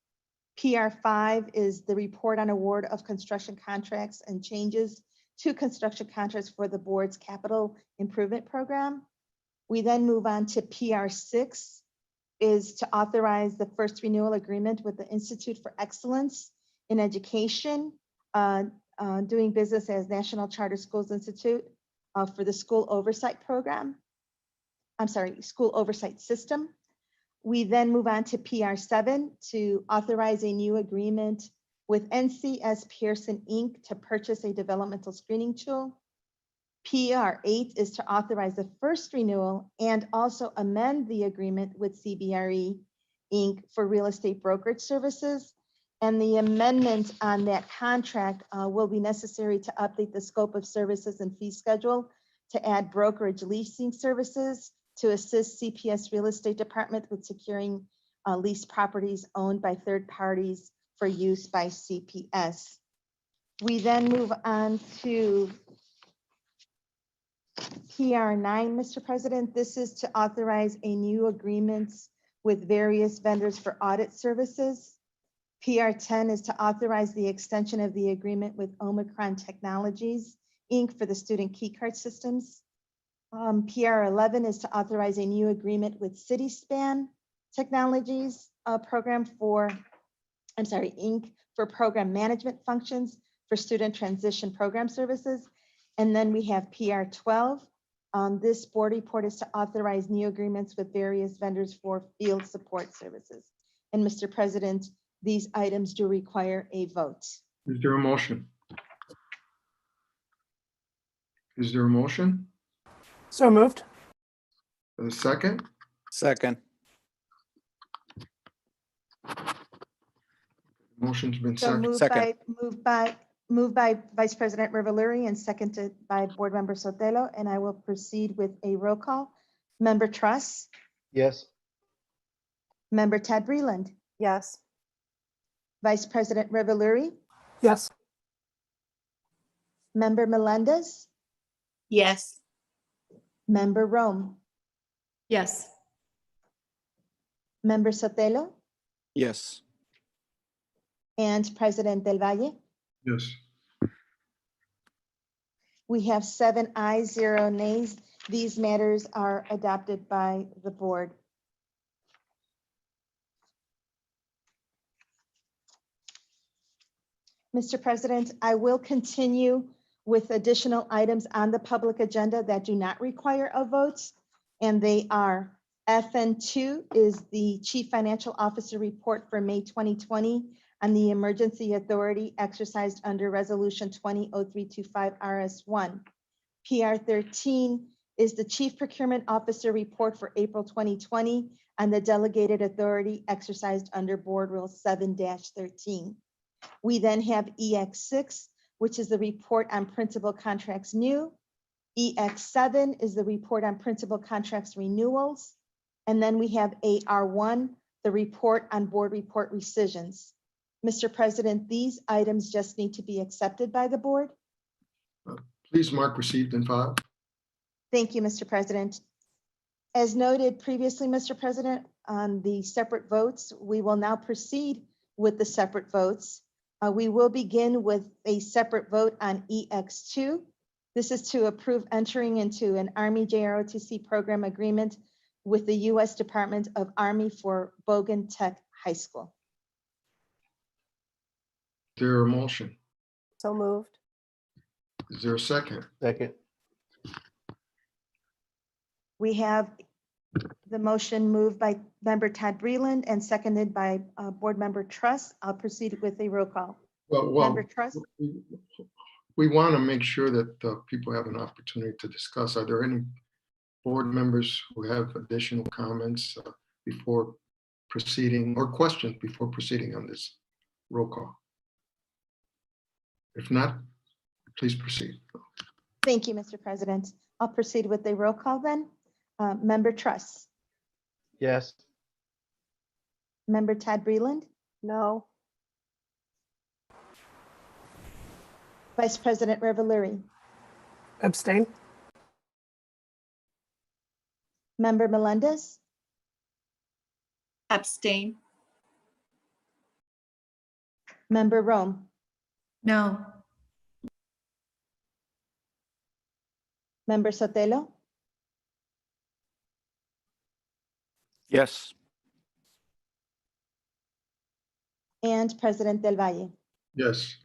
PR5 is the report on award of construction contracts and changes to construction contracts for the board's capital improvement program. We then move on to PR6 is to authorize the first renewal agreement with the Institute for Excellence in Education, doing business as National Charter Schools Institute for the school oversight program. I'm sorry, school oversight system. We then move on to PR7 to authorize a new agreement with NCS Pearson Inc. to purchase a developmental screening tool. PR8 is to authorize the first renewal and also amend the agreement with CBRE Inc. for real estate brokerage services. And the amendment on that contract will be necessary to update the scope of services and fee schedule to add brokerage leasing services to assist CPS Real Estate Department with securing leased properties owned by third parties for use by CPS. We then move on to PR9, Mr. President. This is to authorize a new agreements with various vendors for audit services. PR10 is to authorize the extension of the agreement with Omicron Technologies, Inc. for the student key card systems. PR11 is to authorize a new agreement with CitySpan Technologies Inc. for program management functions for student transition program services. And then we have PR12. This board report is to authorize new agreements with various vendors for field support services. And Mr. President, these items do require a vote. Is there a motion? Is there a motion? So moved. A second? Second. Motion's been So seconded. moved by Vice President Rivelluri and seconded by Board Member Sotelo, and I will proceed with a roll call. Member Truss, Yes. Member Ted Breland, Yes. Vice President Rivelluri, Yes. Member Melendez, Yes. Member Rome, Yes. Member Sotelo, Yes. and President Del Valle. Yes. We have 7 ayes, 0 nays. These matters are adopted by the board. Mr. President, I will continue with additional items on the public agenda that do not require a vote, and they are FN2 is the Chief Financial Officer report for May 2020 on the emergency authority exercised under Resolution 200325 RS1. PR13 is the Chief Procurement Officer report for April 2020 on the delegated authority exercised under Board Rule 7-13. We then have EX6, which is the report on principal contracts new. EX7 is the report on principal contracts renewals. And then we have AR1, the report on board report rescissions. Mr. President, these items just need to be accepted by the board. Please mark received and filed. Thank you, Mr. President. As noted previously, Mr. President, on the separate votes, we will now proceed with the separate votes. We will begin with a separate vote on EX2. This is to approve entering into an Army JROTC program agreement with the U.S. Department of Army for Bogan Tech High School. Is there a motion? So moved. Is there a second? Second. We have the motion moved by Member Todd Breland and seconded by Board Member Truss. I'll proceed with a roll call. Well, Member Truss? we want to make sure that people have an opportunity to discuss. Are there any board members who have additional comments before proceeding, or questions before proceeding on this roll call? If not, please proceed. Thank you, Mr. President. I'll proceed with the roll call then. Member Truss, Yes. Member Todd Breland, No. Vice President Reveluri, Abstain? Member Melendez, Abstain. Member Rome, No. Member Sotelo, Yes. and President Del Valle. Yes.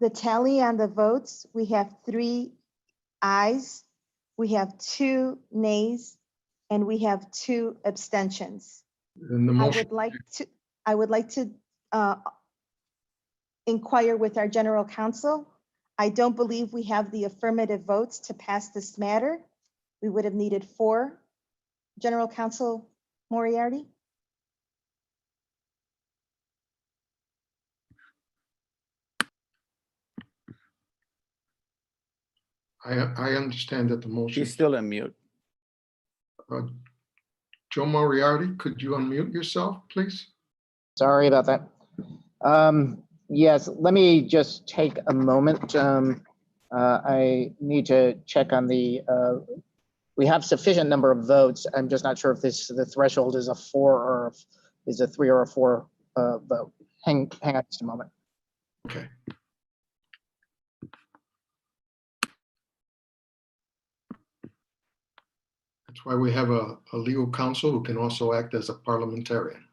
The tally on the votes, we have 3 ayes, we have 2 nays, and we have 2 abstentions. And the I motion, would like to inquire with our general counsel. I don't believe we have the affirmative votes to pass this matter. We would have needed 4. General Counsel Moriarty? I understand that the motion. She's still on mute. Joe Moriarty, could you unmute yourself, please? Sorry about that. Yes, let me just take a moment. I need to check on we have sufficient number of votes. I'm just not sure if the threshold is a 4 or is a 3 or a 4 vote. Hang on just a moment. Okay. That's why we have a legal counsel who can also act as a parliamentarian.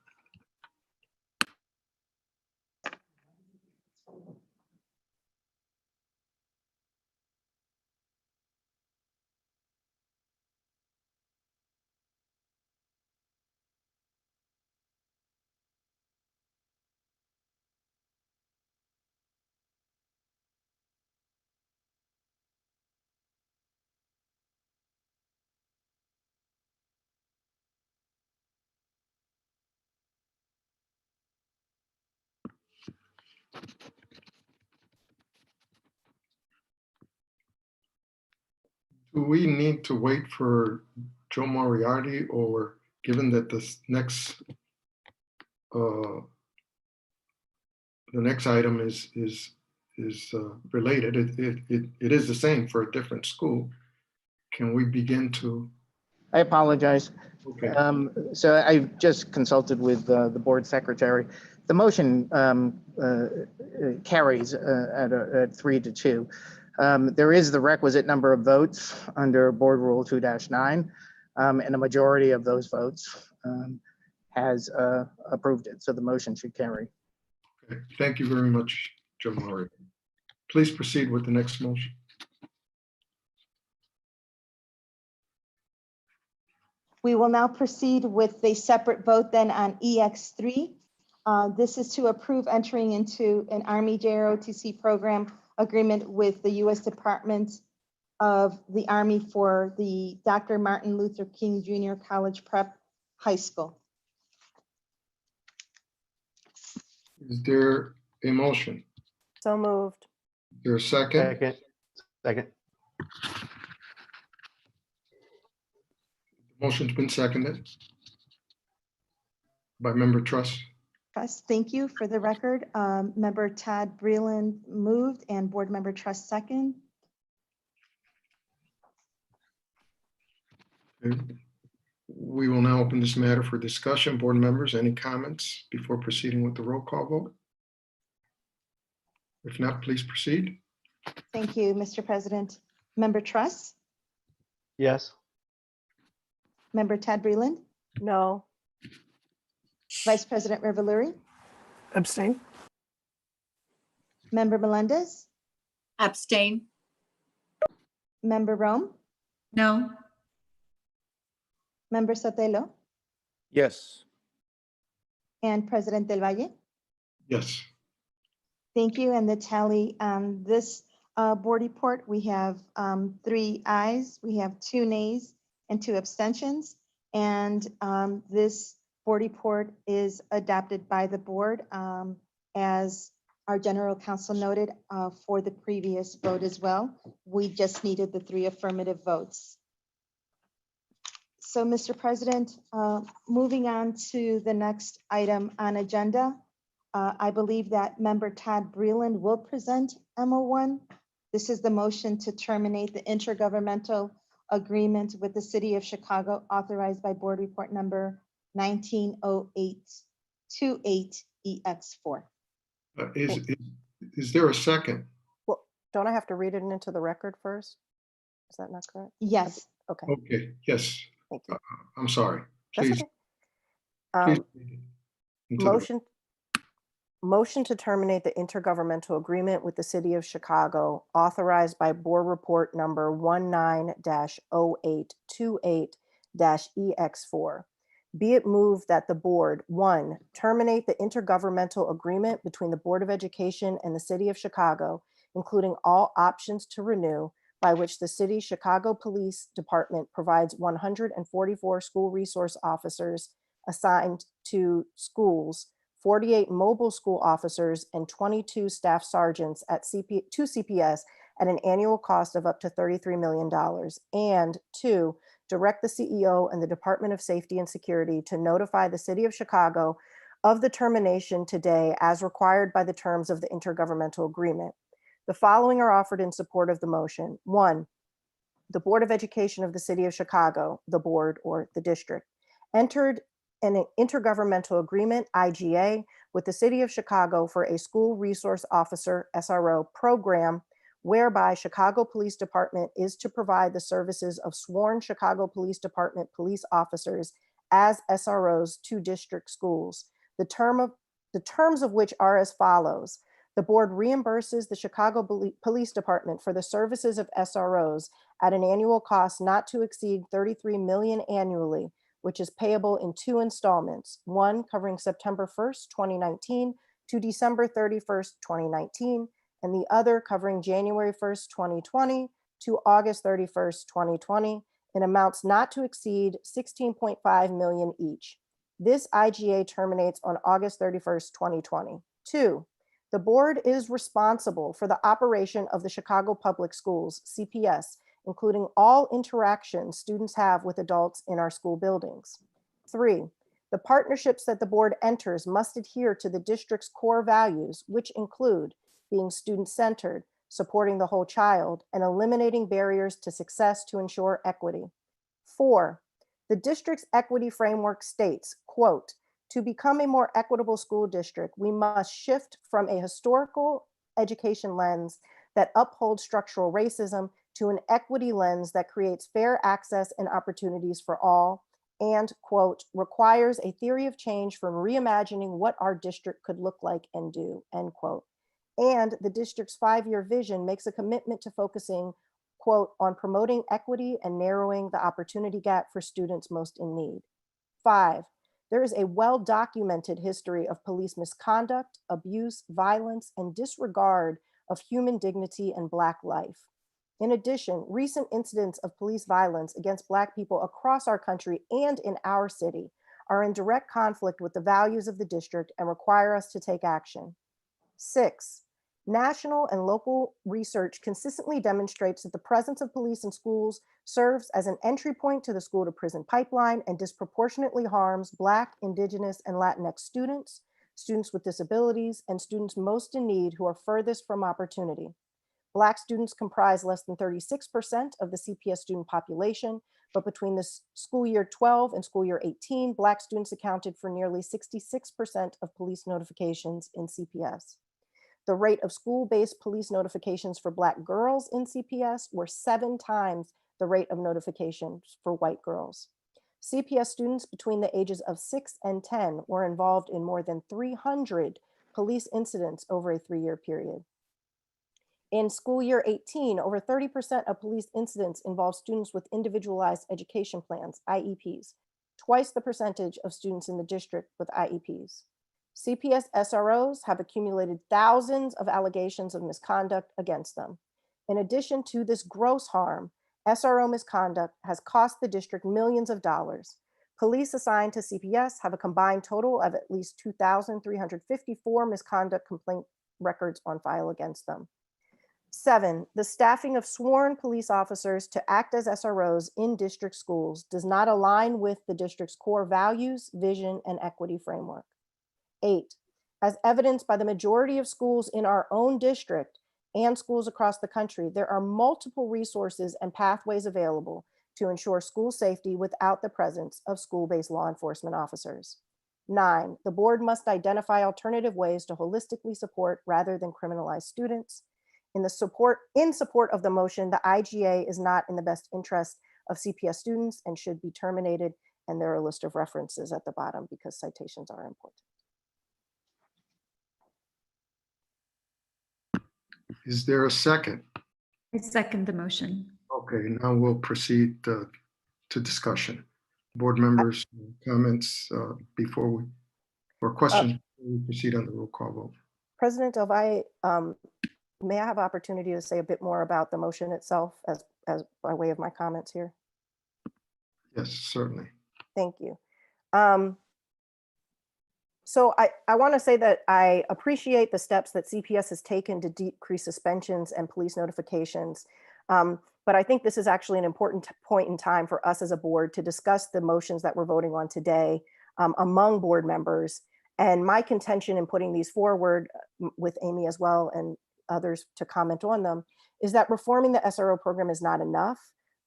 Do we need to wait for Joe Moriarty, or given that this next the next item is related, it is the same for a different school. Can we begin to? I apologize. Okay. So I've just consulted with the board secretary. The motion carries at 3-2. There is the requisite number of votes under Board Rule 2-9, and a majority of those votes has approved it. So the motion should carry. Okay. Thank you very much, Joe Moriarty. Please proceed with the next motion. We will now proceed with a separate vote then on EX3. This is to approve entering into an Army JROTC program agreement with the U.S. Department of the Army for the Dr. Martin Luther King Jr. College Prep High School. Is there a motion? So moved. Is there a second? Second. Motion's been seconded by Member Truss. Trust, thank you. For the record, Member Todd Breland moved and Board Member Trust second. We will now open this matter for discussion. Board members, any comments before proceeding with the roll call vote? If not, please proceed. Thank you, Mr. President. Member Trust, Yes. Member Todd Breland, No. Vice President Reveluri, Abstain? Member Melendez, Abstain? Member Rome, No. Member Sotelo, Yes. and President Del Valle. Yes. Thank you. And the tally on this board report, we have 3 ayes, we have 2 nays, and 2 abstentions. And this board report is adopted by the board as our general counsel noted for the previous vote as well. We just needed the 3 affirmative votes. So, Mr. President, moving on to the next item on agenda, I believe that Member Todd Breland will present MO1. This is the motion to terminate the intergovernmental agreement with the City of Chicago authorized by Board Report Number 190828EX4. Is there a second? Well, don't I have to read it into the record first? Is that not correct? Yes. Okay. Okay, yes. Thank you. I'm sorry. That's Please. okay. Please read it into the- Motion to terminate the intergovernmental agreement with the City of Chicago authorized by Board Report Number 19-0828-EX4. Be it moved that the board, 1, terminate the intergovernmental agreement between the Board of Education and the City of Chicago, including all options to renew, by which the City Chicago Police Department provides 144 school resource officers assigned to schools, 48 mobile school officers, and 22 staff sergeants at to CPS at an annual cost of up to $33 million. And 2, direct the CEO and the Department of Safety and Security to notify the City of Chicago of the termination today as required by the terms of the intergovernmental agreement. The following are offered in support of the motion. 1, the Board of Education of the City of Chicago, the board or the district, entered an intergovernmental agreement, IGA, with the City of Chicago for a school resource officer, SRO, program whereby Chicago Police Department is to provide the services of sworn Chicago Police Department police officers as SROs to district schools. The terms of which are as follows. The board reimburses the Chicago Police Department for the services of SROs at an annual cost not to exceed $33 million annually, which is payable in 2 installments, one covering September 1st, 2019 to December 31st, 2019, and the other covering January 1st, 2020 to August 31st, 2020, in amounts not to exceed $16.5 million each. This IGA terminates on August 31st, 2020. 2, the board is responsible for the operation of the Chicago Public Schools, CPS, including all interactions students have with adults in our school buildings. 3, the partnerships that the board enters must adhere to the district's core values, which include being student-centered, supporting the whole child, and eliminating barriers to success to ensure equity. 4, the district's equity framework states, quote, to become a more equitable school district, we must shift from a historical education lens that upholds structural racism to an equity lens that creates fair access and opportunities for all, and, quote, requires a theory of change from reimagining what our district could look like and do, end quote. And the district's 5-year vision makes a commitment to focusing, quote, on promoting equity and narrowing the opportunity gap for students most in need. 5, there is a well-documented history of police misconduct, abuse, violence, and disregard of human dignity and Black life. In addition, recent incidents of police violence against Black people across our country and in our city are in direct conflict with the values of the district and require us to take action. 6, national and local research consistently demonstrates that the presence of police in schools serves as an entry point to the school to prison pipeline and disproportionately harms Black, Indigenous, and Latinx students, students with disabilities, and students most in need who are furthest from opportunity. Black students comprise less than 36% of the CPS student population, but between the school year 12 and school year 18, Black students accounted for nearly 66% of police notifications in CPS. The rate of school-based police notifications for Black girls in CPS were 7 times the rate of notifications for white girls. CPS students between the ages of 6 and 10 were involved in more than 300 police incidents over a 3-year period. In school year 18, over 30% of police incidents involve students with individualized education plans, IEPs, twice the percentage of students in the district with IEPs. CPS SROs have accumulated thousands of allegations of misconduct against them. In addition to this gross harm, SRO misconduct has cost the district millions of dollars. Police assigned to CPS have a combined total of at least 2,354 misconduct complaint records on file against them. 7, the staffing of sworn police officers to act as SROs in district schools does not align with the district's core values, vision, and equity framework. 8, as evidenced by the majority of schools in our own district and schools across the country, there are multiple resources and pathways available to ensure school safety without the presence of school-based law enforcement officers. 9, the board must identify alternative ways to holistically support rather than criminalize students. In support of the motion, the IGA is not in the best interest of CPS students and should be terminated. And there are a list of references at the bottom because citations are important. Is there a second? I second the motion. Okay, now we'll proceed to discussion. Board members, comments or questions before we proceed on the roll call vote. President Del Valle, may I have opportunity to say a bit more about the motion itself as by way of my comments here? Yes, certainly. Thank you. So I want to say that I appreciate the steps that CPS has taken to decrease suspensions and police notifications. But I think this is actually an important point in time for us as a board to discuss the motions that we're voting on today among board members. And my contention in putting these forward with Amy as well and others to comment on them is that reforming the SRO program is not enough,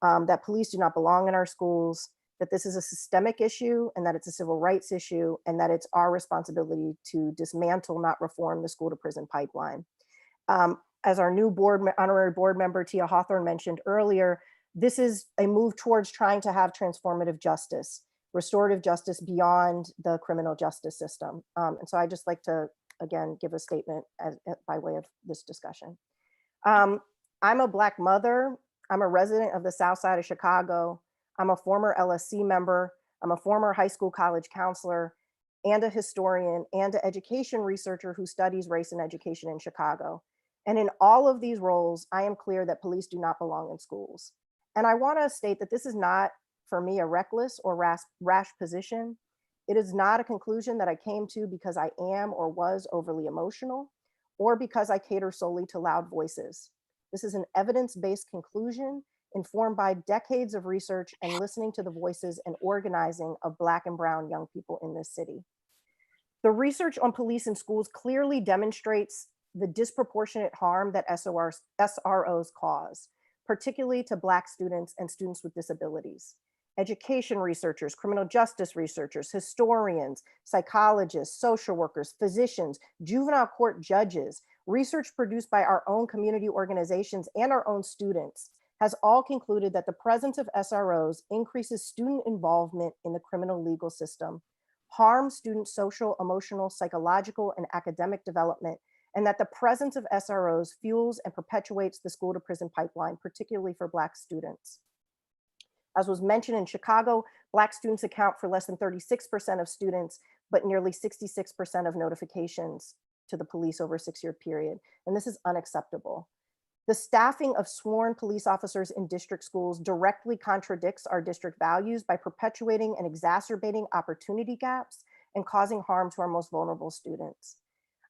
that police do not belong in our schools, that this is a systemic issue and that it's a civil rights issue and that it's our responsibility to dismantle, not reform the school to prison pipeline. As our new honorary board member, Tia Hawthorne mentioned earlier, this is a move towards trying to have transformative justice, restorative justice beyond the criminal justice system. And so I just like to, again, give a statement by way of this discussion. I'm a Black mother. I'm a resident of the South Side of Chicago. I'm a former LSC member. I'm a former high school college counselor and a historian and an education researcher who studies race and education in Chicago. And in all of these roles, I am clear that police do not belong in schools. And I want to state that this is not, for me, a reckless or rash position. It is not a conclusion that I came to because I am or was overly emotional or because I cater solely to loud voices. This is an evidence-based conclusion informed by decades of research and listening to the voices and organizing of Black and brown young people in this city. The research on police in schools clearly demonstrates the disproportionate harm that SROs cause, particularly to Black students and students with disabilities. Education researchers, criminal justice researchers, historians, psychologists, social workers, physicians, juvenile court judges, research produced by our own community organizations and our own students has all concluded that the presence of SROs increases student involvement in the criminal legal system, harms student social, emotional, psychological, and academic development, and that the presence of SROs fuels and perpetuates the school to prison pipeline, particularly for Black students. As was mentioned in Chicago, Black students account for less than 36% of students, but nearly 66% of notifications to the police over a 6-year period. And this is unacceptable. The staffing of sworn police officers in district schools directly contradicts our district values by perpetuating and exacerbating opportunity gaps and causing harm to our most vulnerable students.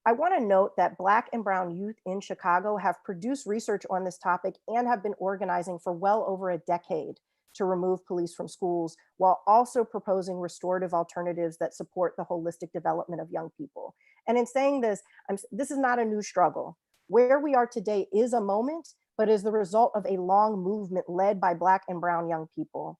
I want to note that Black and brown youth in Chicago have produced research on this topic and have been organizing for well over a decade to remove police from schools while also proposing restorative alternatives that support the holistic development of young people. And in saying this, this is not a new struggle. Where we are today is a moment, but is the result of a long movement led by Black and brown young people.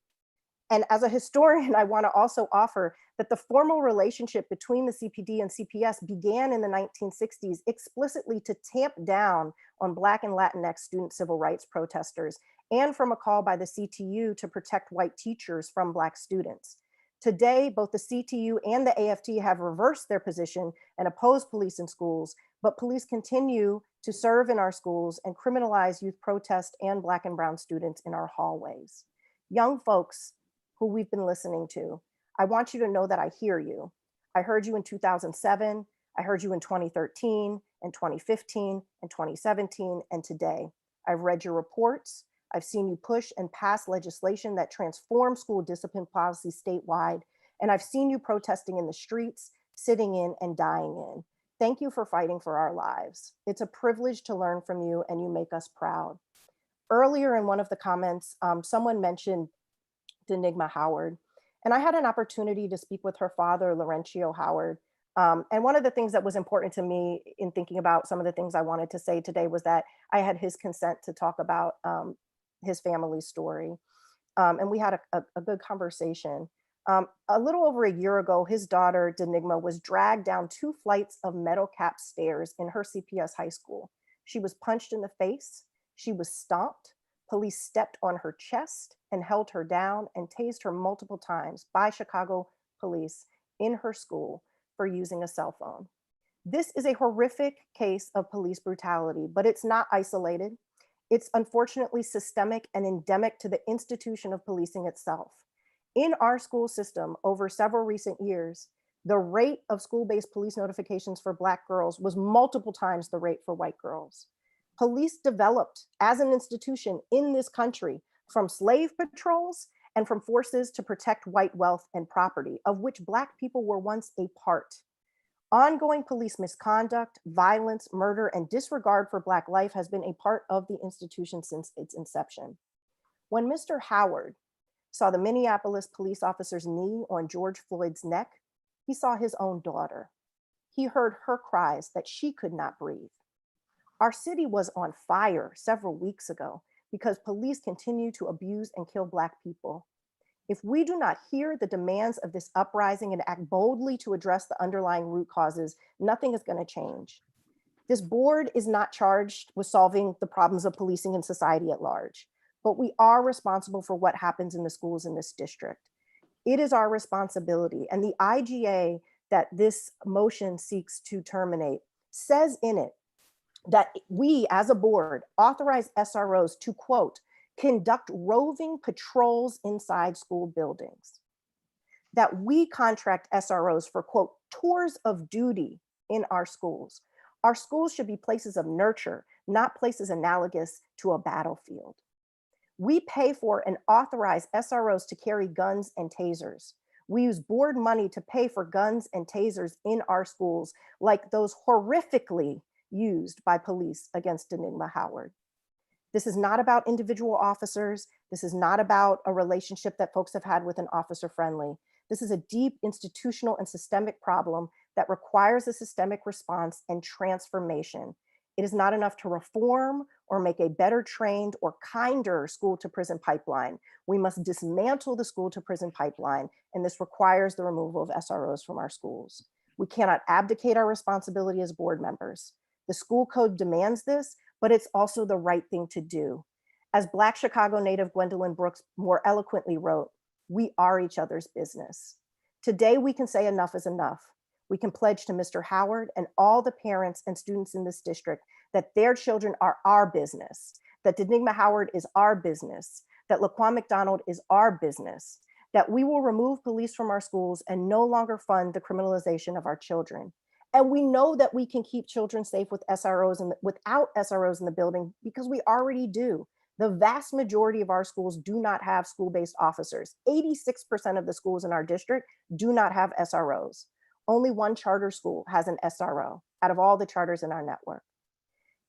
And as a historian, I want to also offer that the formal relationship between the CPD and CPS began in the 1960s explicitly to tamp down on Black and Latinx student civil rights protesters, and from a call by the CTU to protect white teachers from Black students. Today, both the CTU and the AFT have reversed their position and oppose police in schools, but police continue to serve in our schools and criminalize youth protest and Black and brown students in our hallways. Young folks who we've been listening to, I want you to know that I hear you. I heard you in 2007, I heard you in 2013, and 2015, and 2017, and today. I've read your reports. I've seen you push and pass legislation that transforms school discipline policy statewide, and I've seen you protesting in the streets, sitting in and dying in. Thank you for fighting for our lives. It's a privilege to learn from you, and you make us proud. Earlier in one of the comments, someone mentioned Denigma Howard, and I had an opportunity to speak with her father, Laurencio Howard. And one of the things that was important to me in thinking about some of the things I wanted to say today was that I had his consent to talk about his family's story. And we had a good conversation. A little over a year ago, his daughter, Denigma, was dragged down 2 flights of metal capped stairs in her CPS high school. She was punched in the face. She was stomped. Police stepped on her chest and held her down and tased her multiple times by Chicago police in her school for using a cell phone. This is a horrific case of police brutality, but it's not isolated. It's unfortunately systemic and endemic to the institution of policing itself. In our school system over several recent years, the rate of school-based police notifications for Black girls was multiple times the rate for white girls. Police developed as an institution in this country from slave patrols and from forces to protect white wealth and property, of which Black people were once a part. Ongoing police misconduct, violence, murder, and disregard for Black life has been a part of the institution since its inception. When Mr. Howard saw the Minneapolis police officer's knee on George Floyd's neck, he saw his own daughter. He heard her cries that she could not breathe. Our city was on fire several weeks ago because police continue to abuse and kill Black people. If we do not hear the demands of this uprising and act boldly to address the underlying root causes, nothing is going to change. This board is not charged with solving the problems of policing in society at large, but we are responsible for what happens in the schools in this district. It is our responsibility, and the IGA that this motion seeks to terminate says in it that we as a board authorize SROs to, quote, conduct roving patrols inside school buildings, that we contract SROs for, quote, tours of duty in our schools. Our schools should be places of nurture, not places analogous to a battlefield. We pay for and authorize SROs to carry guns and tasers. We use board money to pay for guns and tasers in our schools, like those horrifically used by police against Denigma Howard. This is not about individual officers. This is not about a relationship that folks have had with an officer friendly. This is a deep institutional and systemic problem that requires a systemic response and transformation. It is not enough to reform or make a better trained or kinder school to prison pipeline. We must dismantle the school to prison pipeline, and this requires the removal of SROs from our schools. We cannot abdicate our responsibility as board members. The school code demands this, but it's also the right thing to do. As Black Chicago native Gwendolyn Brooks more eloquently wrote, we are each other's business. Today, we can say enough is enough. We can pledge to Mr. Howard and all the parents and students in this district that their children are our business, that Denigma Howard is our business, that Laquan McDonald is our business, that we will remove police from our schools and no longer fund the criminalization of our children. And we know that we can keep children safe with SROs and without SROs in the building because we already do. The vast majority of our schools do not have school-based officers. 86% of the schools in our district do not have SROs. Only one charter school has an SRO out of all the charters in our network.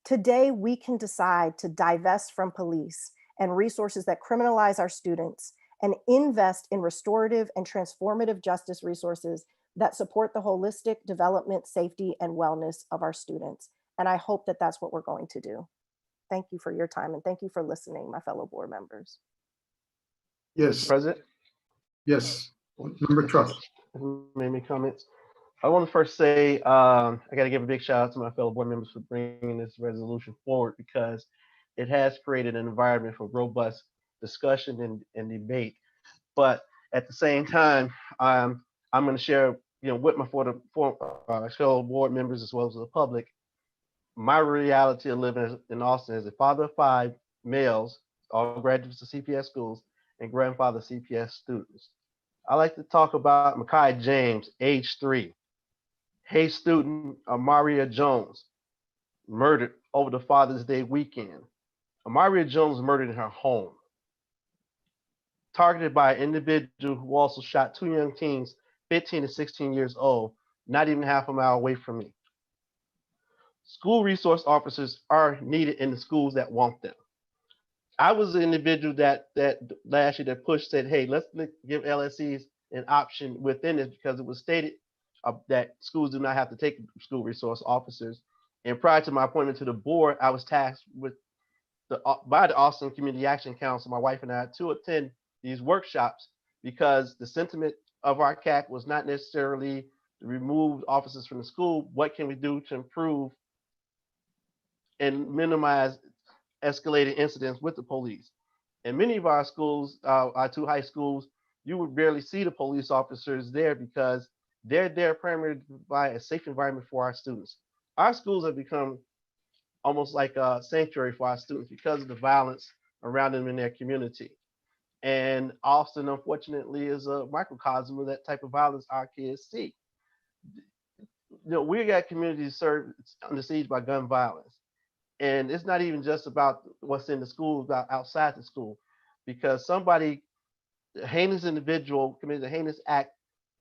Today, we can decide to divest from police and resources that criminalize our students, and invest in restorative and transformative justice resources that support the holistic development, safety, and wellness of our students. And I hope that that's what we're going to do. Thank you for your time, and thank you for listening, my fellow board members. Yes, President, yes. Member Trust. made me comments. I want to first say I got to give a big shout out to my fellow board members for bringing this resolution forward, because it has created an environment for robust discussion and debate. But at the same time, I'm going to share, with my fellow board members as well as the public, my reality of living in Austin as a father of 5 males, all graduates of CPS schools, and grandfather of CPS students. I like to talk about Makai James, age 3. Hay student Amaria Jones, murdered over the Father's Day weekend. Amaria Jones murdered in her home, targeted by an individual who also shot 2 young teens, 15 and 16 years old, not even half a mile away from me. School resource officers are needed in the schools that want them. I was the individual that last year that said, hey, let's give LSCs an option within this, because it was stated that schools do not have to take school resource officers. And prior to my appointment to the board, I was tasked with by the Austin Community Action Council, my wife and I, to attend these workshops, because the sentiment of our CAC was not necessarily to remove officers from the school. What can we do to improve and minimize escalated incidents with the police? In many of our schools, our 2 high schools, you would barely see the police officers there, because they're there primarily to provide a safe environment for our students. Our schools have become almost like a sanctuary for our students because of the violence around them in their community. And Austin, unfortunately, is a microcosm of that type of violence our kids see. We got communities served under siege by gun violence. And it's not even just about what's in the school, about outside the school, because somebody, a heinous individual, committed a heinous act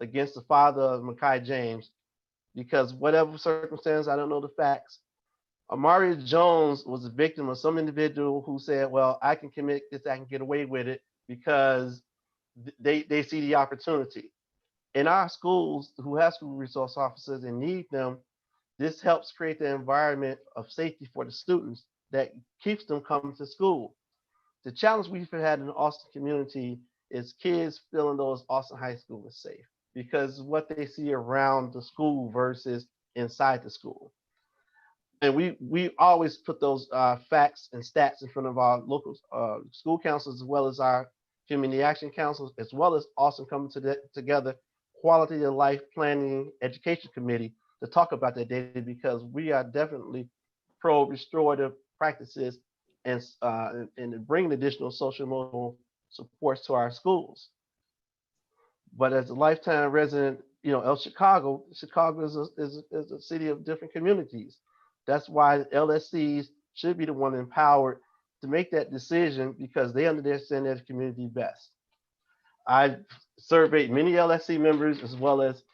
against the father of Makai James, because whatever circumstance, I don't know the facts, Amaria Jones was a victim of some individual who said, well, I can commit this, I can get away with it, because they see the opportunity. In our schools, who have school resource officers and need them, this helps create the environment of safety for the students that keeps them coming to school. The challenge we've had in the Austin community is kids feeling those Austin High School is safe, because what they see around the school versus inside the school. And we always put those facts and stats in front of our local school councils, as well as our community action councils, as well as Austin coming together quality of life planning education committee to talk about that data, because we are definitely pro restorative practices and bringing additional social emotional supports to our schools. But as a lifetime resident, of Chicago is a city of different communities. That's why LSCs should be the one empowered to make that decision, because they understand their community best. I've surveyed many LSC members, as well as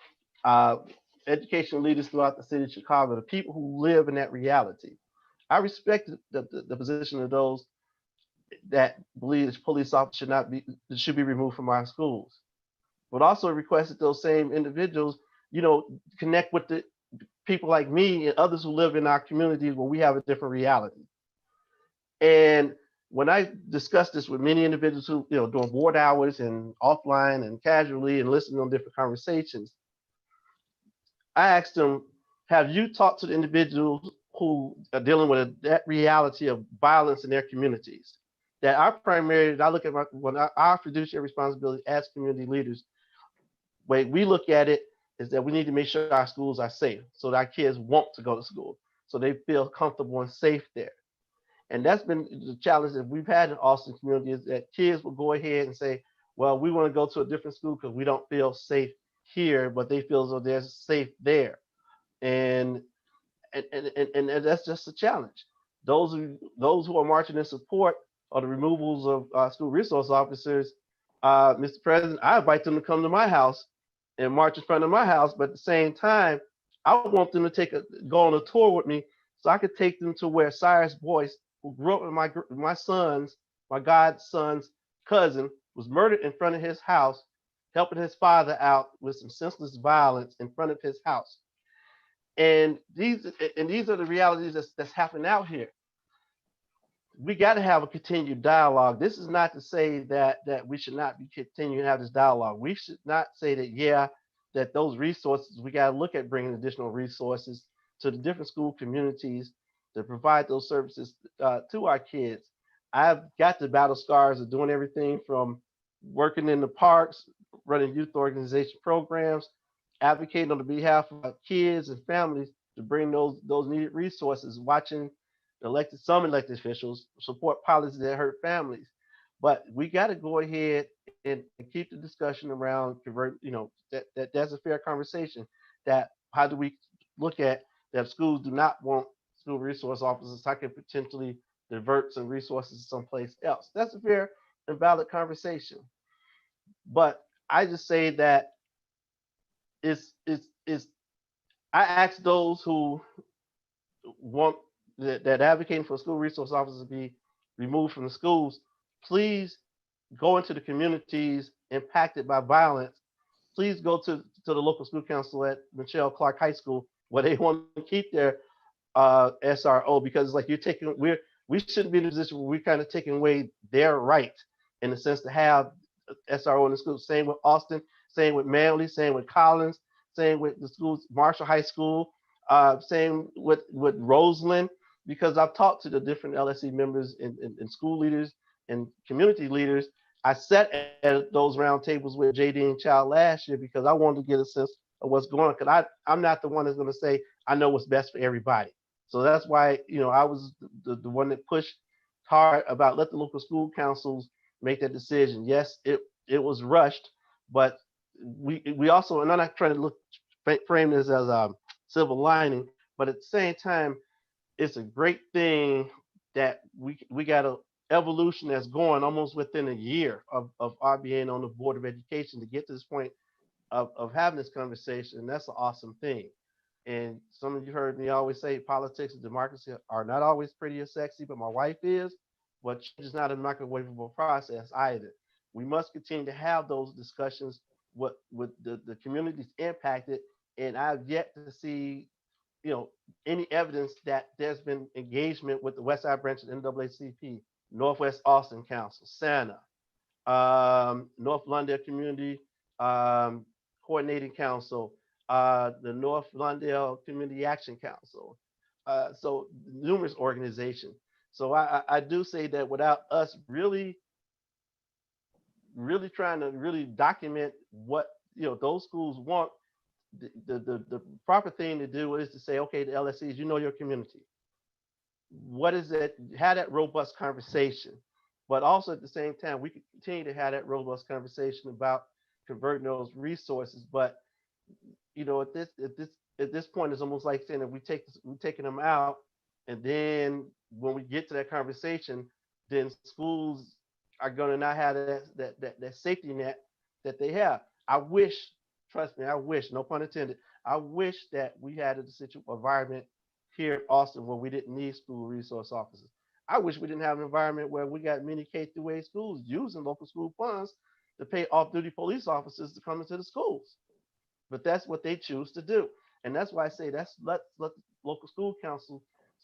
educational leaders throughout the city of Chicago, the people who live in that reality. I respect the position of those that believe that police officers should be removed from our schools, but also request that those same individuals, connect with the people like me and others who live in our communities where we have a different reality. And when I discussed this with many individuals who, during board hours and offline and casually and listening on different conversations, I asked them, have you talked to the individuals who are dealing with that reality of violence in their communities? That I look at our fiduciary responsibility as community leaders, way we look at it is that we need to make sure our schools are safe so that our kids want to go to school, so they feel comfortable and safe there. And that's been the challenge that we've had in Austin community, is that kids will go ahead and say, well, we want to go to a different school because we don't feel safe here, but they feel as though they're safe there. And that's just a challenge. Those who are marching in support of the removals of school resource officers, Mr. President, I invite them to come to my house and march in front of my house, but at the same time, I want them to go on a tour with me so I could take them to where Cyrus Boyce, who grew up with my sons my godson's cousin was murdered in front of his house, helping his father out with some senseless violence in front of his house. And these are the realities that's happening out here. We got to have a continued dialogue. This is not to say that we should not be continuing to have this dialogue. We should not say that, yeah, that those resources, we got to look at bringing additional resources to the different school communities to provide those services to our kids. I've got the battle scars of doing everything from working in the parks, running youth organization programs, advocating on the behalf of our kids and families to bring those needed resources, watching some elected officials support policies that hurt families. But we got to go ahead and keep the discussion around convert, that's a fair conversation. That how do we look at that schools do not want school resource officers, I can potentially divert some resources someplace else. That's a fair and valid conversation. But I just say that I ask those who want that advocating for school resource officers to be removed from the schools, please go into the communities impacted by violence. Please go to the local school council at Michelle Clark High School where they want to keep their SRO, because like we shouldn't be in a position where we're kind of taking away their right in the sense to have SRO in the school. Same with Austin, same with Manley, same with Collins, same with the schools, Marshall High School, same with Roseland, because I've talked to the different LSC members and school leaders and community leaders. I sat at those round tables with JD and Child last year because I wanted to get a sense of what's going on, because I'm not the one that's going to say I know what's best for everybody. So that's why, I was the one that pushed hard about let the local school councils make that decision. Yes, it was rushed, but we also, and I'm not trying to frame this as a silver lining, but at the same time, it's a great thing that we got an evolution that's going almost within a year of our being on the Board of Education to get to this point of having this conversation. And that's an awesome thing. And some of you heard me always say politics and democracy are not always pretty or sexy, but my wife is, but it's not a microwavable process either. We must continue to have those discussions with the communities impacted. And I've yet to see any evidence that there's been engagement with the West Side branch of NAACP, Northwest Austin Council, SANA, North Lawndale Community Coordinating Council, the North Lawndale Community Action Council, so numerous organizations. So I do say that without us really trying to really document what those schools want, the proper thing to do is to say, okay, the LSCs, your community. What is it? Have that robust conversation, but also at the same time, we can continue to have that robust conversation about converting those resources. But at this point, it's almost like saying that we're taking them out, and then when we get to that conversation, then schools are going to not have that safety net that they have. I wish, trust me, I wish, no pun intended, I wish that we had a environment here in Austin where we didn't need school resource officers. I wish we didn't have an environment where we got many K-8 schools using local school funds to pay off-duty police officers to come into the schools. But that's what they choose to do. And that's why I say let local school council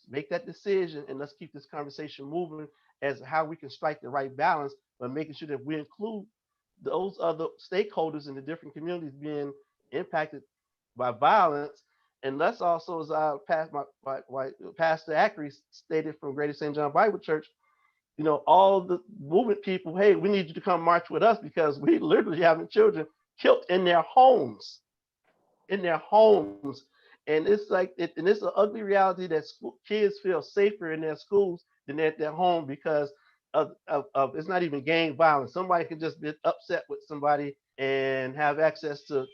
make that decision, and let's keep this conversation moving as how we can strike the right balance, but making sure that we include those other stakeholders in the different communities being impacted by violence. And let's also, as Pastor Ackery stated from Greater St. John Bible Church, all the movement people, hey, we need you to come march with us because we literally having children killed in their homes. And it's like, and it's an ugly reality that kids feel safer in their schools than at their home because of it's not even gang violence. Somebody can just be upset with somebody and have access to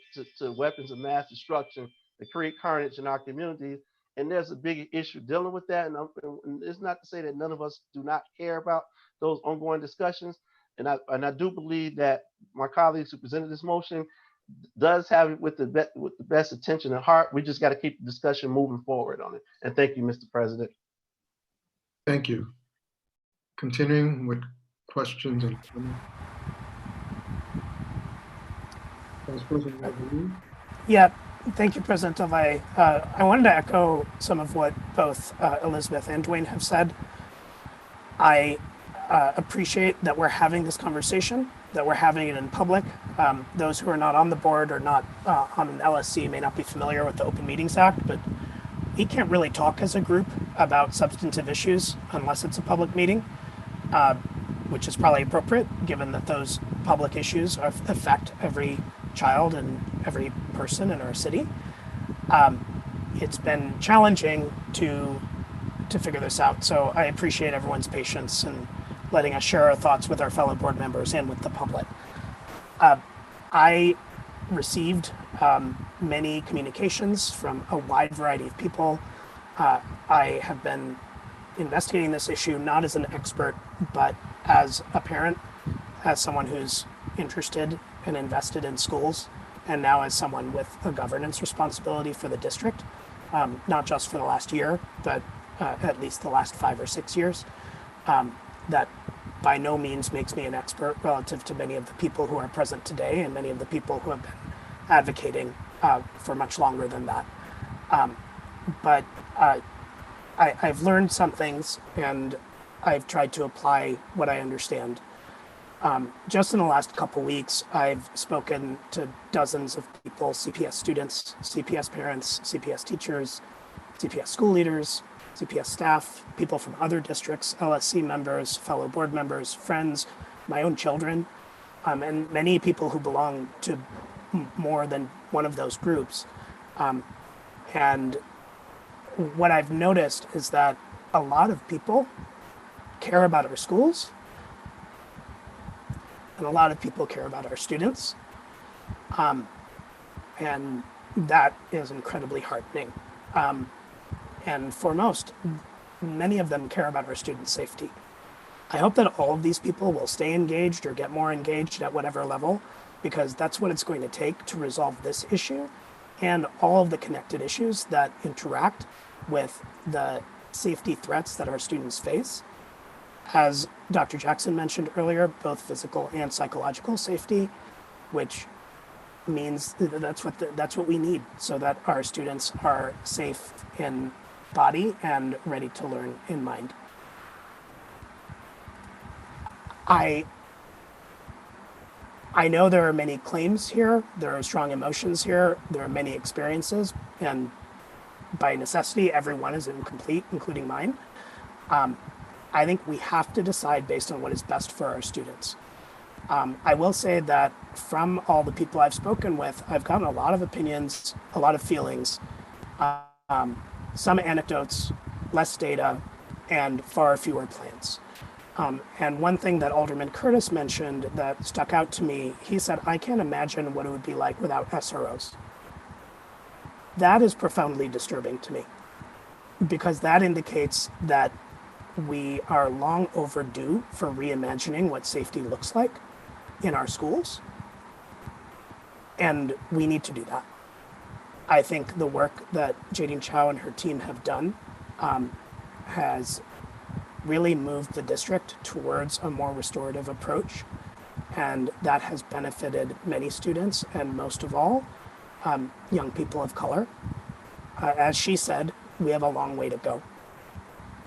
weapons of mass destruction to create carnage in our communities. And there's a big issue dealing with that. And it's not to say that none of us do not care about those ongoing discussions. And I do believe that my colleagues who presented this motion does have it with the best intention at heart. We just got to keep the discussion moving forward on it. And thank you, Mr. President. Thank you. Continuing with questions and comments? Vice President Levine? Yeah, thank you, President Del Valle. I wanted to echo some of what both Elizabeth and Dwayne have said. I appreciate that we're having this conversation, that we're having it in public. Those who are not on the board or not on an LSC may not be familiar with the Open Meetings Act, but we can't really talk as a group about substantive issues unless it's a public meeting, which is probably appropriate given that those public issues affect every child and every person in our city. It's been challenging to figure this out. So I appreciate everyone's patience and letting us share our thoughts with our fellow board members and with the public. I received many communications from a wide variety of people. I have been investigating this issue not as an expert, but as a parent, as someone who's interested and invested in schools, and now as someone with a governance responsibility for the district, not just for the last year, but at least the last 5 or 6 years. That by no means makes me an expert relative to many of the people who are present today and many of the people who have been advocating for much longer than that. But I've learned some things and I've tried to apply what I understand. Just in the last couple weeks, I've spoken to dozens of people, CPS students, CPS parents, CPS teachers, CPS school leaders, CPS staff, people from other districts, LSC members, fellow board members, friends, my own children, and many people who belong to more than one of those groups. And what I've noticed is that a lot of people care about our schools, and a lot of people care about our students. And that is incredibly heartening. And foremost, many of them care about our students' safety. I hope that all of these people will stay engaged or get more engaged at whatever level, because that's what it's going to take to resolve this issue and all of the connected issues that interact with the safety threats that our students face. As Dr. Jackson mentioned earlier, both physical and psychological safety, which means that's what we need so that our students are safe in body and ready to learn in mind. I know there are many claims here, there are strong emotions here, there are many experiences, and by necessity, everyone is incomplete, including mine. I think we have to decide based on what is best for our students. I will say that from all the people I've spoken with, I've gotten a lot of opinions, a lot of feelings, some anecdotes, less data, and far fewer plans. And one thing that Alderman Curtis mentioned that stuck out to me, he said, I can't imagine what it would be like without SROs. That is profoundly disturbing to me, because that indicates that we are long overdue for reimagining what safety looks like in our schools, and we need to do that. I think the work that Jadine Chow and her team have done has really moved the district towards a more restorative approach, and that has benefited many students, and most of all, young people of color. As she said, we have a long way to go.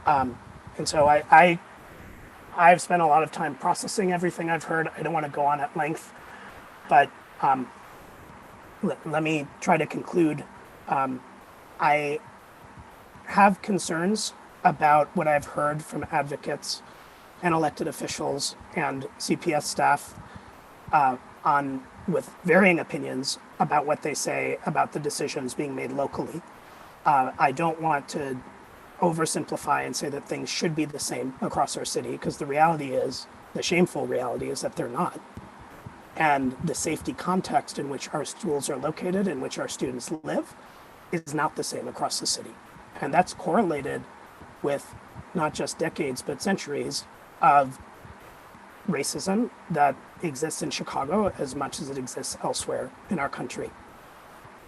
And so I've spent a lot of time processing everything I've heard. I don't want to go on at length, but let me try to conclude. I have concerns about what I've heard from advocates and elected officials and CPS staff with varying opinions about what they say about the decisions being made locally. I don't want to oversimplify and say that things should be the same across our city, because the reality is, the shameful reality is that they're not. And the safety context in which our schools are located, in which our students live, is not the same across the city. And that's correlated with not just decades, but centuries of racism that exists in Chicago as much as it exists elsewhere in our country.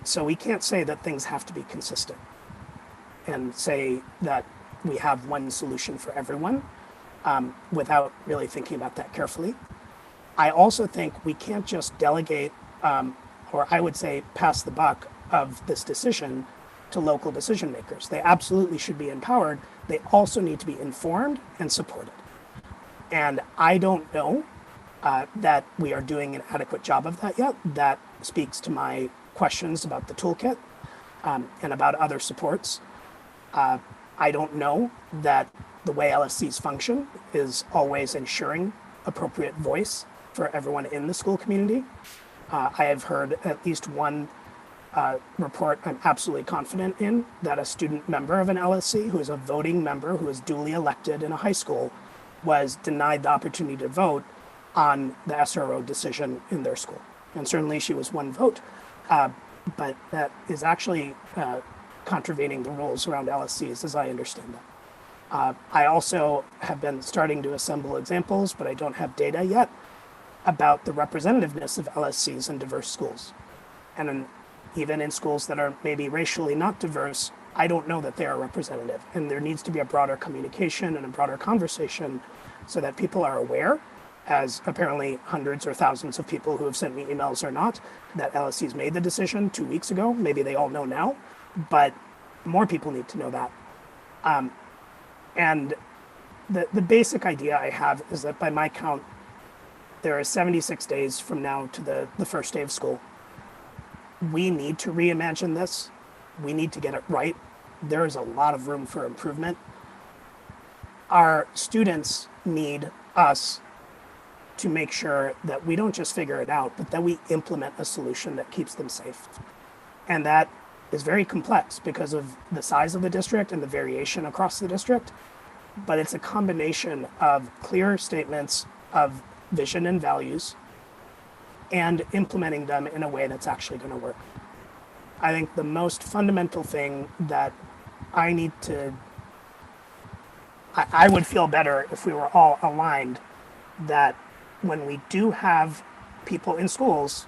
So we can't say that things have to be consistent and say that we have one solution for everyone. without really thinking about that carefully. I also think we can't just delegate, or I would say pass the buck of this decision to local decision makers. They absolutely should be empowered. They also need to be informed and supported. And I don't know that we are doing an adequate job of that yet. That speaks to my questions about the toolkit and about other supports. I don't know that the way LSCs function is always ensuring appropriate voice for everyone in the school community. I have heard at least one report I'm absolutely confident in, that a student member of an LSC who is a voting member who is duly elected in a high school was denied the opportunity to vote on the SRO decision in their school. And certainly she was one vote, but that is actually contravening the rules around LSCs as I understand them. I also have been starting to assemble examples, but I don't have data yet about the representativeness of LSCs in diverse schools. And even in schools that are maybe racially not diverse, I don't know that they are representative. And there needs to be a broader communication and a broader conversation so that people are aware, as apparently hundreds or thousands of people who have sent me emails are not, that LSCs made the decision 2 weeks ago. Maybe they all know now, but more people need to know that. And the basic idea I have is that by my count, there are 76 days from now to the first day of school. We need to reimagine this. We need to get it right. There is a lot of room for improvement. Our students need us to make sure that we don't just figure it out, but that we implement a solution that keeps them safe. And that is very complex because of the size of the district and the variation across the district. But it's a combination of clear statements of vision and values and implementing them in a way that's actually going to work. I think the most fundamental thing that I need to, I would feel better if we were all aligned that when we do have people in schools,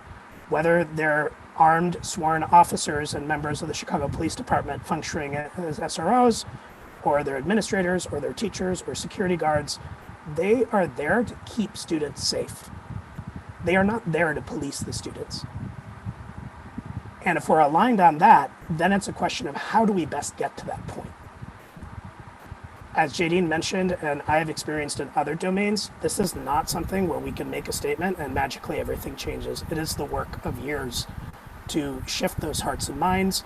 whether they're armed sworn officers and members of the Chicago Police Department functioning as SROs, or their administrators, or their teachers, or security guards, they are there to keep students safe. They are not there to police the students. And if we're aligned on that, then it's a question of how do we best get to that point? As Jadine mentioned, and I have experienced in other domains, this is not something where we can make a statement and magically everything changes. It is the work of years to shift those hearts and minds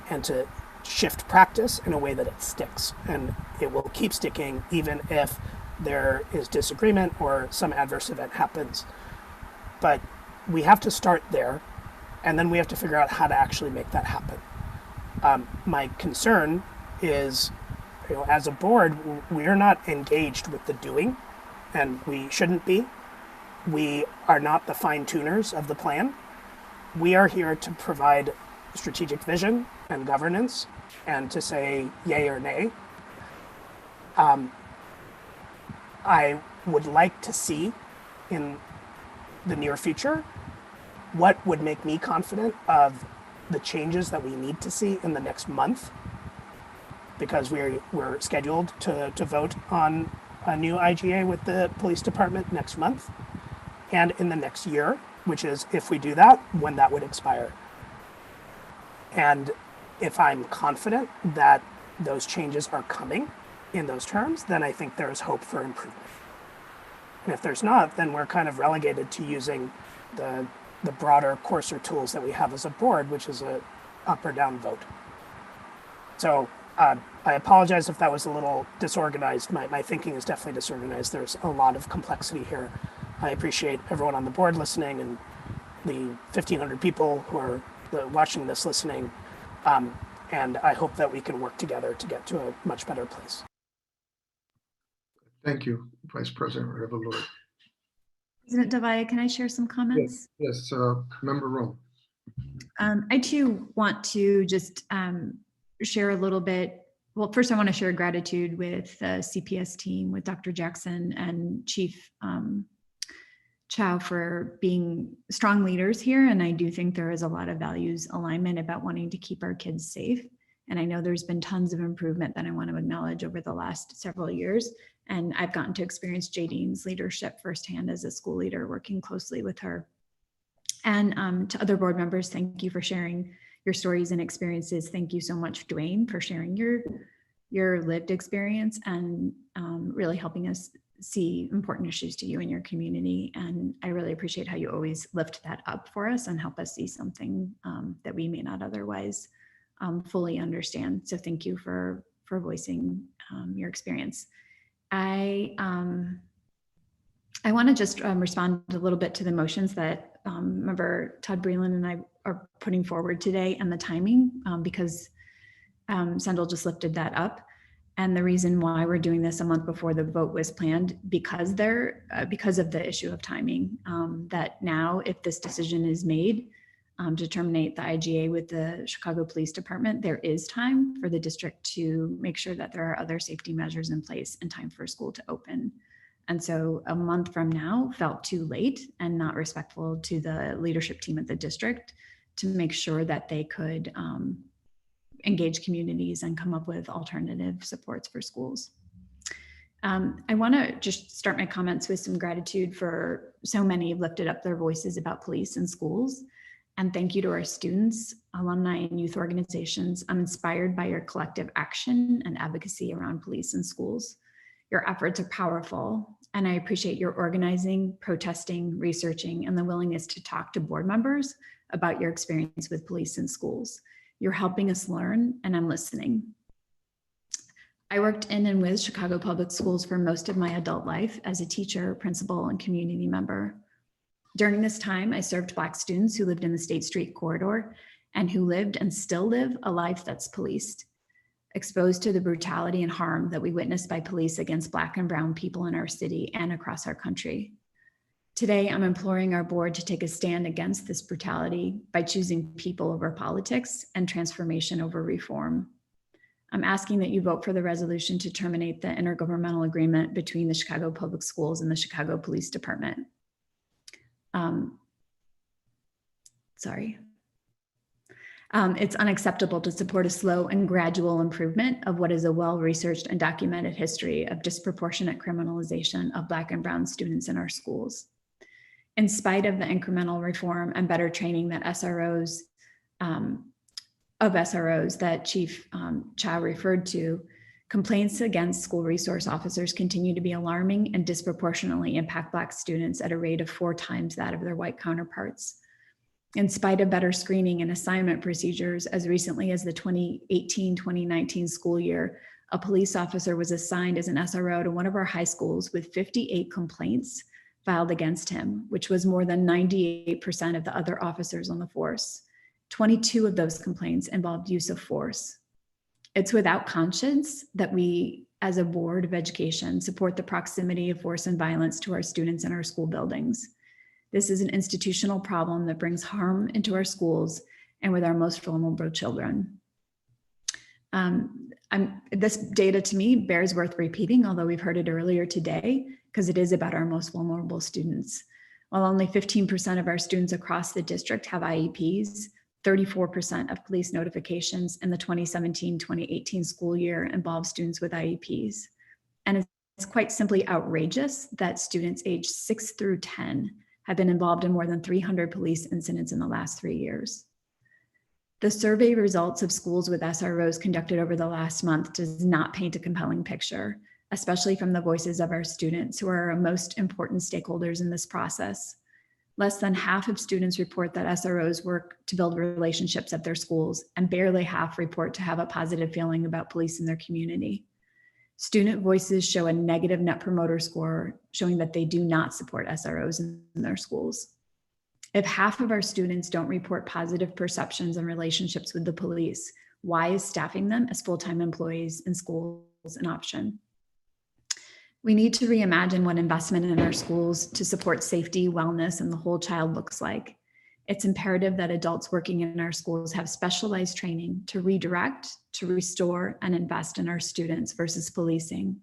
and to shift practice in a way that it sticks. And it will keep sticking even if there is disagreement or some adverse event happens. But we have to start there, and then we have to figure out how to actually make that happen. My concern is, as a board, we are not engaged with the doing, and we shouldn't be. We are not the fine-tuners of the plan. We are here to provide strategic vision and governance and to say yay or nay. I would like to see in the near future what would make me confident of the changes that we need to see in the next month, because we're scheduled to vote on a new IGA with the police department next month, and in the next year, which is, if we do that, when that would expire. And if I'm confident that those changes are coming in those terms, then I think there's hope for improvement. And if there's not, then we're kind of relegated to using the broader, coarser tools that we have as a board, which is a up or down vote. So I apologize if that was a little disorganized. My thinking is definitely disorganized. There's a lot of complexity here. I appreciate everyone on the board listening and the 1,500 people who are watching this listening. And I hope that we can work together to get to a much better place. Thank you, Vice President Revolori. President Davaya, can I share some comments? Yes, Member Rowe. I too want to just share a little bit. Well, first I want to share gratitude with the CPS team, with Dr. Jackson and Chief Chow for being strong leaders here. And I do think there is a lot of values alignment about wanting to keep our kids safe. And I know there's been tons of improvement that I want to acknowledge over the last several years. And I've gotten to experience Jadine's leadership firsthand as a school leader, working closely with her. And to other board members, thank you for sharing your stories and experiences. Thank you so much, Dwayne, for sharing your lived experience and really helping us see important issues to you and your community. And I really appreciate how you always lift that up for us and help us see something that we may not otherwise fully understand. So thank you for voicing your experience. I want to just respond a little bit to the motions that Member Todd Breland and I are putting forward today and the timing, because Sendel just lifted that up. And the reason why we're doing this a month before the vote was planned, because of the issue of timing, that now if this decision is made to terminate the IGA with the Chicago Police Department, there is time for the district to make sure that there are other safety measures in place and time for school to open. And so a month from now felt too late and not respectful to the leadership team at the district to make sure that they could engage communities and come up with alternative supports for schools. I want to just start my comments with some gratitude for so many have lifted up their voices about police and schools. And thank you to our students, alumni, and youth organizations. I'm inspired by your collective action and advocacy around police and schools. Your efforts are powerful, and I appreciate your organizing, protesting, researching, and the willingness to talk to board members about your experience with police and schools. You're helping us learn, and I'm listening. I worked in and with Chicago Public Schools for most of my adult life as a teacher, principal, and community member. During this time, I served Black students who lived in the State Street corridor and who lived and still live a life that's policed, exposed to the brutality and harm that we witnessed by police against Black and brown people in our city and across our country. Today, I'm imploring our board to take a stand against this brutality by choosing people over politics and transformation over reform. I'm asking that you vote for the resolution to terminate the intergovernmental agreement between the Chicago Public Schools and the Chicago Police Department. It's unacceptable to support a slow and gradual improvement of what is a well-researched and documented history of disproportionate criminalization of Black and brown students in our schools. In spite of the incremental reform and better training that SROs that Chief Chow referred to, complaints against school resource officers continue to be alarming and disproportionately impact Black students at a rate of 4 times that of their white counterparts. In spite of better screening and assignment procedures, as recently as the 2018-2019 school year, a police officer was assigned as an SRO to one of our high schools with 58 complaints filed against him, which was more than 98% of the other officers on the force. 22 of those complaints involved use of force. It's without conscience that we, as a board of education, support the proximity of force and violence to our students in our school buildings. This is an institutional problem that brings harm into our schools and with our most vulnerable children. This data to me bears worth repeating, although we've heard it earlier today, because it is about our most vulnerable students. While only 15% of our students across the district have IEPs, 34% of police notifications in the 2017-2018 school year involve students with IEPs. And it's quite simply outrageous that students aged 6 through 10 have been involved in more than 300 police incidents in the last 3 years. The survey results of schools with SROs conducted over the last month does not paint a compelling picture, especially from the voices of our students, who are our most important stakeholders in this process. Less than half of students report that SROs work to build relationships at their schools, and barely half report to have a positive feeling about police in their community. Student voices show a negative Net Promoter Score, showing that they do not support SROs in their schools. If half of our students don't report positive perceptions and relationships with the police, why is staffing them as full-time employees in schools an option? We need to reimagine what investment in our schools to support safety, wellness, and the whole child looks like. It's imperative that adults working in our schools have specialized training to redirect, to restore, and invest in our students versus policing.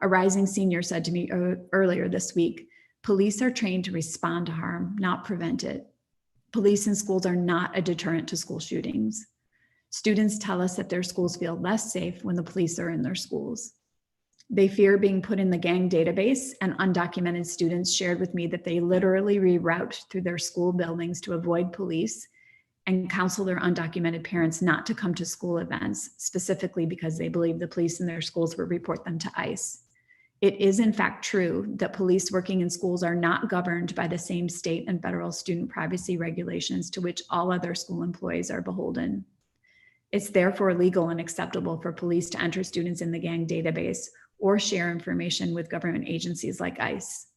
A rising senior said to me earlier this week, police are trained to respond to harm, not prevent it. Police in schools are not a deterrent to school shootings. Students tell us that their schools feel less safe when the police are in their schools. They fear being put in the gang database, and undocumented students shared with me that they literally reroute through their school buildings to avoid police and counsel their undocumented parents not to come to school events, specifically because they believe the police in their schools will report them to ICE. It is in fact true that police working in schools are not governed by the same state and federal student privacy regulations to which all other school employees are beholden. It's therefore legal and acceptable for police to enter students in the gang database or share information with government agencies like ICE.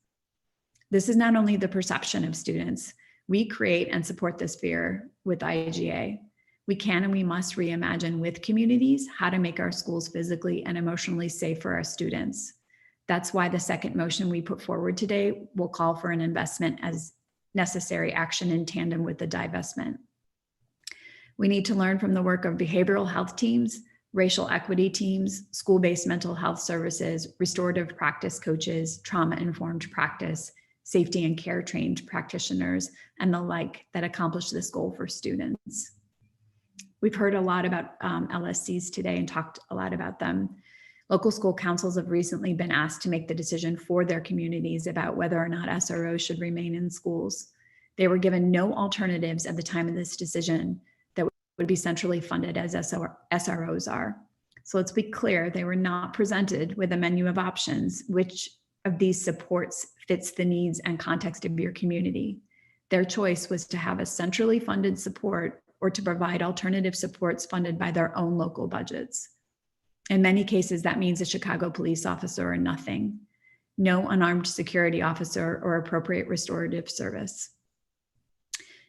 This is not only the perception of students. We create and support this fear with IGA. We can and we must reimagine with communities how to make our schools physically and emotionally safe for our students. That's why the second motion we put forward today will call for an investment as necessary action in tandem with the divestment. We need to learn from the work of behavioral health teams, racial equity teams, school-based mental health services, restorative practice coaches, trauma-informed practice, safety and care trained practitioners, and the like that accomplish this goal for students. We've heard a lot about LSCs today and talked a lot about them. Local school councils have recently been asked to make the decision for their communities about whether or not SROs should remain in schools. They were given no alternatives at the time of this decision that would be centrally funded as SROs are. So let's be clear, they were not presented with a menu of options. Which of these supports fits the needs and context of your community? Their choice was to have a centrally funded support or to provide alternative supports funded by their own local budgets. In many cases, that means a Chicago police officer or nothing, no unarmed security officer or appropriate restorative service.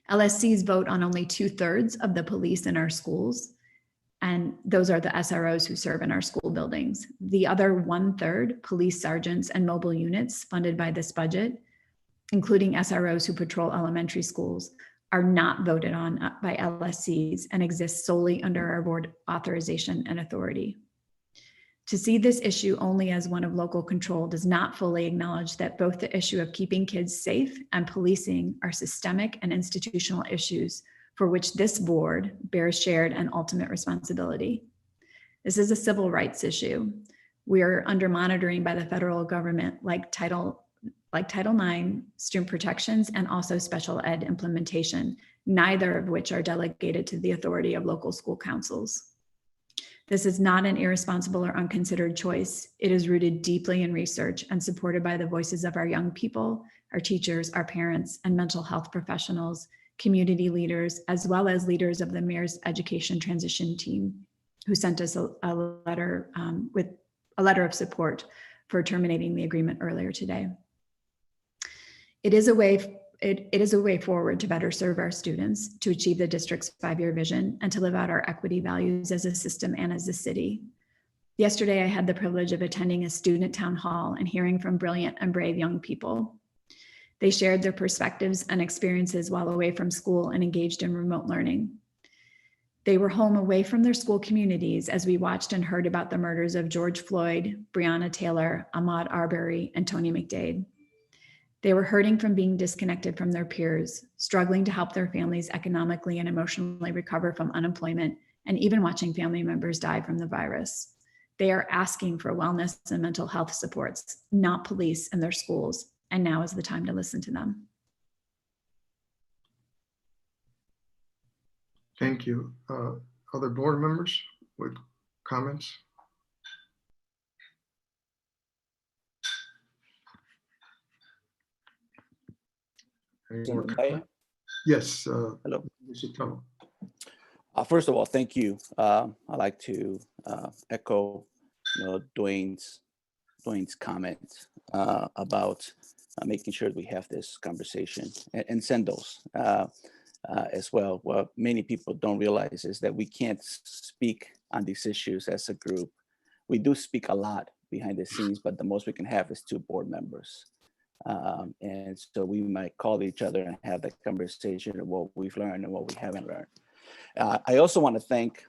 LSCs vote on only 2/3 of the police in our schools, and those are the SROs who serve in our school buildings. The other 1/3, police sergeants and mobile units funded by this budget, including SROs who patrol elementary schools, are not voted on by LSCs and exist solely under our board authorization and authority. To see this issue only as one of local control does not fully acknowledge that both the issue of keeping kids safe and policing are systemic and institutional issues for which this board bears shared and ultimate responsibility. This is a civil rights issue. We are under monitoring by the federal government like Title IX, student protections, and also special ed implementation, neither of which are delegated to the authority of local school councils. This is not an irresponsible or unconsidered choice. It is rooted deeply in research and supported by the voices of our young people, our teachers, our parents, and mental health professionals, community leaders, as well as leaders of the mayor's education transition team, who sent us a letter with a letter of support for terminating the agreement earlier today. It is a way forward to better serve our students, to achieve the district's 5-year vision, and to live out our equity values as a system and as a city. Yesterday, I had the privilege of attending a student town hall and hearing from brilliant and brave young people. They shared their perspectives and experiences while away from school and engaged in remote learning. They were home away from their school communities as we watched and heard about the murders of George Floyd, Breonna Taylor, Ahmaud Arbery, and Tony McDade. They were hurting from being disconnected from their peers, struggling to help their families economically and emotionally recover from unemployment, and even watching family members die from the virus. They are asking for wellness and mental health supports, not police in their schools, and now is the time to listen to them. Thank you. Other board members with comments? Any more comments? Yes. Hello. Mr. Tuttle. First of all, thank you. I'd like to echo Dwayne's comments about making sure we have this conversation and send those as well. What many people don't realize is that we can't speak on these issues as a group. We do speak a lot behind the scenes, but the most we can have is 2 board members. And so we might call each other and have that conversation of what we've learned and what we haven't learned. I also want to thank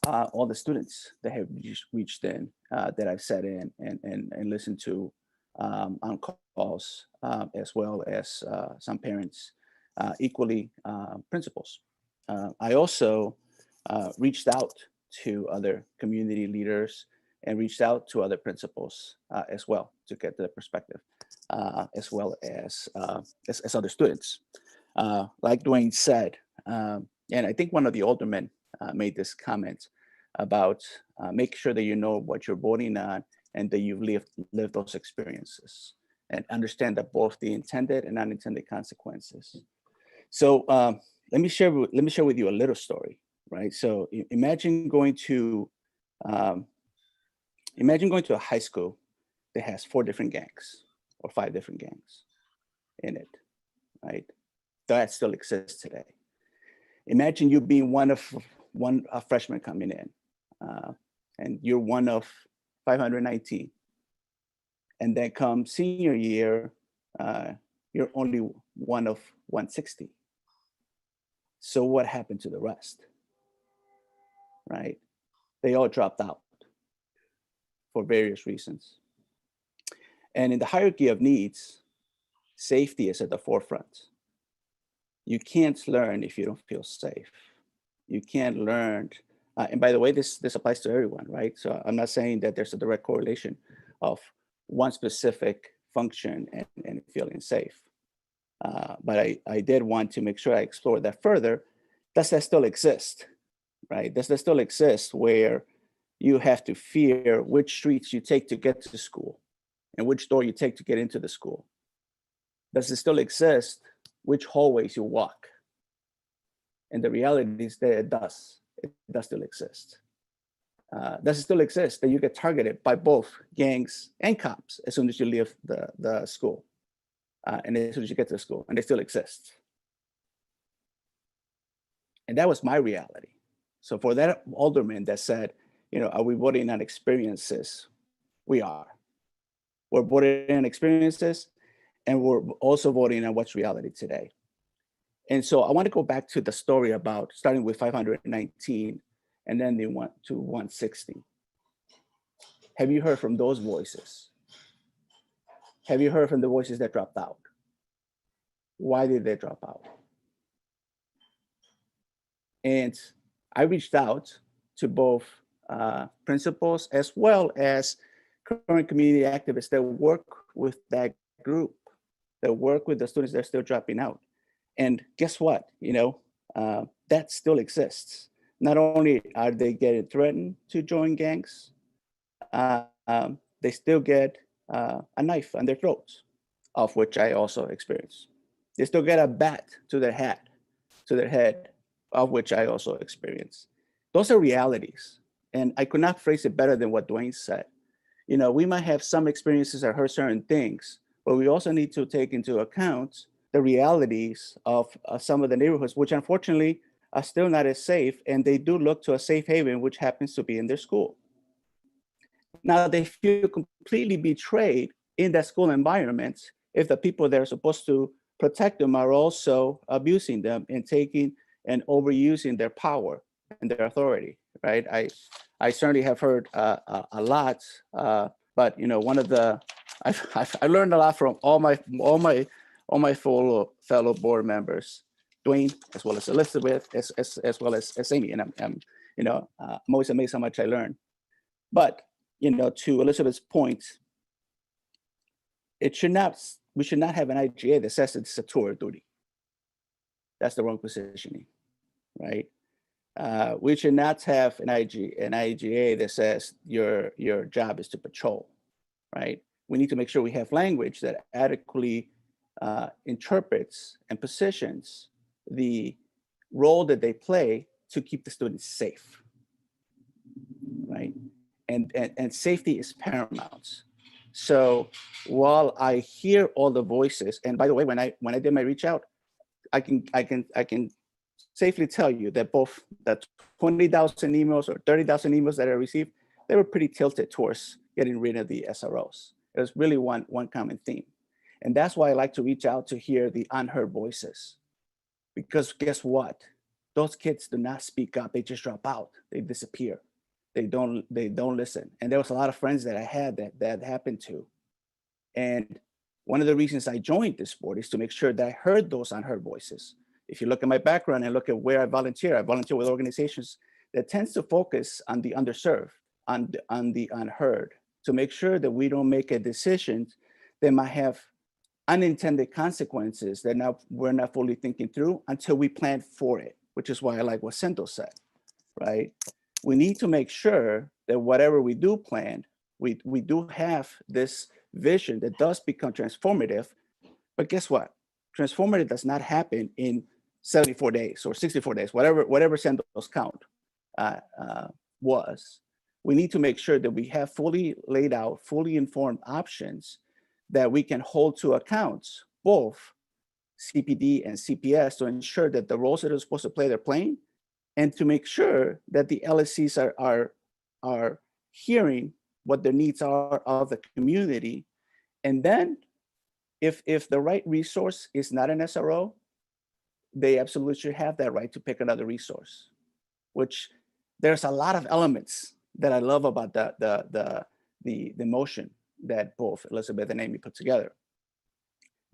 all the students that have reached in, that I've sat in and listened to on calls, as well as some parents, equally principals. I also reached out to other community leaders and reached out to other principals as well to get their perspective, as well as other students. Like Dwayne said, and I think one of the aldermen made this comment about make sure that you know what you're voting on and that you've lived those experiences and understand that both the intended and unintended consequences. So let me share with you a little story, right? So imagine going to a high school that has 4 different gangs or 5 different gangs in it, right? That still exists today. Imagine you being a freshman coming in, and you're one of 519. And then come senior year, you're only one of 160. So what happened to the rest, right? They all dropped out for various reasons. And in the hierarchy of needs, safety is at the forefront. You can't learn if you don't feel safe. You can't learn, and by the way, this applies to everyone, right? So I'm not saying that there's a direct correlation of one specific function and feeling safe. But I did want to make sure I explored that further. Does that still exist, right? Does that still exist where you have to fear which streets you take to get to school and which door you take to get into the school? Does it still exist which hallways you walk? And the reality is that it does still exist. Does it still exist that you get targeted by both gangs and cops as soon as you leave the school and as soon as you get to the school, and they still exist? And that was my reality. So for that alderman that said, are we voting on experiences? We are. We're voting on experiences, and we're also voting on what's reality today. And so I want to go back to the story about starting with 519 and then they went to 160. Have you heard from those voices? Have you heard from the voices that dropped out? Why did they drop out? And I reached out to both principals as well as current community activists that work with that group, that work with the students that are still dropping out. And guess what? That still exists. Not only are they getting threatened to join gangs, they still get a knife on their throats, of which I also experienced. They still get a bat to their head, of which I also experienced. Those are realities. And I could not phrase it better than what Dwayne said. We might have some experiences or heard certain things, but we also need to take into account the realities of some of the neighborhoods, which unfortunately are still not as safe, and they do look to a safe haven, which happens to be in their school. Now, they feel completely betrayed in that school environment if the people that are supposed to protect them are also abusing them and taking and overusing their power and their authority, right? I certainly have heard a lot, but one of the, I learned a lot from all my fellow board members, Dwayne, as well as Elizabeth, as well as Amy, and I'm always amazed how much I learn. But to Elizabeth's point, we should not have an IGA that says it's a tour of duty. That's the wrong positioning, right? We should not have an IGA that says your job is to patrol, right? We need to make sure we have language that adequately interprets and positions the role that they play to keep the students safe, right? And safety is paramount. So while I hear all the voices, and by the way, when I did my reach out, I can safely tell you that both the 20,000 emails or 30,000 emails that I received, they were pretty tilted towards getting rid of the SROs. It was really one common theme. And that's why I like to reach out to hear the unheard voices. Because guess what? Those kids do not speak up. They just drop out. They disappear. They don't listen. And there was a lot of friends that I had that happened to. And one of the reasons I joined this board is to make sure that I heard those unheard voices. If you look at my background and look at where I volunteer with organizations that tends to focus on the underserved, on the unheard, to make sure that we don't make a decision that might have unintended consequences that now we're not fully thinking through until we plan for it, which is why I like what Sento said, right? We need to make sure that whatever we do plan, we do have this vision that does become transformative. But guess what? Transformative does not happen in 74 days or 64 days, whatever Sento's count was. We need to make sure that we have fully laid out, fully informed options that we can hold to account, both CPD and CPS, to ensure that the roles that are supposed to play, they're playing, and to make sure that the LSCs are hearing what the needs are of the community. And then if the right resource is not an SRO, they absolutely should have that right to pick another resource, which there's a lot of elements that I love about the motion that both Elizabeth and Amy put together.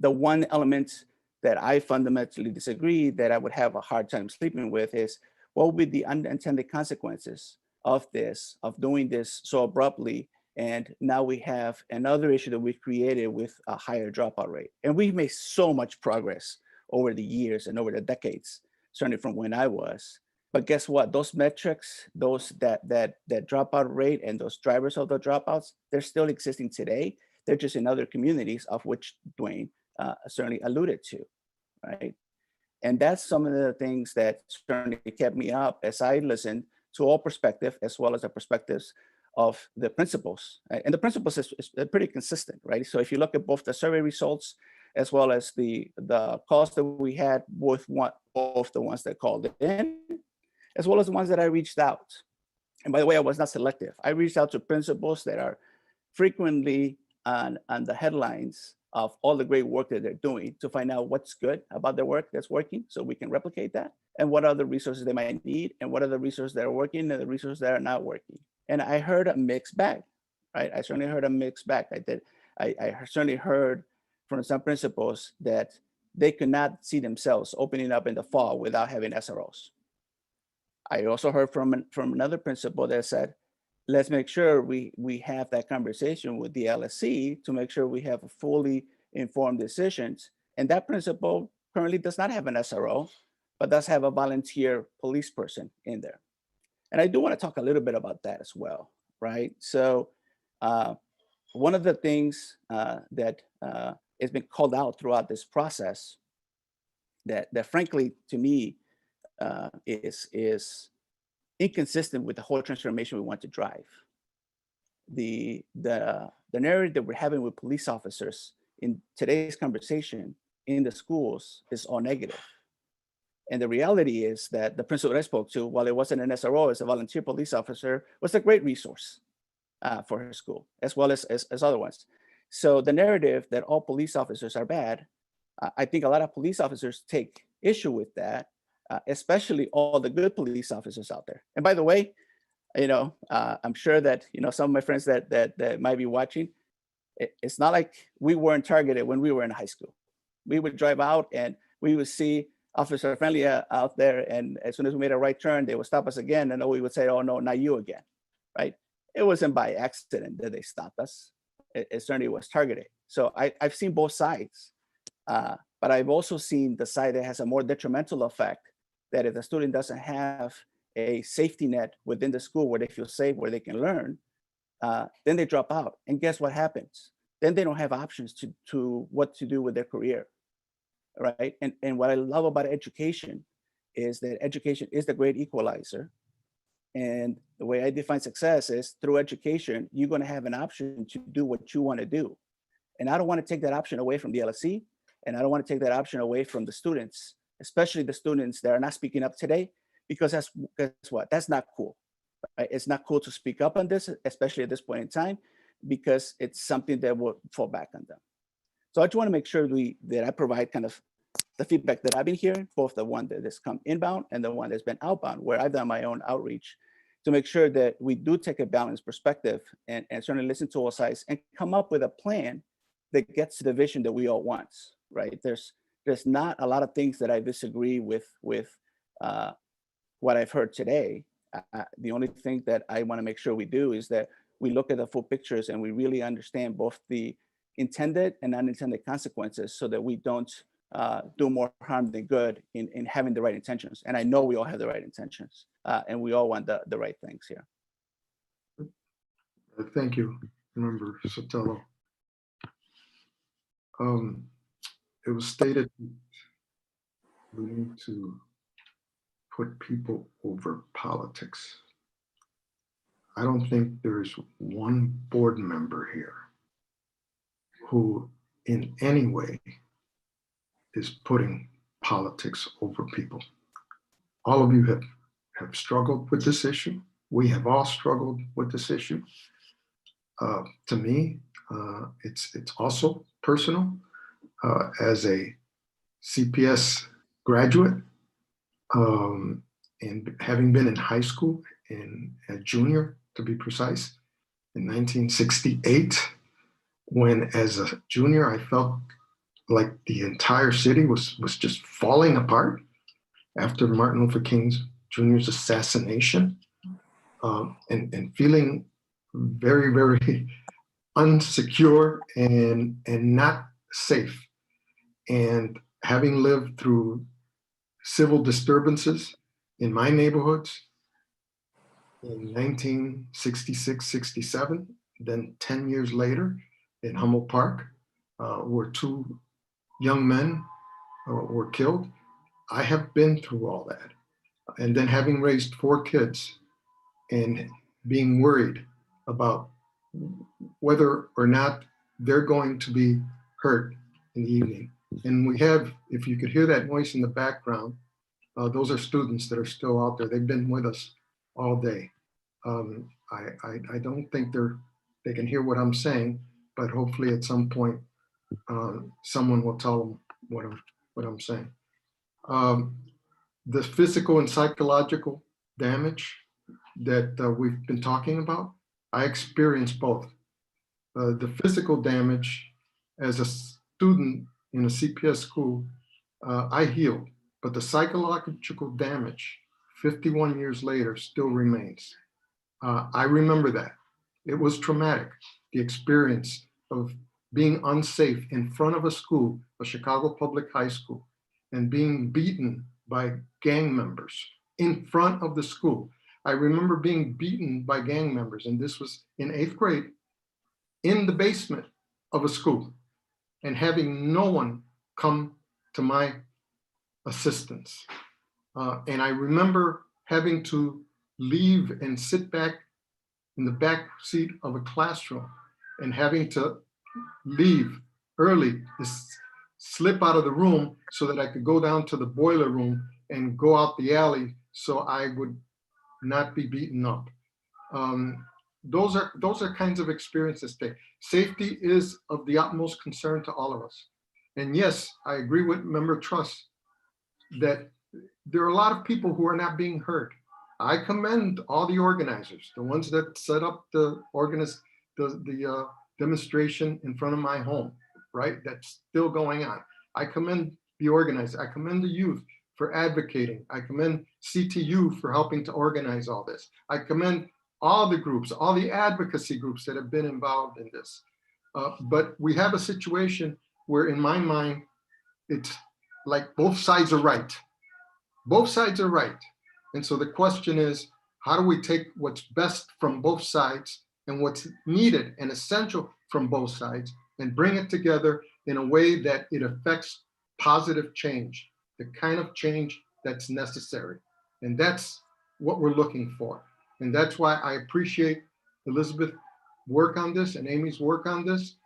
The one element that I fundamentally disagree, that I would have a hard time sleeping with, is what would be the unintended consequences of this, of doing this so abruptly. And now we have another issue that we've created with a higher dropout rate. And we've made so much progress over the years and over the decades, certainly from when I was. But guess what? Those metrics, that dropout rate and those drivers of the dropouts, they're still existing today. They're just in other communities, of which Dwayne certainly alluded to, right? And that's some of the things that certainly kept me up as I listened to all perspectives, as well as the perspectives of the principals. And the principals is pretty consistent, right? So if you look at both the survey results, as well as the calls that we had with both the ones that called in, as well as the ones that I reached out. And by the way, I was not selective. I reached out to principals that are frequently on the headlines of all the great work that they're doing, to find out what's good about their work that's working, so we can replicate that, and what other resources they might need, and what are the resources that are working and the resources that are not working. And I heard a mixed bag, right? I certainly heard a mixed bag. I certainly heard from some principals that they could not see themselves opening up in the fall without having SROs. I also heard from another principal that said, let's make sure we have that conversation with the LSC to make sure we have a fully informed decisions. And that principal currently does not have an SRO, but does have a volunteer police person in there. And I do want to talk a little bit about that as well, right? So one of the things that has been called out throughout this process that frankly, to me, is inconsistent with the whole transformation we want to drive. The narrative that we're having with police officers in today's conversation in the schools is all negative. And the reality is that the principal that I spoke to, while it wasn't an SRO, as a volunteer police officer, was a great resource for her school, as well as other ones. So the narrative that all police officers are bad, I think a lot of police officers take issue with that, especially all the good police officers out there. And by the way, I'm sure that some of my friends that might be watching, it's not like we weren't targeted when we were in high school. We would drive out and we would see Officer Friendly out there, and as soon as we made a right turn, they would stop us again, and we would say, "Oh no, not you again," right? It wasn't by accident that they stopped us. It certainly was targeted. So I've seen both sides, but I've also seen the side that has a more detrimental effect, that if the student doesn't have a safety net within the school where they feel safe, where they can learn, then they drop out. And guess what happens? Then they don't have options to what to do with their career, right? And what I love about education is that education is the great equalizer. And the way I define success is through education, you're going to have an option to do what you want to do. And I don't want to take that option away from the LSC, and I don't want to take that option away from the students, especially the students that are not speaking up today, because guess what? That's not cool. Right? It's not cool to speak up on this, especially at this point in time, because it's something that will fall back on them. So I just want to make sure that I provide kind of the feedback that I've been hearing, both the one that has come inbound and the one that's been outbound, where I've done my own outreach to make sure that we do take a balanced perspective and certainly listen to all sides and come up with a plan that gets to the vision that we all want, right? There's not a lot of things that I disagree with what I've heard today. the only thing that I want to make sure we do is that we look at the full pictures and we really understand both the intended and unintended consequences so that we don't do more harm than good in having the right intentions. And I know we all have the right intentions and we all want the right things here. Thank you, Member Sotelo. It was stated we need to put people over politics. I don't think there's one board member here who in any way is putting politics over people. All of you have struggled with this issue. We have all struggled with this issue. To me, it's also personal. As a CPS graduate, and having been in high school, a junior to be precise, in 1968, when as a junior, I felt like the entire city was just falling apart after Martin Luther King Jr.'s assassination, and feeling very, very unsecure and not safe. And having lived through civil disturbances in my neighborhoods in 1966, 67, then 10 years later in Humboldt Park, where 2 young men were killed. I have been through all that. And then having raised 4 kids and being worried about whether or not they're going to be hurt in the evening. And we have, if you could hear that noise in the background, those are students that are still out there. They've been with us all day. I don't think they can hear what I'm saying, but hopefully at some point, someone will tell them what I'm saying. The physical and psychological damage that we've been talking about, I experienced both. The physical damage as a student in a CPS school, I healed, but the psychological damage 51 years later still remains. I remember that. It was traumatic, the experience of being unsafe in front of a school, a Chicago Public High School, and being beaten by gang members in front of the school. I remember being beaten by gang members, and this was in 8th grade, in the basement of a school, and having no one come to my assistance. And I remember having to leave and sit back in the back seat of a classroom and having to leave early, slip out of the room so that I could go down to the boiler room and go out the alley so I would not be beaten up. Those are kinds of experiences. Safety is of the utmost concern to all of us. And yes, I agree with Member Truss that there are a lot of people who are not being heard. I commend all the organizers, the ones that set up the demonstration in front of my home, right? That's still going on. I commend the organizers. I commend the youth for advocating. I commend CTU for helping to organize all this. I commend all the groups, all the advocacy groups that have been involved in this. But we have a situation where, in my mind, it's like both sides are right. Both sides are right. And so the question is, how do we take what's best from both sides and what's needed and essential from both sides and bring it together in a way that it affects positive change, the kind of change that's necessary. And that's what we're looking for. And that's why I appreciate Elizabeth's work on this and Amy's work on this.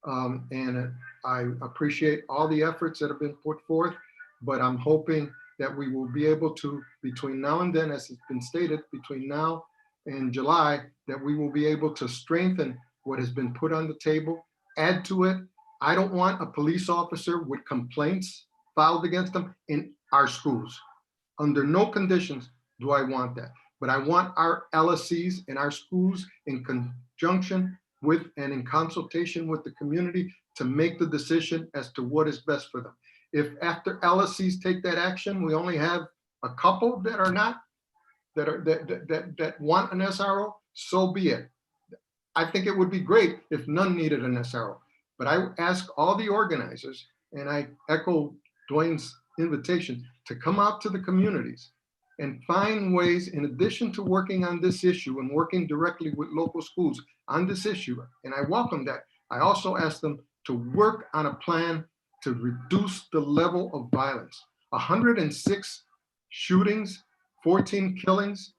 And I appreciate all the efforts that have been put forth, but I'm hoping that we will be able to, between now and then, as it's been stated, between now and July, that we will be able to strengthen what has been put on the table, add to it. I don't want a police officer with complaints filed against them in our schools. Under no conditions do I want that. But I want our LSCs in our schools in conjunction with and in consultation with the community to make the decision as to what is best for them. If after LSCs take that action, we only have a couple that are not, that want an SRO, so be it. I think it would be great if none needed an SRO. But I ask all the organizers, and I echo Dwayne's invitation to come out to the communities and find ways, in addition to working on this issue and working directly with local schools on this issue, and I welcome that. I also ask them to work on a plan to reduce the level of violence. 106 shootings, 14 killings.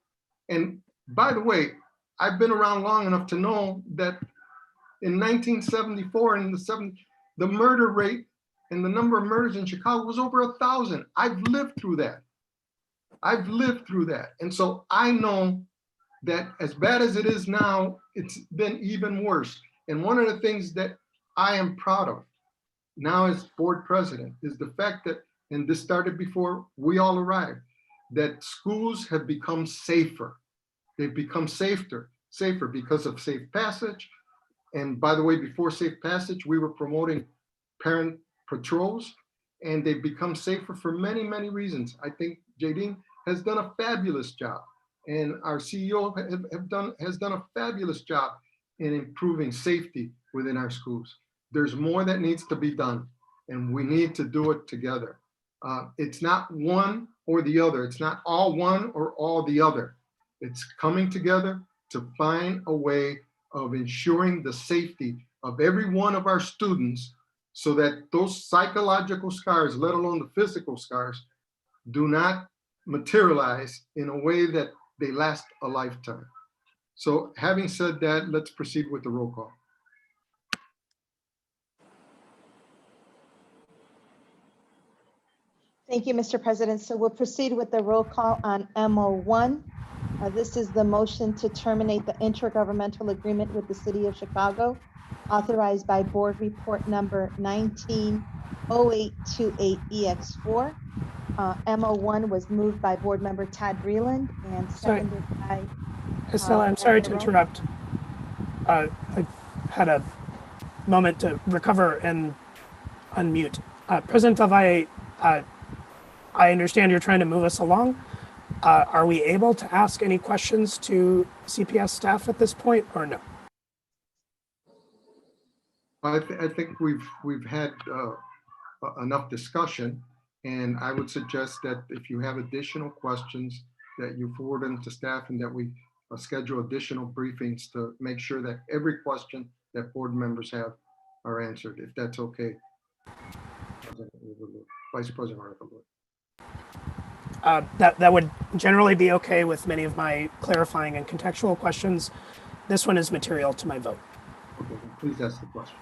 And by the way, I've been around long enough to know that in 1974 and the murder rate and the number of murders in Chicago was over 1,000. I've lived through that. And so I know that as bad as it is now, it's been even worse. And one of the things that I am proud of now as board president is the fact that, and this started before we all arrived, that schools have become safer. They've become safer because of Safe Passage. And by the way, before Safe Passage, we were promoting parent patrols, and they've become safer for many, many reasons. I think Jadine has done a fabulous job, and our CEO has done a fabulous job in improving safety within our schools. There's more that needs to be done, and we need to do it together. It's not one or the other. It's not all one or all the other. It's coming together to find a way of ensuring the safety of every one of our students so that those psychological scars, let alone the physical scars, do not materialize in a way that they last a lifetime. So having said that, let's proceed with the roll call. Thank you, Mr. President. So we'll proceed with the roll call on MO1. This is the motion to terminate the intergovernmental agreement with the City of Chicago, authorized by Board Report Number 190828EX4. MO1 was moved by Board Member Todd Breland and seconded by. Estella, I'm sorry to interrupt. I had a moment to recover and unmute. President Del Valle, I understand you're trying to move us along. Are we able to ask any questions to CPS staff at this point or no? I think we've had enough discussion, and I would suggest that if you have additional questions, that you forward them to staff and that we schedule additional briefings to make sure that every question that board members have are answered, if that's okay. Vice President Arthur. That would generally be okay with many of my clarifying and contextual questions. This one is material to my vote. Okay, please ask the question.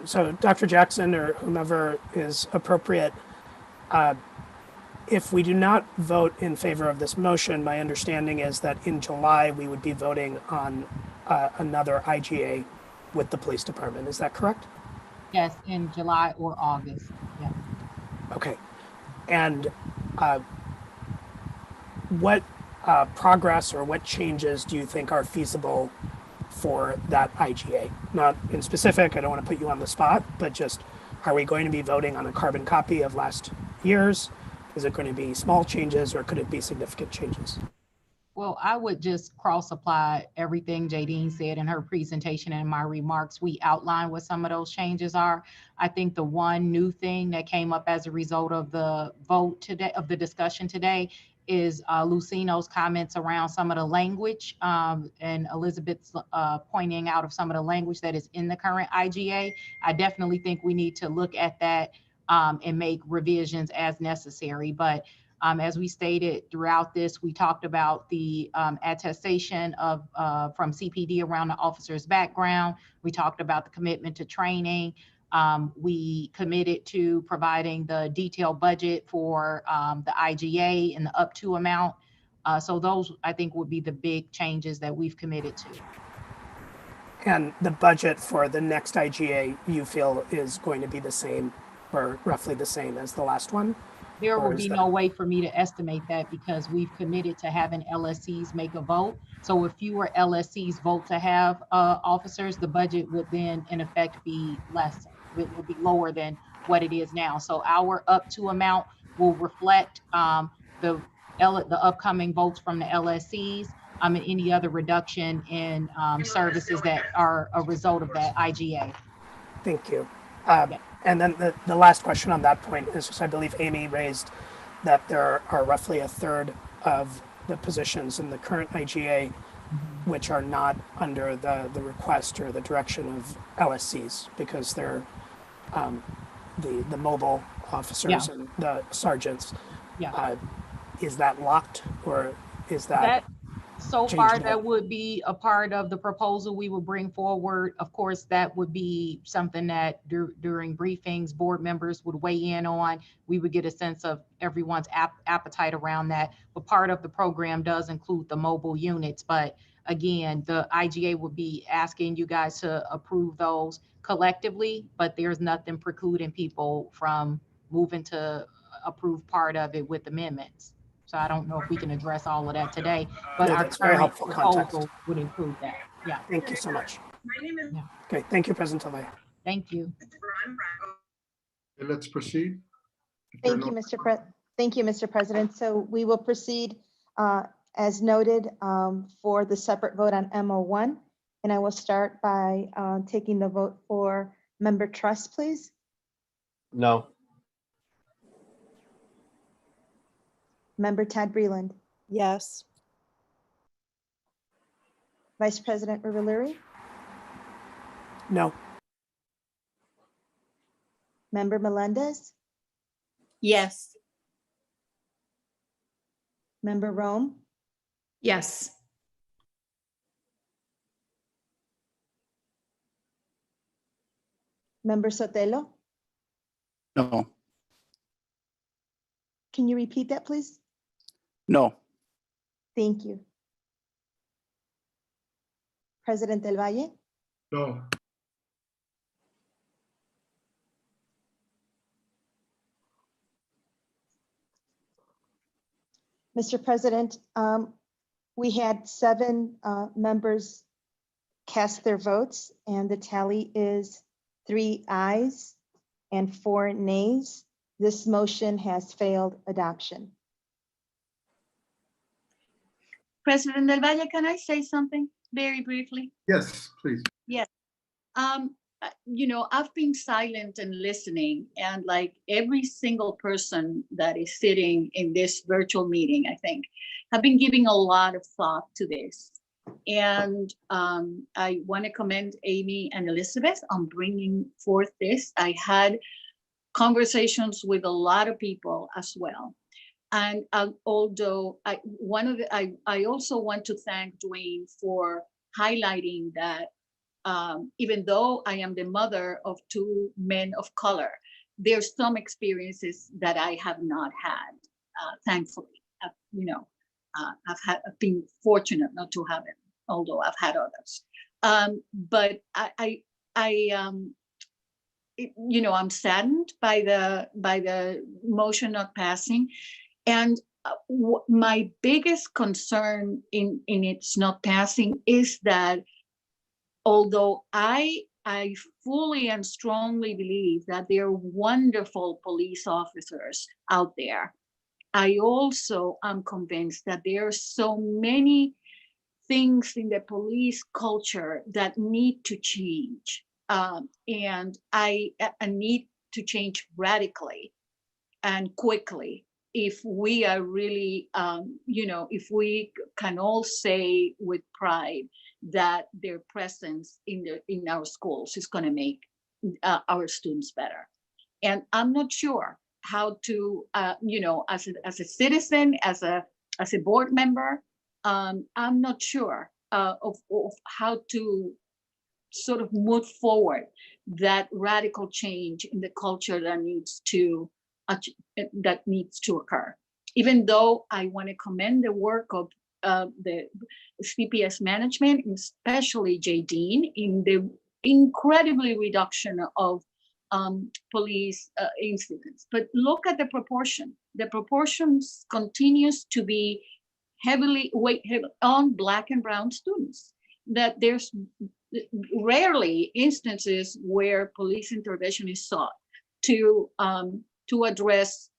So Dr. Jackson or whomever is appropriate, if we do not vote in favor of this motion, my understanding is that in July, we would be voting on another IGA with the police department. Is that correct? Yes, in July or August. Yeah. Okay. And what progress or what changes do you think are feasible for that IGA? Not in specific, I don't want to put you on the spot, but just, are we going to be voting on a carbon copy of last year's? Is it going to be small changes or could it be significant changes? Well, I would just cross-apply everything Jadine said in her presentation and my remarks. We outlined what some of those changes are. I think the one new thing that came up as a result of the vote today, of the discussion today, is Lucino's comments around some of the language and Elizabeth's pointing out of some of the language that is in the current IGA. I definitely think we need to look at that and make revisions as necessary. But as we stated throughout this, we talked about the attestation of from CPD around the officer's background. We talked about the commitment to training. We committed to providing the detailed budget for the IGA and the up to amount. So those, I think, would be the big changes that we've committed to. And the budget for the next IGA, you feel is going to be the same or roughly the same as the last one? There will be no way for me to estimate that because we've committed to having LSCs make a vote. So if fewer LSCs vote to have officers, the budget would then in effect be less. It will be lower than what it is now. So our up to amount will reflect the the upcoming votes from the LSCs, and any other reduction in services that are a result of that IGA. Thank you. And then the last question on that point is just, I believe Amy raised that there are roughly a third of the positions in the current IGA which are not under the request or the direction of LSCs because they're the mobile officers and the sergeants. Is that locked or is that so far changed at all? that would be a part of the proposal we would bring forward. Of course, that would be something that during briefings, board members would weigh in on. We would get a sense of everyone's appetite around that. But part of the program does include the mobile units. But again, the IGA would be asking you guys to approve those collectively, but there's nothing precluding people from moving to approve part of it with amendments. So I don't know if we can address all of that today, but our that's very current helpful proposal context. would include that. Yeah. Thank you so much. Yeah. Okay, thank you, President Talaya. Thank you. Okay, let's proceed. Thank you, Mr. President. So we will proceed as noted for the separate vote on MO1. And I will start by taking the vote for Member Trust, please. No. Member Tad Breland. Yes. Vice President Rivelluri. No. Member Melendez. Yes. Member Rome. Yes. Member Sotelo. No. Can you repeat that, please? No. Thank you. President Del Valle. No. Mr. President, we had 7 members cast their votes, and the tally is 3 ayes and 4 nays. This motion has failed adoption. President Del Valle, can I say something very briefly? Yes, please. Yes. You know, I've been silent and listening, and like every single person that is sitting in this virtual meeting, I think, have been giving a lot of thought to this. And I want to commend Amy and Elizabeth on bringing forth this. I had conversations with a lot of people as well. And although I also want to thank Dwayne for highlighting that even though I am the mother of 2 men of color, there's some experiences that I have not had, thankfully. I've been fortunate not to have it, although I've had others. But I'm saddened by the motion not passing. And my biggest concern in its not passing is that although I fully and strongly believe that there are wonderful police officers out there, I also am convinced that there are so many things in the police culture that need to change. And I need to change radically and quickly if we are really, if we can all say with pride that their presence in our schools is going to make our students better. And I'm not sure how to, as a citizen, as a board member, I'm not sure of how to sort of move forward that radical change in the culture that needs to occur. Even though I want to commend the work of the CPS management, especially Jay Dean, in the incredibly reduction of police incidents. But look at the proportion. The proportions continues to be heavily on Black and brown students. That there's rarely instances where police intervention is sought to address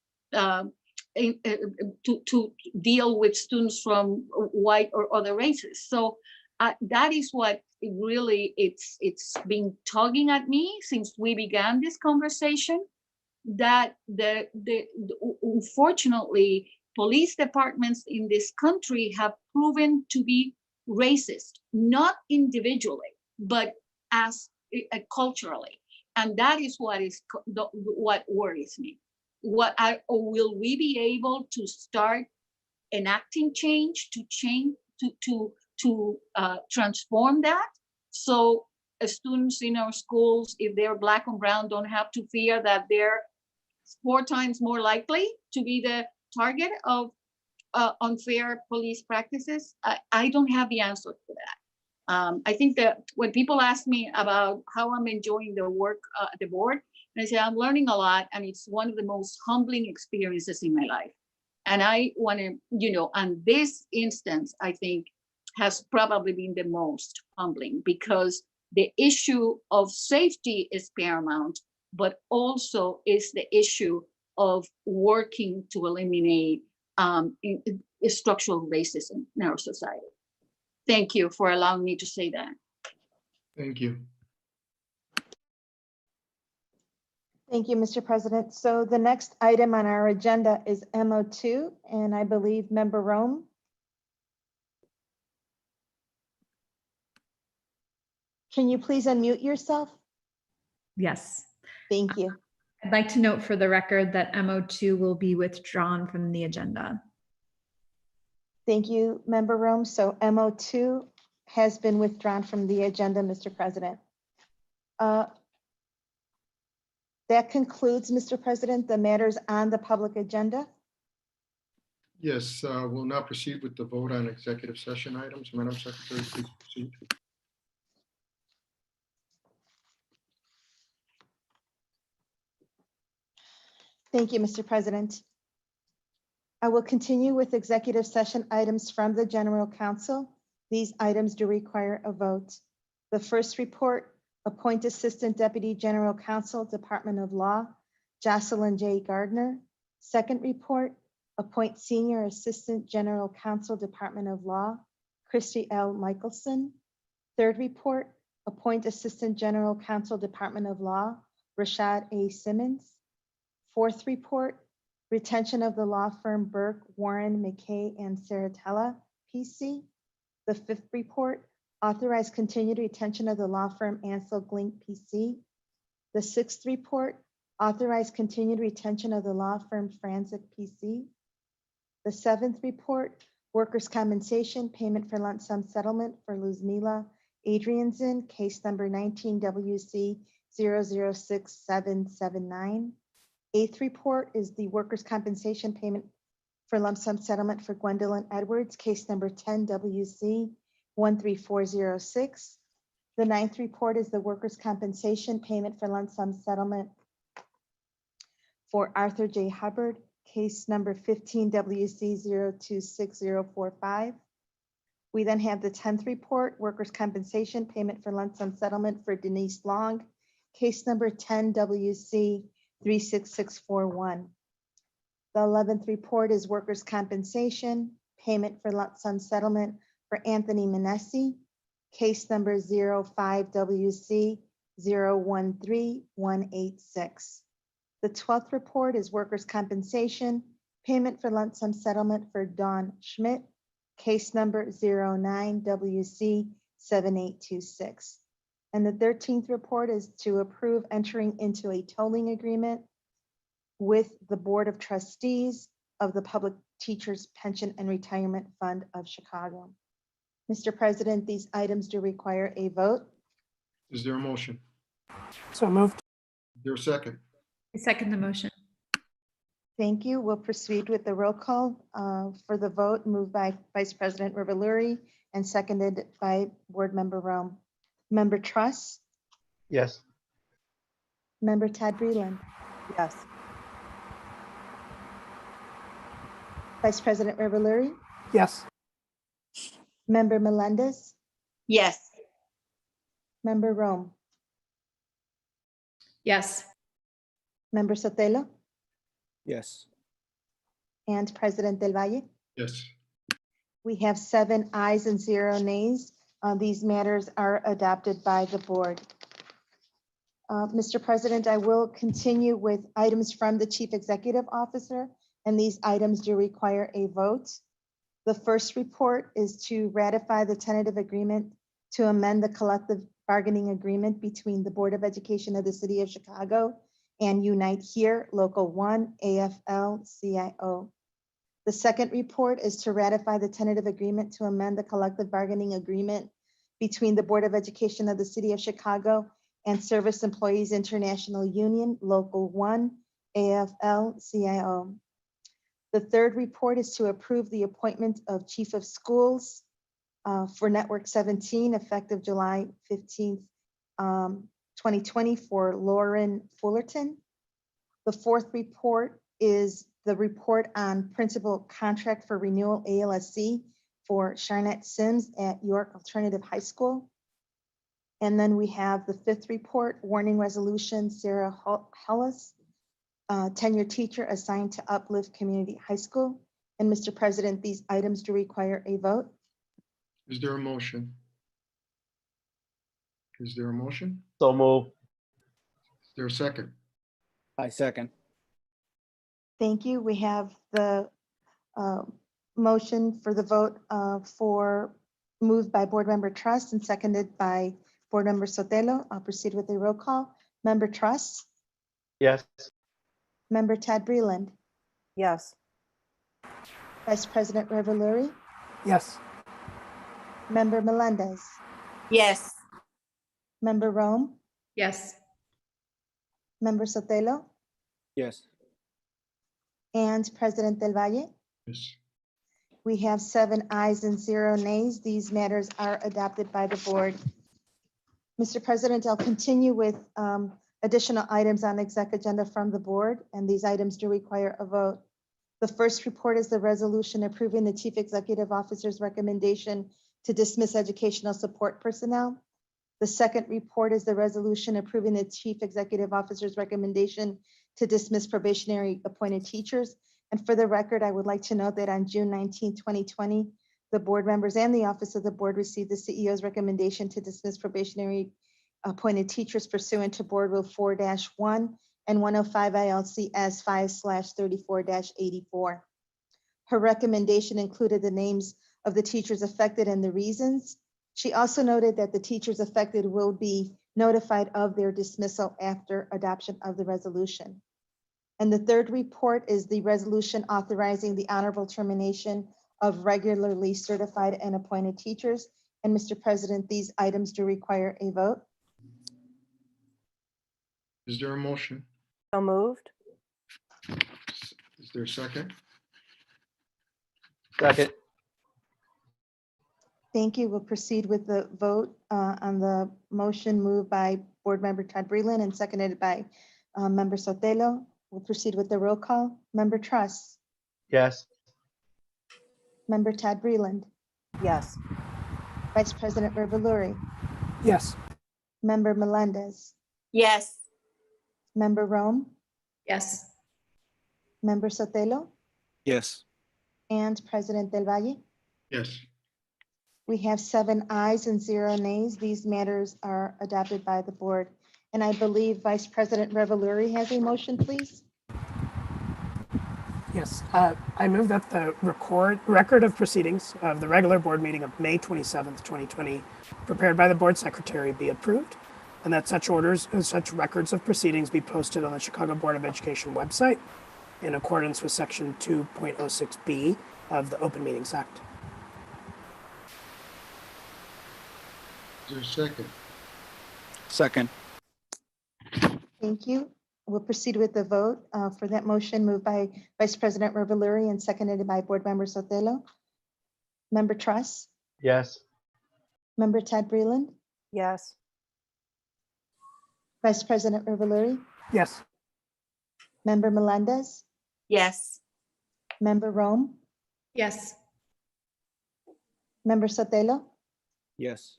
to deal with students from white or other races. So that is what it really it's been tugging at me since we began this conversation. That unfortunately, police departments in this country have proven to be racist, not individually, but as culturally, and that is what worries me. Will we be able to start enacting change to transform that, so students in our schools, if they're Black and brown, don't have to fear that they're 4 times more likely to be the target of unfair police practices? I don't have the answer for that. I think that when people ask me about how I'm enjoying the work at the board, and I say I'm learning a lot, and it's one of the most humbling experiences in my life. And I want to, and this instance, I think, has probably been the most humbling, because the issue of safety is paramount, but also is the issue of working to eliminate structural racism in our society. Thank you for allowing me to say that. Thank you. Thank you, Mr. President. So the next item on our agenda is MO2, and I believe Member Rome. Can you please unmute yourself? Yes. Thank you. I'd like to note for the record that MO2 will be withdrawn from the agenda. Thank you, Member Rome. So MO2 has been withdrawn from the agenda, Mr. President. That concludes, Mr. President, the matters on the public agenda. Yes, we'll now proceed with the vote on executive session items. Madam Secretary, please proceed. Thank you, Mr. President. I will continue with executive session items from the General Counsel. These items do require a vote. The first report, appoint Assistant Deputy General Counsel, Department of Law, Jocelyn J. Gardner. Second report, appoint Senior Assistant General Counsel, Department of Law, Christy L. Michelson. Third report, appoint Assistant General Counsel, Department of Law, Rashad A. Simmons. Fourth report, retention of the law firm Burke, Warren, McKay, and Saratella, PC. The fifth report, authorize continued retention of the law firm Ansel Glink, PC. The sixth report, authorize continued retention of the law firm Franzik, PC. The seventh report, workers' compensation payment for lump sum settlement for Luzmila Adrianson, case number 19 WC 006779. Eighth report is the workers' compensation payment for lump sum settlement for Gwendolyn Edwards, case number 10 WC 13406. The ninth report is the workers' compensation payment for lump sum settlement for Arthur J. Hubbard, case number 15 WC 026045. We then have the 10th report, workers' compensation payment for lump sum settlement for Denise Long, case number 10 WC 36641. The 11th report is workers' compensation payment for lump sum settlement for Anthony Manesi, case number 05WC 013186. The 12th report is workers' compensation payment for lump sum settlement for Dawn Schmidt, case number 09WC 7826. And the 13th report is to approve entering into a tolling agreement with the Board of Trustees of the Public Teachers Pension and Retirement Fund of Chicago. Mr. President, these items do require a vote. Is there a motion? So moved. Is there a second? I second the motion. Thank you. We'll proceed with the roll call for the vote, moved by Vice President Rivelluri and seconded by Board Member Rome. Member Truss, Yes. Member Todd Breland, Yes. Vice President Rivelluri, Yes. Member Melendez, Yes. Member Rome, Yes. Member Sotelo, Yes. and President Del Valle. Yes. We have 7 ayes and 0 nays. These matters are adopted by the board. Mr. President, I will continue with items from the Chief Executive Officer, and these items do require a vote. The first report is to ratify the tentative agreement to amend the collective bargaining agreement between the Board of Education of the City of Chicago and Unite Here, Local 1, AFL-CIO. The second report is to ratify the tentative agreement to amend the collective bargaining agreement between the Board of Education of the City of Chicago and Service Employees International Union, Local 1, AFL-CIO. The third report is to approve the appointment of Chief of Schools for Network 17, effective July 15th, 2020 for Lauren Fullerton. The fourth report is the report on principal contract for renewal ALSC for Sharnette Sims at York Alternative High School. And then we have the fifth report, warning resolution, Sarah Hollis, tenure teacher assigned to Uplift Community High School. And Mr. President, these items do require a vote. Is there a motion? Is there a motion? So move. Is there a second? I second. Thank you. We have the motion for the vote for moved by Board Member Trust and seconded by Board Member Sotelo. I'll proceed with a roll call. Member Trust, Yes. Member Tad Breland, Yes. Vice President Reveluri, Yes. Member Melendez, Yes. Member Rome, Yes. Member Sotelo, Yes. and President Del Valle. Yes. We have 7 ayes and 0 nays. These matters are adopted by the board. Mr. President, I'll continue with additional items on exec agenda from the board, and these items do require a vote. The first report is the resolution approving the Chief Executive Officer's recommendation to dismiss educational support personnel. The second report is the resolution approving the Chief Executive Officer's recommendation to dismiss probationary appointed teachers. And for the record, I would like to note that on June 19, 2020, the board members and the office of the board received the CEO's recommendation to dismiss probationary appointed teachers pursuant to Board Rule 4-1 and 105 ILCS 5/34-84. Her recommendation included the names of the teachers affected and the reasons. She also noted that the teachers affected will be notified of their dismissal after adoption of the resolution. And the third report is the resolution authorizing the honorable termination of regularly certified and appointed teachers. And Mr. President, these items do require a vote. Is there a motion? So moved. Is there a second? Second. Thank you. We'll proceed with the vote on the motion moved by Board Member Todd Breland and seconded by Member Sotelo. We'll proceed with the roll call. Member Truss, Yes. Member Todd Breland, Yes. Vice President Reveluri, Yes. Member Melendez, Yes. Member Rome, Yes. Member Sotelo, Yes. and President Del Valle. Yes. We have 7 ayes and 0 nays. These matters are adopted by the board. And I believe Vice President Reveluri has a motion, please. Yes, I move that the record of proceedings of the regular board meeting of May 27th, 2020, prepared by the board secretary be approved, and that such orders and such records of proceedings be posted on the Chicago Board of Education website in accordance with section 2.06B of the Open Meetings Act. Is there a second? Second. Thank you. We'll proceed with the vote for that motion moved by Vice President Reveluri and seconded by Board Member Sotelo. Member Truss, Yes. Member Todd Breland, Yes. Vice President Reveluri, Yes. Member Melendez, Yes. Member Rome, Yes. Member Sotelo, Yes.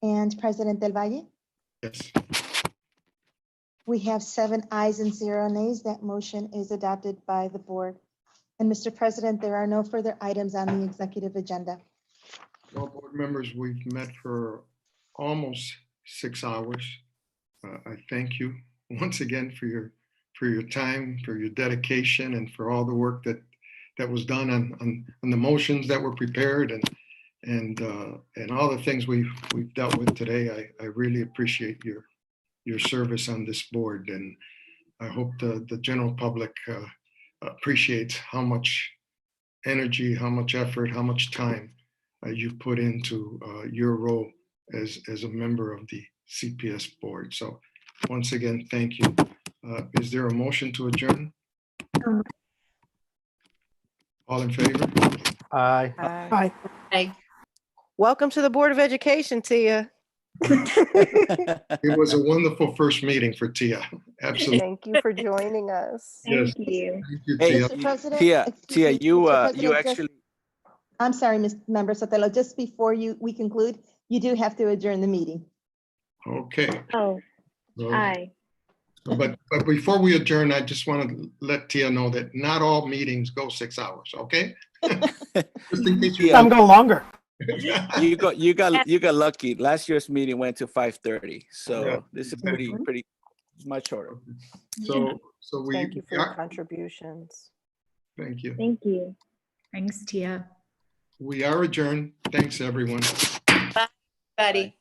and President Del Valle. Yes. We have 7 ayes and 0 nays. That motion is adopted by the board. And Mr. President, there are no further items on the executive agenda. Well, board members, we've met for almost 6 hours. I thank you once again for your time, for your dedication, and for all the work that was done on the motions that were prepared and all the things we've dealt with today. I really appreciate your service on this board, and I hope the general public appreciates how much energy, how much effort, how much time you've put into your role as a member of the CPS board. So once again, thank you. Is there a motion to adjourn? All in favor? Aye. Aye. Aye. Welcome to the Board of Education, Tia. It was a wonderful first meeting for Tia. Absolutely. Thank you for joining us. Yes. Thank you. Thank you, Hey, Tia. Mr. President, Tia, excuse me, you Mr. you President, actually. I'm sorry, Member Sotelo, just before we conclude, you do have to adjourn the meeting. Okay. Oh, Well, aye. But before we adjourn, I just want to let Tia know that not all meetings go 6 hours, okay? Just in case you- Some go longer. You got lucky. Last year's meeting went to 5:30, so Yeah, this is exactly. pretty much shorter. So we. Thank you for your contributions. Thank you. Thank you. Thanks, Tia. We are adjourned. Thanks, everyone. Buddy.